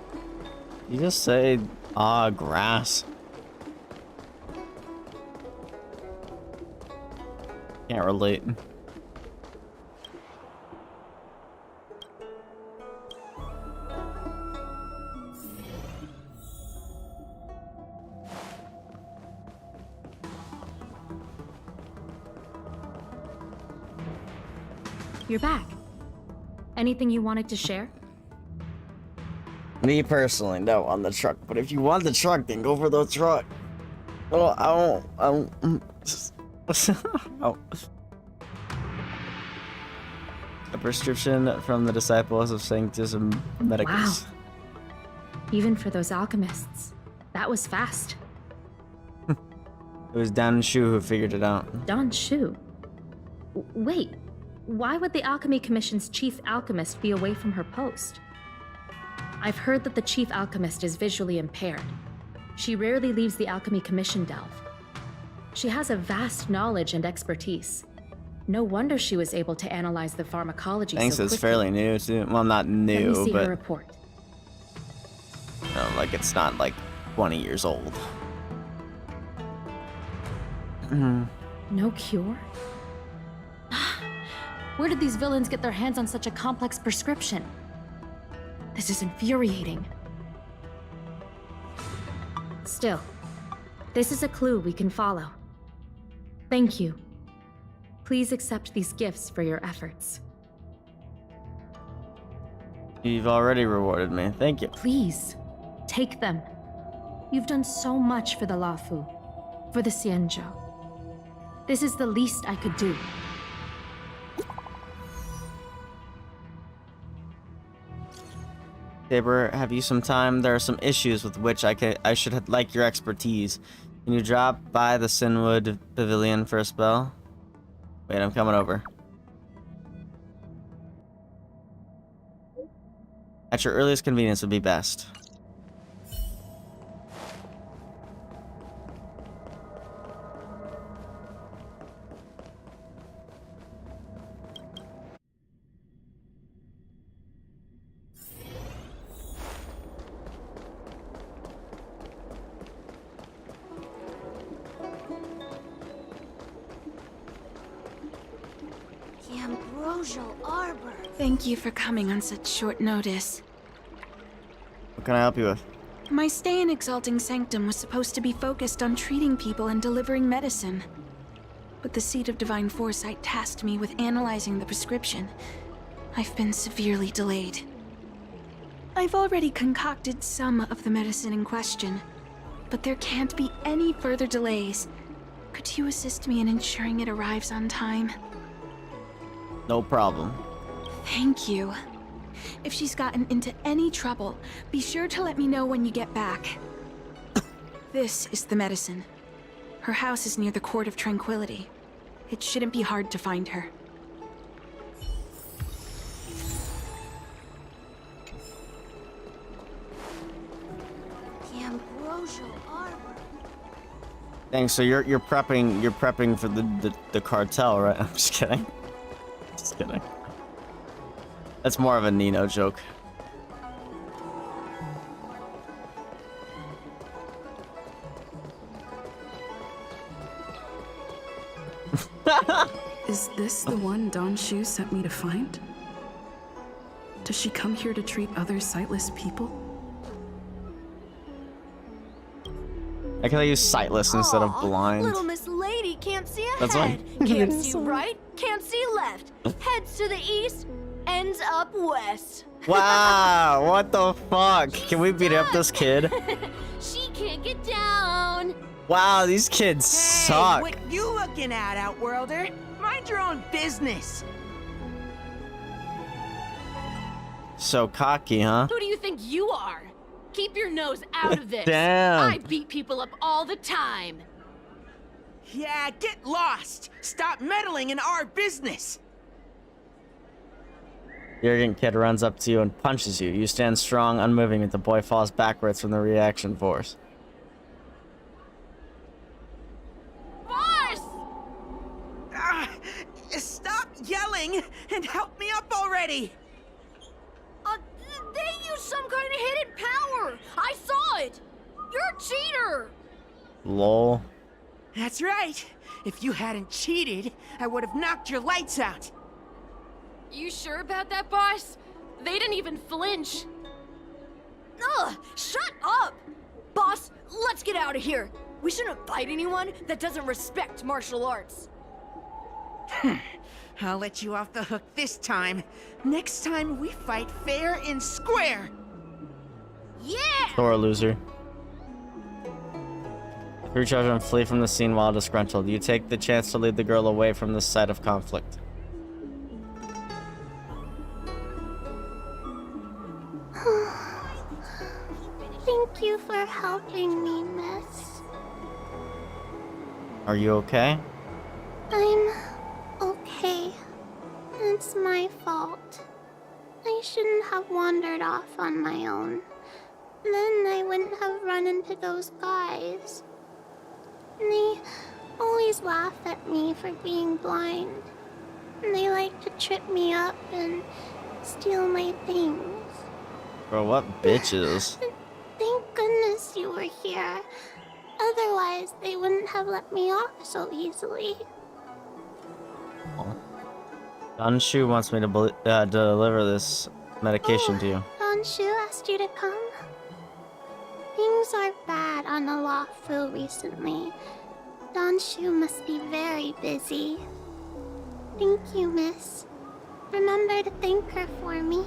You just say, grass. Can't relate. You're back. Anything you wanted to share? Me personally, no, on the truck. But if you want the truck, then go for the truck. Well, I won't. Oh. A prescription from the disciples of Sanctus Medicus. Wow. Even for those alchemists, that was fast. It was Dan Shu who figured it out. Dan Shu? Wait, why would the Alchemy Commission's chief alchemist be away from her post? I've heard that the chief alchemist is visually impaired. She rarely leaves the Alchemy Commission delve. She has a vast knowledge and expertise. No wonder she was able to analyze the pharmacology Thanks, so quickly. it's fairly new too. Well, not new, Let me see but her report. like it's not like 20 years old. No cure? Where did these villains get their hands on such a complex prescription? This is infuriating. Still, this is a clue we can follow. Thank you. Please accept these gifts for your efforts. You've already rewarded me. Thank you. Please, take them. You've done so much for the Lafu, for the Xianzhou. This is the least I could do. Tabor, have you some time? There are some issues with which I should like your expertise. Can you drop by the Sinwood Pavilion for a spell? Wait, I'm coming over. At your earliest convenience would be best. Thank you for coming on such short notice. What can I help you with? My stay in Exalting Sanctum was supposed to be focused on treating people and delivering medicine. But the Seat of Divine Foresight tasked me with analyzing the prescription. I've been severely delayed. I've already concocted some of the medicine in question, but there can't be any further delays. Could you assist me in ensuring it arrives on time? No problem. Thank you. If she's gotten into any trouble, be sure to let me know when you get back. This is the medicine. Her house is near the Court of Tranquility. It shouldn't be hard to find her. The Ambrosial Arbor. Thanks. So you're prepping for the cartel, right? I'm just kidding. Just kidding. That's more of a Nino joke. Is this the one Don Shu sent me to find? Does she come here to treat other sightless people? I can use sightless instead of blind. Little Miss Lady can't see That's ahead, why- can't see right, can't see left. Heads to the east ends up west. Wow, what the fuck? Can we beat up this kid? She can't get down. Wow, these kids suck. What you looking at, Outworlder? Mind your own business. So cocky, huh? Who do you think you are? Keep your nose out of this. Damn. I beat people up all the time. Yeah, get lost. Stop meddling in our business. The arrogant kid runs up to you and punches you. You stand strong, unmoving, as the boy falls backwards from the reaction force. Boss! Stop yelling and help me up already. They used some kind of hidden power. I saw it. You're a cheater. Lol. That's right. If you hadn't cheated, I would have knocked your lights out. You sure about that, boss? They didn't even flinch. Ugh! Shut up! Boss, let's get out of here. We shouldn't fight anyone that doesn't respect martial arts. I'll let you off the hook this time. Next time we fight fair and square. Yeah! Sore loser. Three children flee from the scene while disgruntled. You take the chance to lead the girl away from this site of conflict. Thank you for helping me, miss. Are you okay? I'm okay. It's my fault. I shouldn't have wandered off on my own. Then I wouldn't have run into those guys. They always laugh at me for being blind. They like to trip me up and steal my things. Bro, what bitches? Thank goodness you were here. Otherwise, they wouldn't have let me off so easily. Danshu wants me to deliver this medication to you. Danshu asked you to come? Things are bad on the Lafu recently. Danshu must be very busy. Thank you, miss. Remember to thank her for me.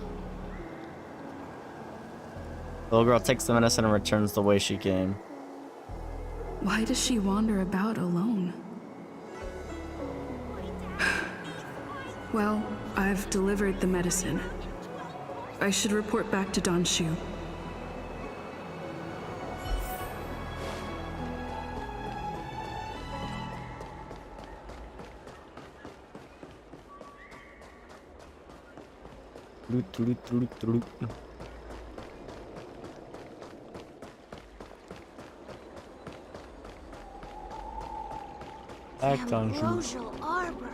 The little girl takes the medicine and returns the way she came. Why does she wander about alone? Well, I've delivered the medicine. I should report back to Danshu.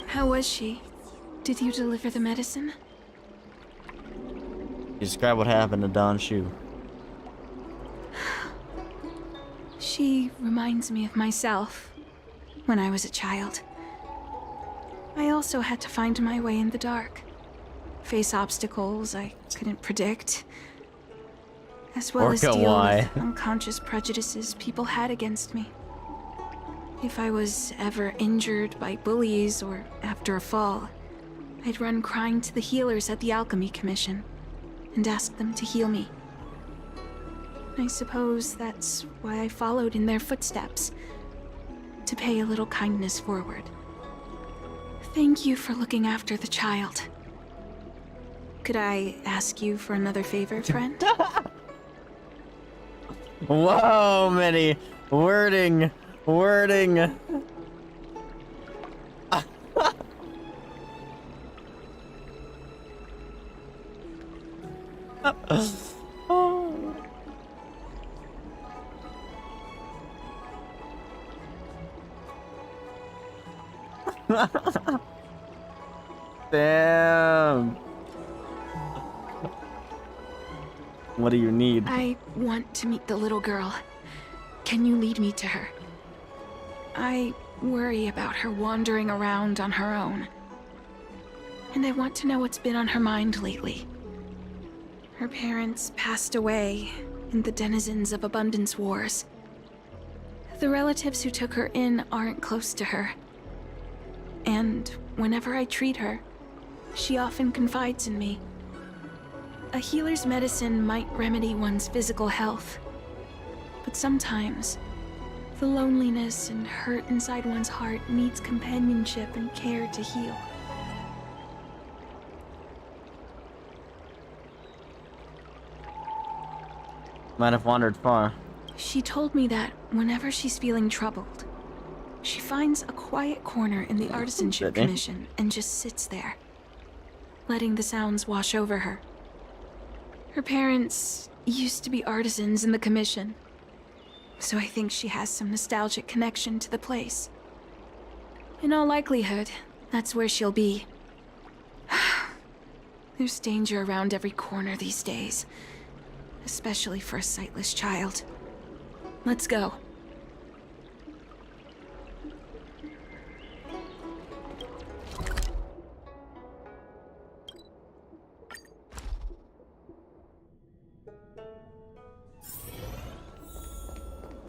How was she? Did you deliver the medicine? Describe what happened to Danshu. She reminds me of myself when I was a child. I also had to find my way in the dark, face obstacles I couldn't predict, as well as deal with unconscious prejudices people had against me. If I was ever injured by bullies or after a fall, I'd run crying to the healers at the Alchemy Commission and ask them to heal me. I suppose that's why I followed in their footsteps, to pay a little kindness forward. Thank you for looking after the child. Could I ask you for another favor, friend? Whoa, Minnie. Wording. Damn. What do you need? I want to meet the little girl. Can you lead me to her? I worry about her wandering around on her own. And I want to know what's been on her mind lately. Her parents passed away in the denizens of Abundance Wars. The relatives who took her in aren't close to her. And whenever I treat her, She often confides in me. A healer's medicine might remedy one's physical health, but sometimes the loneliness and hurt inside one's heart needs companionship and care to heal. Might have wandered far. She told me that whenever she's feeling troubled, she finds a quiet corner in the Artisanship Commission and just sits there, letting the sounds wash over her. Her parents used to be artisans in the Commission, so I think she has some nostalgic connection to the place. In all likelihood, that's where she'll be. There's danger around every corner these days, especially for a sightless child. Let's go.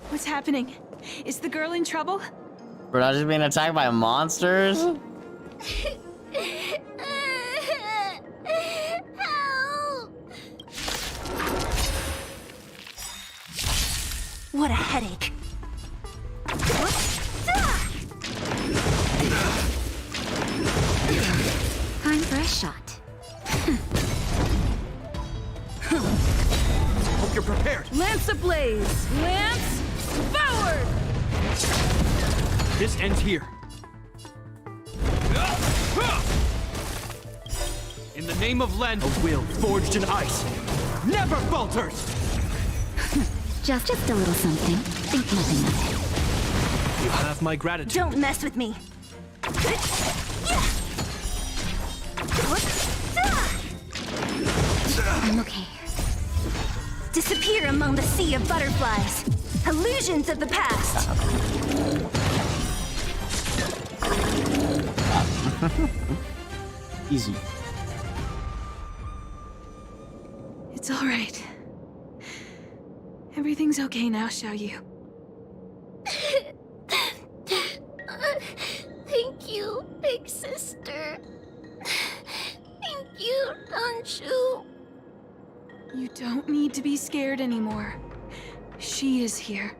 What's happening? Is the girl in trouble? We're not just being attacked by monsters? What a headache. Time for a shot. Hope you're prepared. Lance ablaze! Lance forward! This ends here. In the name of Len, a will forged in ice never falters! Just a little something. Think nothing of it. You have my gratitude. Don't mess with me. I'm okay. Disappear among the sea of butterflies. Illusions of the past. Easy. It's all right. Everything's okay now, Xiaoyu. Thank you, big sister. Thank you, Danshu. You don't need to be scared anymore. She is here.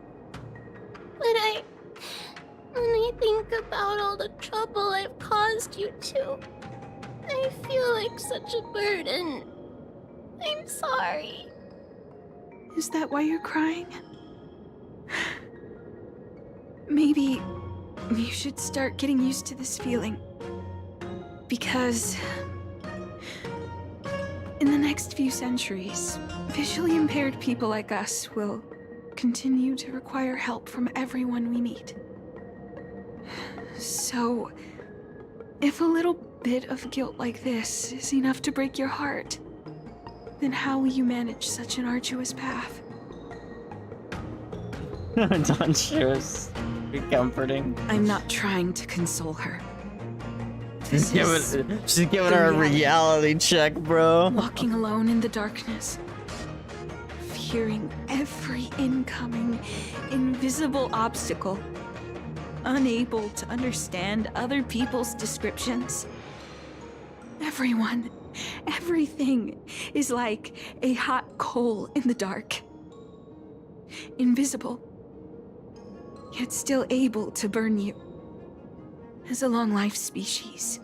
When I think about all the trouble I've caused you two, I feel like such a burden. I'm sorry. Is that why you're crying? Maybe you should start getting used to this feeling. Because in the next few centuries, visually impaired people like us will continue to require help from everyone we meet. So, if a little bit of guilt like this is enough to break your heart, then how will you manage such an arduous path? Danshu, be comforting. I'm not trying to console her. She's giving her a reality check, bro. Walking alone in the darkness, fearing every incoming, invisible obstacle, unable to understand other people's descriptions. Everyone, everything is like a hot coal in the dark. Invisible, yet still able to burn you. As a long-life species,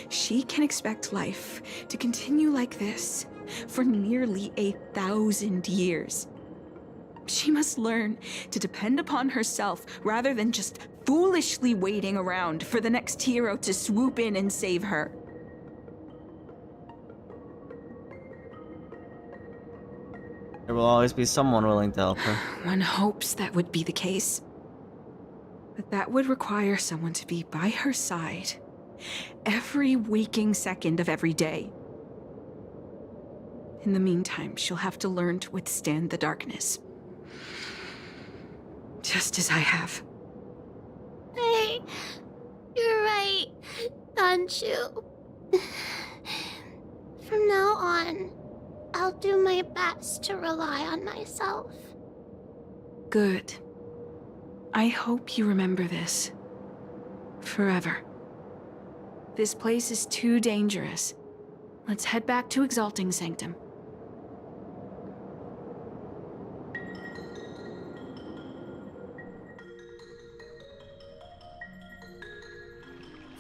she can expect life to continue like this for nearly 1,000 years. She must learn to depend upon herself rather than just foolishly waiting around for the next hero to swoop in and save her. There will always be someone willing to help her. One hopes that would be the case. But that would require someone to be by her side every waking second of every day. In the meantime, she'll have to learn to withstand the darkness. Just as I have. Hey, you're right, Danshu. From now on, I'll do my best to rely on myself. Good. I hope you remember this. Forever. This place is too dangerous. Let's head back to Exalting Sanctum.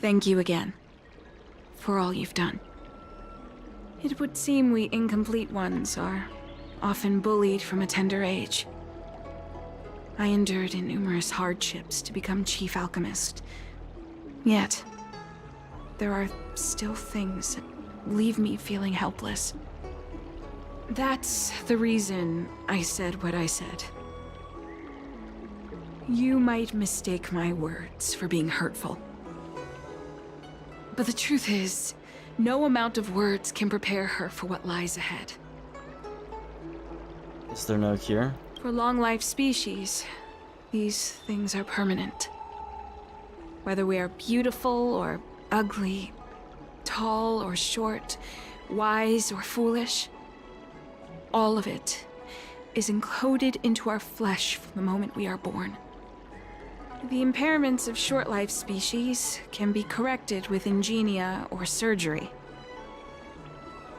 Thank you again for all you've done. It would seem we incomplete ones are often bullied from a tender age. I endured numerous hardships to become Chief Alchemist. Yet, there are still things that leave me feeling helpless. That's the reason I said what I said. You might mistake my words for being hurtful. But the truth is, no amount of words can prepare her for what lies ahead. Is there no cure? For long-life species, these things are permanent. Whether we are beautiful or ugly, tall or short, wise or foolish, all of it is encoded into our flesh from the moment we are born. The impairments of short-life species can be corrected with ingenia or surgery.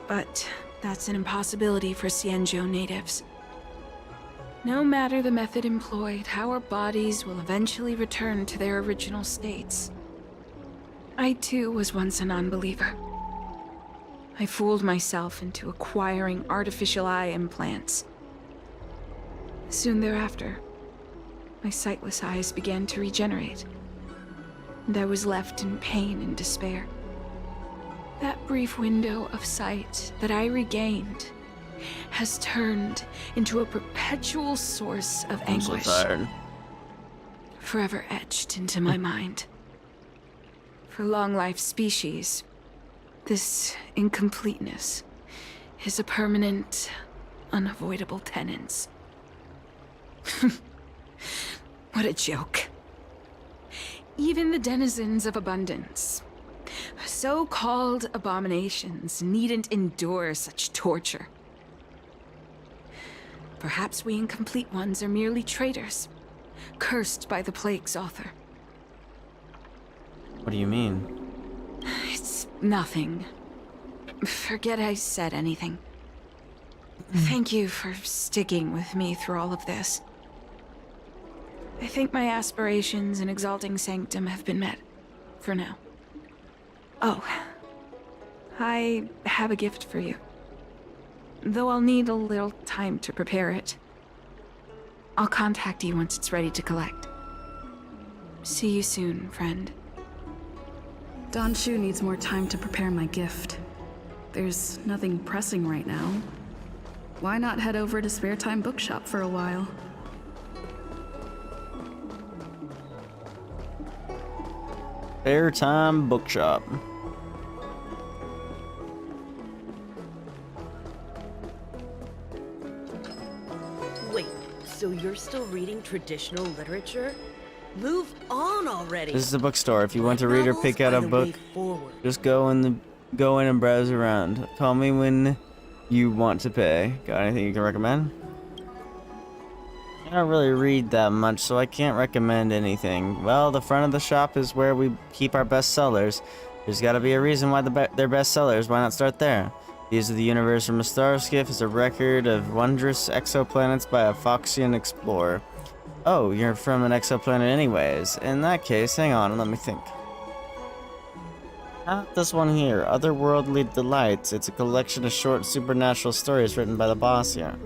But that's an impossibility for Xianzhou natives. No matter the method employed, our bodies will eventually return to their original states. I too was once a non-believer. I fooled myself into acquiring artificial eye implants. Soon thereafter, my sightless eyes began to regenerate, and I was left in pain and despair. That brief window of sight that I regained has turned into a perpetual source of anguish. I'm so tired. Forever etched into my mind. For long-life species, this incompleteness is a permanent, unavoidable tenance. What a joke. Even the denizens of abundance, so-called abominations, needn't endure such torture. Perhaps we incomplete ones are merely traitors, cursed by the plague's author. What do you mean? It's nothing. Forget I said anything. Thank you for sticking with me through all of this. I think my aspirations in Exalting Sanctum have been met, for now. Oh, I have a gift for you. Though I'll need a little time to prepare it. I'll contact you once it's ready to collect. See you soon, friend. Don Shu needs more time to prepare my gift. There's nothing pressing right now. Why not head over to Spare Time Bookshop for a while? Spare Time Bookshop. Wait, so you're still reading traditional literature? Move on already. This is a bookstore. If you want to read or pick out a book, just go in and browse around. Call me when you want to pay. Got anything you can recommend? I don't really read that much, so I can't recommend anything. Well, the front of the shop is where we keep our best sellers. There's got to be a reason why they're best sellers. Why not start there? Views of the universe from a star skiff is a record of wondrous exoplanets by a Foxian explorer. Oh, you're from an exoplanet anyways. In that case, hang on, let me think. This one here, Otherworldly Delights. It's a collection of short supernatural stories written by the boss here.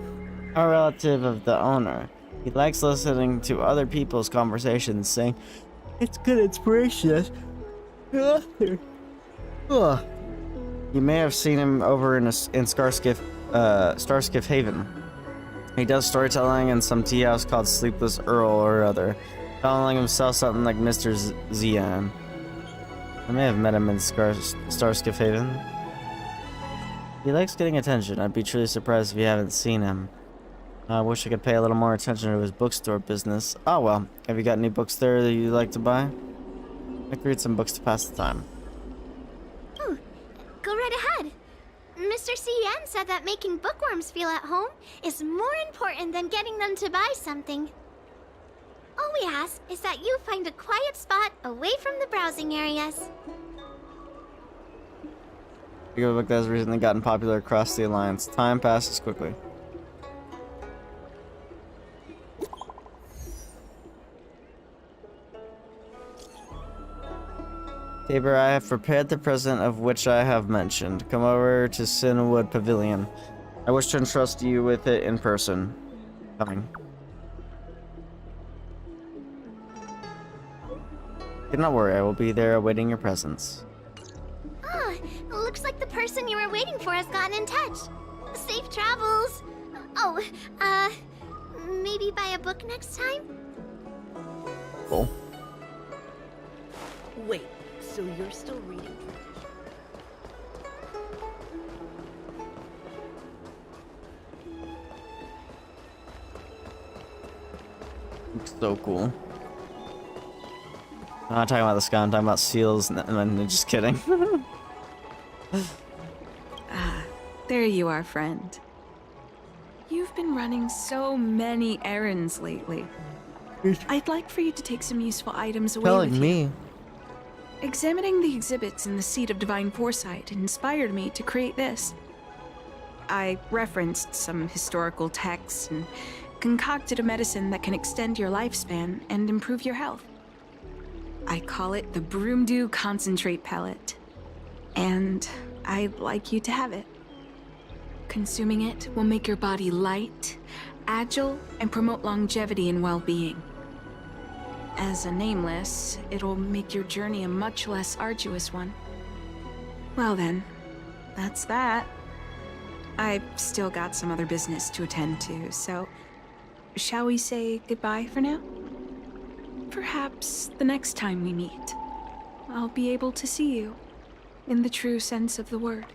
A relative of the owner. He likes listening to other people's conversations, saying, "It's good inspiration." You may have seen him over in Starskiff Haven. He does storytelling in some tea house called Sleepless Earl or other, calling himself something like Mr. Zian. I may have met him in Starskiff Haven. He likes getting attention. I'd be truly surprised if you haven't seen him. I wish I could pay a little more attention to his bookstore business. Oh well, have you got any books there that you'd like to buy? I could read some books to pass the time. Ooh, go right ahead. Mr. C.N. said that making bookworms feel at home is more important than getting them to buy something. All we ask is that you find a quiet spot away from the browsing areas. A book that has recently gotten popular across the Alliance. Time passes quickly. Tabor, I have prepared the present of which I have mentioned. Come over to Sinwood Pavilion. I wish to entrust you with it in person. Coming. Do not worry, I will be there awaiting your presence. Ah, looks like the person you were waiting for has gotten in touch. Safe travels. Oh, maybe buy a book next time? Cool. Wait, so you're still reading? Looks so cool. I'm not talking about the sky, I'm talking about seals, and just kidding. There you are, friend. You've been running so many errands lately. I'd like for you to take some useful items away with you. Telling me. Examining the exhibits in the Seat of Divine Foresight inspired me to create this. I referenced some historical texts and concocted a medicine that can extend your lifespan and improve your health. I call it the Broomdew Concentrate Pellet. And I'd like you to have it. Consuming it will make your body light, agile, and promote longevity and well-being. As a nameless, it'll make your journey a much less arduous one. Well then, that's that. I've still got some other business to attend to, so shall we say goodbye for now? Perhaps the next time we meet, I'll be able to see you in the true sense of the word.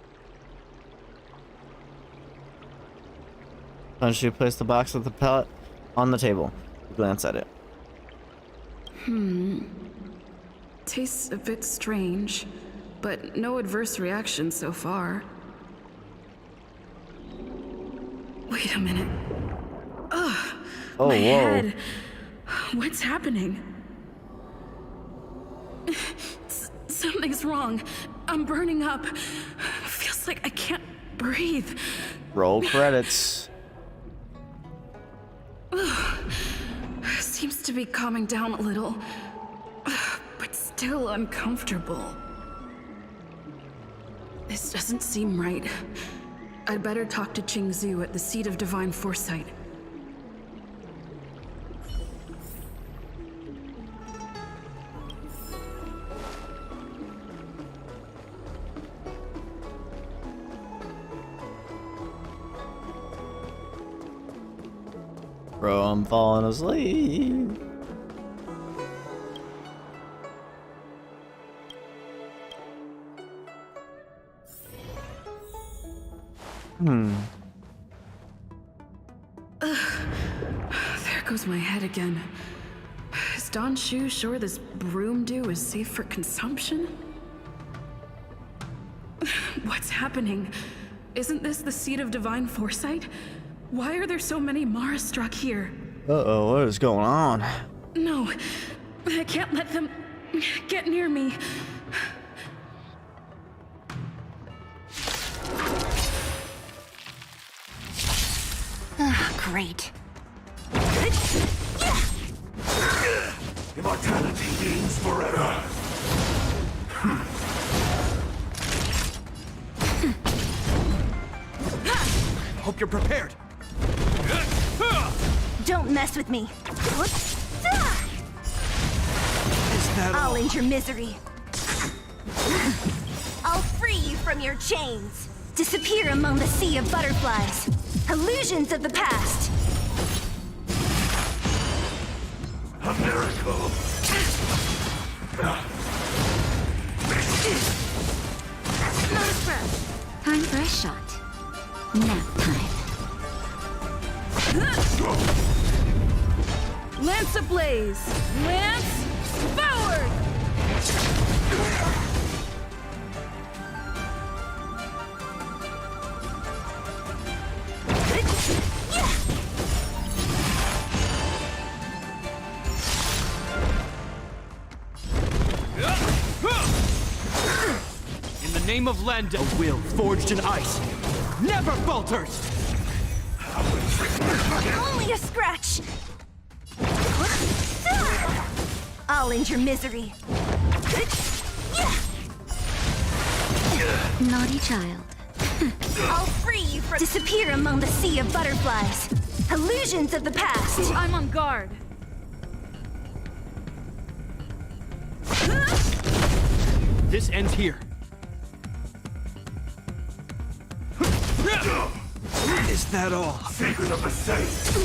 She placed the box with the pellet on the table. Glance at it. Tastes a bit strange, but no adverse reaction so far. Wait a minute. Ugh! Oh, my whoa. head. What's happening? Something's wrong. I'm burning up. Feels like I can't breathe. Roll credits. Seems to be calming down a little, but still uncomfortable. This doesn't seem right. I'd better talk to Qingzhu at the Seat of Divine Foresight. Bro, I'm falling asleep. There goes my head again. Is Don Shu sure this broom dew is safe for consumption? What's happening? Isn't this the Seat of Divine Foresight? Why are there so many Mara struck here? Uh-oh, what is going on? No, I can't let them get near me. Ah, great. Immortality means forever. Hope you're prepared. Don't mess with me. Is that I'll all? end your misery. I'll free you from your chains. Disappear among the sea of butterflies. Illusions of the past. A miracle. Not a scrub. Time for a shot. Nap time. Lance ablaze! Lance forward! In the the name of Lenda, a will forged in ice never falters! Only a scratch! I'll end your misery. Naughty child. I'll free you from— Disappear among the sea of butterflies. Illusions of the past. I'm on guard. This ends here. Is that all? Secret of the safe.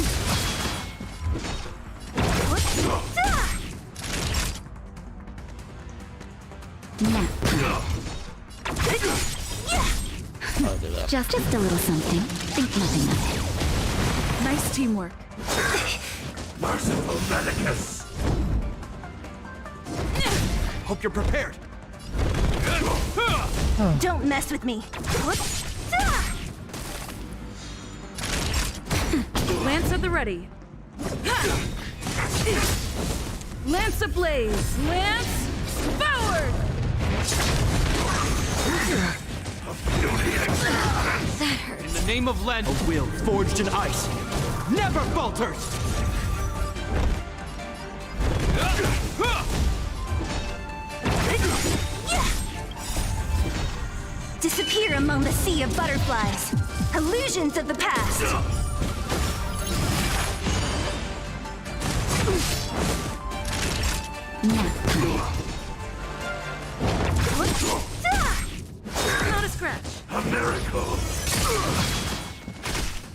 Just a little something. Think nothing of it. Nice teamwork. Merciful Medicus. Hope you're prepared. Don't mess with me. Lance at the ready. Lance ablaze. Lance forward! That hurt. In the name of Lenda, a will forged in ice never falters! Disappear among the sea of butterflies. Illusions of the past. Not a scratch. A miracle.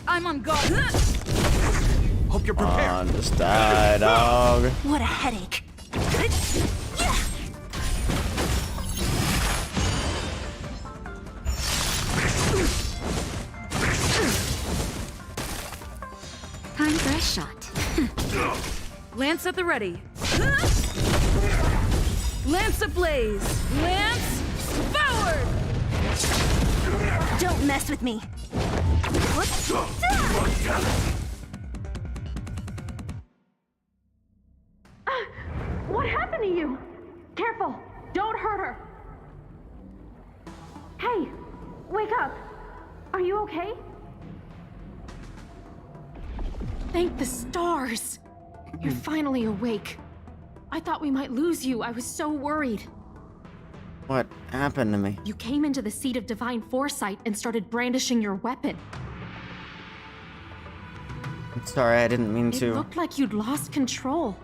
I'm on guard. Hope you're prepared. On, just die, dog. What a headache. Time for a shot. Lance at the ready. Lance ablaze. Lance forward! Don't mess with me. What happened to you? Careful! Don't hurt her! Hey! Wake up! Are you okay? Thank the stars! You're finally awake. I thought we might lose you. I was so worried. What happened to me? You came into the seat of divine foresight and started brandishing your weapon. I'm sorry, I didn't mean to. It looked like you'd lost control.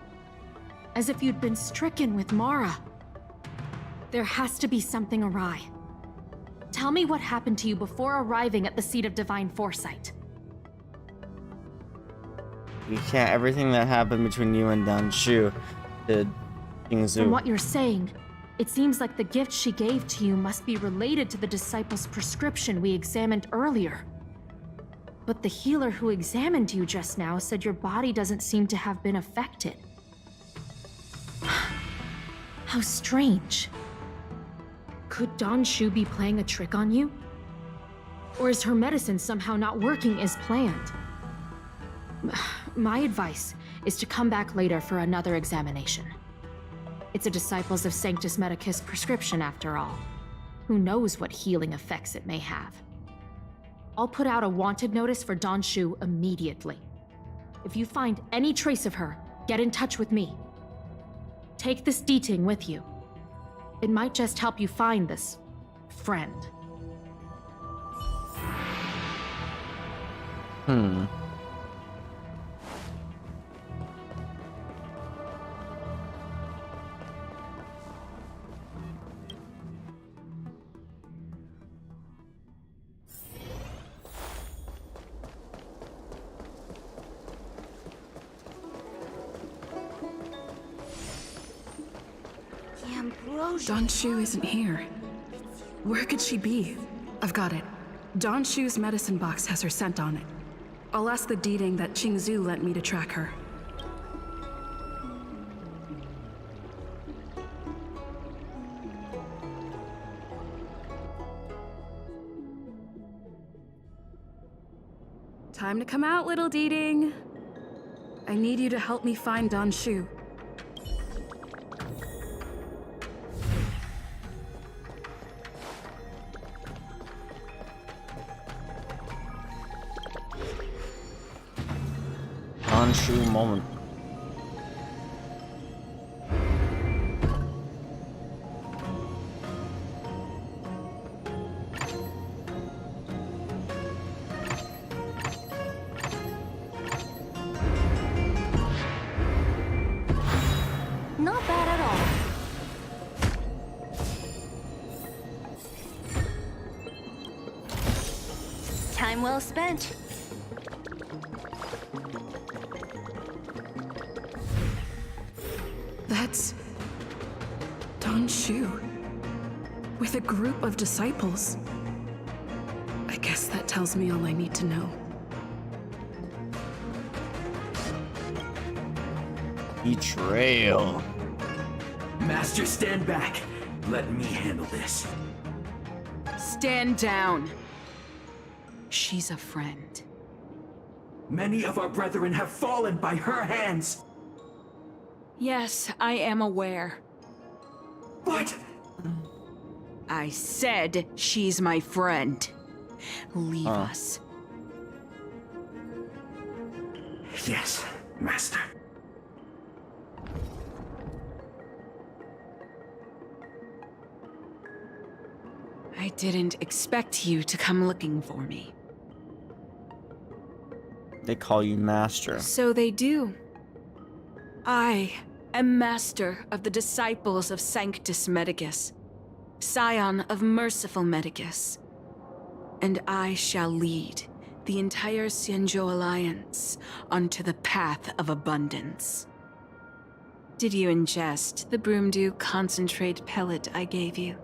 As if you'd been stricken with Mara. There has to be something awry. Tell me what happened to you before arriving at the seat of divine foresight. You can't. Everything that happened between you and Dan Shu did Kingzu. From what you're saying, it seems like the gift she gave to you must be related to the disciple's prescription we examined earlier. But the healer who examined you just now said your body doesn't seem to have been affected. How strange. Could Dan Shu be playing a trick on you? Or is her medicine somehow not working as planned? My advice is to come back later for another examination. It's a Disciples of Sanctus Medicus prescription after all. Who knows what healing effects it may have. I'll put out a wanted notice for Dan Shu immediately. If you find any trace of her, get in touch with me. Take this D-Ting with you. It might just help you find this friend. Dan Shu isn't here. Where could she be? I've got it. Dan Shu's medicine box has her scent on it. I'll ask the D-Ting that Qingzu lent me to track her. Time to come out, little D-Ting. I need you to help me find Dan Shu. Donshu moment. Not bad at all. Time well spent. That's Donshu with a group of disciples. I guess that tells me all I need to know. Betrayal. Master, stand back. Let me handle this. Stand down. She's a friend. Many of our brethren have fallen by her hands. Yes, I am aware. But I said she's my friend. Leave us. Yes, Master. I didn't expect you to come looking for me. They call you Master. So they do. I am Master of the Disciples of Sanctus Medicus, Scion of Merciful Medicus, and I shall lead the entire Xianzhou Alliance onto the path of abundance. Did you ingest the Broomdew concentrate pellet I gave you?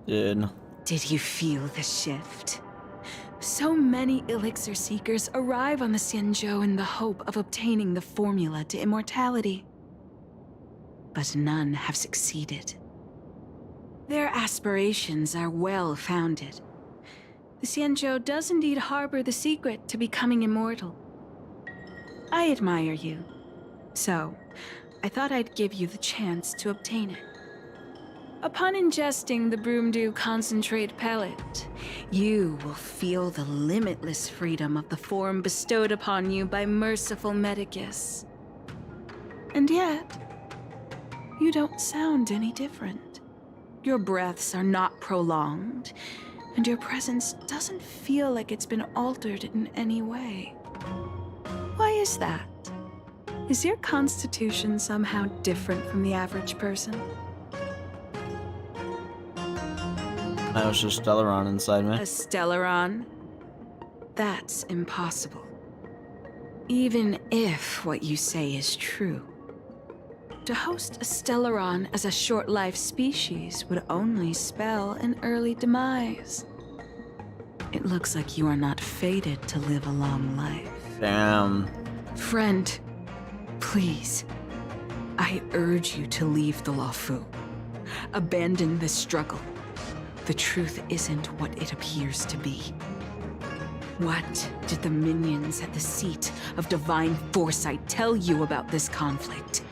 Did you feel the shift? So many elixir seekers arrive on the Xianzhou in the hope of obtaining the formula to immortality. But none have succeeded. Their aspirations are well founded. The Xianzhou does indeed harbor the secret to becoming immortal. I admire you, so I thought I'd give you the chance to obtain it. Upon ingesting the Broomdew concentrate pellet, you will feel the limitless freedom of the form bestowed upon you by Merciful Medicus. And yet, you don't sound any different. Your breaths are not prolonged, and your presence doesn't feel like it's been altered in any way. Why is that? Is your constitution somehow different from the average person? That was just Stellaron inside me. A Stellaron? That's impossible. Even if what you say is true. To host a Stellaron as a short-life species would only spell an early demise. It looks like you are not fated to live a long life. Damn. Friend, please. I urge you to leave the Luofu. Abandon this struggle. The truth isn't what it appears to be. What did the minions at the seat of divine foresight tell you about this conflict?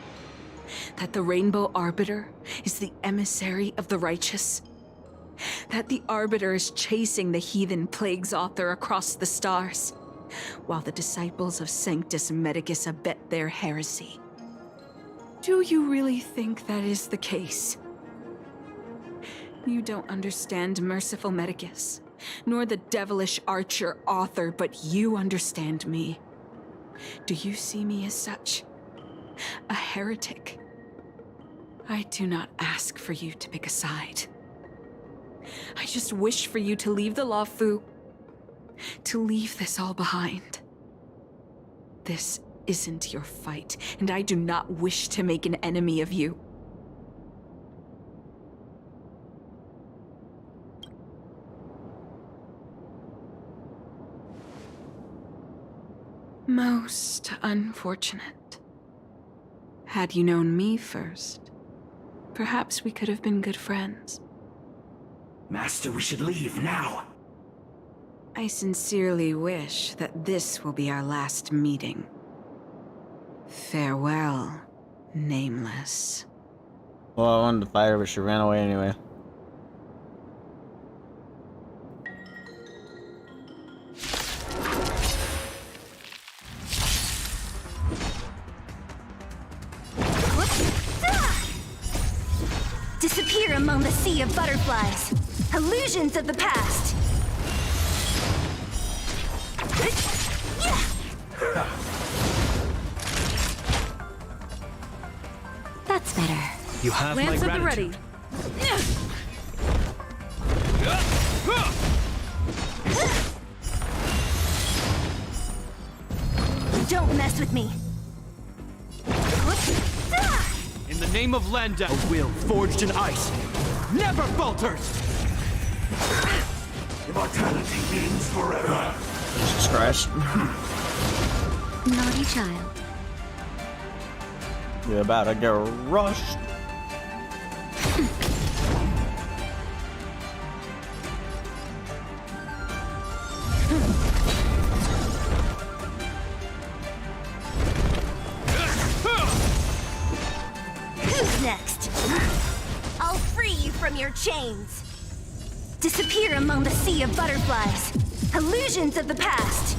That the Rainbow Arbiter is the emissary of the righteous? That the Arbiter is chasing the heathen plagues author across the stars, while the disciples of Sanctus Medicus abet their heresy? Do you really think that is the case? You don't understand Merciful Medicus, nor the devilish archer author, but you understand me. Do you see me as such? A heretic? I do not ask for you to pick a side. I just wish for you to leave the Luofu, to leave this all behind. This isn't your fight, and I do not wish to make an enemy of you. Most unfortunate. Had you known me first, perhaps we could have been good friends. Master, we should leave now. I sincerely wish that this will be our last meeting. Farewell, Nameless. Well, I wanted to fight her, but she ran away anyway. Disappear among the sea of butterflies. Illusions of the past. That's better. You have Lance my at the ready. Don't mess with me. In the name of Landau, a will forged in ice never falters! Immortality means forever. Jesus Christ. Naughty child. You're about to get rushed. Who's next? I'll free you from your chains. Disappear among the sea of butterflies. Illusions of the past.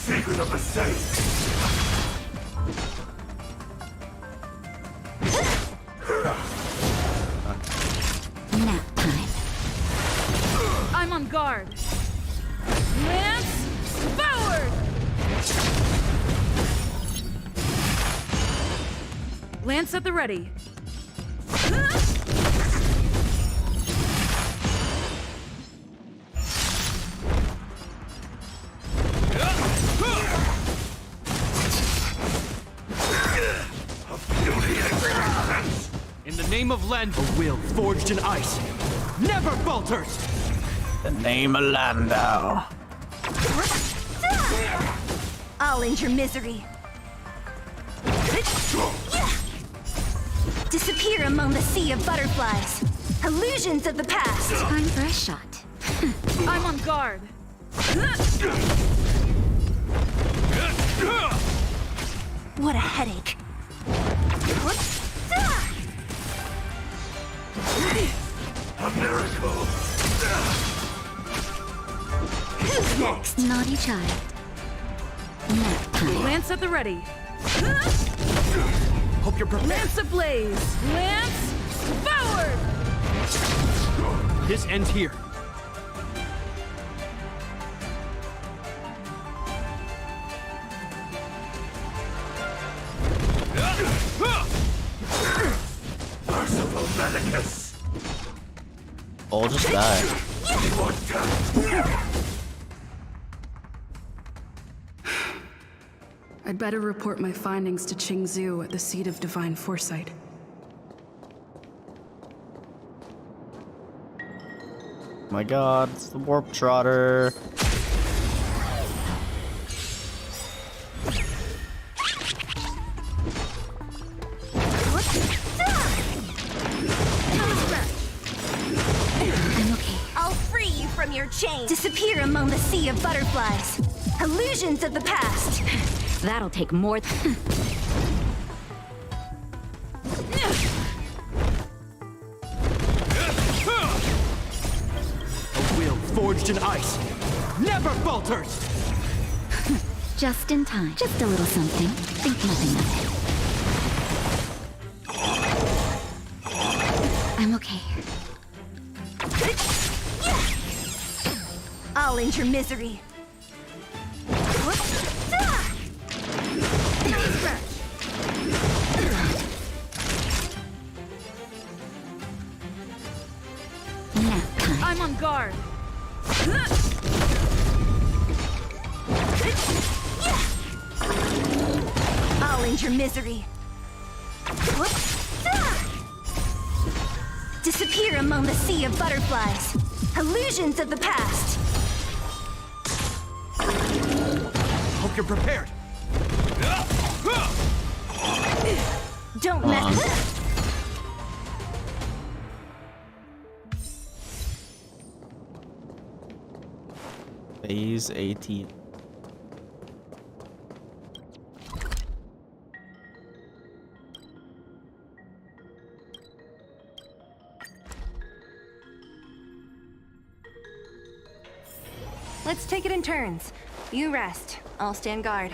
Secret of the saints. Nap time. I'm on guard. Lance, forward! Lance at the ready. In the name of Landau, a will forged in ice never falters! The name of Landau. I'll end your misery. Disappear among the sea of butterflies. Illusions of the past. Time for a shot. I'm on guard. What a headache. A miracle. Who's next? Naughty child. Nap time. Lance at the ready. Hope you're prepared. Lance ablaze. Lance, forward! This ends here. Merciful Medicus. All just die. I'd better report my findings to Qingzhou at the seat of divine foresight. My god, it's the warp trotter. I'm okay. I'll free you from your chains. Disappear among the sea of butterflies. Illusions of the past. That'll take more. A will forged in ice never falters! Just in time. Just a little something. Think nothing of it. I'm okay. I'll end your misery. Nap time. I'm on guard. I'll end your misery. Disappear among the sea of butterflies. Illusions of the past. Hope you're prepared. Don't mess. Phase 18. Let's take it in turns. You rest. I'll stand guard.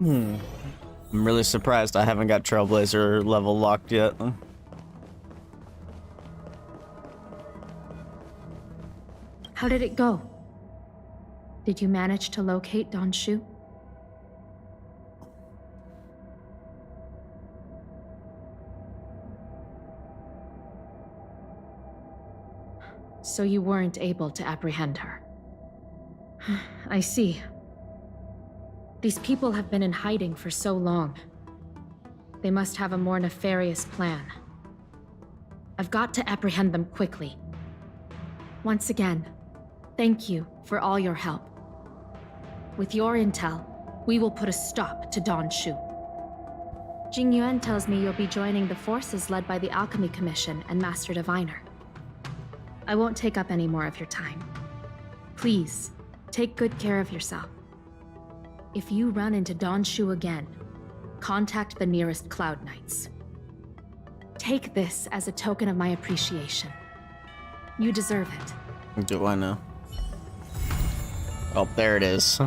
I'm really surprised I haven't got Trailblazer level locked yet. How did it go? Did you manage to locate Donshu? So you weren't able to apprehend her. I see. These people have been in hiding for so long. They must have a more nefarious plan. I've got to apprehend them quickly. Once again, thank you for all your help. With your intel, we will put a stop to Donshu. Jing Yuan tells me you'll be joining the forces led by the Alchemy Commission and Master Diviner. I won't take up any more of your time. Please, take good care of yourself. If you run into Donshu again, contact the nearest Cloud Knights. Take this as a token of my appreciation. You deserve it. Do I know? Oh, there it is.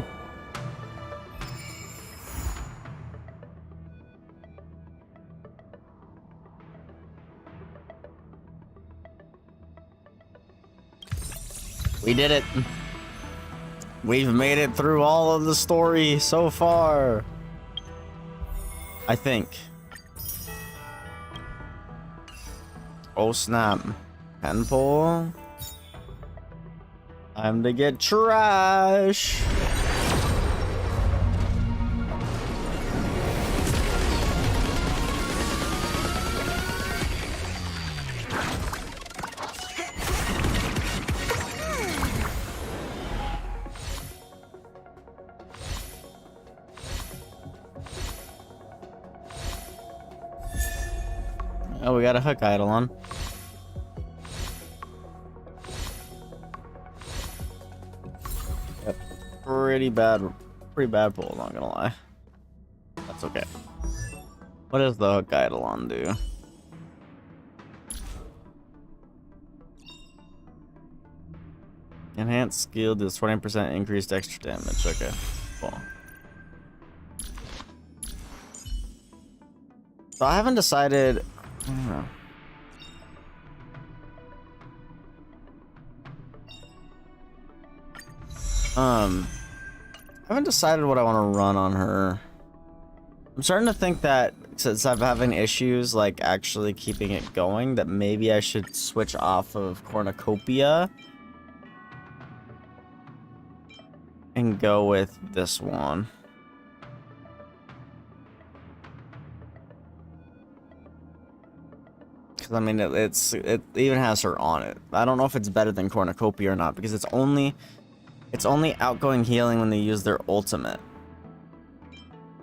We did it. We've made it through all of the story so far. I think. Oh snap. Pen pull. Time to get trash. Oh, we got a hook idol on. Yep. Pretty bad pull, not gonna lie. That's okay. What does the hook idol do? Enhanced skill does 20% increased extra damage. Okay, cool. So I haven't decided. I don't know. I haven't decided what I want to run on her. I'm starting to think that since I'm having issues like actually keeping it going, that maybe I should switch off of Cornucopia and go with this one. I mean, it even has her on it. I don't know if it's better than Cornucopia or not because it's only outgoing healing when they use their ultimate.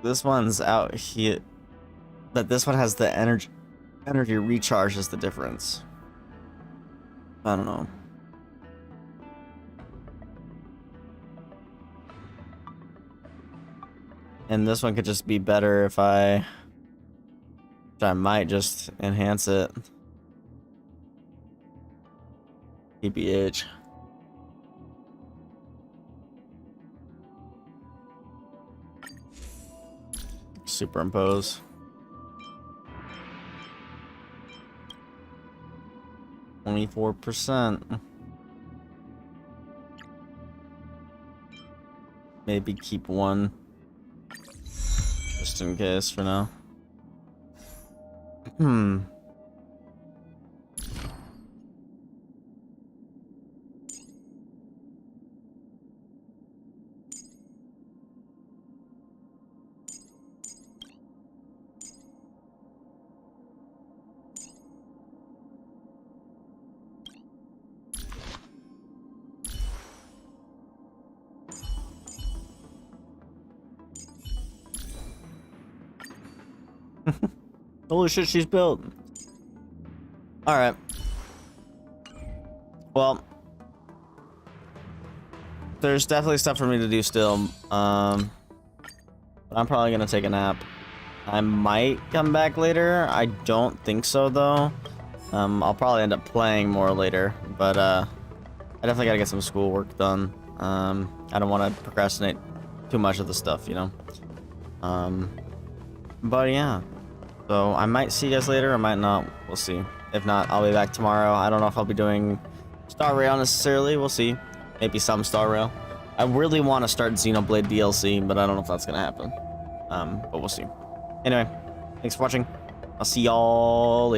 This one's out here, but this one has the energy recharge is the difference. I don't know. And this one could just be better if I might just enhance it. TBH. Superimpose. 24%. Maybe keep one just in case for now. Holy shit, she's built. Alright. Well, there's definitely stuff for me to do still. I'm probably gonna take a nap. I might come back later. I don't think so, though. I'll probably end up playing more later, but I definitely gotta get some schoolwork done. I don't want to procrastinate too much of the stuff, you know. But yeah, so I might see you guys later, I might not. We'll see. If not, I'll be back tomorrow. I don't know if I'll be doing Star Rail necessarily. We'll see. Maybe some Star Rail. I really want to start Xenoblade DLC, but I don't know if that's gonna happen. But we'll see. Anyway, thanks for watching. I'll see y'all later.